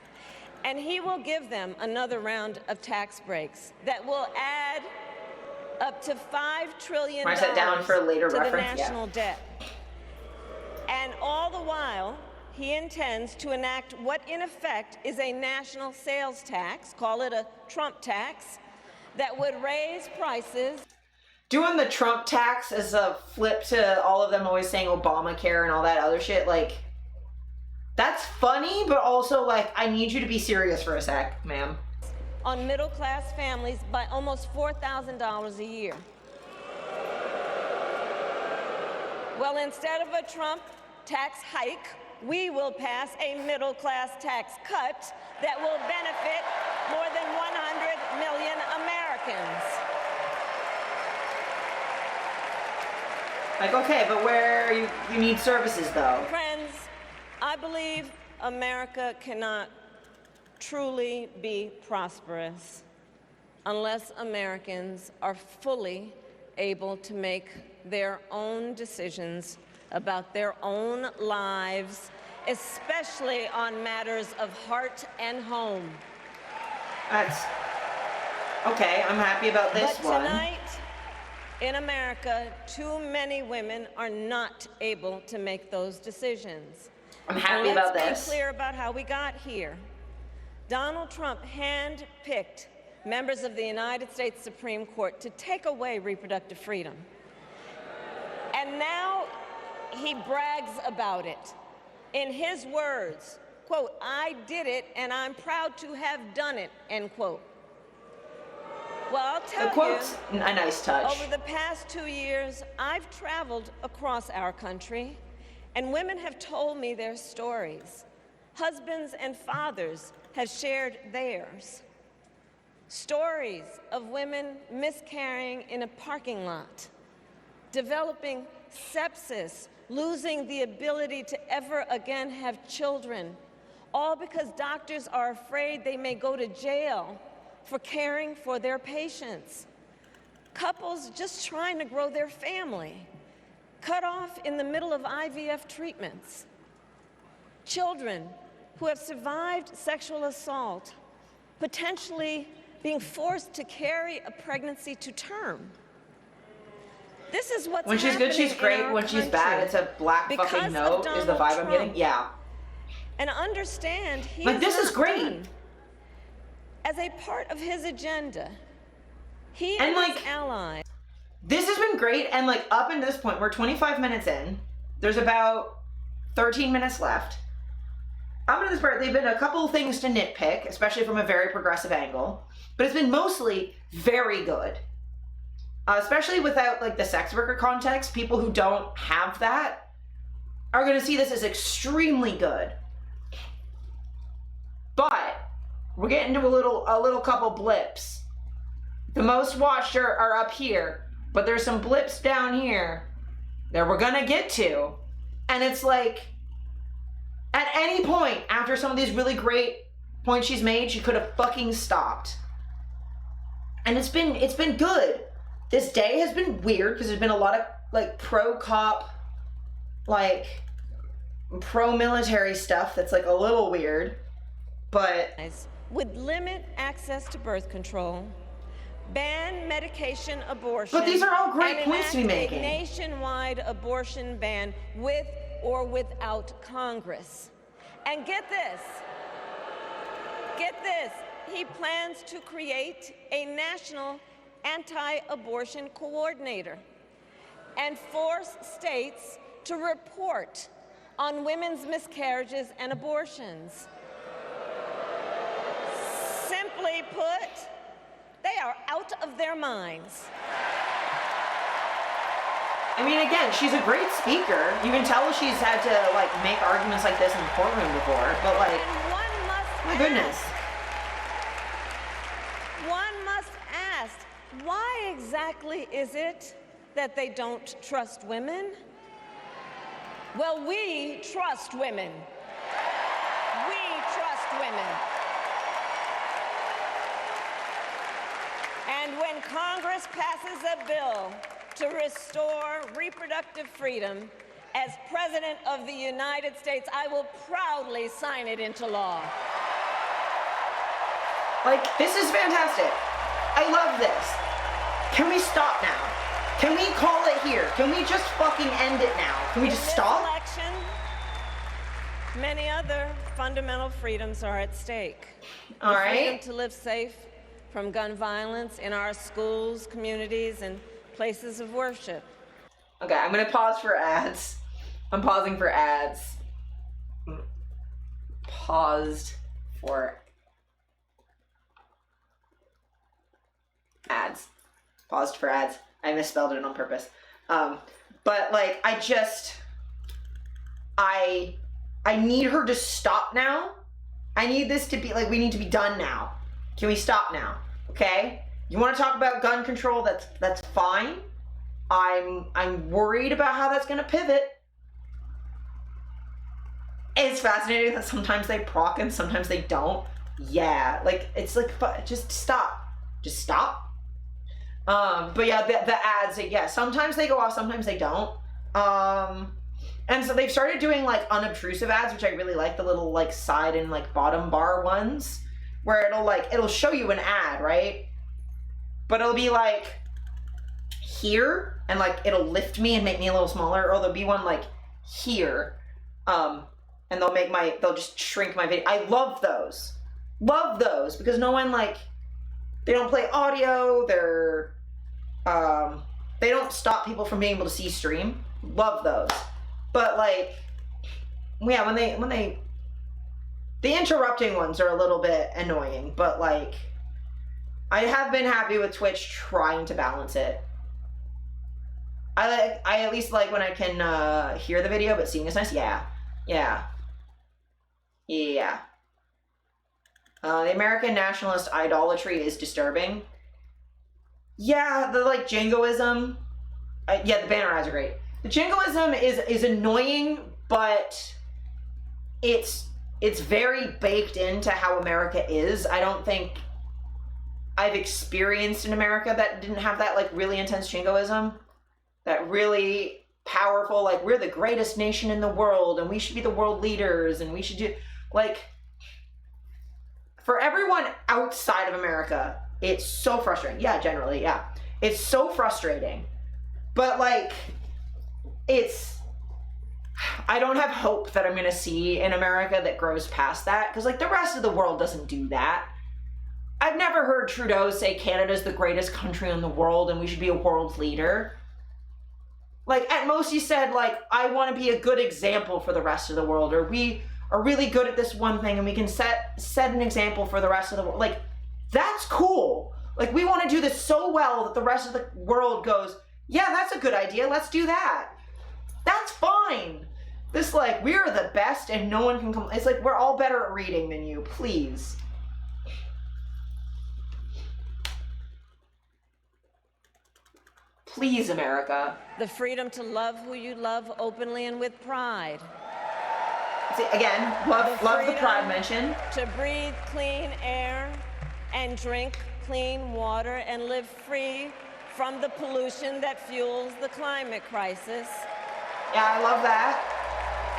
And he will give them another round of tax breaks that will add up to $5 trillion Mark that down for a later to the reference. national debt. And all the while, he intends to enact what in effect is a national sales tax, call it a Trump tax, that would raise prices. Doing the Trump tax as a flip to all of them always saying Obamacare and all that other shit, like, that's funny, but also, like, I need you to be serious for a sec, ma'am. On middle-class families by almost $4,000 a year. Well, instead of a Trump tax hike, we will pass a middle-class tax cut that will benefit more than 100 million Americans. Like, okay, but where you need services, though. Friends, I believe America cannot truly be prosperous unless Americans are fully able to make their own decisions about their own lives especially on matters of heart and home. That's okay. I'm happy about this but one. Tonight, in America, too many women are not able to make those decisions. I'm happy about this. Let's be clear about how we got here. Donald Trump hand-picked members of the United States Supreme Court to take away reproductive freedom. And now he brags about it. In his words, quote, "I did it and I'm proud to have done it," end quote. Well, I'll tell The quote's you, a nice touch. over the past 2 years, I've traveled across our country, and women have told me their stories. Husbands and fathers have shared theirs. Stories of women miscarrying in a parking lot, developing sepsis, losing the ability to ever again have children, all because doctors are afraid they may go to jail for caring for their patients. Couples just trying to grow their family, cut off in the middle of IVF treatments. Children who have survived sexual assault, potentially being forced to carry a pregnancy to term. This is what's when she's good, she's great. When she's bad, it's a black fucking note. Is the vibe I'm getting? Yeah. And understand, he Like, this is great. done. As a part of his agenda, he And, and like, his allies. This has been great, and like up until this point, we're 25 minutes in. There's about 13 minutes left. Up to this part, they've been a couple of things to nitpick, especially from a very progressive angle, but it's been mostly very good. Especially without like the sex worker context, people who don't have that are going to see this as extremely good. But we're getting to a little couple blips. The most watched are up here, but there's some blips down here that we're gonna get to. And it's like, at any point after some of these really great points she's made, she could have fucking stopped. And it's been good. This day has been weird because there's been a lot of like pro-cop, like pro-military stuff that's like a little weird, but would limit access to birth control, ban medication abortion. But these are all great and points to be enact making. A nationwide abortion ban with or without Congress. And get this, he plans to create a national anti-abortion coordinator and force states to report on women's miscarriages and abortions. Simply put, they are out of their minds. I mean, again, she's a great speaker. You can tell she's had to like make arguments like this in the courtroom before, but like, my goodness. One must ask, why exactly is it that they don't trust women? Well, we trust women. We trust women. And when Congress passes a bill to restore reproductive freedom, as President of the United States, I will proudly sign it into law. Like, this is fantastic. I love this. Can we stop now? Can we call it here? Can we just fucking end it now? Can we just stop? In this election, many other fundamental freedoms are at stake. All the right. freedom to live safe from gun violence in our schools, communities, and places of worship. Okay, I'm gonna pause for ads. I'm pausing for ads. Paused for ads. Paused for ads. I misspelled it on purpose. But like, I need her to stop now. I need this to be like, we need to be done now. Can we stop now? Okay? You want to talk about gun control? That's fine. I'm worried about how that's gonna pivot. It's fascinating that sometimes they proc and sometimes they don't. Yeah, like it's like, but just stop. Just stop. But yeah, the ads, yeah, sometimes they go off, sometimes they don't. And so they've started doing like unobtrusive ads, which I really like, the little like side and like bottom bar ones, where it'll show you an ad, right? But it'll be like here, and like it'll lift me and make me a little smaller, or there'll be one like here, and they'll just shrink my video. I love those. Love those, because no one like, they don't play audio, they don't stop people from being able to see stream. Love those. But like, yeah, when they the interrupting ones are a little bit annoying, but like, I have been happy with Twitch trying to balance it. I at least like when I can hear the video, but seeing is nice. Yeah. The American nationalist idolatry is disturbing. Yeah, the like jingoism. Yeah, the banner ads are great. The jingoism is annoying, but it's very baked into how America is. I don't think I've experienced in America that didn't have that like really intense jingoism. That really powerful, like, we're the greatest nation in the world and we should be the world leaders and we should do, like, for everyone outside of America, it's so frustrating. Yeah, generally, yeah. It's so frustrating. But like, I don't have hope that I'm gonna see in America that grows past that, because like the rest of the world doesn't do that. I've never heard Trudeau say Canada's the greatest country in the world and we should be a world leader. Like, at most he said, like, I want to be a good example for the rest of the world, or we are really good at this one thing and we can set an example for the rest of the world. Like, that's cool. Like, we want to do this so well that the rest of the world goes, yeah, that's a good idea, let's do that. That's fine. This, like, we're the best and no one can come. It's like, we're all better at reading than you, please. Please, America. The freedom to love who you love openly and with pride. See, again, love the pride mention. To breathe clean air and drink clean water and live free from the pollution that fuels the climate crisis. Yeah, I love that.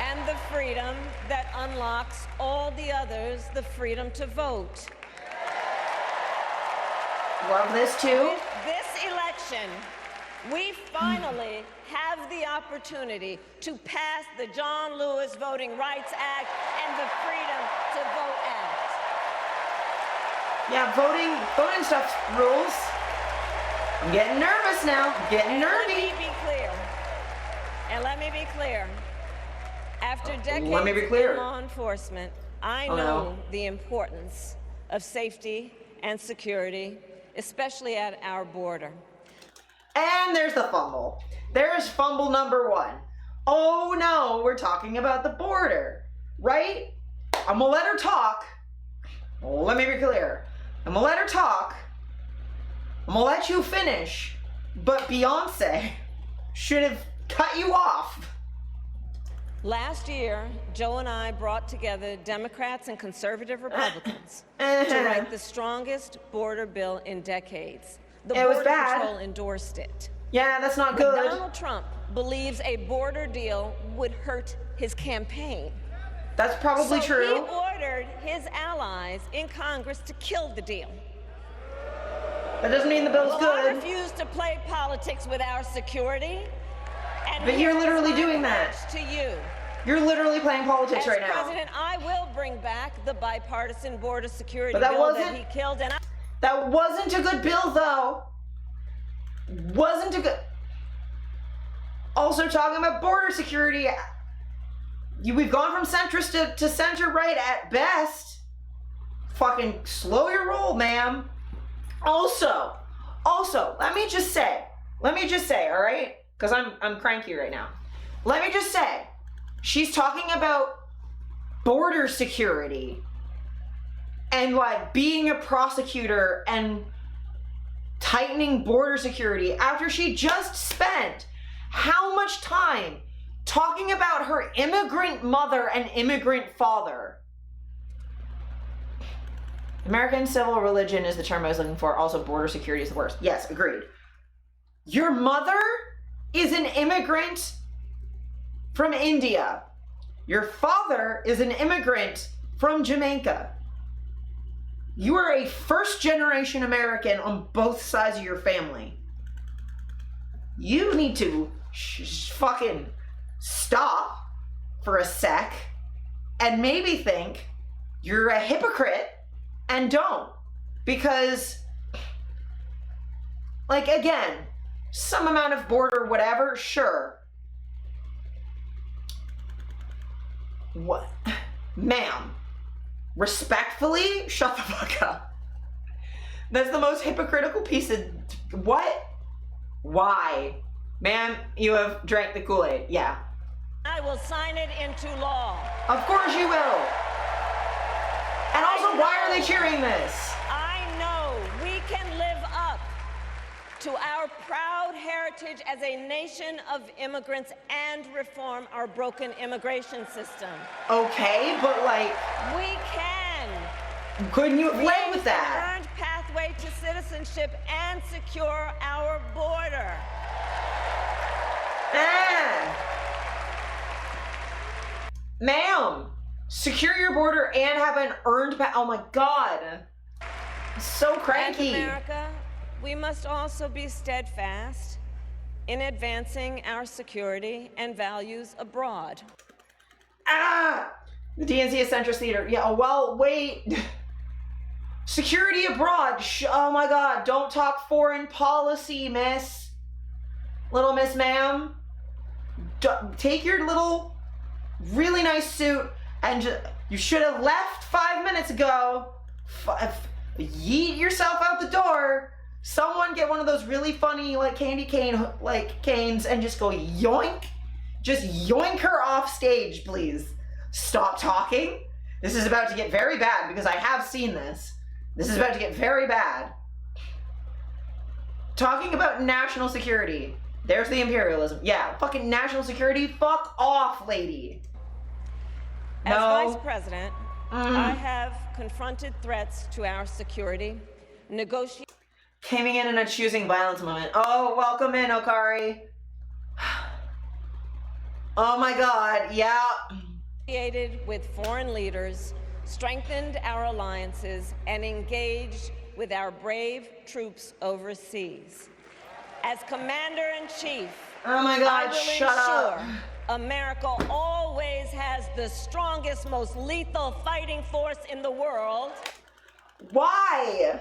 And the freedom that unlocks all the others, the freedom to vote. Love this too. This election, we finally have the opportunity to pass the John Lewis Voting Rights Act and the Freedom to Vote Act. Yeah, voting stuff rules. I'm getting nervous now. I'm getting nervy. Let me be clear. And let me be clear. After decades Let me be clear. in law enforcement, I know the importance of safety and security, especially at our border. And there's the fumble. There's fumble number one. Oh no, we're talking about the border, right? I'm gonna let her talk. Let me be clear. I'm gonna let her talk. I'm gonna let you finish. But Beyonce should have cut you off. Last year, Joe and I brought together Democrats and conservative Republicans to write the strongest border bill in decades. The Border Patrol endorsed it. Yeah, that's not good. Donald Trump believes a border deal would hurt his campaign. That's probably true. He ordered his allies in Congress to kill the deal. That doesn't mean the bill's good. I refuse to play politics with our security. And but you're literally doing that. To you. You're literally playing politics right now. As President, I will bring back the bipartisan border security bill that he killed. And that wasn't a good bill, though. Wasn't a good. Also, talking about border security, we've gone from centrist to center right at best. Fucking slow your roll, ma'am. Also, let me just say, all right? Because I'm cranky right now. Let me just say, she's talking about border security and like being a prosecutor and tightening border security after she just spent how much time talking about her immigrant mother and immigrant father. American civil religion is the term I was looking for. Also, border security is the worst. Yes, agreed. Your mother is an immigrant from India. Your father is an immigrant from Jamaica. You are a first-generation American on both sides of your family. You need to fucking stop for a sec and maybe think you're a hypocrite and don't. Because, like, again, some amount of border, whatever, sure. What? Ma'am, respectfully, shut the fuck up. That's the most hypocritical piece of... What? Why? Ma'am, you have drank the Kool-Aid. Yeah. I will sign it into law. Of course you will. And also, why are they cheering this? I know we can live up to our proud heritage as a nation of immigrants and reform our broken immigration system. Okay, but like... We can. Couldn't you have led with An that? earned pathway to citizenship and secure our border. Ma'am, secure your border and have an earned oh my god. So cranky. And America, we must also be steadfast in advancing our security and values abroad. The DNC is centrist leader. Yeah, well, wait. Security abroad. Oh my god, don't talk foreign policy, miss. Little miss ma'am. Take your little really nice suit and you should have left 5 minutes ago. Yeet yourself out the door. Someone get one of those really funny like candy cane like canes and just go yoink. Just yoink her off stage, please. Stop talking. This is about to get very bad because I have seen this. This is about to get very bad. Talking about national security. There's the imperialism. Yeah, fucking national security. Fuck off, lady. As No. Vice President, I have confronted threats to our security, negotiated Coming in a choosing violence moment. Oh, welcome in, Okari. Oh my god, yeah. with foreign leaders, strengthened our alliances, and engaged with our brave troops overseas. As Commander-in-Chief, Oh my god, I will shut ensure up. America always has the strongest, most lethal fighting force in the world. Why?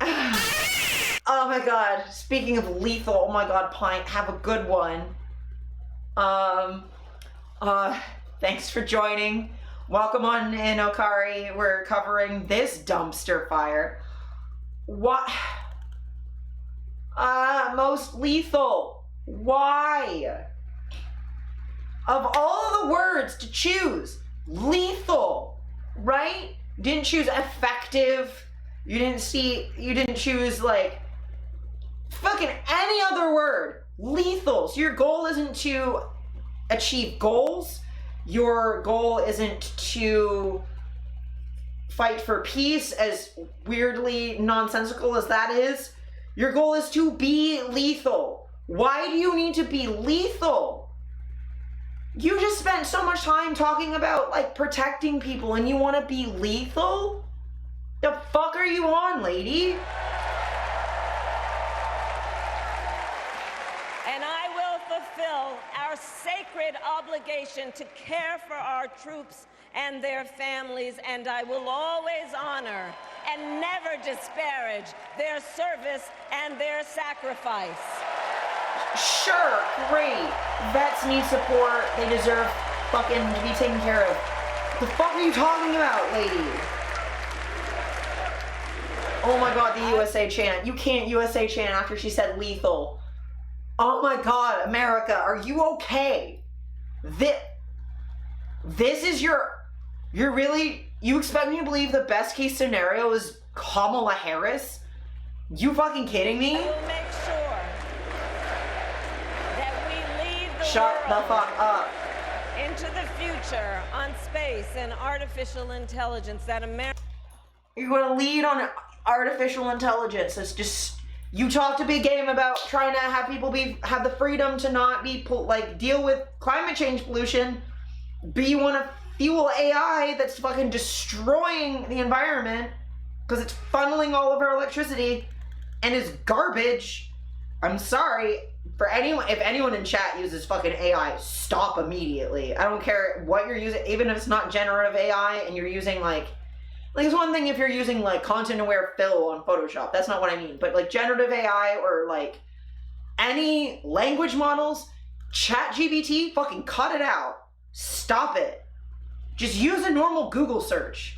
Oh my god, speaking of lethal, oh my god, Pint, have a good one. Thanks for joining. Welcome on in, Okari. We're covering this dumpster fire. What? Most lethal. Why? Of all the words to choose, lethal, right? You didn't choose effective. You didn't choose like fucking any other word. Lethal. So your goal isn't to achieve goals. Your goal isn't to fight for peace, as weirdly nonsensical as that is. Your goal is to be lethal. Why do you need to be lethal? You just spent so much time talking about like protecting people and you want to be lethal? The fuck are you on, lady? And I will fulfill our sacred obligation to care for our troops and their families, and I will always honor and never disparage their service and their sacrifice. Sure, great. Vets need support. They deserve fucking to be taken care of. The fuck are you talking about, lady? Oh my god, the USA chant. You can't USA chant after she said lethal. Oh my god, America, are you okay? This is you expect me to believe the best case scenario is Kamala Harris? You fucking kidding me? I will make sure that we lead the Shut world the fuck up. into the future on space and artificial intelligence that America... You're gonna lead on artificial intelligence. It's just You talked a big game about trying to have people have the freedom to not be deal with climate change pollution, but you want to fuel AI that's fucking destroying the environment because it's funneling all of our electricity and is garbage. I'm sorry for anyone. If anyone in chat uses fucking AI, stop immediately. I don't care what you're using, even if it's not generative AI and you're using like it's one thing if you're using like content aware fill on Photoshop. That's not what I mean. But like generative AI or like any language models, ChatGPT, fucking cut it out. Stop it. Just use a normal Google search.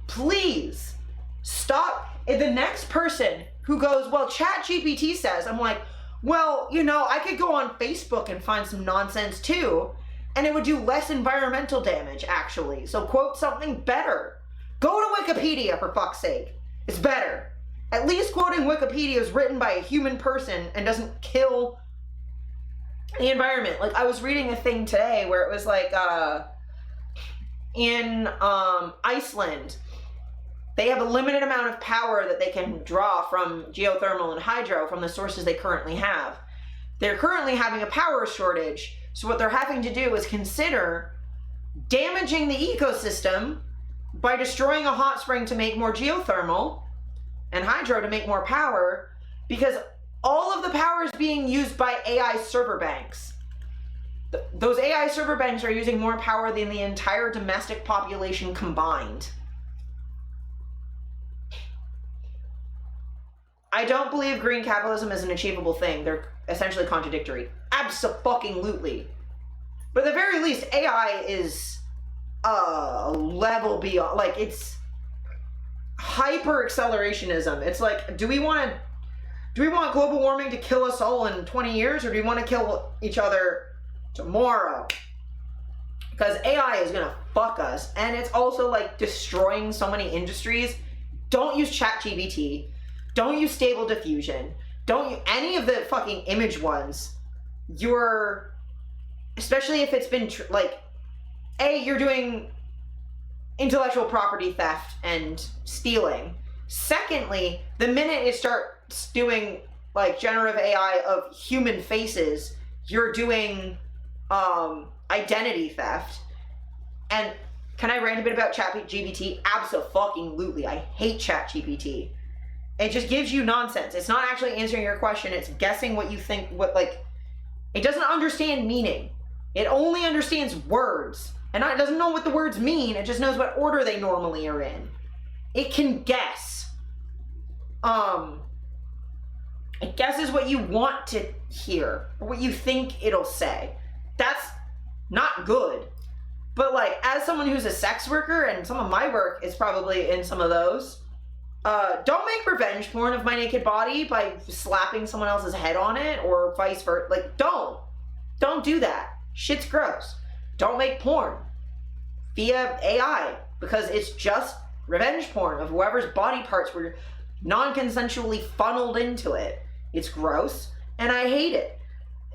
Please stop. If the next person who goes, well, ChatGPT says, I'm like, well, you know, I could go on Facebook and find some nonsense too, and it would do less environmental damage, actually. So quote something better. Go to Wikipedia, for fuck's sake. It's better. At least quoting Wikipedia is written by a human person and doesn't kill the environment. Like, I was reading a thing today where it was like, in Iceland, they have a limited amount of power that they can draw from geothermal and hydro from the sources they currently have. They're currently having a power shortage, so what they're having to do is consider damaging the ecosystem by destroying a hot spring to make more geothermal and hydro to make more power, because all of the power is being used by AI server banks. Those AI server banks are using more power than the entire domestic population combined. I don't believe green capitalism is an achievable thing. They're essentially contradictory. Abso-fucking-lutely. But at the very least, AI is a level beyond, like, it's hyper-accelerationism. It's like, do we want global warming to kill us all in 20 years, or do we want to kill each other tomorrow? Because AI is gonna fuck us, and it's also, like, destroying so many industries. Don't use ChatGPT. Don't use Stable Diffusion. Don't use any of the fucking image ones. Especially if it's been, you're doing intellectual property theft and stealing. Secondly, the minute it starts doing, like, generative AI of human faces, you're doing, identity theft. And can I rant a bit about ChatGPT? Abso-fucking-lutely. I hate ChatGPT. It just gives you nonsense. It's not actually answering your question. It's guessing what you think, it doesn't understand meaning. It only understands words. And it doesn't know what the words mean. It just knows what order they normally are in. It can guess. It guesses what you want to hear, or what you think it'll say. That's not good. But, like, as someone who's a sex worker, and some of my work is probably in some of those, don't make revenge porn of my naked body by slapping someone else's head on it, or vice versa. Like, don't do that. Shit's gross. Don't make porn via AI, because it's just revenge porn of whoever's body parts were non-consensually funneled into it. It's gross, and I hate it.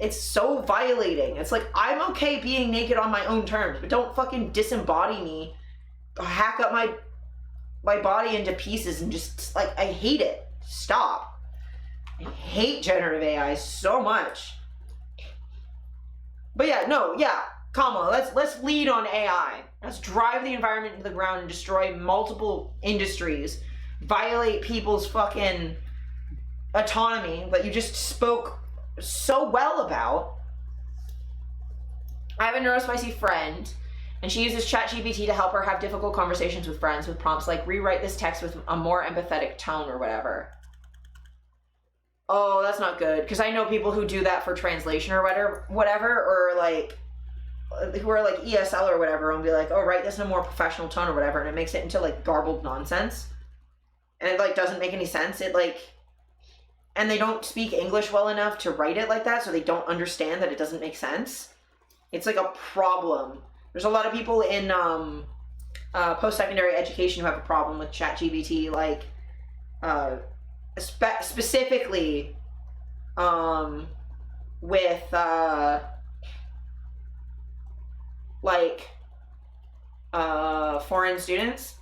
It's so violating. It's like, I'm okay being naked on my own terms, but don't fucking disembody me, hack up my body into pieces, and just, like, I hate it. Stop. I hate generative AI so much. But Kamala, let's lead on AI. Let's drive the environment into the ground and destroy multiple industries, violate people's fucking autonomy that you just spoke so well about. I have a neurospicy friend, and she uses ChatGPT to help her have difficult conversations with friends with prompts like, rewrite this text with a more empathetic tone or whatever. Oh, that's not good, because I know people who do that for translation or whatever, or like, who are like ESL or whatever, and be like, oh, write this in a more professional tone or whatever, and it makes it into like garbled nonsense. And it like doesn't make any sense. And they don't speak English well enough to write it like that, so they don't understand that it doesn't make sense. It's like a problem. There's a lot of people in post-secondary education who have a problem with ChatGPT, like specifically with foreign students.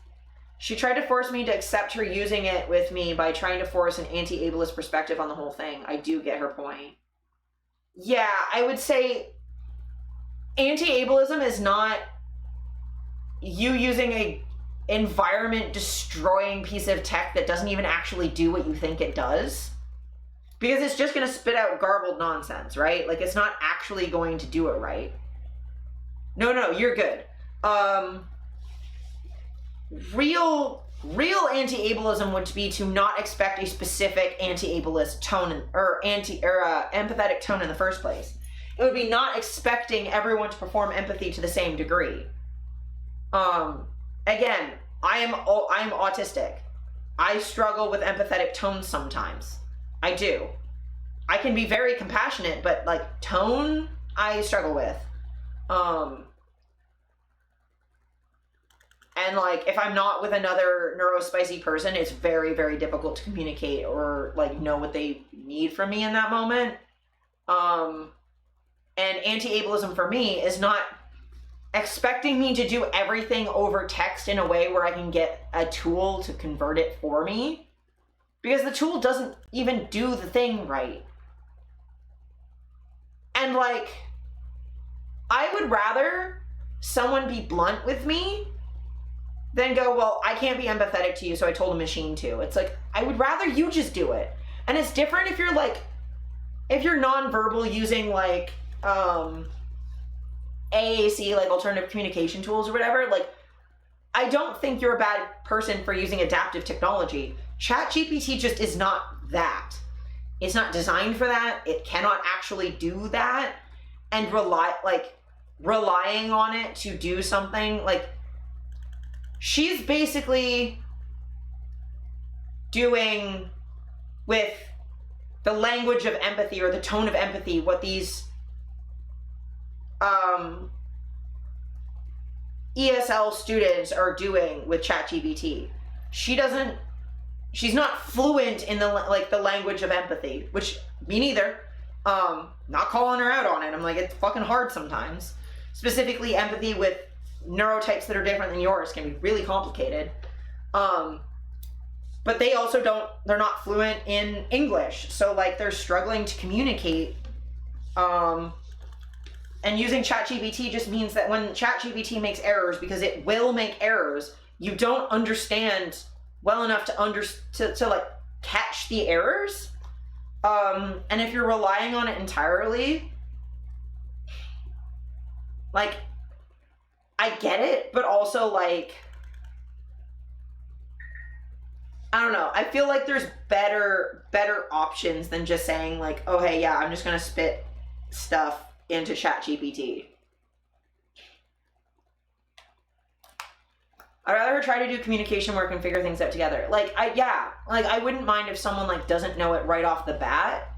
She tried to force me to accept her using it with me by trying to force an anti-ableist perspective on the whole thing. I do get her point. Yeah, I would say anti-ableism is not you using a environment destroying piece of tech that doesn't even actually do what you think it does. Because it's just going to spit out garbled nonsense, right? Like, it's not actually going to do it right. No, you're good. Real anti-ableism would be to not expect a specific anti-ableist tone or empathetic tone in the first place. It would be not expecting everyone to perform empathy to the same degree. Again, I am autistic. I struggle with empathetic tones sometimes. I do. I can be very compassionate, but like tone, I struggle with. And like, if I'm not with another neurospicy person, it's very, very difficult to communicate or like know what they need from me in that moment. And anti-ableism for me is not expecting me to do everything over text in a way where I can get a tool to convert it for me. Because the tool doesn't even do the thing right. And like, I would rather someone be blunt with me than go, well, I can't be empathetic to you, so I told a machine to. It's like, I would rather you just do it. And it's different if you're like, if you're nonverbal using like, AAC, like alternative communication tools or whatever, like, I don't think you're a bad person for using adaptive technology. ChatGPT just is not that. It's not designed for that. It cannot actually do that. And relying on it to do something, like, she's basically doing with the language of empathy or the tone of empathy what these ESL students are doing with ChatGPT. She's not fluent in the language of empathy, which me neither. Not calling her out on it. I'm like, it's fucking hard sometimes. Specifically, empathy with neurotypes that are different than yours can be really complicated. But they also they're not fluent in English. So like they're struggling to communicate. And using ChatGPT just means that when ChatGPT makes errors, because it will make errors, you don't understand well enough to like catch the errors. And if you're relying on it entirely, like, I get it, but also like, I don't know. I feel like there's better options than just saying like, oh hey, yeah, I'm just gonna spit stuff into ChatGPT. I'd rather her try to do communication work and figure things out together. Like, I wouldn't mind if someone like doesn't know it right off the bat,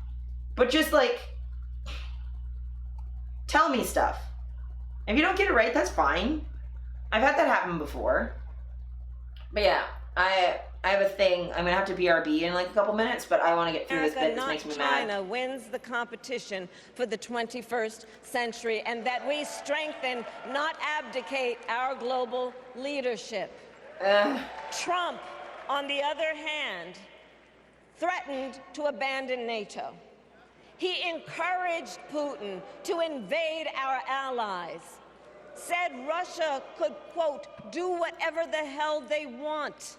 but just like, tell me stuff. If you don't get it right, that's fine. I've had that happen before. But yeah, I have a thing. I'm gonna have to BRB in like a couple minutes, but I want to get through this bit. This makes me mad. China wins the competition for the 21st century, and that we strengthen, not abdicate, our global leadership. Trump, on the other hand, threatened to abandon NATO. He encouraged Putin to invade our allies, said Russia could, quote, do whatever the hell they want.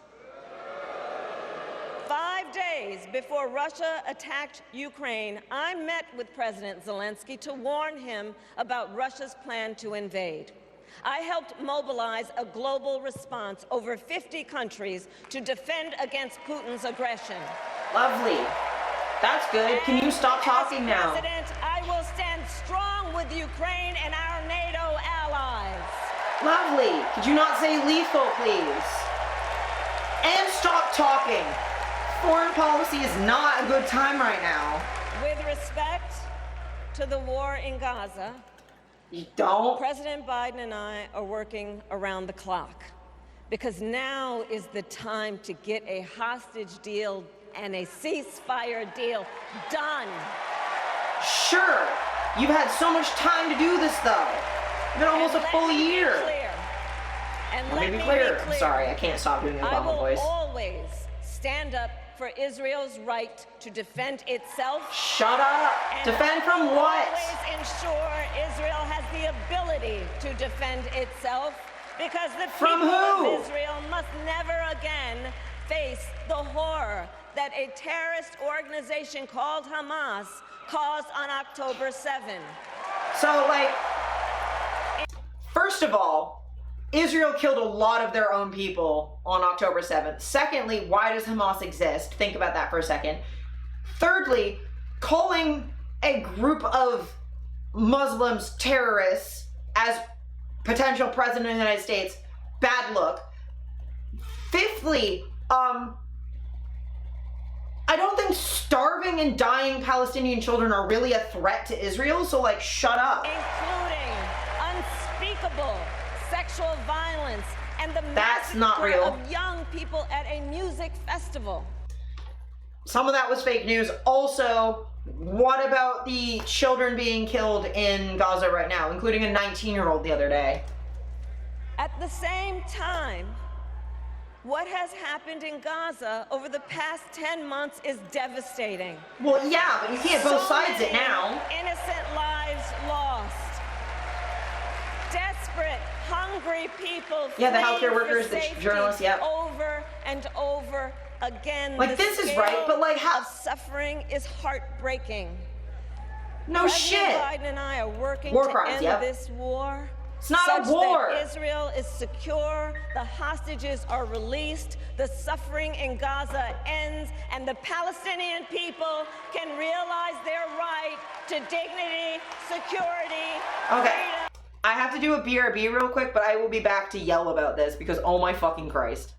5 days before Russia attacked Ukraine, I met with President Zelensky to warn him about Russia's plan to invade. I helped mobilize a global response, over 50 countries, to defend against Putin's aggression. Lovely. That's good. Can you stop talking now? President, I will stand strong with Ukraine and our NATO allies. Lovely. Could you not say lethal, please? And stop talking. Foreign policy is not a good time right now. With respect to the war in Gaza, you don't? President Biden and I are working around the clock because now is the time to get a hostage deal and a ceasefire deal done. Sure. You've had so much time to do this, though. It's been almost a full year. And Let let me be me clear. be clear. Sorry, I can't stop doing the I Obama will voice. always stand up for Israel's right to defend itself. Shut up. And Defend I from will what? always ensure Israel has the ability to defend itself, because the From people who? of Israel must never again face the horror that a terrorist organization called Hamas caused on October 7. So, like, first of all, Israel killed a lot of their own people on October 7th. Secondly, why does Hamas exist? Think about that for a second. Thirdly, calling a group of Muslims terrorists as potential president of the United States, bad look. Fifthly, I don't think starving and dying Palestinian children are really a threat to Israel, so like, shut up. Including unspeakable sexual violence and the That's not massacre real. of young people at a music festival. Some of that was fake news. Also, what about the children being killed in Gaza right now, including a 19-year-old the other day? At the same time, what has happened in Gaza over the past 10 months is devastating. Well, yeah, but you can't both So sides it many now. Innocent lives lost. Desperate, hungry people. Yeah, the fleeing healthcare for workers, the safety journalists, yep. Over and over again. Like, The this is scale right, but, like, how- of suffering is heartbreaking. No President shit. Biden and I are working War to crimes, end yep. this war. It's not such a war. That Israel is secure, the hostages are released, the suffering in Gaza ends, and the Palestinian people can realize their right to dignity, security, Okay. freedom. I have to do a BRB real quick, but I will be back to yell about this because oh my fucking Christ.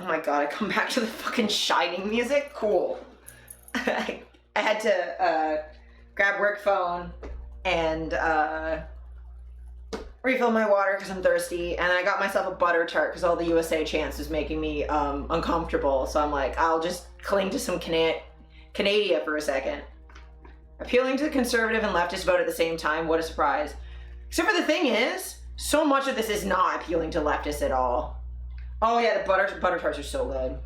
my god, I come back to the fucking Shining music? Cool. I had to grab work phone and refill my water because I'm thirsty, and I got myself a butter tart because all the USA chants is making me uncomfortable, so I'm like, I'll just cling to some Canada for a second. Appealing to the conservative and leftist vote at the same time, what a surprise. Except for the thing is, so much of this is not appealing to leftists at all. Oh yeah, the butter tarts are so good.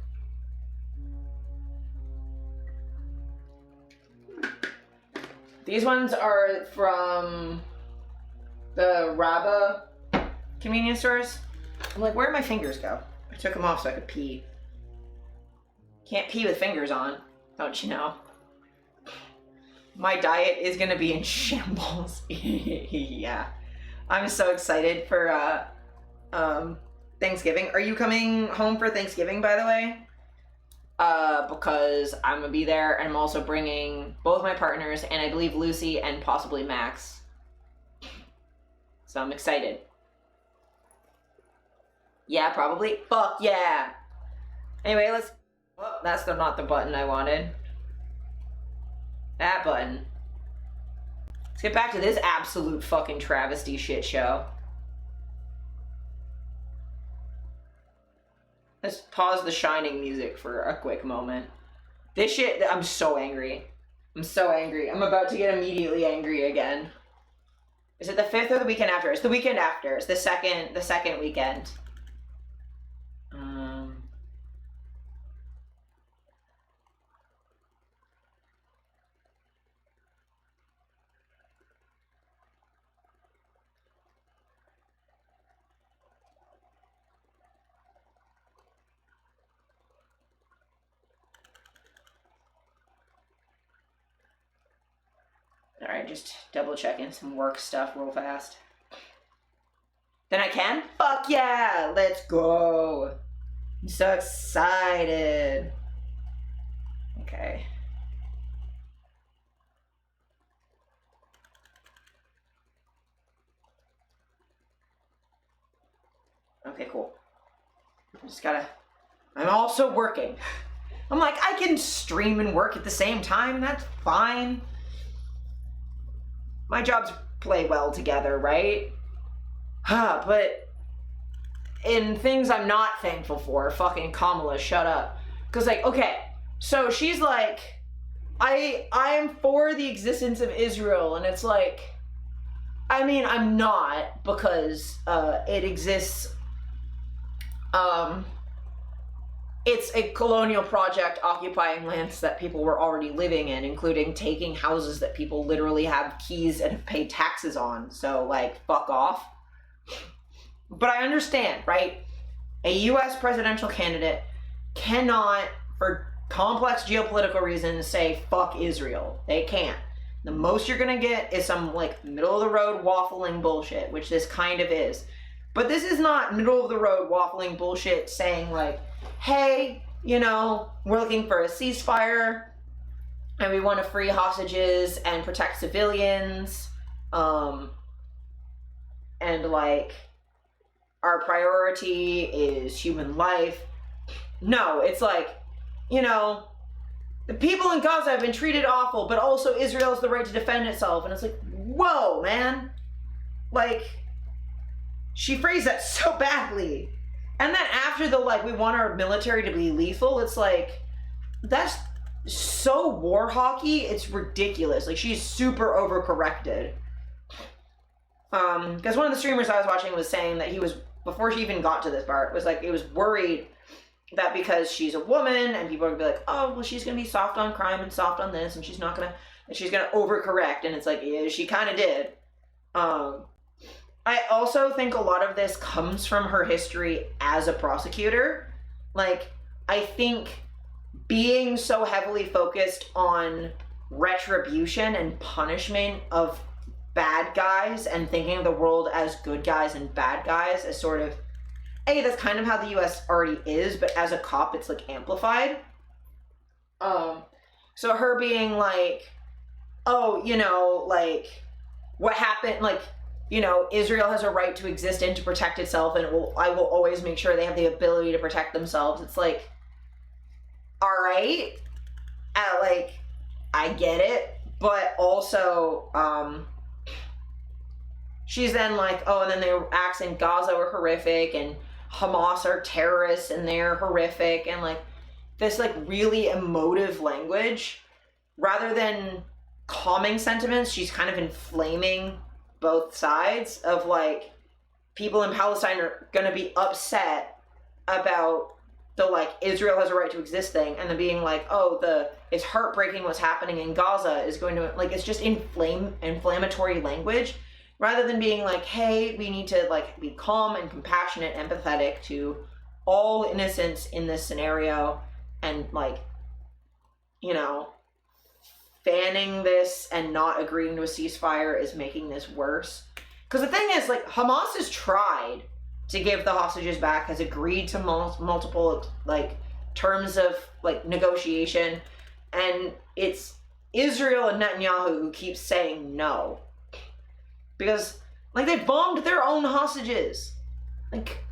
These ones are from the Rabba convenience stores. I'm like, where'd my fingers go? I took them off so I could pee. Can't pee with fingers on, don't you know? My diet is gonna be in shambles. Yeah. I'm so excited for Thanksgiving. Are you coming home for Thanksgiving, by the way? Because I'm gonna be there, and I'm also bringing both my partners, and I believe Lucy and possibly Max. So I'm excited. Yeah, probably. Fuck yeah. Anyway, let's... Oh, that's not the button I wanted. That button. Let's get back to this absolute fucking travesty shit show. Let's pause the Shining music for a quick moment. This shit, I'm so angry. I'm so angry. I'm about to get immediately angry again. Is it the 5th or the weekend after? It's the weekend after. It's the second weekend. Alright, just double checking some work stuff real fast. Then I can? Fuck yeah! Let's go! I'm so excited. Okay. Okay, cool. I'm also working. I'm like, I can stream and work at the same time. That's fine. My jobs play well together, right? But in things I'm not thankful for, fucking Kamala, shut up. Because, like, okay, so she's like, I am for the existence of Israel, and it's like, I mean, I'm not, because it exists, it's a colonial project occupying lands that people were already living in, including taking houses that people literally have keys and have paid taxes on. So, like, fuck off. But I understand, right? A US presidential candidate cannot, for complex geopolitical reasons, say fuck Israel. They can't. The most you're gonna get is some, like, middle-of-the-road waffling bullshit, which this kind of is. But this is not middle-of-the-road waffling bullshit saying, like, hey, you know, we're looking for a ceasefire and we want to free hostages and protect civilians, and like our priority is human life. No, it's like, you know, the people in Gaza have been treated awful, but also Israel has the right to defend itself. And it's like, whoa, man. Like, she phrased that so badly. And then after the, like, we want our military to be lethal, it's like, that's so war hockey, it's ridiculous. Like, she's super overcorrected. Because one of the streamers I was watching was saying that he was, before she even got to this part, was like, he was worried that because she's a woman and people are gonna be like, oh, well, she's gonna be soft on crime and soft on this, and she's not gonna, and she's gonna overcorrect. And it's like, yeah, she kind of did. I also think a lot of this comes from her history as a prosecutor. Like, I think being so heavily focused on retribution and punishment of bad guys and thinking of the world as good guys and bad guys as sort of, hey, that's kind of how the US already is, but as a cop, it's like amplified. So her being like, oh, you know, like, what happened, like, you know, Israel has a right to exist and to protect itself, and I will always make sure they have the ability to protect themselves. It's like, all right, like, I get it, but also, she's then like, oh, and then the acts in Gaza were horrific, and Hamas are terrorists, and they're horrific, and like, this like really emotive language, rather than calming sentiments, she's kind of inflaming both sides of like, people in Palestine are gonna be upset about the like Israel has a right to exist thing, and then being like, oh, it's heartbreaking what's happening in Gaza is going to, like, it's just inflammatory language, rather than being like, hey, we need to like be calm and compassionate, empathetic to all innocents in this scenario, and like, you know, fanning this and not agreeing to a ceasefire is making this worse. Because the thing is, like, Hamas has tried to give the hostages back, has agreed to multiple, like, terms of, like, negotiation, and it's Israel and Netanyahu who keeps saying no. Because, like, they bombed their own hostages. Like,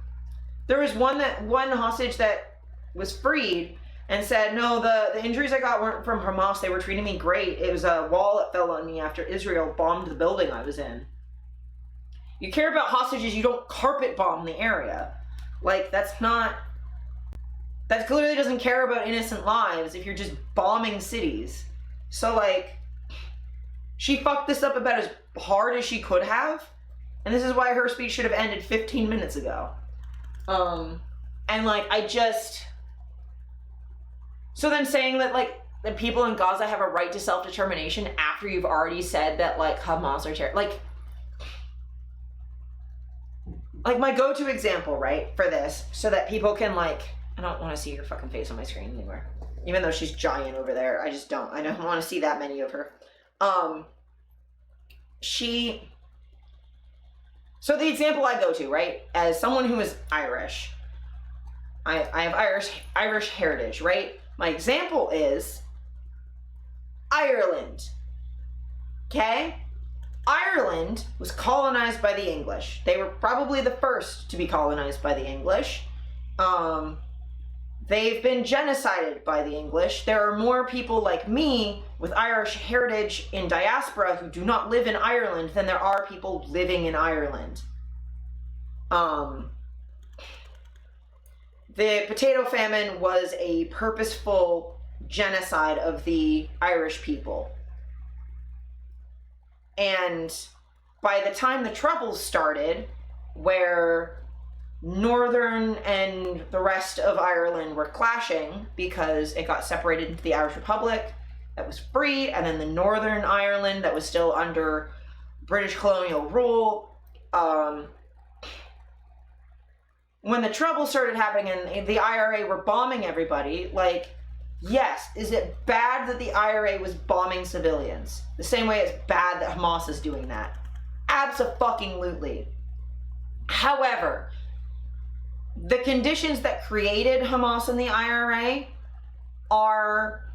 there was one hostage that was freed and said, no, the injuries I got weren't from Hamas, they were treating me great. It was a wall that fell on me after Israel bombed the building I was in. You care about hostages, you don't carpet bomb the area. Like, that clearly doesn't care about innocent lives if you're just bombing cities. So, like, she fucked this up about as hard as she could have, and this is why her speech should have ended 15 minutes ago. And, like, so then saying that, like, the people in Gaza have a right to self-determination after you've already said that, like, Hamas are terror, like my go-to example, right, for this, so that people can, like, I don't want to see her fucking face on my screen anymore. Even though she's giant over there, I don't want to see that many of her. So the example I go to, right, as someone who is Irish, I have Irish heritage, right? My example is Ireland, okay? Ireland was colonized by the English. They were probably the first to be colonized by the English. They've been genocided by the English. There are more people like me with Irish heritage in diaspora who do not live in Ireland than there are people living in Ireland. The potato famine was a purposeful genocide of the Irish people. And by the time the Troubles started, where Northern and the rest of Ireland were clashing because it got separated into the Irish Republic that was free, and then the Northern Ireland that was still under British colonial rule. When the Troubles started happening and the IRA were bombing everybody, like, yes, is it bad that the IRA was bombing civilians? The same way it's bad that Hamas is doing that. Abso-fucking-lutely. However, the conditions that created Hamas and the IRA are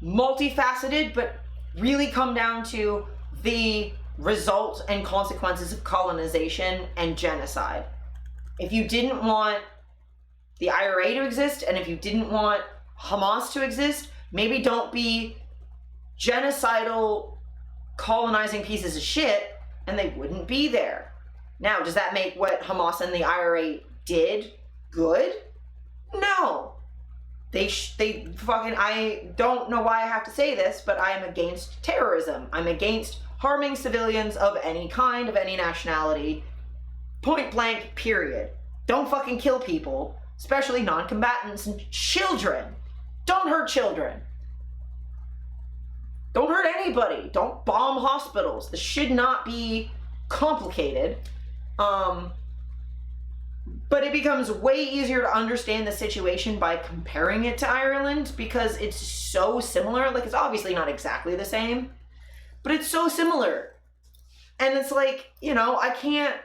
multifaceted, but really come down to the results and consequences of colonization and genocide. If you didn't want the IRA to exist, and if you didn't want Hamas to exist, maybe don't be genocidal, colonizing pieces of shit, and they wouldn't be there. Now, does that make what Hamas and the IRA did good? No. They fucking, I don't know why I have to say this, but I am against terrorism. I'm against harming civilians of any kind, of any nationality. Point blank, period. Don't fucking kill people, especially non-combatants and children. Don't hurt children. Don't hurt anybody. Don't bomb hospitals. This should not be complicated. But it becomes way easier to understand the situation by comparing it to Ireland because it's so similar. Like, it's obviously not exactly the same, but it's so similar. And it's like, you know, I can't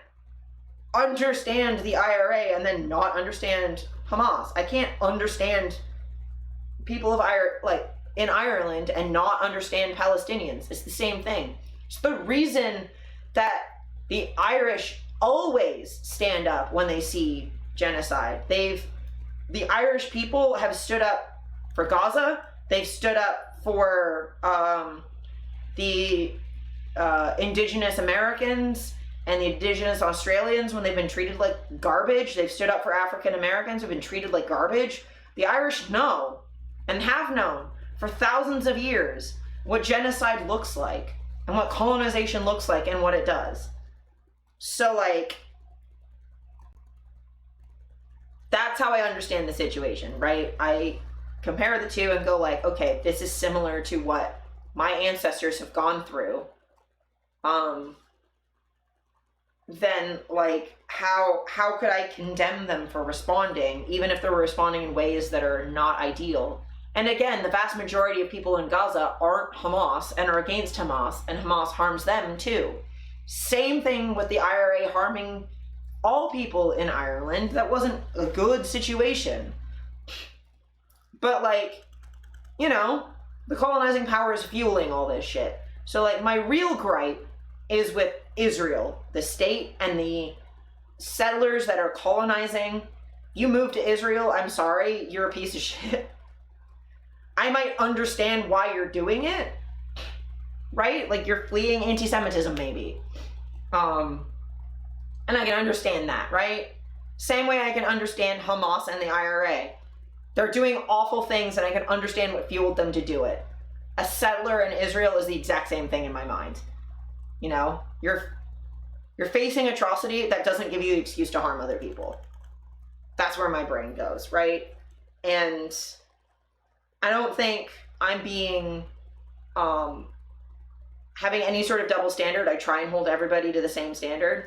understand the IRA and then not understand Hamas. I can't understand people of in Ireland and not understand Palestinians. It's the same thing. It's the reason that the Irish always stand up when they see genocide. The Irish people have stood up for Gaza. They've stood up for the indigenous Americans and the indigenous Australians when they've been treated like garbage. They've stood up for African Americans who've been treated like garbage. The Irish know and have known for thousands of years what genocide looks like and what colonization looks like and what it does. So, like, that's how I understand the situation, right? I compare the two and go like, okay, this is similar to what my ancestors have gone through. Then, like, how could I condemn them for responding, even if they're responding in ways that are not ideal? And again, the vast majority of people in Gaza aren't Hamas and are against Hamas, and Hamas harms them too. Same thing with the IRA harming all people in Ireland. That wasn't a good situation. But, like, you know, the colonizing power is fueling all this shit. So, like, my real gripe is with Israel, the state, and the settlers that are colonizing. You move to Israel, I'm sorry, you're a piece of shit. I might understand why you're doing it, right? Like, you're fleeing anti-Semitism, maybe. And I can understand that, right? Same way I can understand Hamas and the IRA. They're doing awful things, and I can understand what fueled them to do it. A settler in Israel is the exact same thing in my mind. You know, you're facing atrocity that doesn't give you the excuse to harm other people. That's where my brain goes, right? And I don't think I'm being, having any sort of double standard. I try and hold everybody to the same standard.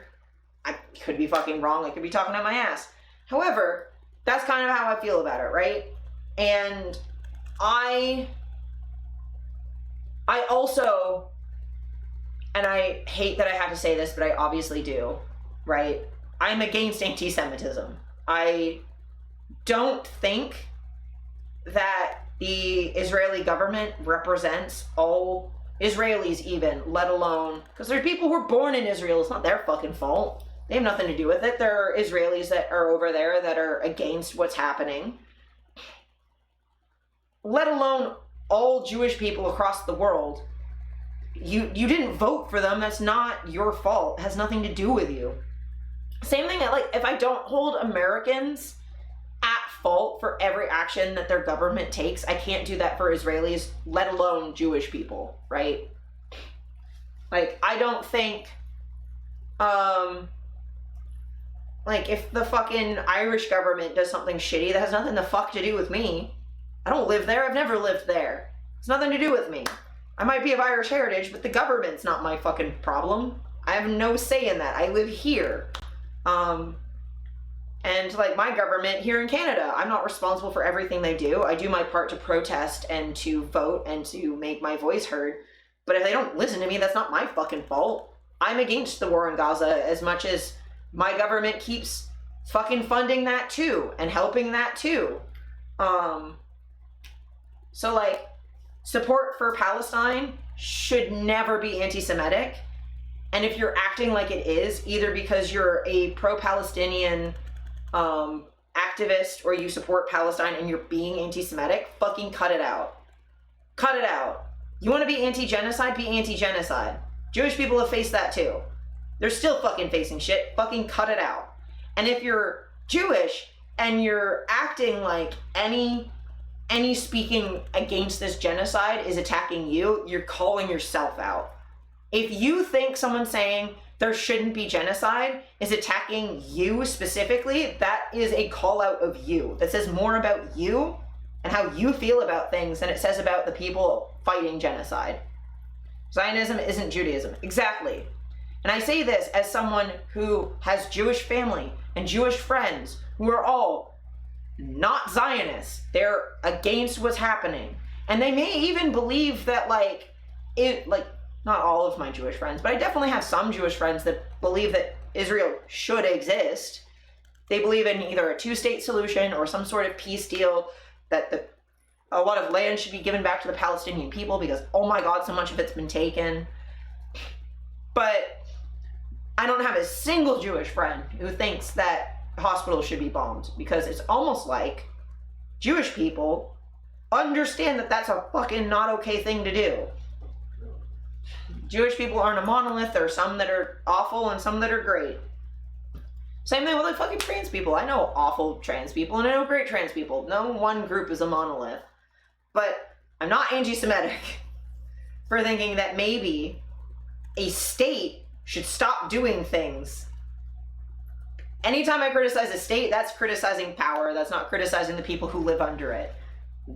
I could be fucking wrong. I could be talking out my ass. However, that's kind of how I feel about it, right? And I also, and I hate that I have to say this, but I obviously do, right? I'm against anti-Semitism. I don't think that the Israeli government represents all Israelis even, let alone, because there are people who are born in Israel. It's not their fucking fault. They have nothing to do with it. There are Israelis that are over there that are against what's happening. Let alone all Jewish people across the world. You didn't vote for them. That's not your fault. It has nothing to do with you. Same thing, like, if I don't hold Americans at fault for every action that their government takes, I can't do that for Israelis, let alone Jewish people, right? Like, I don't think, like, if the fucking Irish government does something shitty, that has nothing the fuck to do with me. I don't live there. I've never lived there. It's nothing to do with me. I might be of Irish heritage, but the government's not my fucking problem. I have no say in that. I live here. And, like, my government here in Canada, I'm not responsible for everything they do. I do my part to protest and to vote and to make my voice heard. But if they don't listen to me, that's not my fucking fault. I'm against the war in Gaza as much as my government keeps fucking funding that too and helping that too. So, like, support for Palestine should never be anti-Semitic. And if you're acting like it is, either because you're a pro-Palestinian activist or you support Palestine and you're being anti-Semitic, fucking cut it out. Cut it out. You want to be anti-genocide? Be anti-genocide. Jewish people have faced that too. They're still fucking facing shit. Fucking cut it out. And if you're Jewish and you're acting like any speaking against this genocide is attacking you, you're calling yourself out. If you think someone saying there shouldn't be genocide is attacking you specifically, that is a call out of you. That says more about you and how you feel about things than it says about the people fighting genocide. Zionism isn't Judaism. Exactly. And I say this as someone who has Jewish family and Jewish friends who are all not Zionists. They're against what's happening. And they may even believe that, not all of my Jewish friends, but I definitely have some Jewish friends that believe that Israel should exist. They believe in either a two-state solution or some sort of peace deal, that a lot of land should be given back to the Palestinian people because, oh my God, so much of it's been taken. But I don't have a single Jewish friend who thinks that hospitals should be bombed, because it's almost like Jewish people understand that that's a fucking not okay thing to do. Jewish people aren't a monolith. There are some that are awful and some that are great. Same thing with like fucking trans people. I know awful trans people and I know great trans people. No one group is a monolith. But I'm not anti-Semitic for thinking that maybe a state should stop doing things. Anytime I criticize a state, that's criticizing power. That's not criticizing the people who live under it.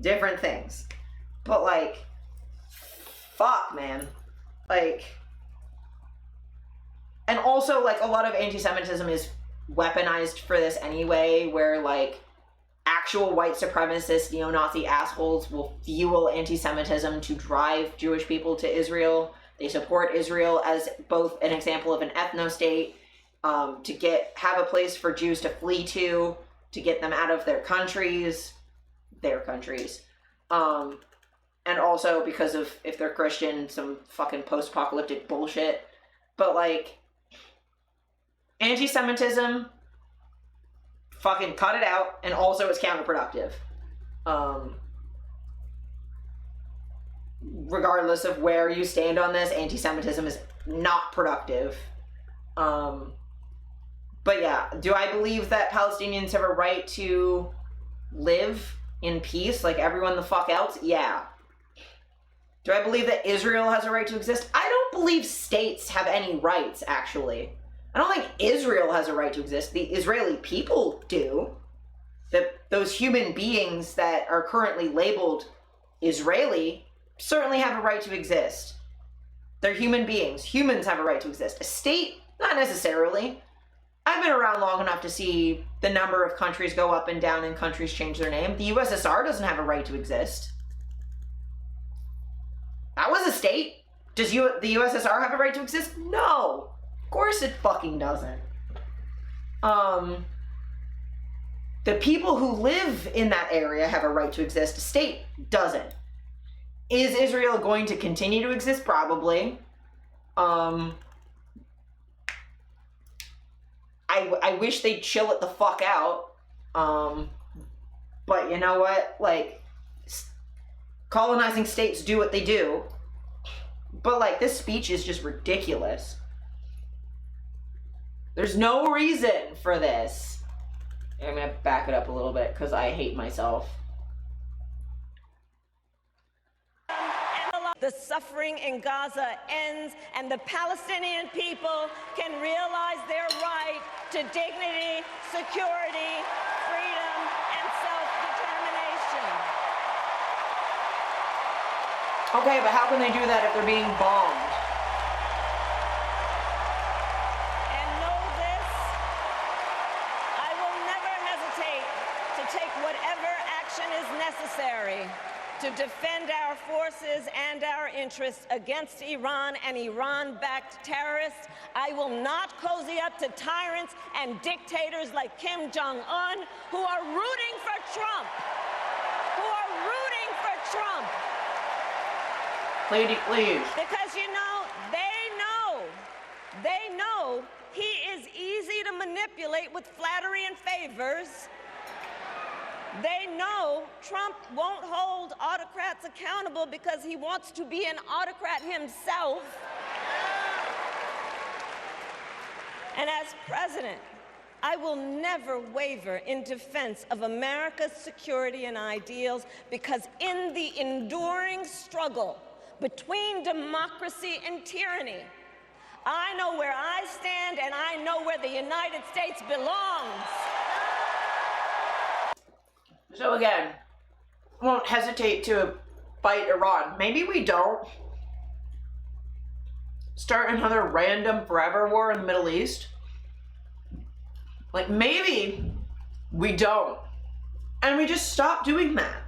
Different things. But like, fuck, man. Like, and also like a lot of anti-Semitism is weaponized for this anyway, where like actual white supremacist neo-Nazi assholes will fuel anti-Semitism to drive Jewish people to Israel. They support Israel as both an example of an ethno-state, to have a place for Jews to flee to get them out of their countries. And also because of, if they're Christian, some fucking post-apocalyptic bullshit. But like, anti-Semitism, fucking cut it out, and also it's counterproductive. Regardless of where you stand on this, anti-Semitism is not productive. But yeah, do I believe that Palestinians have a right to live in peace like everyone the fuck else? Yeah. Do I believe that Israel has a right to exist? I don't believe states have any rights, actually. I don't think Israel has a right to exist. The Israeli people do. Those human beings that are currently labeled Israeli certainly have a right to exist. They're human beings. Humans have a right to exist. A state, not necessarily. I've been around long enough to see the number of countries go up and down and countries change their name. The USSR doesn't have a right to exist. That was a state. Does the USSR have a right to exist? No. Of course it fucking doesn't. The people who live in that area have a right to exist. A state doesn't. Is Israel going to continue to exist? Probably. I wish they'd chill it the fuck out. But you know what? Like, colonizing states do what they do. But like, this speech is just ridiculous. There's no reason for this. I'm gonna back it up a little bit because I hate myself. The suffering in Gaza ends and the Palestinian people can realize their right to dignity, security, freedom, and self-determination. Okay, but how can they do that if they're being bombed? And know this, I will never hesitate to take whatever action is necessary to defend our forces and our interests against Iran and Iran-backed terrorists. I will not cozy up to tyrants and dictators like Kim Jong-un who are rooting for Trump. Please. Because, you know, they know he is easy to manipulate with flattery and favors. They know Trump won't hold autocrats accountable because he wants to be an autocrat himself. And as president, I will never waver in defense of America's security and ideals, because in the enduring struggle between democracy and tyranny, I know where I stand and I know where the United States belongs. So again, I won't hesitate to fight Iran. Maybe we don't start another random forever war in the Middle East. Like, maybe we don't. And we just stop doing that.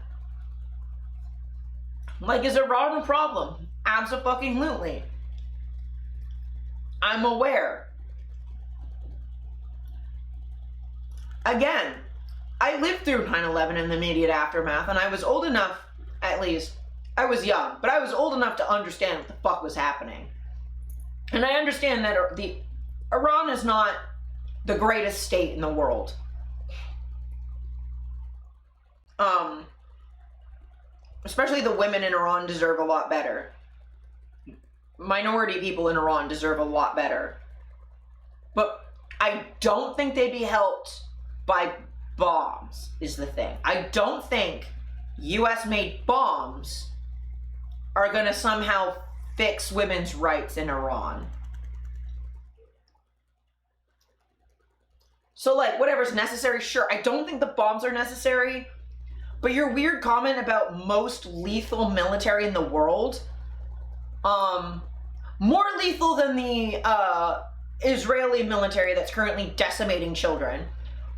Like, is Iran a problem? Abso-fucking-lutely. I'm aware. Again, I lived through 9/11 and the immediate aftermath, and I was old enough, at least, I was young, but I was old enough to understand what the fuck was happening. And I understand that Iran is not the greatest state in the world. Especially the women in Iran deserve a lot better. Minority people in Iran deserve a lot better. But I don't think they'd be helped by bombs, is the thing. I don't think US-made bombs are gonna somehow fix women's rights in Iran. So, like, whatever's necessary, sure. I don't think the bombs are necessary. But your weird comment about most lethal military in the world, more lethal than the Israeli military that's currently decimating children,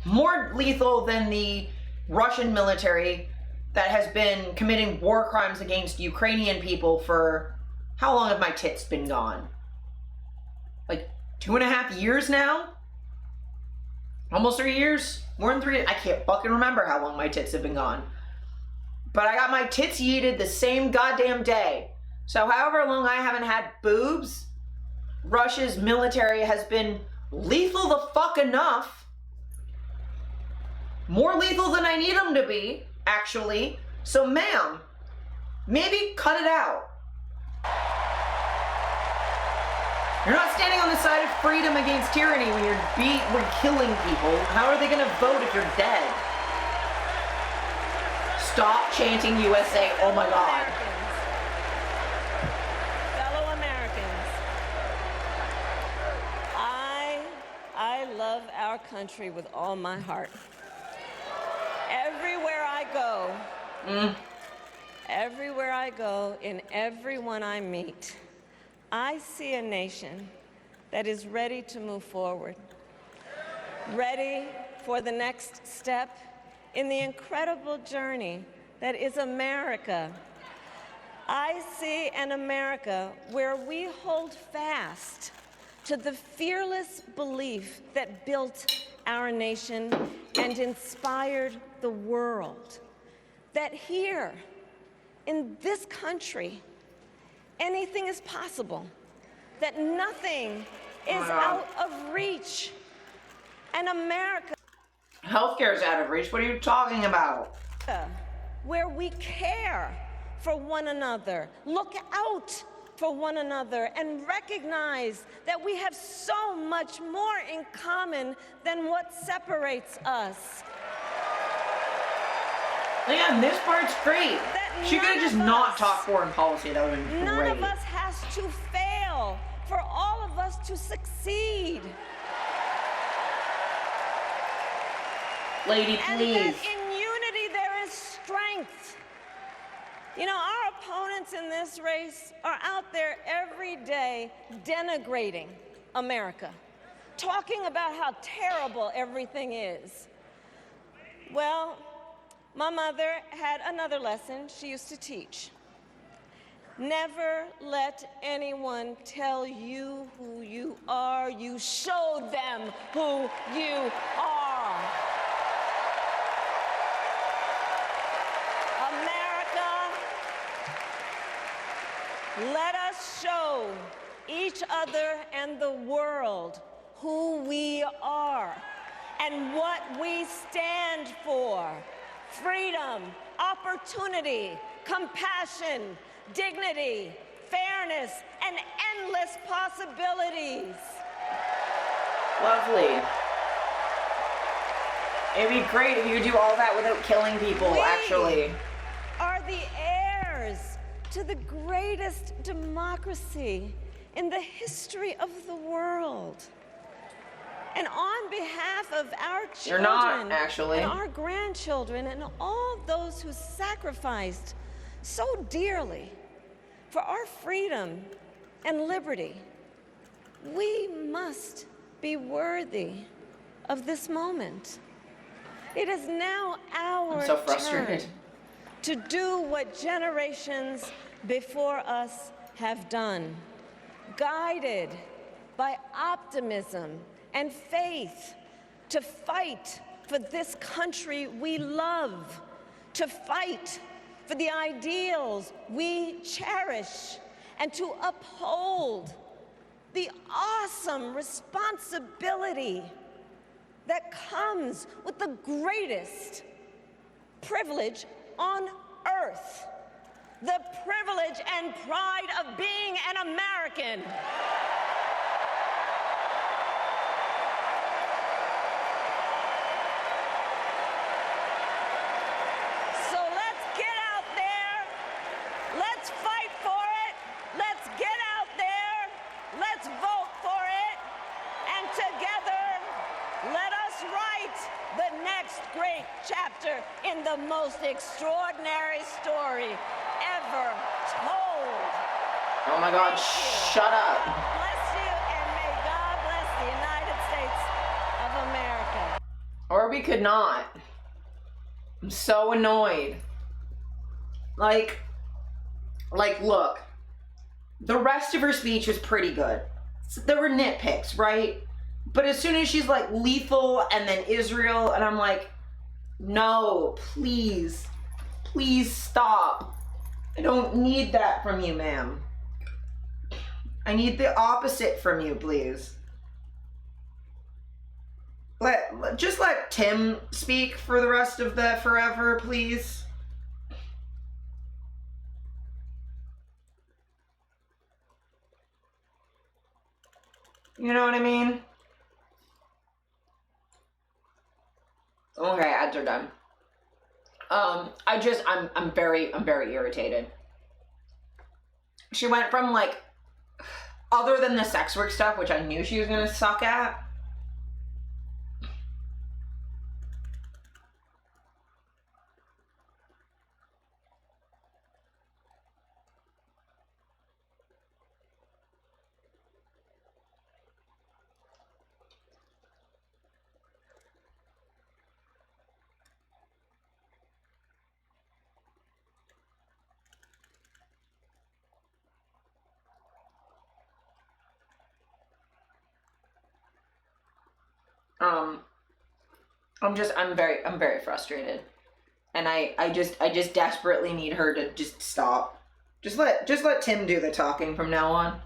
more lethal than the Russian military that has been committing war crimes against Ukrainian people for, how long have my tits been gone? Like 2.5 years now? Almost 3 years? More than 3? I can't fucking remember how long my tits have been gone. But I got my tits yeeted the same goddamn day. So however long I haven't had boobs, Russia's military has been lethal the fuck enough. More lethal than I need them to be, actually. So ma'am, maybe cut it out. You're not standing on the side of freedom against tyranny when you're killing people. How are they gonna vote if you're dead? Stop chanting USA, oh my God. Fellow Americans, I love our country with all my heart. Everywhere I go, in everyone I meet, I see a nation that is ready to move forward, ready for the next step in the incredible journey that is America. I see an America where we hold fast to the fearless belief that built our nation and inspired the world. That here, in this country, anything is possible. That nothing is out of reach. And America... Healthcare is out of reach. What are you talking about? Where we care for one another, look out for one another, and recognize that we have so much more in common than what separates us. Yeah, this part's great. She could have just not talked foreign policy. That would have been great. None of us has to fail for all of us to succeed. Lady, please. And that in unity there is strength. You know, our opponents in this race are out there every day denigrating America, talking about how terrible everything is. Well, my mother had another lesson she used to teach. Never let anyone tell you who you are. You show them who you are. America, let us show each other and the world who we are and what we stand for. Freedom, opportunity, compassion, dignity, fairness, and endless possibilities. Lovely. It'd be great if you could do all that without killing people, actually. Are the heirs to the greatest democracy in the history of the world. And on behalf of our children, You're not, actually. and our grandchildren, and all those who sacrificed so dearly for our freedom and liberty, we must be worthy of this moment. It is now our I'm so frustrated. turn to do what generations before us have done, guided by optimism and faith, to fight for this country we love, to fight for the ideals we cherish, and to uphold the awesome responsibility that comes with the greatest privilege on earth, the privilege and pride of being an American. So let's get out there, let's fight for it, let's get out there, let's vote for it, and together, let us write the next great chapter in the most extraordinary story ever told. Oh my God, shut up. God bless you, and may God bless the United States of America. Or we could not. I'm so annoyed. Like, look. The rest of her speech was pretty good. There were nitpicks, right? But as soon as she's like lethal and then Israel, and I'm like, no, please, please stop. I don't need that from you, ma'am. I need the opposite from you, please. Just let Tim speak for the rest of the forever, please. You know what I mean? Okay, ads are done. I'm very irritated. She went from like, other than the sex work stuff, which I knew she was gonna suck at. I'm very frustrated. And I just desperately need her to just stop. Just let Tim do the talking from now on.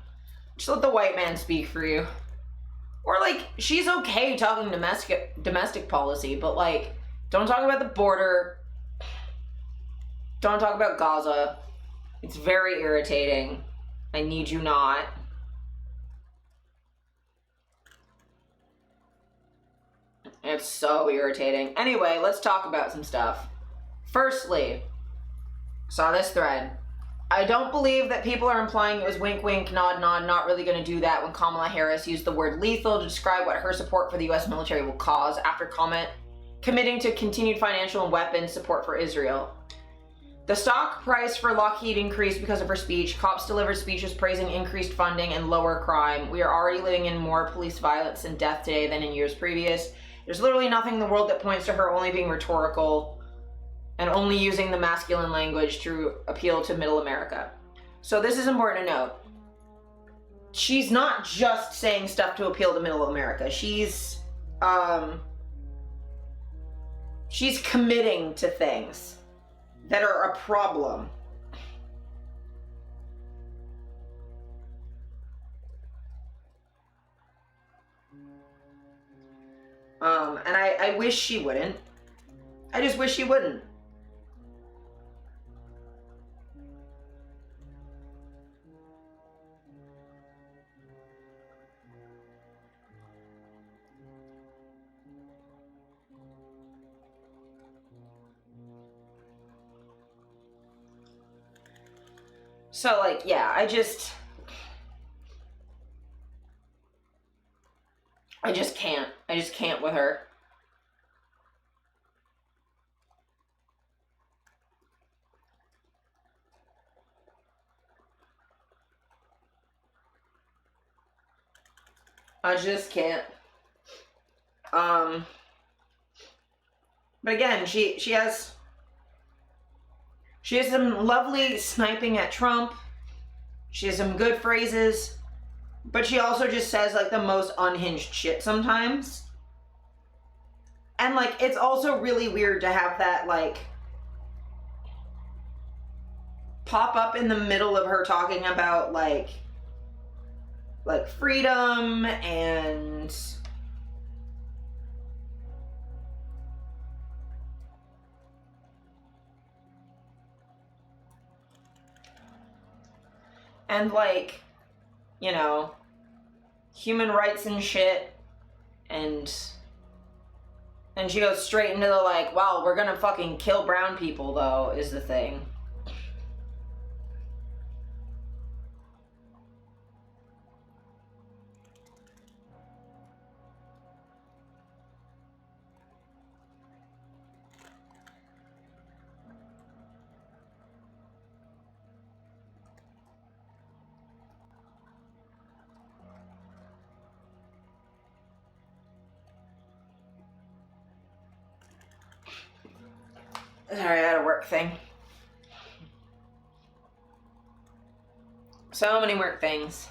Just let the white man speak for you. Or like, she's okay talking domestic policy, but like, don't talk about the border. Don't talk about Gaza. It's very irritating. I need you not. It's so irritating. Anyway, let's talk about some stuff. Firstly, saw this thread. I don't believe that people are implying it was wink wink, nod nod, not really going to do that when Kamala Harris used the word lethal to describe what her support for the US military will cause after committing to continued financial and weapons support for Israel. The stock price for Lockheed increased because of her speech. Cops delivered speeches praising increased funding and lower crime. We are already living in more police violence and death today than in years previous. There's literally nothing in the world that points to her only being rhetorical and only using the masculine language to appeal to middle America. So this is important to note. She's not just saying stuff to appeal to middle America. She's committing to things that are a problem. And I wish she wouldn't. I just wish she wouldn't. So, like, yeah, I just can't. I just can't with her. I just can't. But again, she has some lovely sniping at Trump. She has some good phrases. But she also just says, like, the most unhinged shit sometimes. And, like, it's also really weird to have that, like, pop up in the middle of her talking about, like, like freedom and like, you know, human rights and shit. And she goes straight into the like, well, we're gonna fucking kill brown people though, is the thing. Sorry, I had a work thing. So many work things.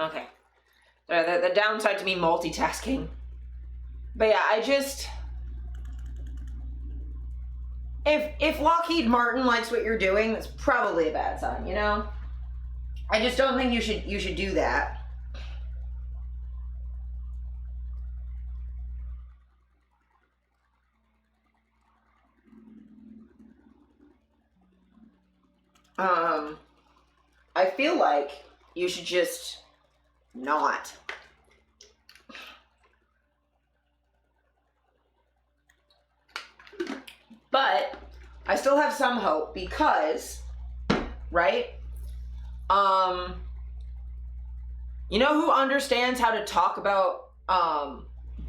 Okay. The downside to me multitasking. But yeah, I just... If Lockheed Martin likes what you're doing, that's probably a bad sign, you know? I just don't think you should do that. I feel like you should just not. But I still have some hope because, right? You know who understands how to talk about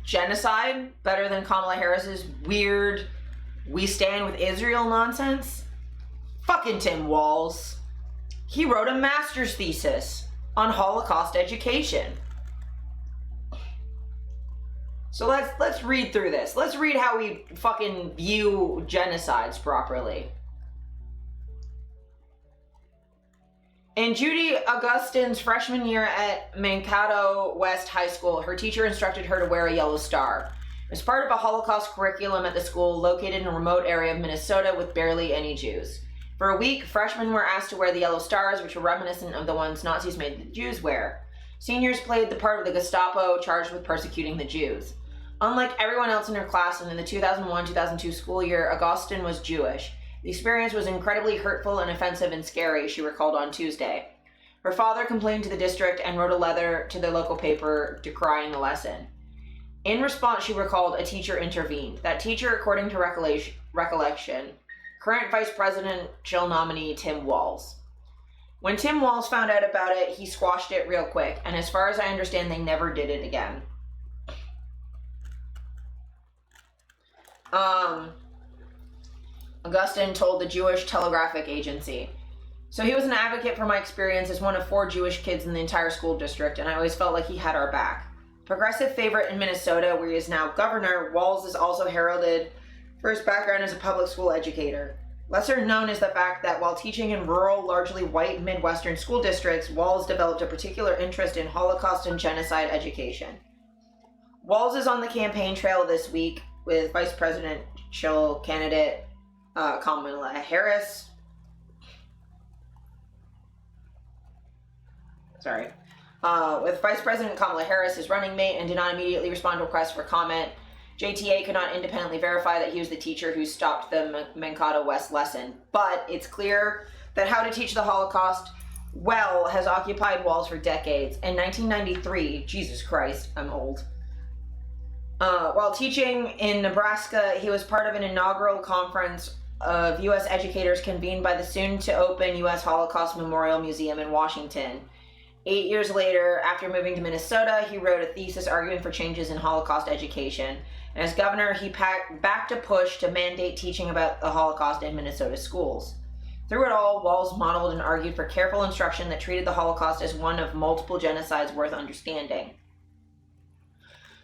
genocide better than Kamala Harris's weird "we stand with Israel" nonsense? Fucking Tim Walz. He wrote a master's thesis on Holocaust education. So let's read through this. Let's read how we fucking view genocides properly. In Judy Augustine's freshman year at Mankato West High School, her teacher instructed her to wear a yellow star. It was part of a Holocaust curriculum at the school located in a remote area of Minnesota with barely any Jews. For a week, freshmen were asked to wear the yellow stars, which were reminiscent of the ones Nazis made the Jews wear. Seniors played the part of the Gestapo charged with persecuting the Jews. Unlike everyone else in her class and in the 2001-2002 school year, Augustine was Jewish. The experience was incredibly hurtful and offensive and scary, she recalled on Tuesday. Her father complained to the district and wrote a letter to the local paper decrying the lesson. In response, she recalled, a teacher intervened. That teacher, according to recollection, current vice presidential nominee Tim Walz. When Tim Walz found out about it, he squashed it real quick, and as far as I understand, they never did it again. Augustine told the Jewish Telegraphic Agency. So he was an advocate for my experience as one of 4 Jewish kids in the entire school district, and I always felt like he had our back. Progressive favorite in Minnesota, where he is now governor, Walz is also heralded for his background as a public school educator. Lesser known is the fact that while teaching in rural, largely white Midwestern school districts, Walz developed a particular interest in Holocaust and genocide education. Walz is on the campaign trail this week with vice presidential candidate Kamala Harris. With Vice President Kamala Harris as running mate and did not immediately respond to requests for comment. JTA could not independently verify that he was the teacher who stopped the Mankato West lesson, but it's clear that how to teach the Holocaust well has occupied Walz for decades. In 1993, Jesus Christ, I'm old. While teaching in Nebraska, he was part of an inaugural conference of U.S. educators convened by the soon-to-open U.S. Holocaust Memorial Museum in Washington. 8 years later, after moving to Minnesota, he wrote a thesis arguing for changes in Holocaust education. And as governor, he backed a push to mandate teaching about the Holocaust in Minnesota schools. Through it all, Walz modeled and argued for careful instruction that treated the Holocaust as one of multiple genocides worth understanding.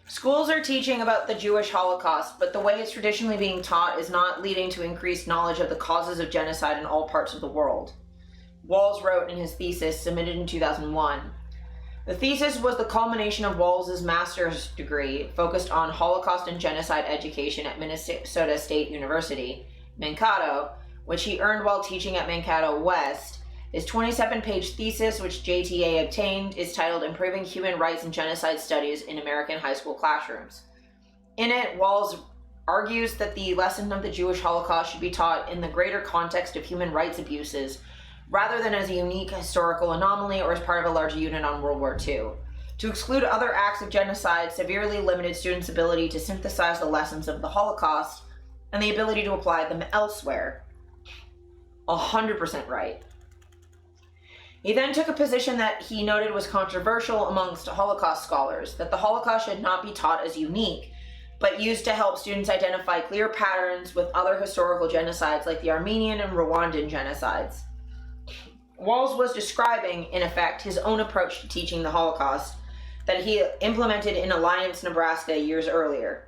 Schools are teaching about the Jewish Holocaust, but the way it's traditionally being taught is not leading to increased knowledge of the causes of genocide in all parts of the world. Walz wrote in his thesis, submitted in 2001. The thesis was the culmination of Walz's master's degree, focused on Holocaust and genocide education at Minnesota State University, Mankato, which he earned while teaching at Mankato West. His 27-page thesis, which JTA obtained, is titled Improving Human Rights and Genocide Studies in American High School Classrooms. In it, Walz argues that the lesson of the Jewish Holocaust should be taught in the greater context of human rights abuses, rather than as a unique historical anomaly or as part of a larger unit on World War II. To exclude other acts of genocide severely limited students' ability to synthesize the lessons of the Holocaust and the ability to apply them elsewhere. 100% right. He then took a position that he noted was controversial amongst Holocaust scholars, that the Holocaust should not be taught as unique, but used to help students identify clear patterns with other historical genocides like the Armenian and Rwandan genocides. Walz was describing, in effect, his own approach to teaching the Holocaust that he implemented in Alliance, Nebraska years earlier.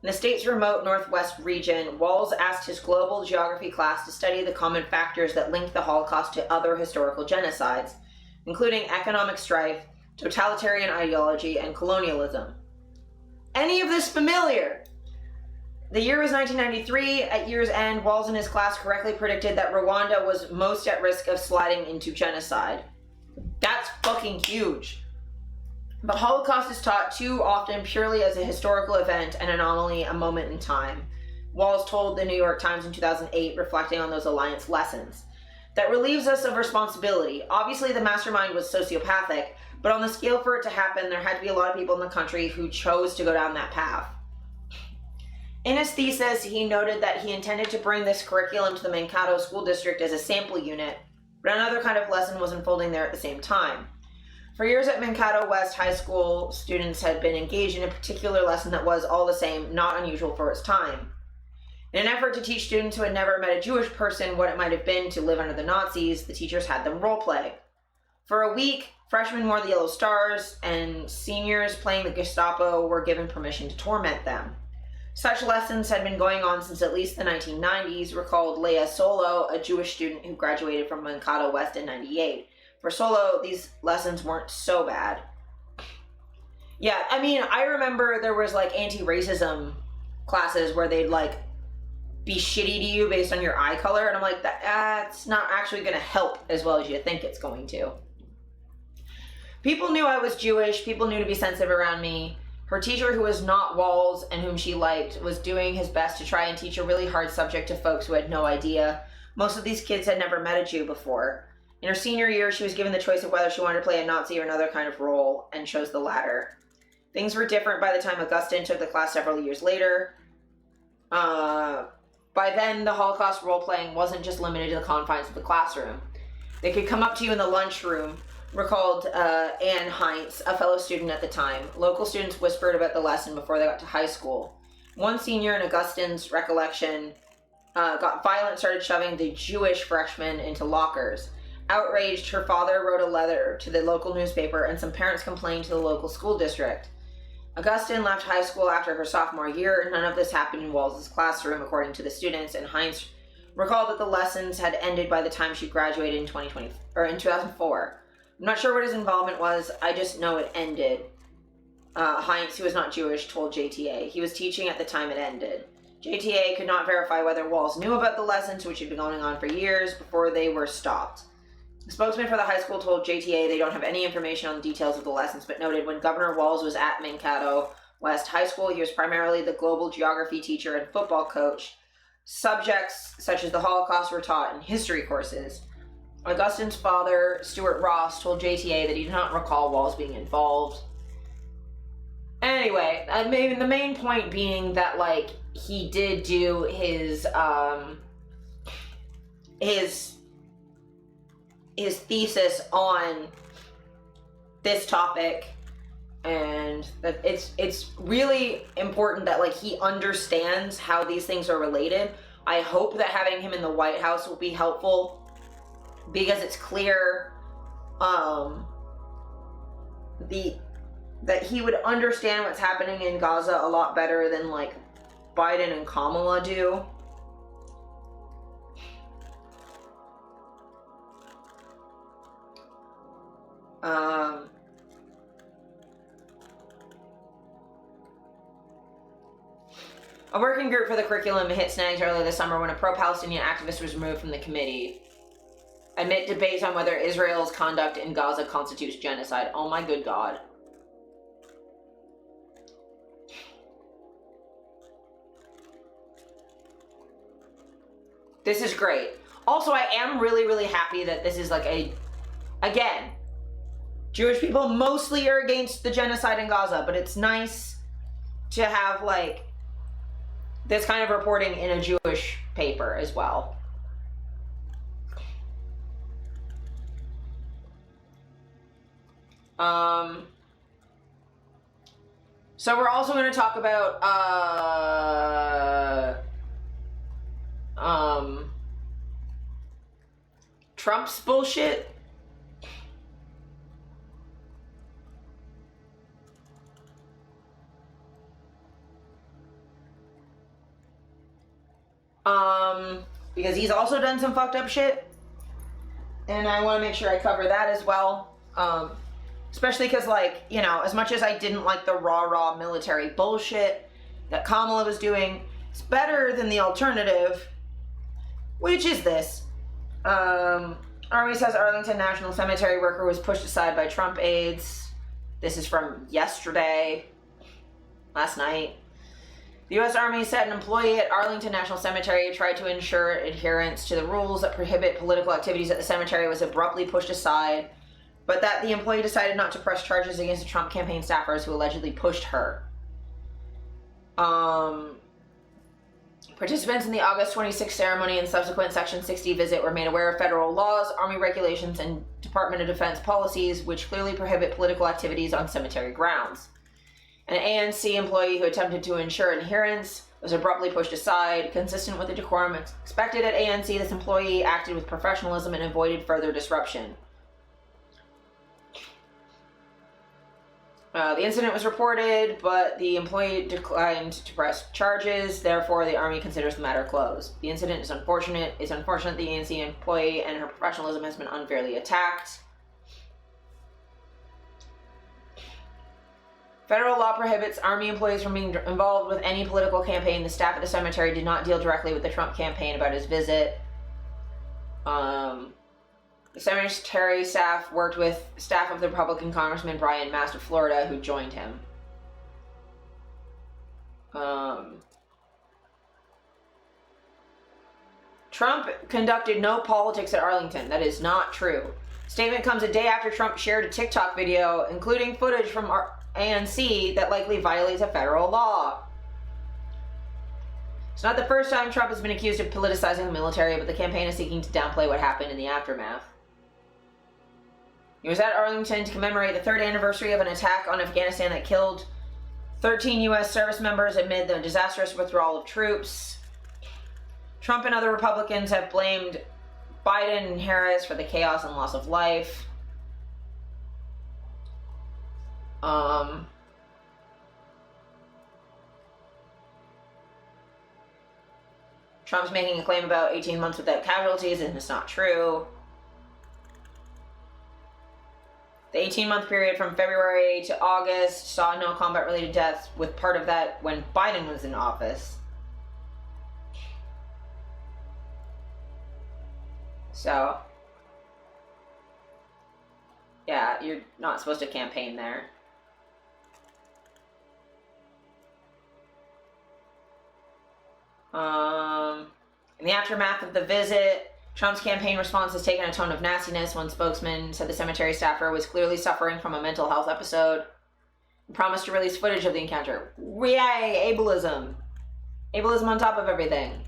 In the state's remote Northwest region, Walz asked his global geography class to study the common factors that linked the Holocaust to other historical genocides, including economic strife, totalitarian ideology, and colonialism. Any of this familiar? The year was 1993. At year's end, Walz and his class correctly predicted that Rwanda was most at risk of sliding into genocide. That's fucking huge. The Holocaust is taught too often purely as a historical event, an anomaly, a moment in time. Walz told the New York Times in 2008, reflecting on those Alliance lessons. That relieves us of responsibility. Obviously, the mastermind was sociopathic, but on the scale for it to happen, there had to be a lot of people in the country who chose to go down that path. In his thesis, he noted that he intended to bring this curriculum to the Mankato School District as a sample unit, but another kind of lesson was unfolding there at the same time. For years at Mankato West High School, students had been engaged in a particular lesson that was, all the same, not unusual for its time. In an effort to teach students who had never met a Jewish person what it might have been to live under the Nazis, the teachers had them role play. For a week, freshmen wore the yellow stars, and seniors playing the Gestapo were given permission to torment them. Such lessons had been going on since at least the 1990s, recalled Leah Solo, a Jewish student who graduated from Mankato West in '98. For Solo, these lessons weren't so bad. Yeah, I mean, I remember there was like anti-racism classes where they'd like be shitty to you based on your eye color, and I'm like, that's not actually going to help as well as you think it's going to. People knew I was Jewish, people knew to be sensitive around me. Her teacher, who was not Walz and whom she liked, was doing his best to try and teach a really hard subject to folks who had no idea. Most of these kids had never met a Jew before. In her senior year, she was given the choice of whether she wanted to play a Nazi or another kind of role, and chose the latter. Things were different by the time Augustine took the class several years later. By then, the Holocaust role-playing wasn't just limited to the confines of the classroom. They could come up to you in the lunchroom, recalled Anne Heinz, a fellow student at the time. Local students whispered about the lesson before they got to high school. One senior in Augustine's recollection got violent, started shoving the Jewish freshmen into lockers. Outraged, her father wrote a letter to the local newspaper, and some parents complained to the local school district. Augustine left high school after her sophomore year, and none of this happened in Walz's classroom, according to the students, and Heinz recalled that the lessons had ended by the time she graduated in 2004. I'm not sure what his involvement was, I just know it ended. Heinz, who was not Jewish, told JTA. He was teaching at the time it ended. JTA could not verify whether Walz knew about the lessons, which had been going on for years, before they were stopped. The spokesman for the high school told JTA they don't have any information on the details of the lessons, but noted when Governor Walz was at Mankato West High School, he was primarily the global geography teacher and football coach. Subjects such as the Holocaust were taught in history courses. Augustine's father, Stuart Ross, told JTA that he did not recall Walz being involved. Anyway, maybe the main point being that, like, he did do his thesis on this topic, and that it's really important that like he understands how these things are related. I hope that having him in the White House will be helpful, because it's clear that he would understand what's happening in Gaza a lot better than like Biden and Kamala do. A working group for the curriculum hit snags earlier this summer when a pro-Palestinian activist was removed from the committee amid debates on whether Israel's conduct in Gaza constitutes genocide. Oh my good God. This is great. Also, I am really, really happy that this is like again, Jewish people mostly are against the genocide in Gaza, but it's nice to have like this kind of reporting in a Jewish paper as well. So we're also going to talk about Trump's bullshit. Because he's also done some fucked up shit, and I want to make sure I cover that as well. Especially because, like, you know, as much as I didn't like the raw military bullshit that Kamala was doing, it's better than the alternative, which is this. Army says Arlington National Cemetery worker was pushed aside by Trump aides. This is from yesterday, last night. The U.S. Army said an employee at Arlington National Cemetery tried to ensure adherence to the rules that prohibit political activities at the cemetery was abruptly pushed aside, but that the employee decided not to press charges against the Trump campaign staffers who allegedly pushed her. Participants in the August 26th ceremony and subsequent Section 60 visit were made aware of federal laws, Army regulations, and Department of Defense policies which clearly prohibit political activities on cemetery grounds. An ANC employee who attempted to ensure adherence was abruptly pushed aside. Consistent with the decorum expected at ANC, this employee acted with professionalism and avoided further disruption. The incident was reported, but the employee declined to press charges. Therefore, the Army considers the matter closed. The incident is unfortunate. It's unfortunate the ANC employee and her professionalism has been unfairly attacked. Federal law prohibits Army employees from being involved with any political campaign. The staff at the cemetery did not deal directly with the Trump campaign about his visit. The cemetery staff worked with staff of the Republican Congressman Brian Mast of Florida, who joined him. Trump conducted no politics at Arlington. That is not true. Statement comes a day after Trump shared a TikTok video, including footage from ANC that likely violates a federal law. It's not the first time Trump has been accused of politicizing the military, but the campaign is seeking to downplay what happened in the aftermath. He was at Arlington to commemorate the 3rd anniversary of an attack on Afghanistan that killed 13 U.S. service members amid the disastrous withdrawal of troops. Trump and other Republicans have blamed Biden and Harris for the chaos and loss of life. Trump's making a claim about 18 months without casualties, and it's not true. The 18-month period from February to August saw no combat-related deaths, with part of that when Biden was in office. So, yeah, you're not supposed to campaign there. In the aftermath of the visit, Trump's campaign response has taken a tone of nastiness. One spokesman said the cemetery staffer was clearly suffering from a mental health episode and promised to release footage of the encounter. Yay, ableism. Ableism on top of everything.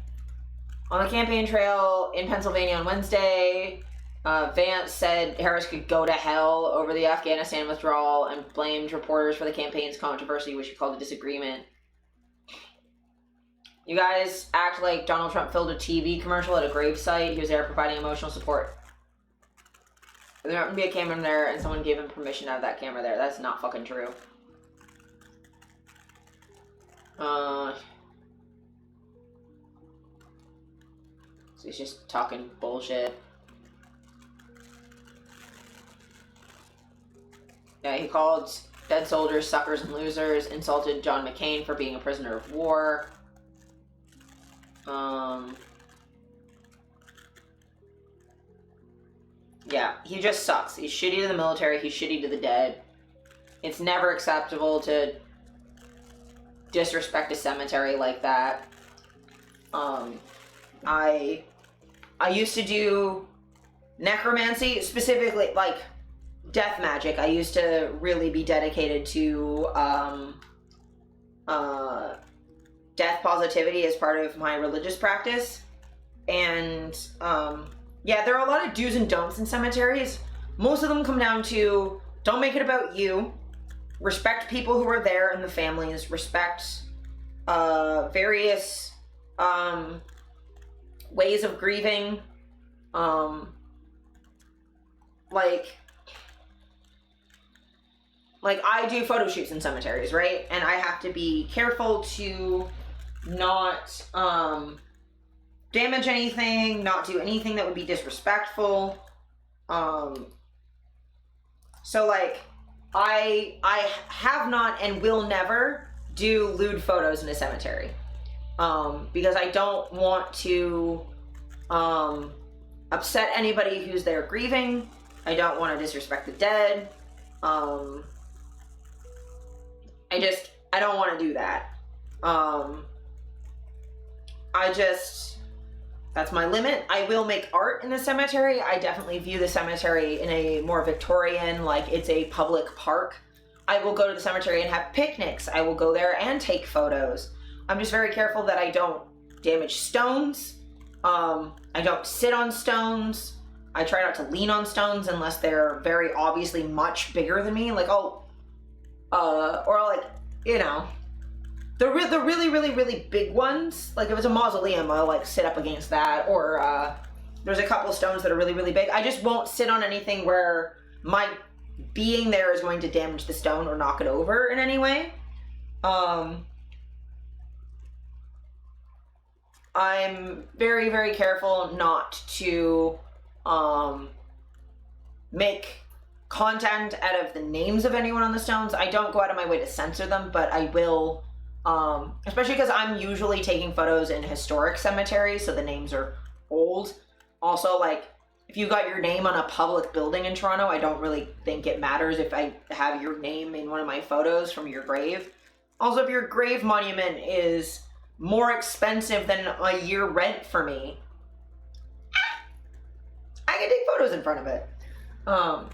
On the campaign trail in Pennsylvania on Wednesday, Vance said Harris could go to hell over the Afghanistan withdrawal and blamed reporters for the campaign's controversy, which he called a disagreement. You guys act like Donald Trump filmed a TV commercial at a gravesite. He was there providing emotional support. There happened to be a camera in there and someone gave him permission to have that camera there. That's not fucking true. So he's just talking bullshit. Yeah, he called dead soldiers suckers and losers, insulted John McCain for being a prisoner of war. Yeah, he just sucks. He's shitty to the military, he's shitty to the dead. It's never acceptable to disrespect a cemetery like that. I used to do necromancy, specifically, like, death magic. I used to really be dedicated to, death positivity as part of my religious practice. And, yeah, there are a lot of do's and don'ts in cemeteries. Most of them come down to, don't make it about you. Respect people who are there and the families. Respect, various, ways of grieving. Like I do photo shoots in cemeteries, right? And I have to be careful to not damage anything, not do anything that would be disrespectful. So like I have not and will never do lewd photos in a cemetery. Because I don't want to upset anybody who's there grieving. I don't want to disrespect the dead. I don't want to do that. That's my limit. I will make art in the cemetery. I definitely view the cemetery in a more Victorian, like it's a public park. I will go to the cemetery and have picnics. I will go there and take photos. I'm just very careful that I don't damage stones. I don't sit on stones. I try not to lean on stones unless they're very obviously much bigger than me. Like or like, you know, the really, really, really big ones. Like if it's a mausoleum, I'll like sit up against that. Or there's a couple stones that are really, really big. I just won't sit on anything where my being there is going to damage the stone or knock it over in any way. I'm very, very careful not to make content out of the names of anyone on the stones. I don't go out of my way to censor them, but I will, especially because I'm usually taking photos in historic cemeteries, so the names are old. Also, like, if you got your name on a public building in Toronto, I don't really think it matters if I have your name in one of my photos from your grave. Also, if your grave monument is more expensive than a year rent for me, I can take photos in front of it. I'm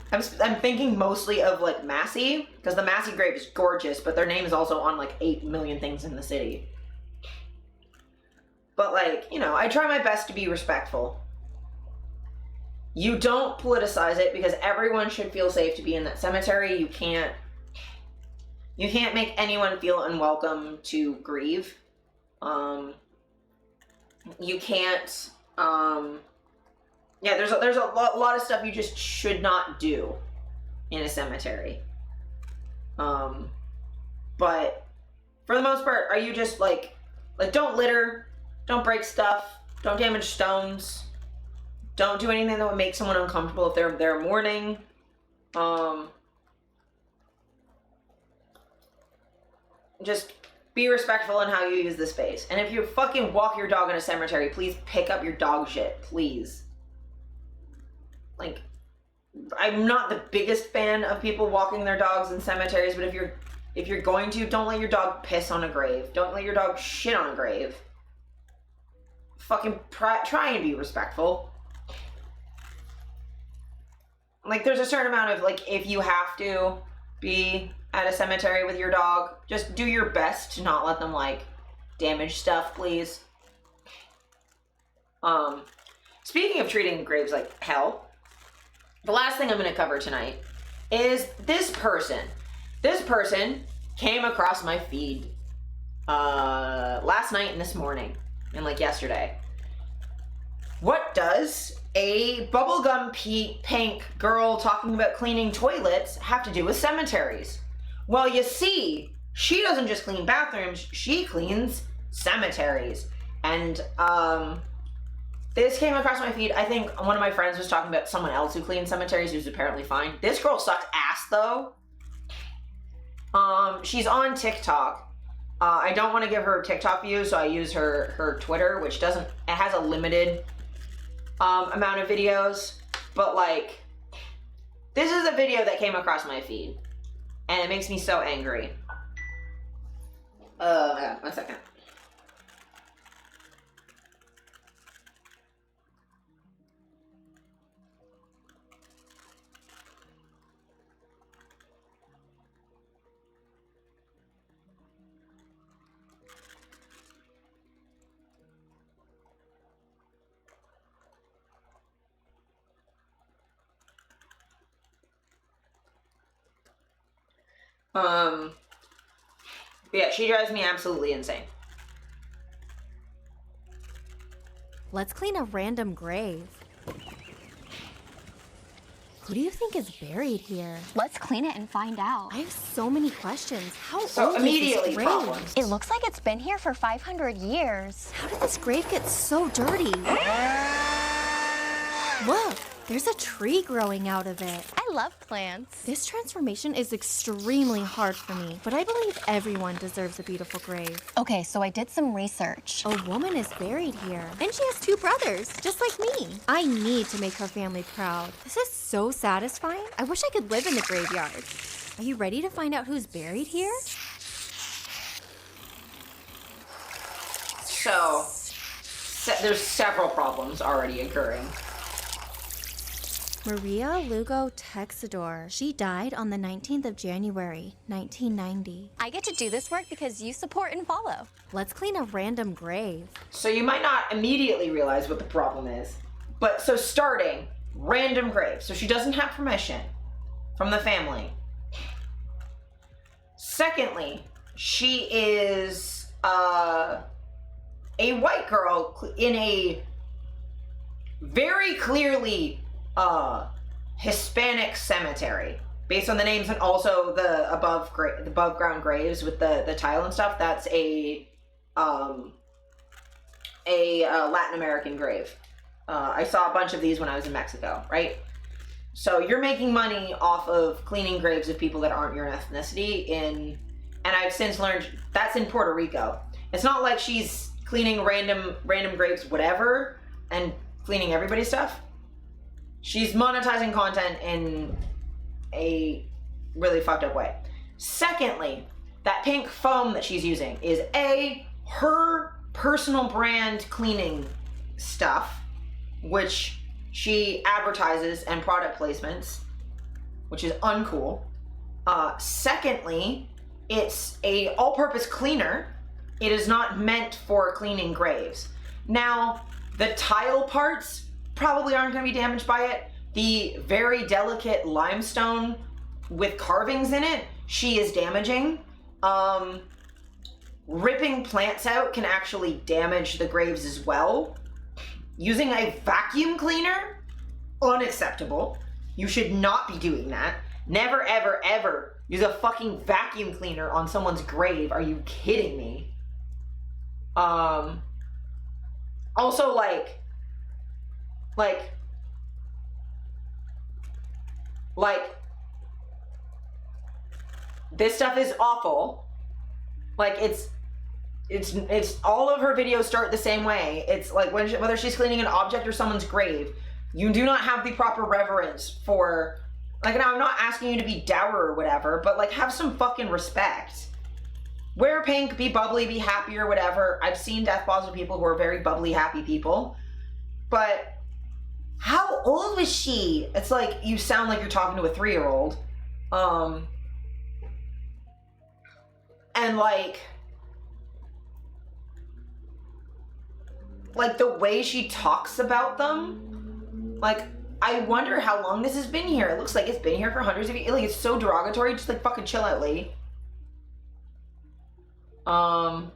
thinking mostly of like Massey, because the Massey grave is gorgeous, but their name is also on like 8 million things in the city. But like, you know, I try my best to be respectful. You don't politicize it because everyone should feel safe to be in that cemetery. You can't make anyone feel unwelcome to grieve. You can't, yeah, there's a lot of stuff you just should not do in a cemetery. But for the most part, are you just like don't litter, don't break stuff, don't damage stones, don't do anything that would make someone uncomfortable if they're there mourning. Just be respectful in how you use the space. And if you fucking walk your dog in a cemetery, please pick up your dog shit, please. Like, I'm not the biggest fan of people walking their dogs in cemeteries, but if you're going to, don't let your dog piss on a grave. Don't let your dog shit on a grave. Fucking try and be respectful. Like, there's a certain amount of, like, if you have to be at a cemetery with your dog, just do your best to not let them, like, damage stuff, please. Speaking of treating graves like hell, The last thing I'm going to cover tonight is this person. This person came across my feed last night and this morning, and like yesterday. What does a bubblegum pink girl talking about cleaning toilets have to do with cemeteries? Well, you see, she doesn't just clean bathrooms, she cleans cemeteries. And this came across my feed. I think one of my friends was talking about someone else who cleans cemeteries who's apparently fine. This girl sucks ass though. She's on TikTok. I don't want to give her TikTok views, so I use her Twitter, which it has a limited amount of videos, but like, this is a video that came across my feed, and it makes me so angry. Yeah, 1 second. Yeah, she drives me absolutely insane. Let's clean a random grave. Who do you think is buried here? Let's clean it and find out. I have so many questions. How So old immediately is this grave? problems. It looks like it's been here for 500 years. How did this grave get so dirty? Look, there's a tree growing out of it. I love plants. This transformation is extremely hard for me, but I believe everyone deserves a beautiful grave. Okay, so I did some research. A woman is buried here, and she has 2 brothers, just like me. I need to make her family proud. This is so satisfying. I wish I could live in the graveyard. Are you ready to find out who's buried here? So, there's several problems already occurring. Maria Lugo Texador. She died on the 19th of January, 1990. I get to do this work because you support and follow. Let's clean a random grave. So you might not immediately realize what the problem is. But so starting, random grave. So she doesn't have permission from the family. Secondly, she is a white girl in a very clearly Hispanic cemetery, based on the names and also the above ground graves with the tile and stuff. That's a Latin American grave. I saw a bunch of these when I was in Mexico, right? So you're making money off of cleaning graves of people that aren't your ethnicity and I've since learned that's in Puerto Rico. It's not like she's cleaning random graves, whatever, and cleaning everybody's stuff. She's monetizing content in a really fucked up way. Secondly, that pink foam that she's using is her personal brand cleaning stuff, which she advertises and product placements, which is uncool. Secondly, it's a all-purpose cleaner. It is not meant for cleaning graves. Now, the tile parts probably aren't going to be damaged by it. The very delicate limestone with carvings in it, she is damaging. Ripping plants out can actually damage the graves as well. Using a vacuum cleaner, unacceptable. You should not be doing that. Never, ever, ever use a fucking vacuum cleaner on someone's grave. Are you kidding me? Also, like this stuff is awful. Like it's all of her videos start the same way. It's like whether she's cleaning an object or someone's grave, you do not have the proper reverence for, like, now I'm not asking you to be dour or whatever, but like have some fucking respect. Wear pink, be bubbly, be happy or whatever. I've seen death positive people who are very bubbly, happy people. But how old was she? It's like you sound like you're talking to a 3-year-old. And like the way she talks about them, like I wonder how long this has been here. It looks like it's been here for hundreds of years. Like, it's so derogatory. Just like fucking chill out, lady. Oh,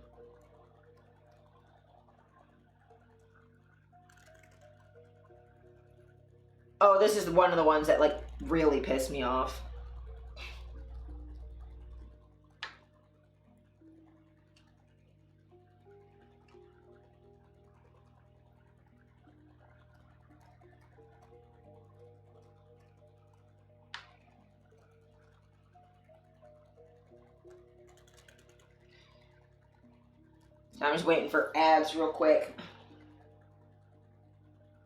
this is one of the ones that like really pissed me off. I'm just waiting for ads real quick.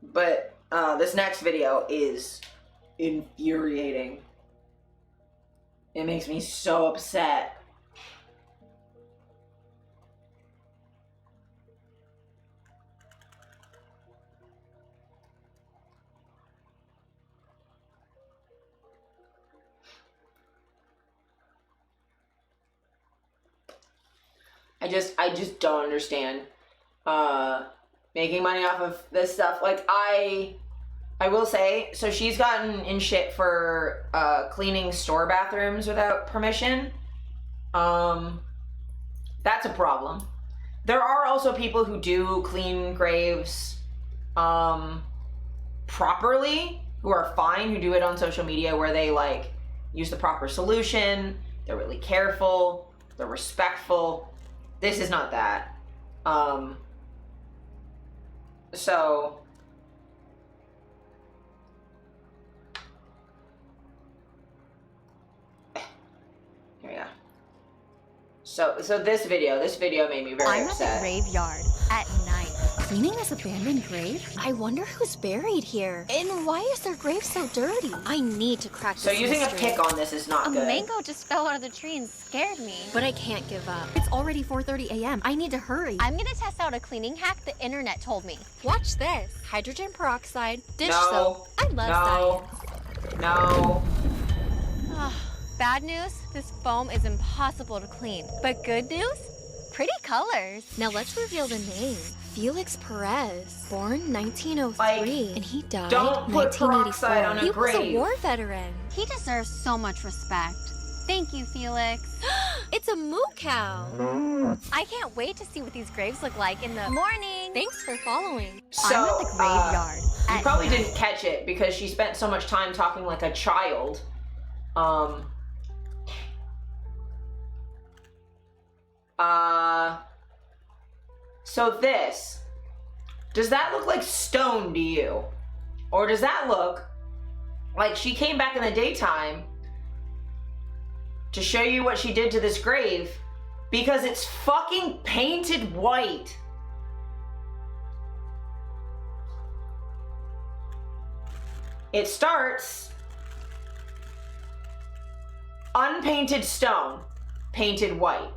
But this next video is infuriating. It makes me so upset. I just don't understand making money off of this stuff. Like, I will say, so she's gotten in shit for cleaning store bathrooms without permission. That's a problem. There are also people who do clean graves properly, who are fine, who do it on social media, where they like use the proper solution, they're really careful, they're respectful. This is not that. So here we go. So this video made me very upset. I'm at the graveyard at night. Cleaning this abandoned grave? I wonder who's buried here. And why is their grave so dirty? I need to crack this So using mystery. a pick on this is not good. A mango just fell out of the tree and scared me. But I can't give up. It's already 4:30 a.m. I need to hurry. I'm gonna test out a cleaning hack the internet told me. Watch this. Hydrogen peroxide, dish No. soap. I love science. No. Bad news, this foam is impossible to clean. But good news, pretty colors. Now let's reveal the name. Felix Perez, born 1903, and he died don't put 1984. peroxide on a he was a grave. war veteran. He deserves so much respect. Thank you, Felix. It's a moo cow. I can't wait to see what these graves look like in the morning. Thanks for following. So, I'm at the graveyard. You probably didn't catch it because she spent so much time talking like a child. So this, does that look like stone to you? Or does that look like she came back in the daytime to show you what she did to this grave because it's fucking painted white? It starts unpainted stone, painted white.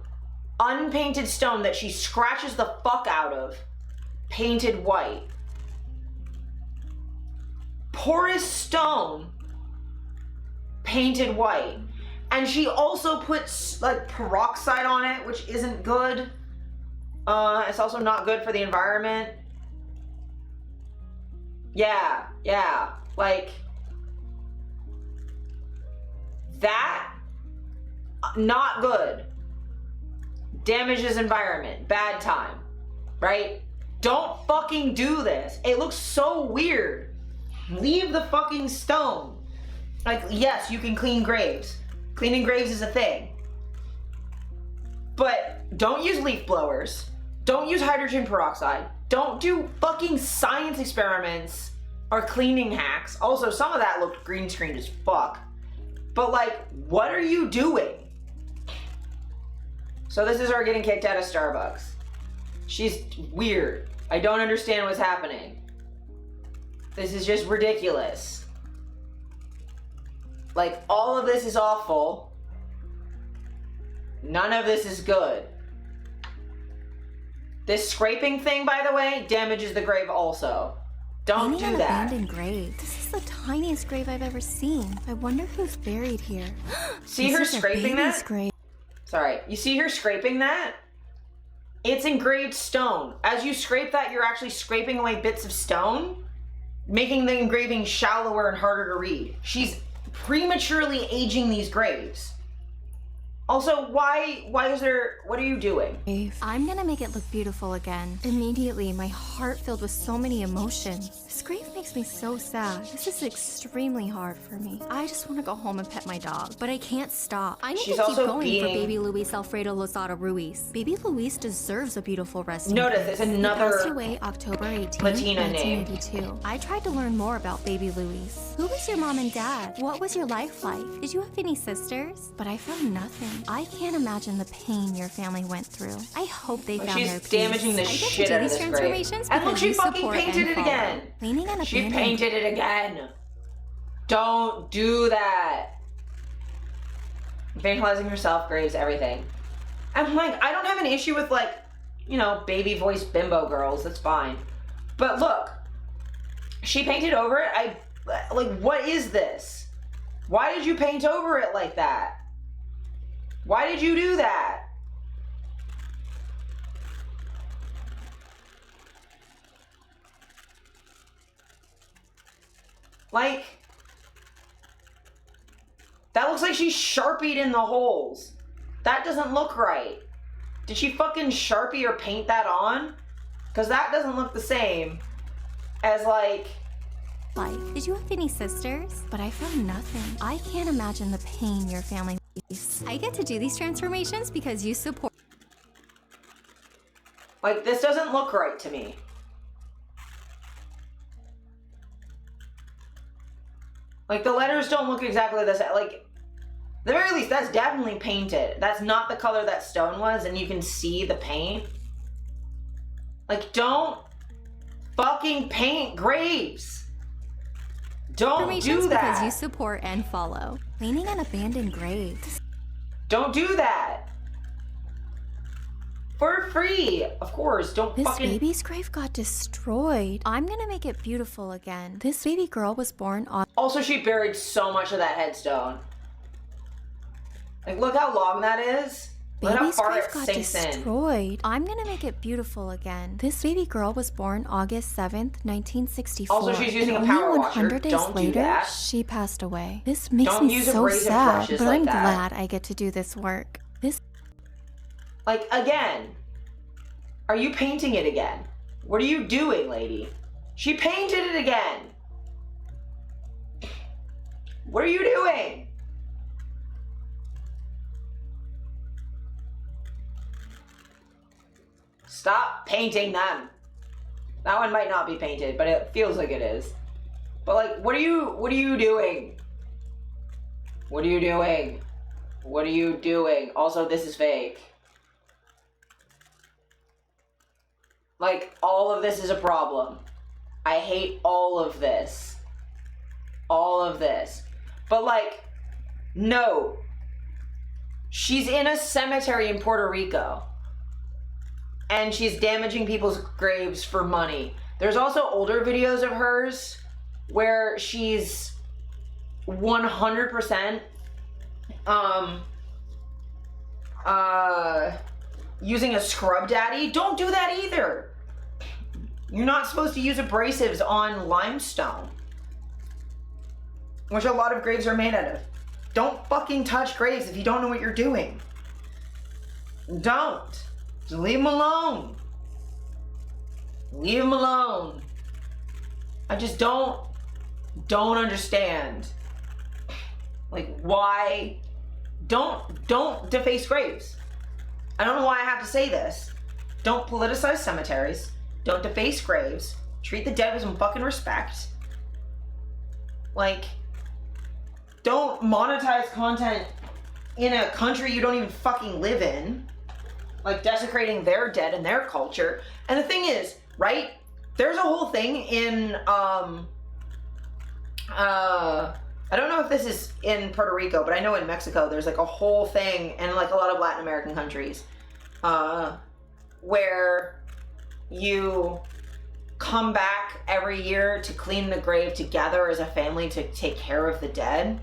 Unpainted stone that she scratches the fuck out of, painted white. Porous stone, painted white. And she also puts like peroxide on it, which isn't good. It's also not good for the environment. Yeah, like that, not good. Damages environment, bad time, right? Don't fucking do this. It looks so weird. Leave the fucking stone. Like, yes, you can clean graves. Cleaning graves is a thing. But don't use leaf blowers. Don't use hydrogen peroxide. Don't do fucking science experiments or cleaning hacks. Also, some of that looked green screened as fuck. But like, what are you doing? So this is her getting kicked out of Starbucks. She's weird. I don't understand what's happening. This is just ridiculous. Like, all of this is awful. None of this is good. This scraping thing, by the way, damages the grave also. Don't do an that. abandoned grave. This is the tiniest grave I've ever seen. I wonder who's buried here. See This her is a scraping baby's that? grave. Sorry, you see her scraping that? It's engraved stone. As you scrape that, you're actually scraping away bits of stone. making the engraving shallower and harder to read. She's prematurely aging these graves. Also, why is there, what are you doing? I'm gonna make it look beautiful again. Immediately, my heart filled with so many emotions. This grave makes me so sad. This is extremely hard for me. I just want to go home and pet my dog, but I can't stop. I need She's to keep also going for being- baby Luis Alfredo Lozada Ruiz. Baby Luis deserves a beautiful rest. Notice, there's another He passed away October 18th, Latina name. 1982. I tried to learn more about baby Luis. Who was your mom and dad? What was your life like? Did you have any sisters? But I found nothing. I can't imagine the pain your family went through. I hope they found their She's peace. damaging the I get shit to do out of these this grave. transformations And look, because she you fucking support painted and it follow. again. Cleaning and She abandoning. painted it again. Don't do that. Vandalizing herself, graves, everything. I'm like, I don't have an issue with, like, you know, baby voice bimbo girls. That's fine. But look, she painted over it. Like, what is this? Why did you paint over it like that? Why did you do that? Like, that looks like she Sharpied in the holes. That doesn't look right. Did she fucking Sharpie or paint that on? Because that doesn't look the same as, like... Did you have any sisters? But I found nothing. I can't imagine the pain your family faced. I get to do these transformations because you support. Like, this doesn't look right to me. Like, the letters don't look exactly the same. Like, at the very least, that's definitely painted. That's not the color that stone was, and you can see the paint. Like, don't fucking paint graves. Don't do that. Because you support and follow. Cleaning and abandoned graves. Don't do that. For free, of course. Don't This fucking... baby's grave got destroyed. I'm gonna make it beautiful again. This baby girl was born on. Also, she buried so much of that headstone. Like, look how long that is. Look how Baby's far grave it got sinks in. destroyed. I'm gonna make it beautiful again. This baby girl was born August 7th, 1964. Also, she's using and a power only washer. 100 days Don't do later, that. she passed away. This makes Don't me use so abrasive sad, brushes but like I'm that. glad I get to do this work. This Like, again. Are you painting it again? What are you doing, lady? She painted it again. What are you doing? Stop painting them. That one might not be painted, but it feels like it is. But like, what are you doing? What are you doing? What are you doing? Also, this is fake. Like, all of this is a problem. I hate all of this. All of this. But like, no. She's in a cemetery in Puerto Rico. And she's damaging people's graves for money. There's also older videos of hers where she's 100% using a scrub daddy. Don't do that either. You're not supposed to use abrasives on limestone, which a lot of graves are made out of. Don't fucking touch graves if you don't know what you're doing. Don't. Just leave them alone. Leave them alone. I just don't understand. Like, why? Don't deface graves. I don't know why I have to say this. Don't politicize cemeteries. Don't deface graves. Treat the dead with some fucking respect. Like, don't monetize content in a country you don't even fucking live in. Like, desecrating their dead and their culture. And the thing is, right? There's a whole thing in, I don't know if this is in Puerto Rico, but I know in Mexico there's like a whole thing, and like a lot of Latin American countries, where you come back every year to clean the grave together as a family to take care of the dead.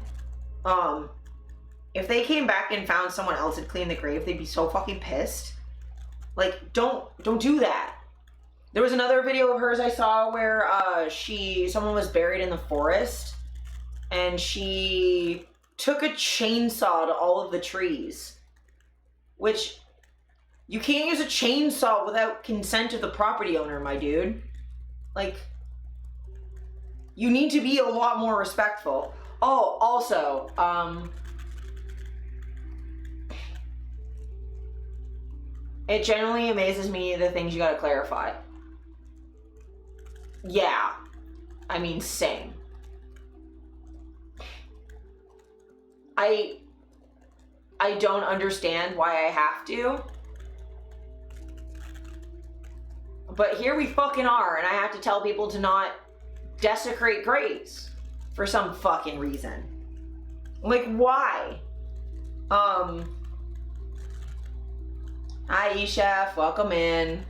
If they came back and found someone else had cleaned the grave, they'd be so fucking pissed. Like, don't do that. There was another video of hers I saw where someone was buried in the forest and she took a chainsaw to all of the trees, which you can't use a chainsaw without consent of the property owner, my dude. Like, you need to be a lot more respectful. Oh, also, it generally amazes me the things you gotta clarify. Yeah, I mean, same. I don't understand why I have to. But here we fucking are, and I have to tell people to not desecrate graves for some fucking reason. Like, why? Hi, Chef, welcome in.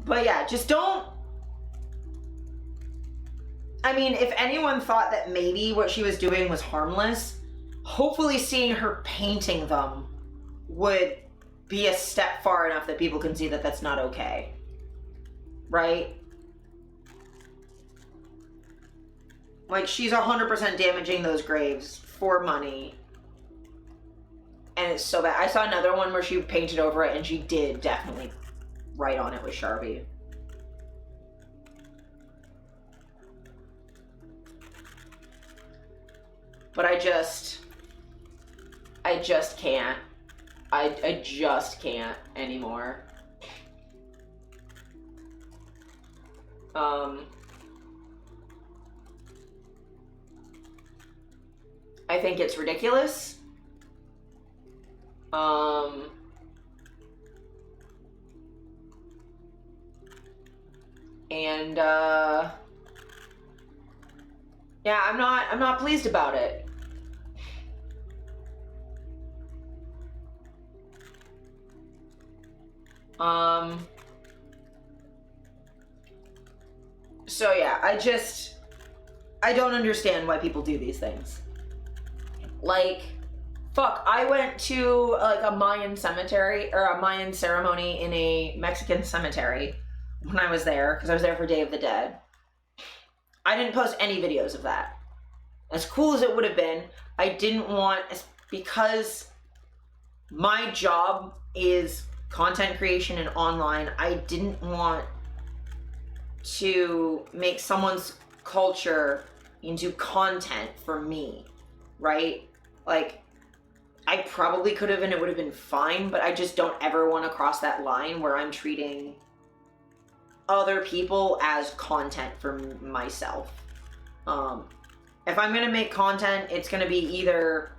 But yeah, just don't. I mean, if anyone thought that maybe what she was doing was harmless, hopefully seeing her painting them would be a step far enough that people can see that that's not okay. Right? Like, she's 100% damaging those graves for money. And it's so bad. I saw another one where she painted over it and she did definitely write on it with Sharpie. But I just can't. I just can't anymore. I think it's ridiculous. And yeah, I'm not pleased about it. So yeah, I don't understand why people do these things. Like, fuck, I went to like a Mayan cemetery, or a Mayan ceremony in a Mexican cemetery when I was there, because I was there for Day of the Dead. I didn't post any videos of that. As cool as it would have been, I didn't want, because my job is content creation and online, I didn't want to make someone's culture into content for me, right? Like, I probably could have and it would have been fine, but I just don't ever want to cross that line where I'm treating other people as content for myself. If I'm gonna make content, it's gonna be either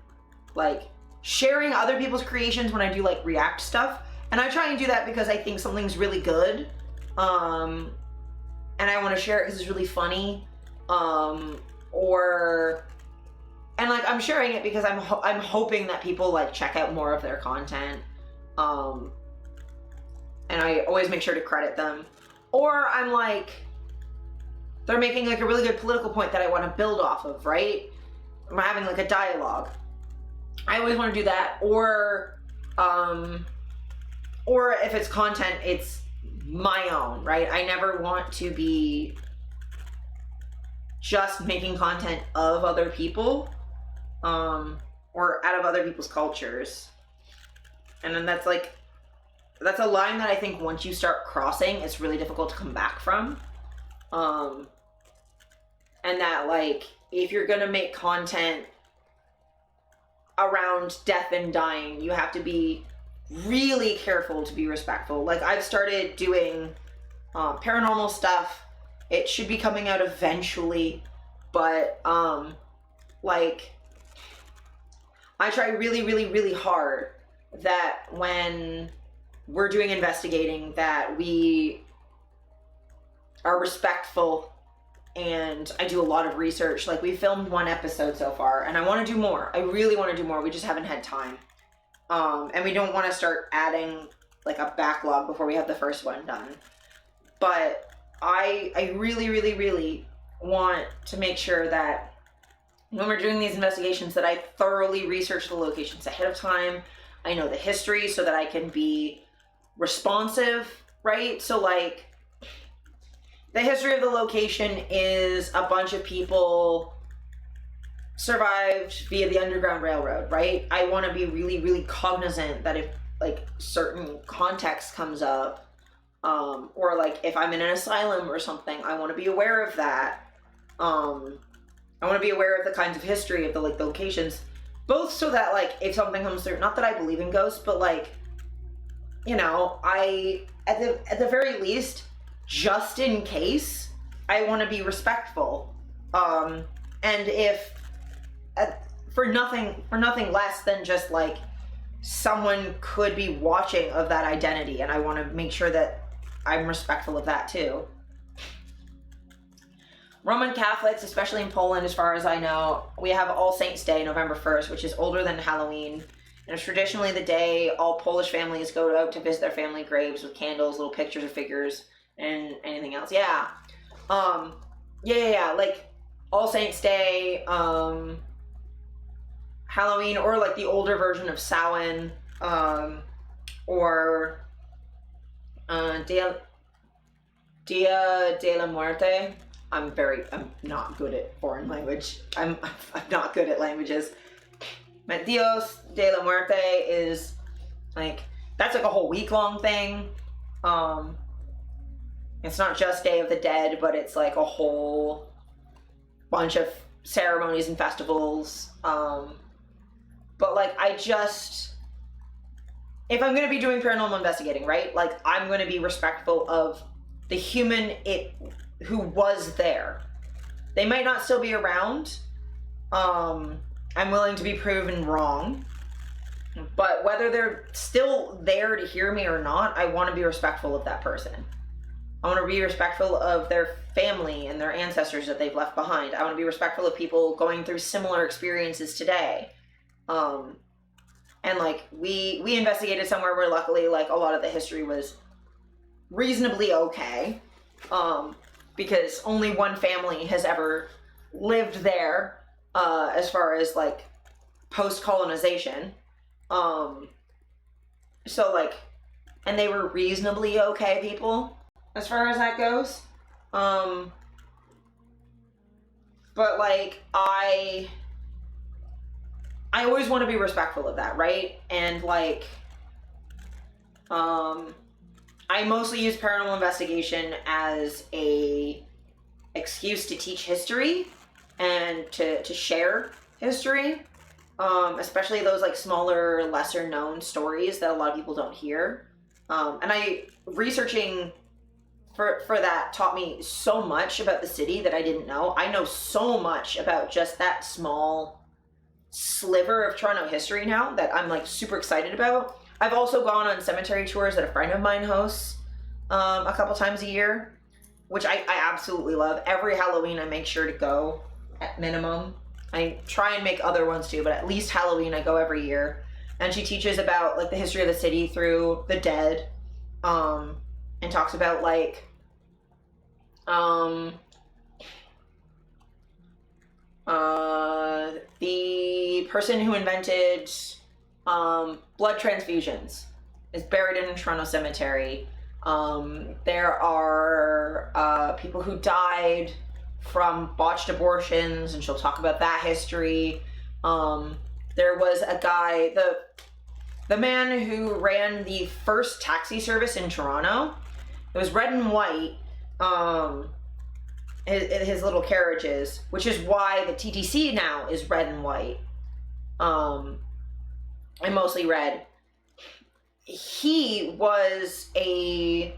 like sharing other people's creations when I do like react stuff, and I try and do that because I think something's really good, and I want to share it because it's really funny, and like I'm sharing it because I'm hoping that people like check out more of their content, and I always make sure to credit them. Or I'm like, they're making like a really good political point that I want to build off of, right? I'm having like a dialogue. I always want to do that. Or if it's content, it's my own, right? I never want to be just making content of other people, or out of other people's cultures. And then that's a line that I think once you start crossing, it's really difficult to come back from. And that, like, if you're gonna make content around death and dying, you have to be really careful to be respectful. Like, I've started doing paranormal stuff. It should be coming out eventually, but like, I try really, really, really hard that when we're doing investigating, that we are respectful, and I do a lot of research. Like, we filmed 1 episode so far, and I want to do more. I really want to do more. We just haven't had time. And we don't want to start adding like a backlog before we have the first one done. But I really, really, really want to make sure that when we're doing these investigations that I thoroughly research the locations ahead of time. I know the history so that I can be responsive, right? So like, the history of the location is a bunch of people survived via the Underground Railroad, right? I want to be really, really cognizant that if like certain context comes up, or like if I'm in an asylum or something, I want to be aware of that. I want to be aware of the kinds of history of the like the locations, both so that like if something comes through, not that I believe in ghosts, but like, you know, I at the very least, just in case, I want to be respectful. And if for nothing less than just like someone could be watching of that identity, and I want to make sure that I'm respectful of that too. Roman Catholics, especially in Poland, as far as I know, we have All Saints' Day, November 1st, which is older than Halloween. And it's traditionally the day all Polish families go out to visit their family graves with candles, little pictures of figures, and anything else. Yeah. Yeah. Like, All Saints' Day, Halloween, or like the older version of Samhain, or Dia de la Muerte. I'm not good at foreign language. I'm not good at languages. But Dios de la Muerte is like, that's like a whole week-long thing. It's not just Day of the Dead, but it's like a whole bunch of ceremonies and festivals. But like, if I'm going to be doing paranormal investigating, right? Like, I'm going to be respectful of the human who was there. They might not still be around. I'm willing to be proven wrong. But whether they're still there to hear me or not, I want to be respectful of that person. I want to be respectful of their family and their ancestors that they've left behind. I want to be respectful of people going through similar experiences today. And like, we investigated somewhere where luckily like a lot of the history was reasonably okay. Because only one family has ever lived there, as far as like post-colonization. So like, and they were reasonably okay people as far as that goes. But like, I always want to be respectful of that, right? And like, I mostly use paranormal investigation as a excuse to teach history and to share history, especially those like smaller, lesser known stories that a lot of people don't hear. And researching for that taught me so much about the city that I didn't know. I know so much about just that small sliver of Toronto history now that I'm like super excited about. I've also gone on cemetery tours that a friend of mine hosts a couple times a year, which I absolutely love. Every Halloween I make sure to go at minimum. I try and make other ones too, but at least Halloween I go every year. And she teaches about like the history of the city through the dead, and talks about like the person who invented blood transfusions is buried in a Toronto cemetery. There are people who died from botched abortions, and she'll talk about that history. There was a guy, the man who ran the first taxi service in Toronto. It was red and white, his little carriages, which is why the TTC now is red and white, and mostly red. He was a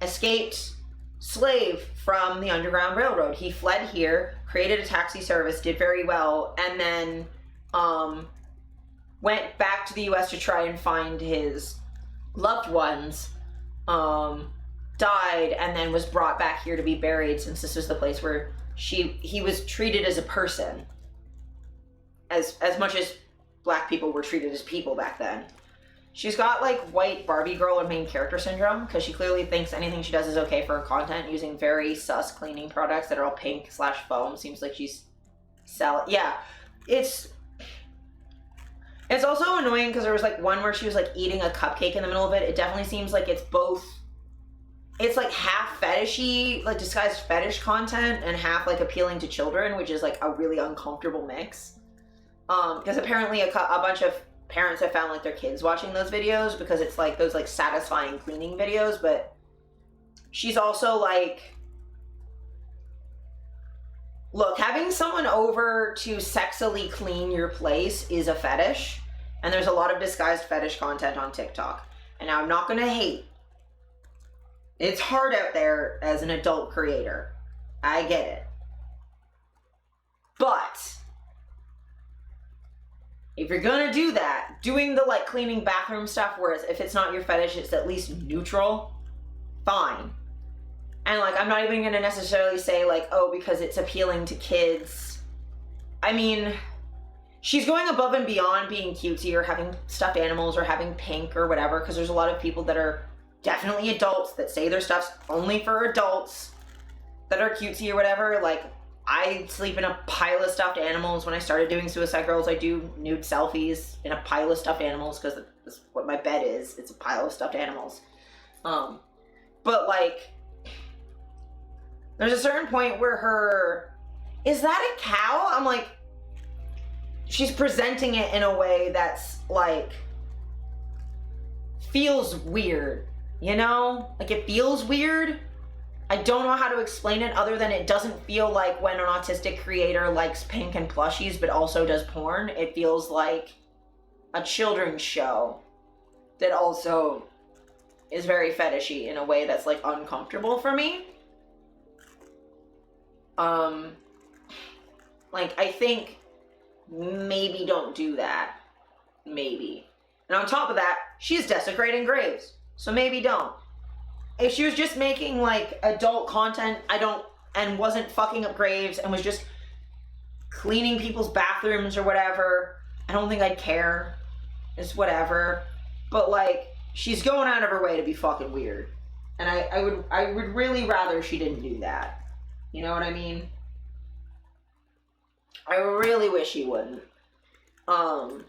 escaped slave from the Underground Railroad. He fled here, created a taxi service, did very well, and then went back to the US to try and find his loved ones, died, and then was brought back here to be buried, since this was the place where he was treated as a person, as much as black people were treated as people back then. She's got like white Barbie girl and main character syndrome, because she clearly thinks anything she does is okay for her content, using very sus cleaning products that are all pink / foam. Seems like she's yeah, it's also annoying because there was like one where she was like eating a cupcake in the middle of it. It definitely seems like it's both it's like half fetishy, like disguised fetish content, and half like appealing to children, which is like a really uncomfortable mix. Because apparently a bunch of parents have found like their kids watching those videos because it's like those like satisfying cleaning videos, but she's also like, look, having someone over to sexily clean your place is a fetish, and there's a lot of disguised fetish content on TikTok. And now I'm not gonna hate. It's hard out there as an adult creator. I get it. But if you're gonna do that, doing the like cleaning bathroom stuff, whereas if it's not your fetish, it's at least neutral, fine. And like, I'm not even gonna necessarily say like, oh, because it's appealing to kids. I mean, she's going above and beyond being cutesy or having stuffed animals or having pink or whatever, because there's a lot of people that are definitely adults that say their stuff's only for adults that are cutesy or whatever. Like, I sleep in a pile of stuffed animals. When I started doing Suicide Girls, I do nude selfies in a pile of stuffed animals because that's what my bed is. It's a pile of stuffed animals. But like, there's a certain point where is that a cow? I'm like, she's presenting it in a way that's like, feels weird, you know? Like, it feels weird. I don't know how to explain it other than it doesn't feel like when an autistic creator likes pink and plushies but also does porn. It feels like a children's show that also is very fetishy in a way that's like uncomfortable for me. Like, I think maybe don't do that. Maybe. And on top of that, she's desecrating graves. So maybe don't. If she was just making like adult content, and wasn't fucking up graves and was just cleaning people's bathrooms or whatever, I don't think I'd care. It's whatever. But like, she's going out of her way to be fucking weird. And I would really rather she didn't do that. You know what I mean? I really wish she wouldn't. And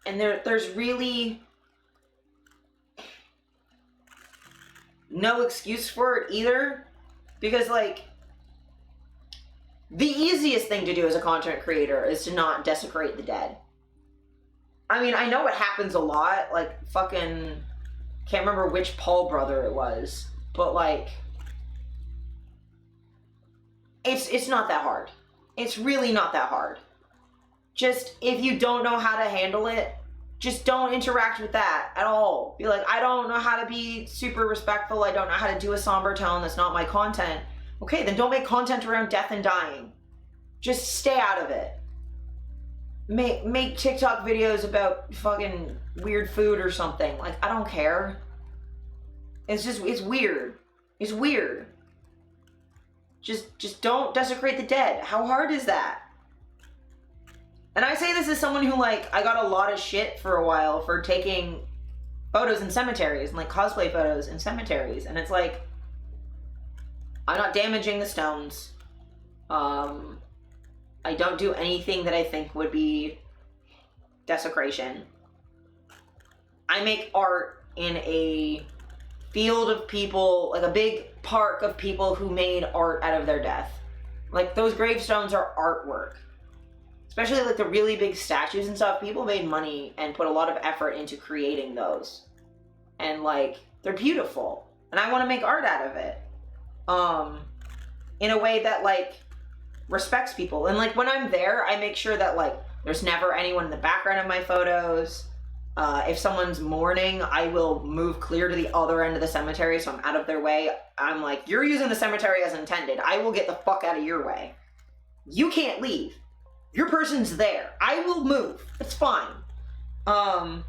there's really no excuse for it either, because like, the easiest thing to do as a content creator is to not desecrate the dead. I mean, I know it happens a lot, like fucking, can't remember which Paul brother it was, but like, it's not that hard. It's really not that hard. Just, if you don't know how to handle it, just don't interact with that at all. Be like, I don't know how to be super respectful. I don't know how to do a somber tone. That's not my content. Okay, then don't make content around death and dying. Just stay out of it. Make TikTok videos about fucking weird food or something. Like, I don't care. It's weird. It's weird. Just don't desecrate the dead. How hard is that? And I say this as someone who, like, I got a lot of shit for a while for taking photos in cemeteries and like cosplay photos in cemeteries. And it's like, I'm not damaging the stones. I don't do anything that I think would be desecration. I make art in a field of people, like a big park of people who made art out of their death. Like, those gravestones are artwork. Especially like the really big statues and stuff, people made money and put a lot of effort into creating those. And like, they're beautiful. And I want to make art out of it. In a way that like respects people. And like, when I'm there, I make sure that like there's never anyone in the background of my photos. If someone's mourning, I will move clear to the other end of the cemetery so I'm out of their way. I'm like, you're using the cemetery as intended. I will get the fuck out of your way. You can't leave. Your person's there. I will move. It's fine. I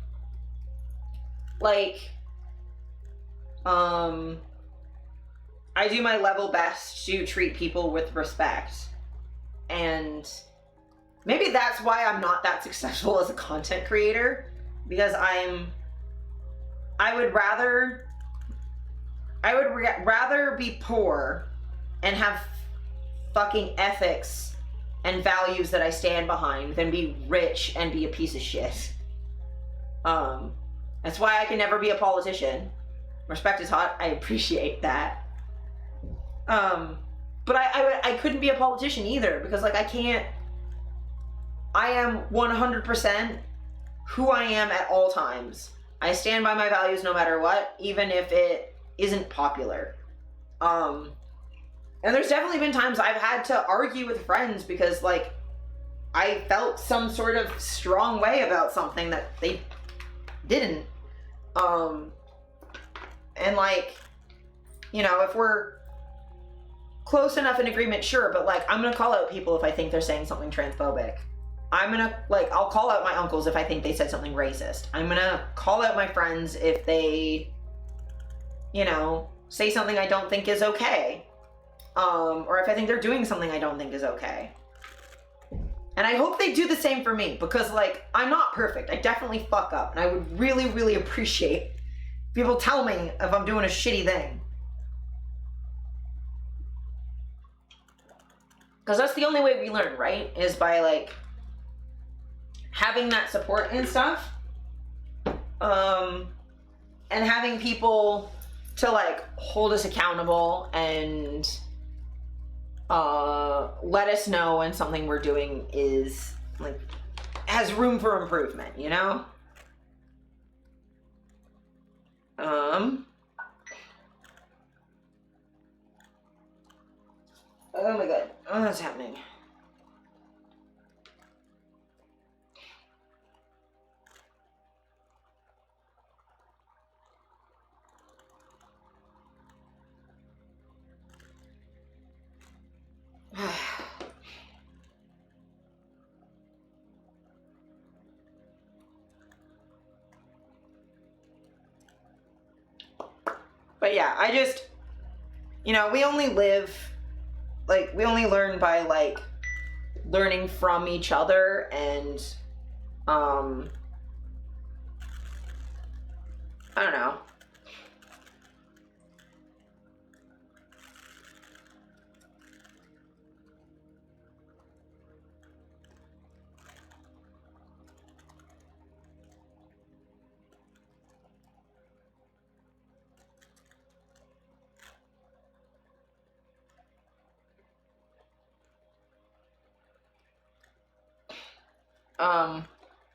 do my level best to treat people with respect. And maybe that's why I'm not that successful as a content creator, because I would rather be poor and have fucking ethics and values that I stand behind than be rich and be a piece of shit. That's why I can never be a politician, Respect is hot. I appreciate that. But I couldn't be a politician either, because like I am 100% who I am at all times. I stand by my values no matter what, even if it isn't popular. And there's definitely been times I've had to argue with friends because like I felt some sort of strong way about something that they didn't. And like, you know, if we're close enough in agreement, sure, but like I'm gonna call out people if I think they're saying something transphobic. I'll call out my uncles if I think they said something racist. I'm gonna call out my friends if they, you know, say something I don't think is okay. Or if I think they're doing something I don't think is okay. And I hope they do the same for me, because like, I'm not perfect. I definitely fuck up, and I would really, really appreciate people tell me if I'm doing a shitty thing. Because that's the only way we learn, right? Is by like having that support and stuff. And having people to like hold us accountable and let us know when something we're doing is like has room for improvement, you know? Oh my god, what's happening? But yeah, I just, you know, we only live, like, we only learn by, like, learning from each other, and, I don't know.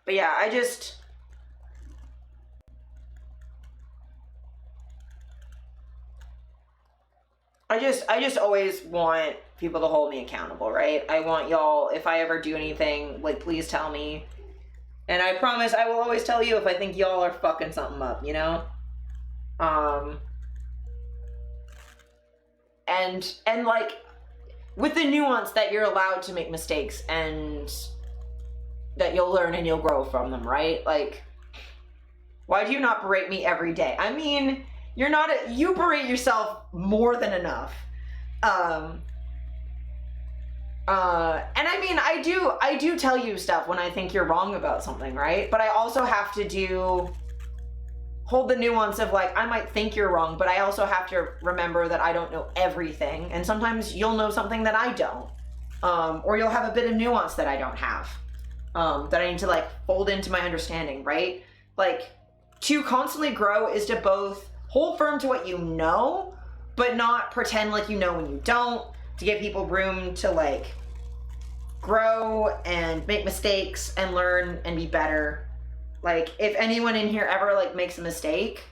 But yeah, I just always want people to hold me accountable, right? I want y'all, if I ever do anything, like, please tell me. And I promise I will always tell you if I think y'all are fucking something up, you know? And like, with the nuance that you're allowed to make mistakes and that you'll learn and you'll grow from them, right? Like, why do you not berate me every day? I mean, you berate yourself more than enough. And I mean, I do tell you stuff when I think you're wrong about something, right? But I also have to hold the nuance of like, I might think you're wrong, but I also have to remember that I don't know everything. And sometimes you'll know something that I don't. Or you'll have a bit of nuance that I don't have. That I need to like fold into my understanding, right? Like, to constantly grow is to both hold firm to what you know, but not pretend like you know when you don't, to give people room to like grow and make mistakes and learn and be better. Like, if anyone in here ever like makes a mistake,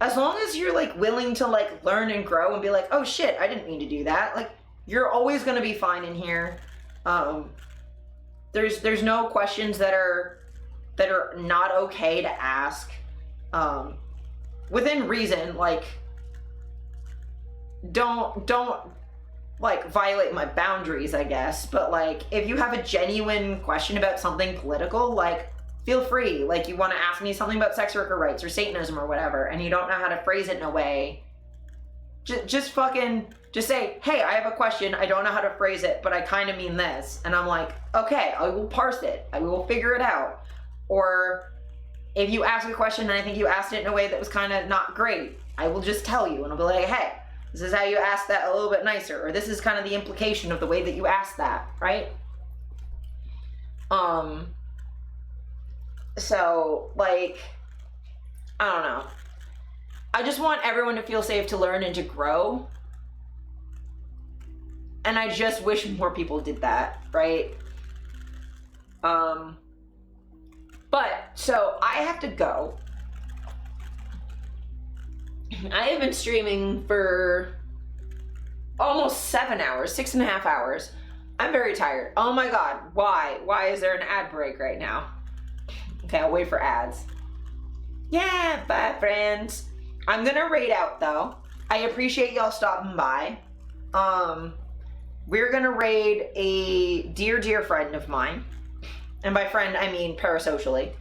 as long as you're like willing to like learn and grow and be like, oh shit, I didn't mean to do that, like, you're always gonna be fine in here. There's no questions that are not okay to ask. Within reason, like, don't like violate my boundaries, I guess. But like, if you have a genuine question about something political, like, feel free. Like, you want to ask me something about sex worker rights or Satanism or whatever, and you don't know how to phrase it in a way, just say, hey, I have a question, I don't know how to phrase it, but I kind of mean this. And I'm like, okay, I will parse it, I will figure it out. Or if you ask a question and I think you asked it in a way that was kind of not great, I will just tell you, and I'll be like, hey, this is how you asked that a little bit nicer, or this is kind of the implication of the way that you asked that, right? So, like, I don't know. I just want everyone to feel safe, to learn, and to grow. And I just wish more people did that, right? But, so I have to go. I have been streaming for almost 7 hours, 6.5 hours. I'm very tired. Oh my God, why? Why is there an ad break right now? Okay, I'll wait for ads. Yeah, bye friends. I'm gonna raid out though. I appreciate y'all stopping by. We're gonna raid a dear friend of mine. And by friend, I mean parasocially.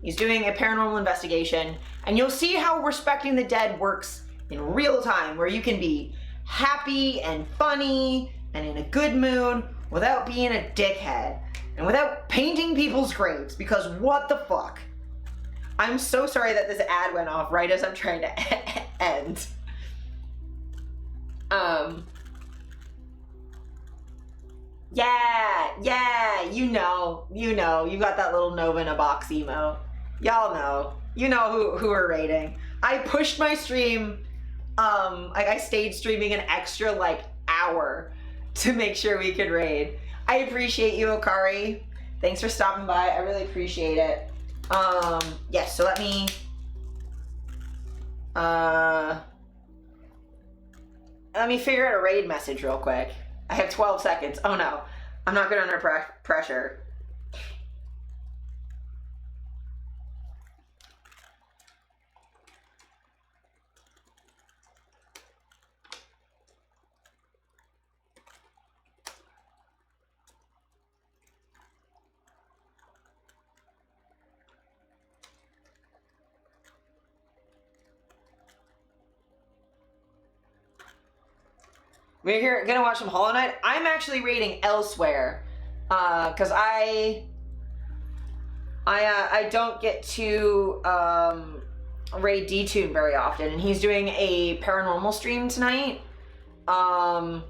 He's doing a paranormal investigation, and you'll see how Respecting the Dead works in real time, where you can be happy and funny and in a good mood without being a dickhead and without painting people's graves, because what the fuck? I'm so sorry that this ad went off right as I'm trying to end. Yeah, you know, you got that little Nova in a box emo. Y'all know, you know who we're rating. I pushed my stream, like I stayed streaming an extra like hour to make sure we could raid. I appreciate you, Okari. Thanks for stopping by, I really appreciate it. Yes, so let me, figure out a raid message real quick. I have 12 seconds. Oh no, I'm not good under pressure. We're here gonna watch some Hollow Knight. I'm actually raiding elsewhere, cause I don't get to raid D-Tune very often, and he's doing a paranormal stream tonight. And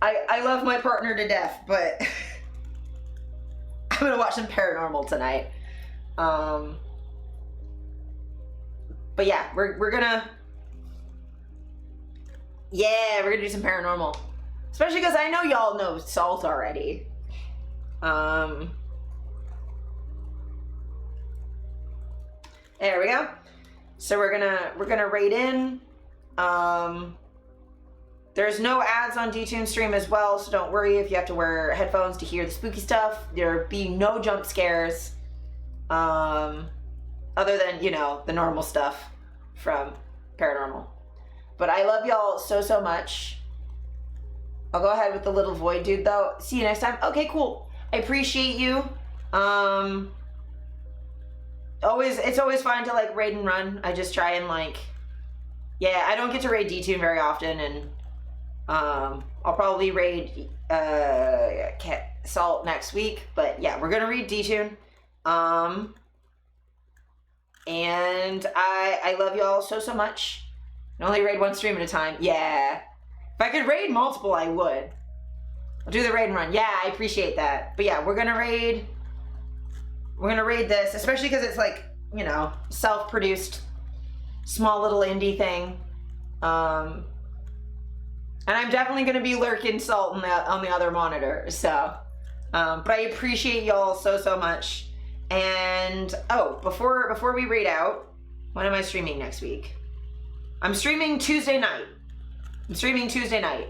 I love my partner to death, but I'm gonna watch some paranormal tonight. But yeah, we're gonna do some paranormal. Especially because I know y'all know Salt already. There we go. So we're gonna raid in. There's no ads on D-Tune stream as well, so don't worry if you have to wear headphones to hear the spooky stuff. There'll be no jump scares. Other than, you know, the normal stuff from paranormal. But I love y'all so much. I'll go ahead with the little void dude though. See you next time. Okay, cool. I appreciate you. It's always fun to like raid and run. I just try and like, yeah, I don't get to raid D-Tune very often, and I'll probably raid Salt next week. But yeah, we're gonna read D-Tune. And I love y'all so much. I only raid one stream at a time. Yeah. If I could raid multiple, I would. I'll do the raid and run. Yeah, I appreciate that. But yeah, we're gonna raid this, especially because it's like, you know, self-produced, small little indie thing. And I'm definitely gonna be lurking Salt on the other monitor. So, but I appreciate y'all so much. And oh, before we raid out, when am I streaming next week? I'm streaming Tuesday night.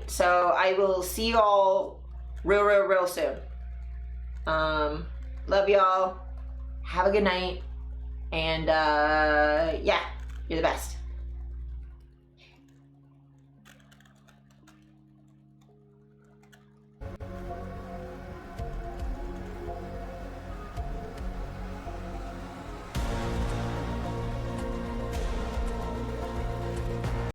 So I will see y'all real soon. Love y'all. Have a good night. And yeah, you're the best.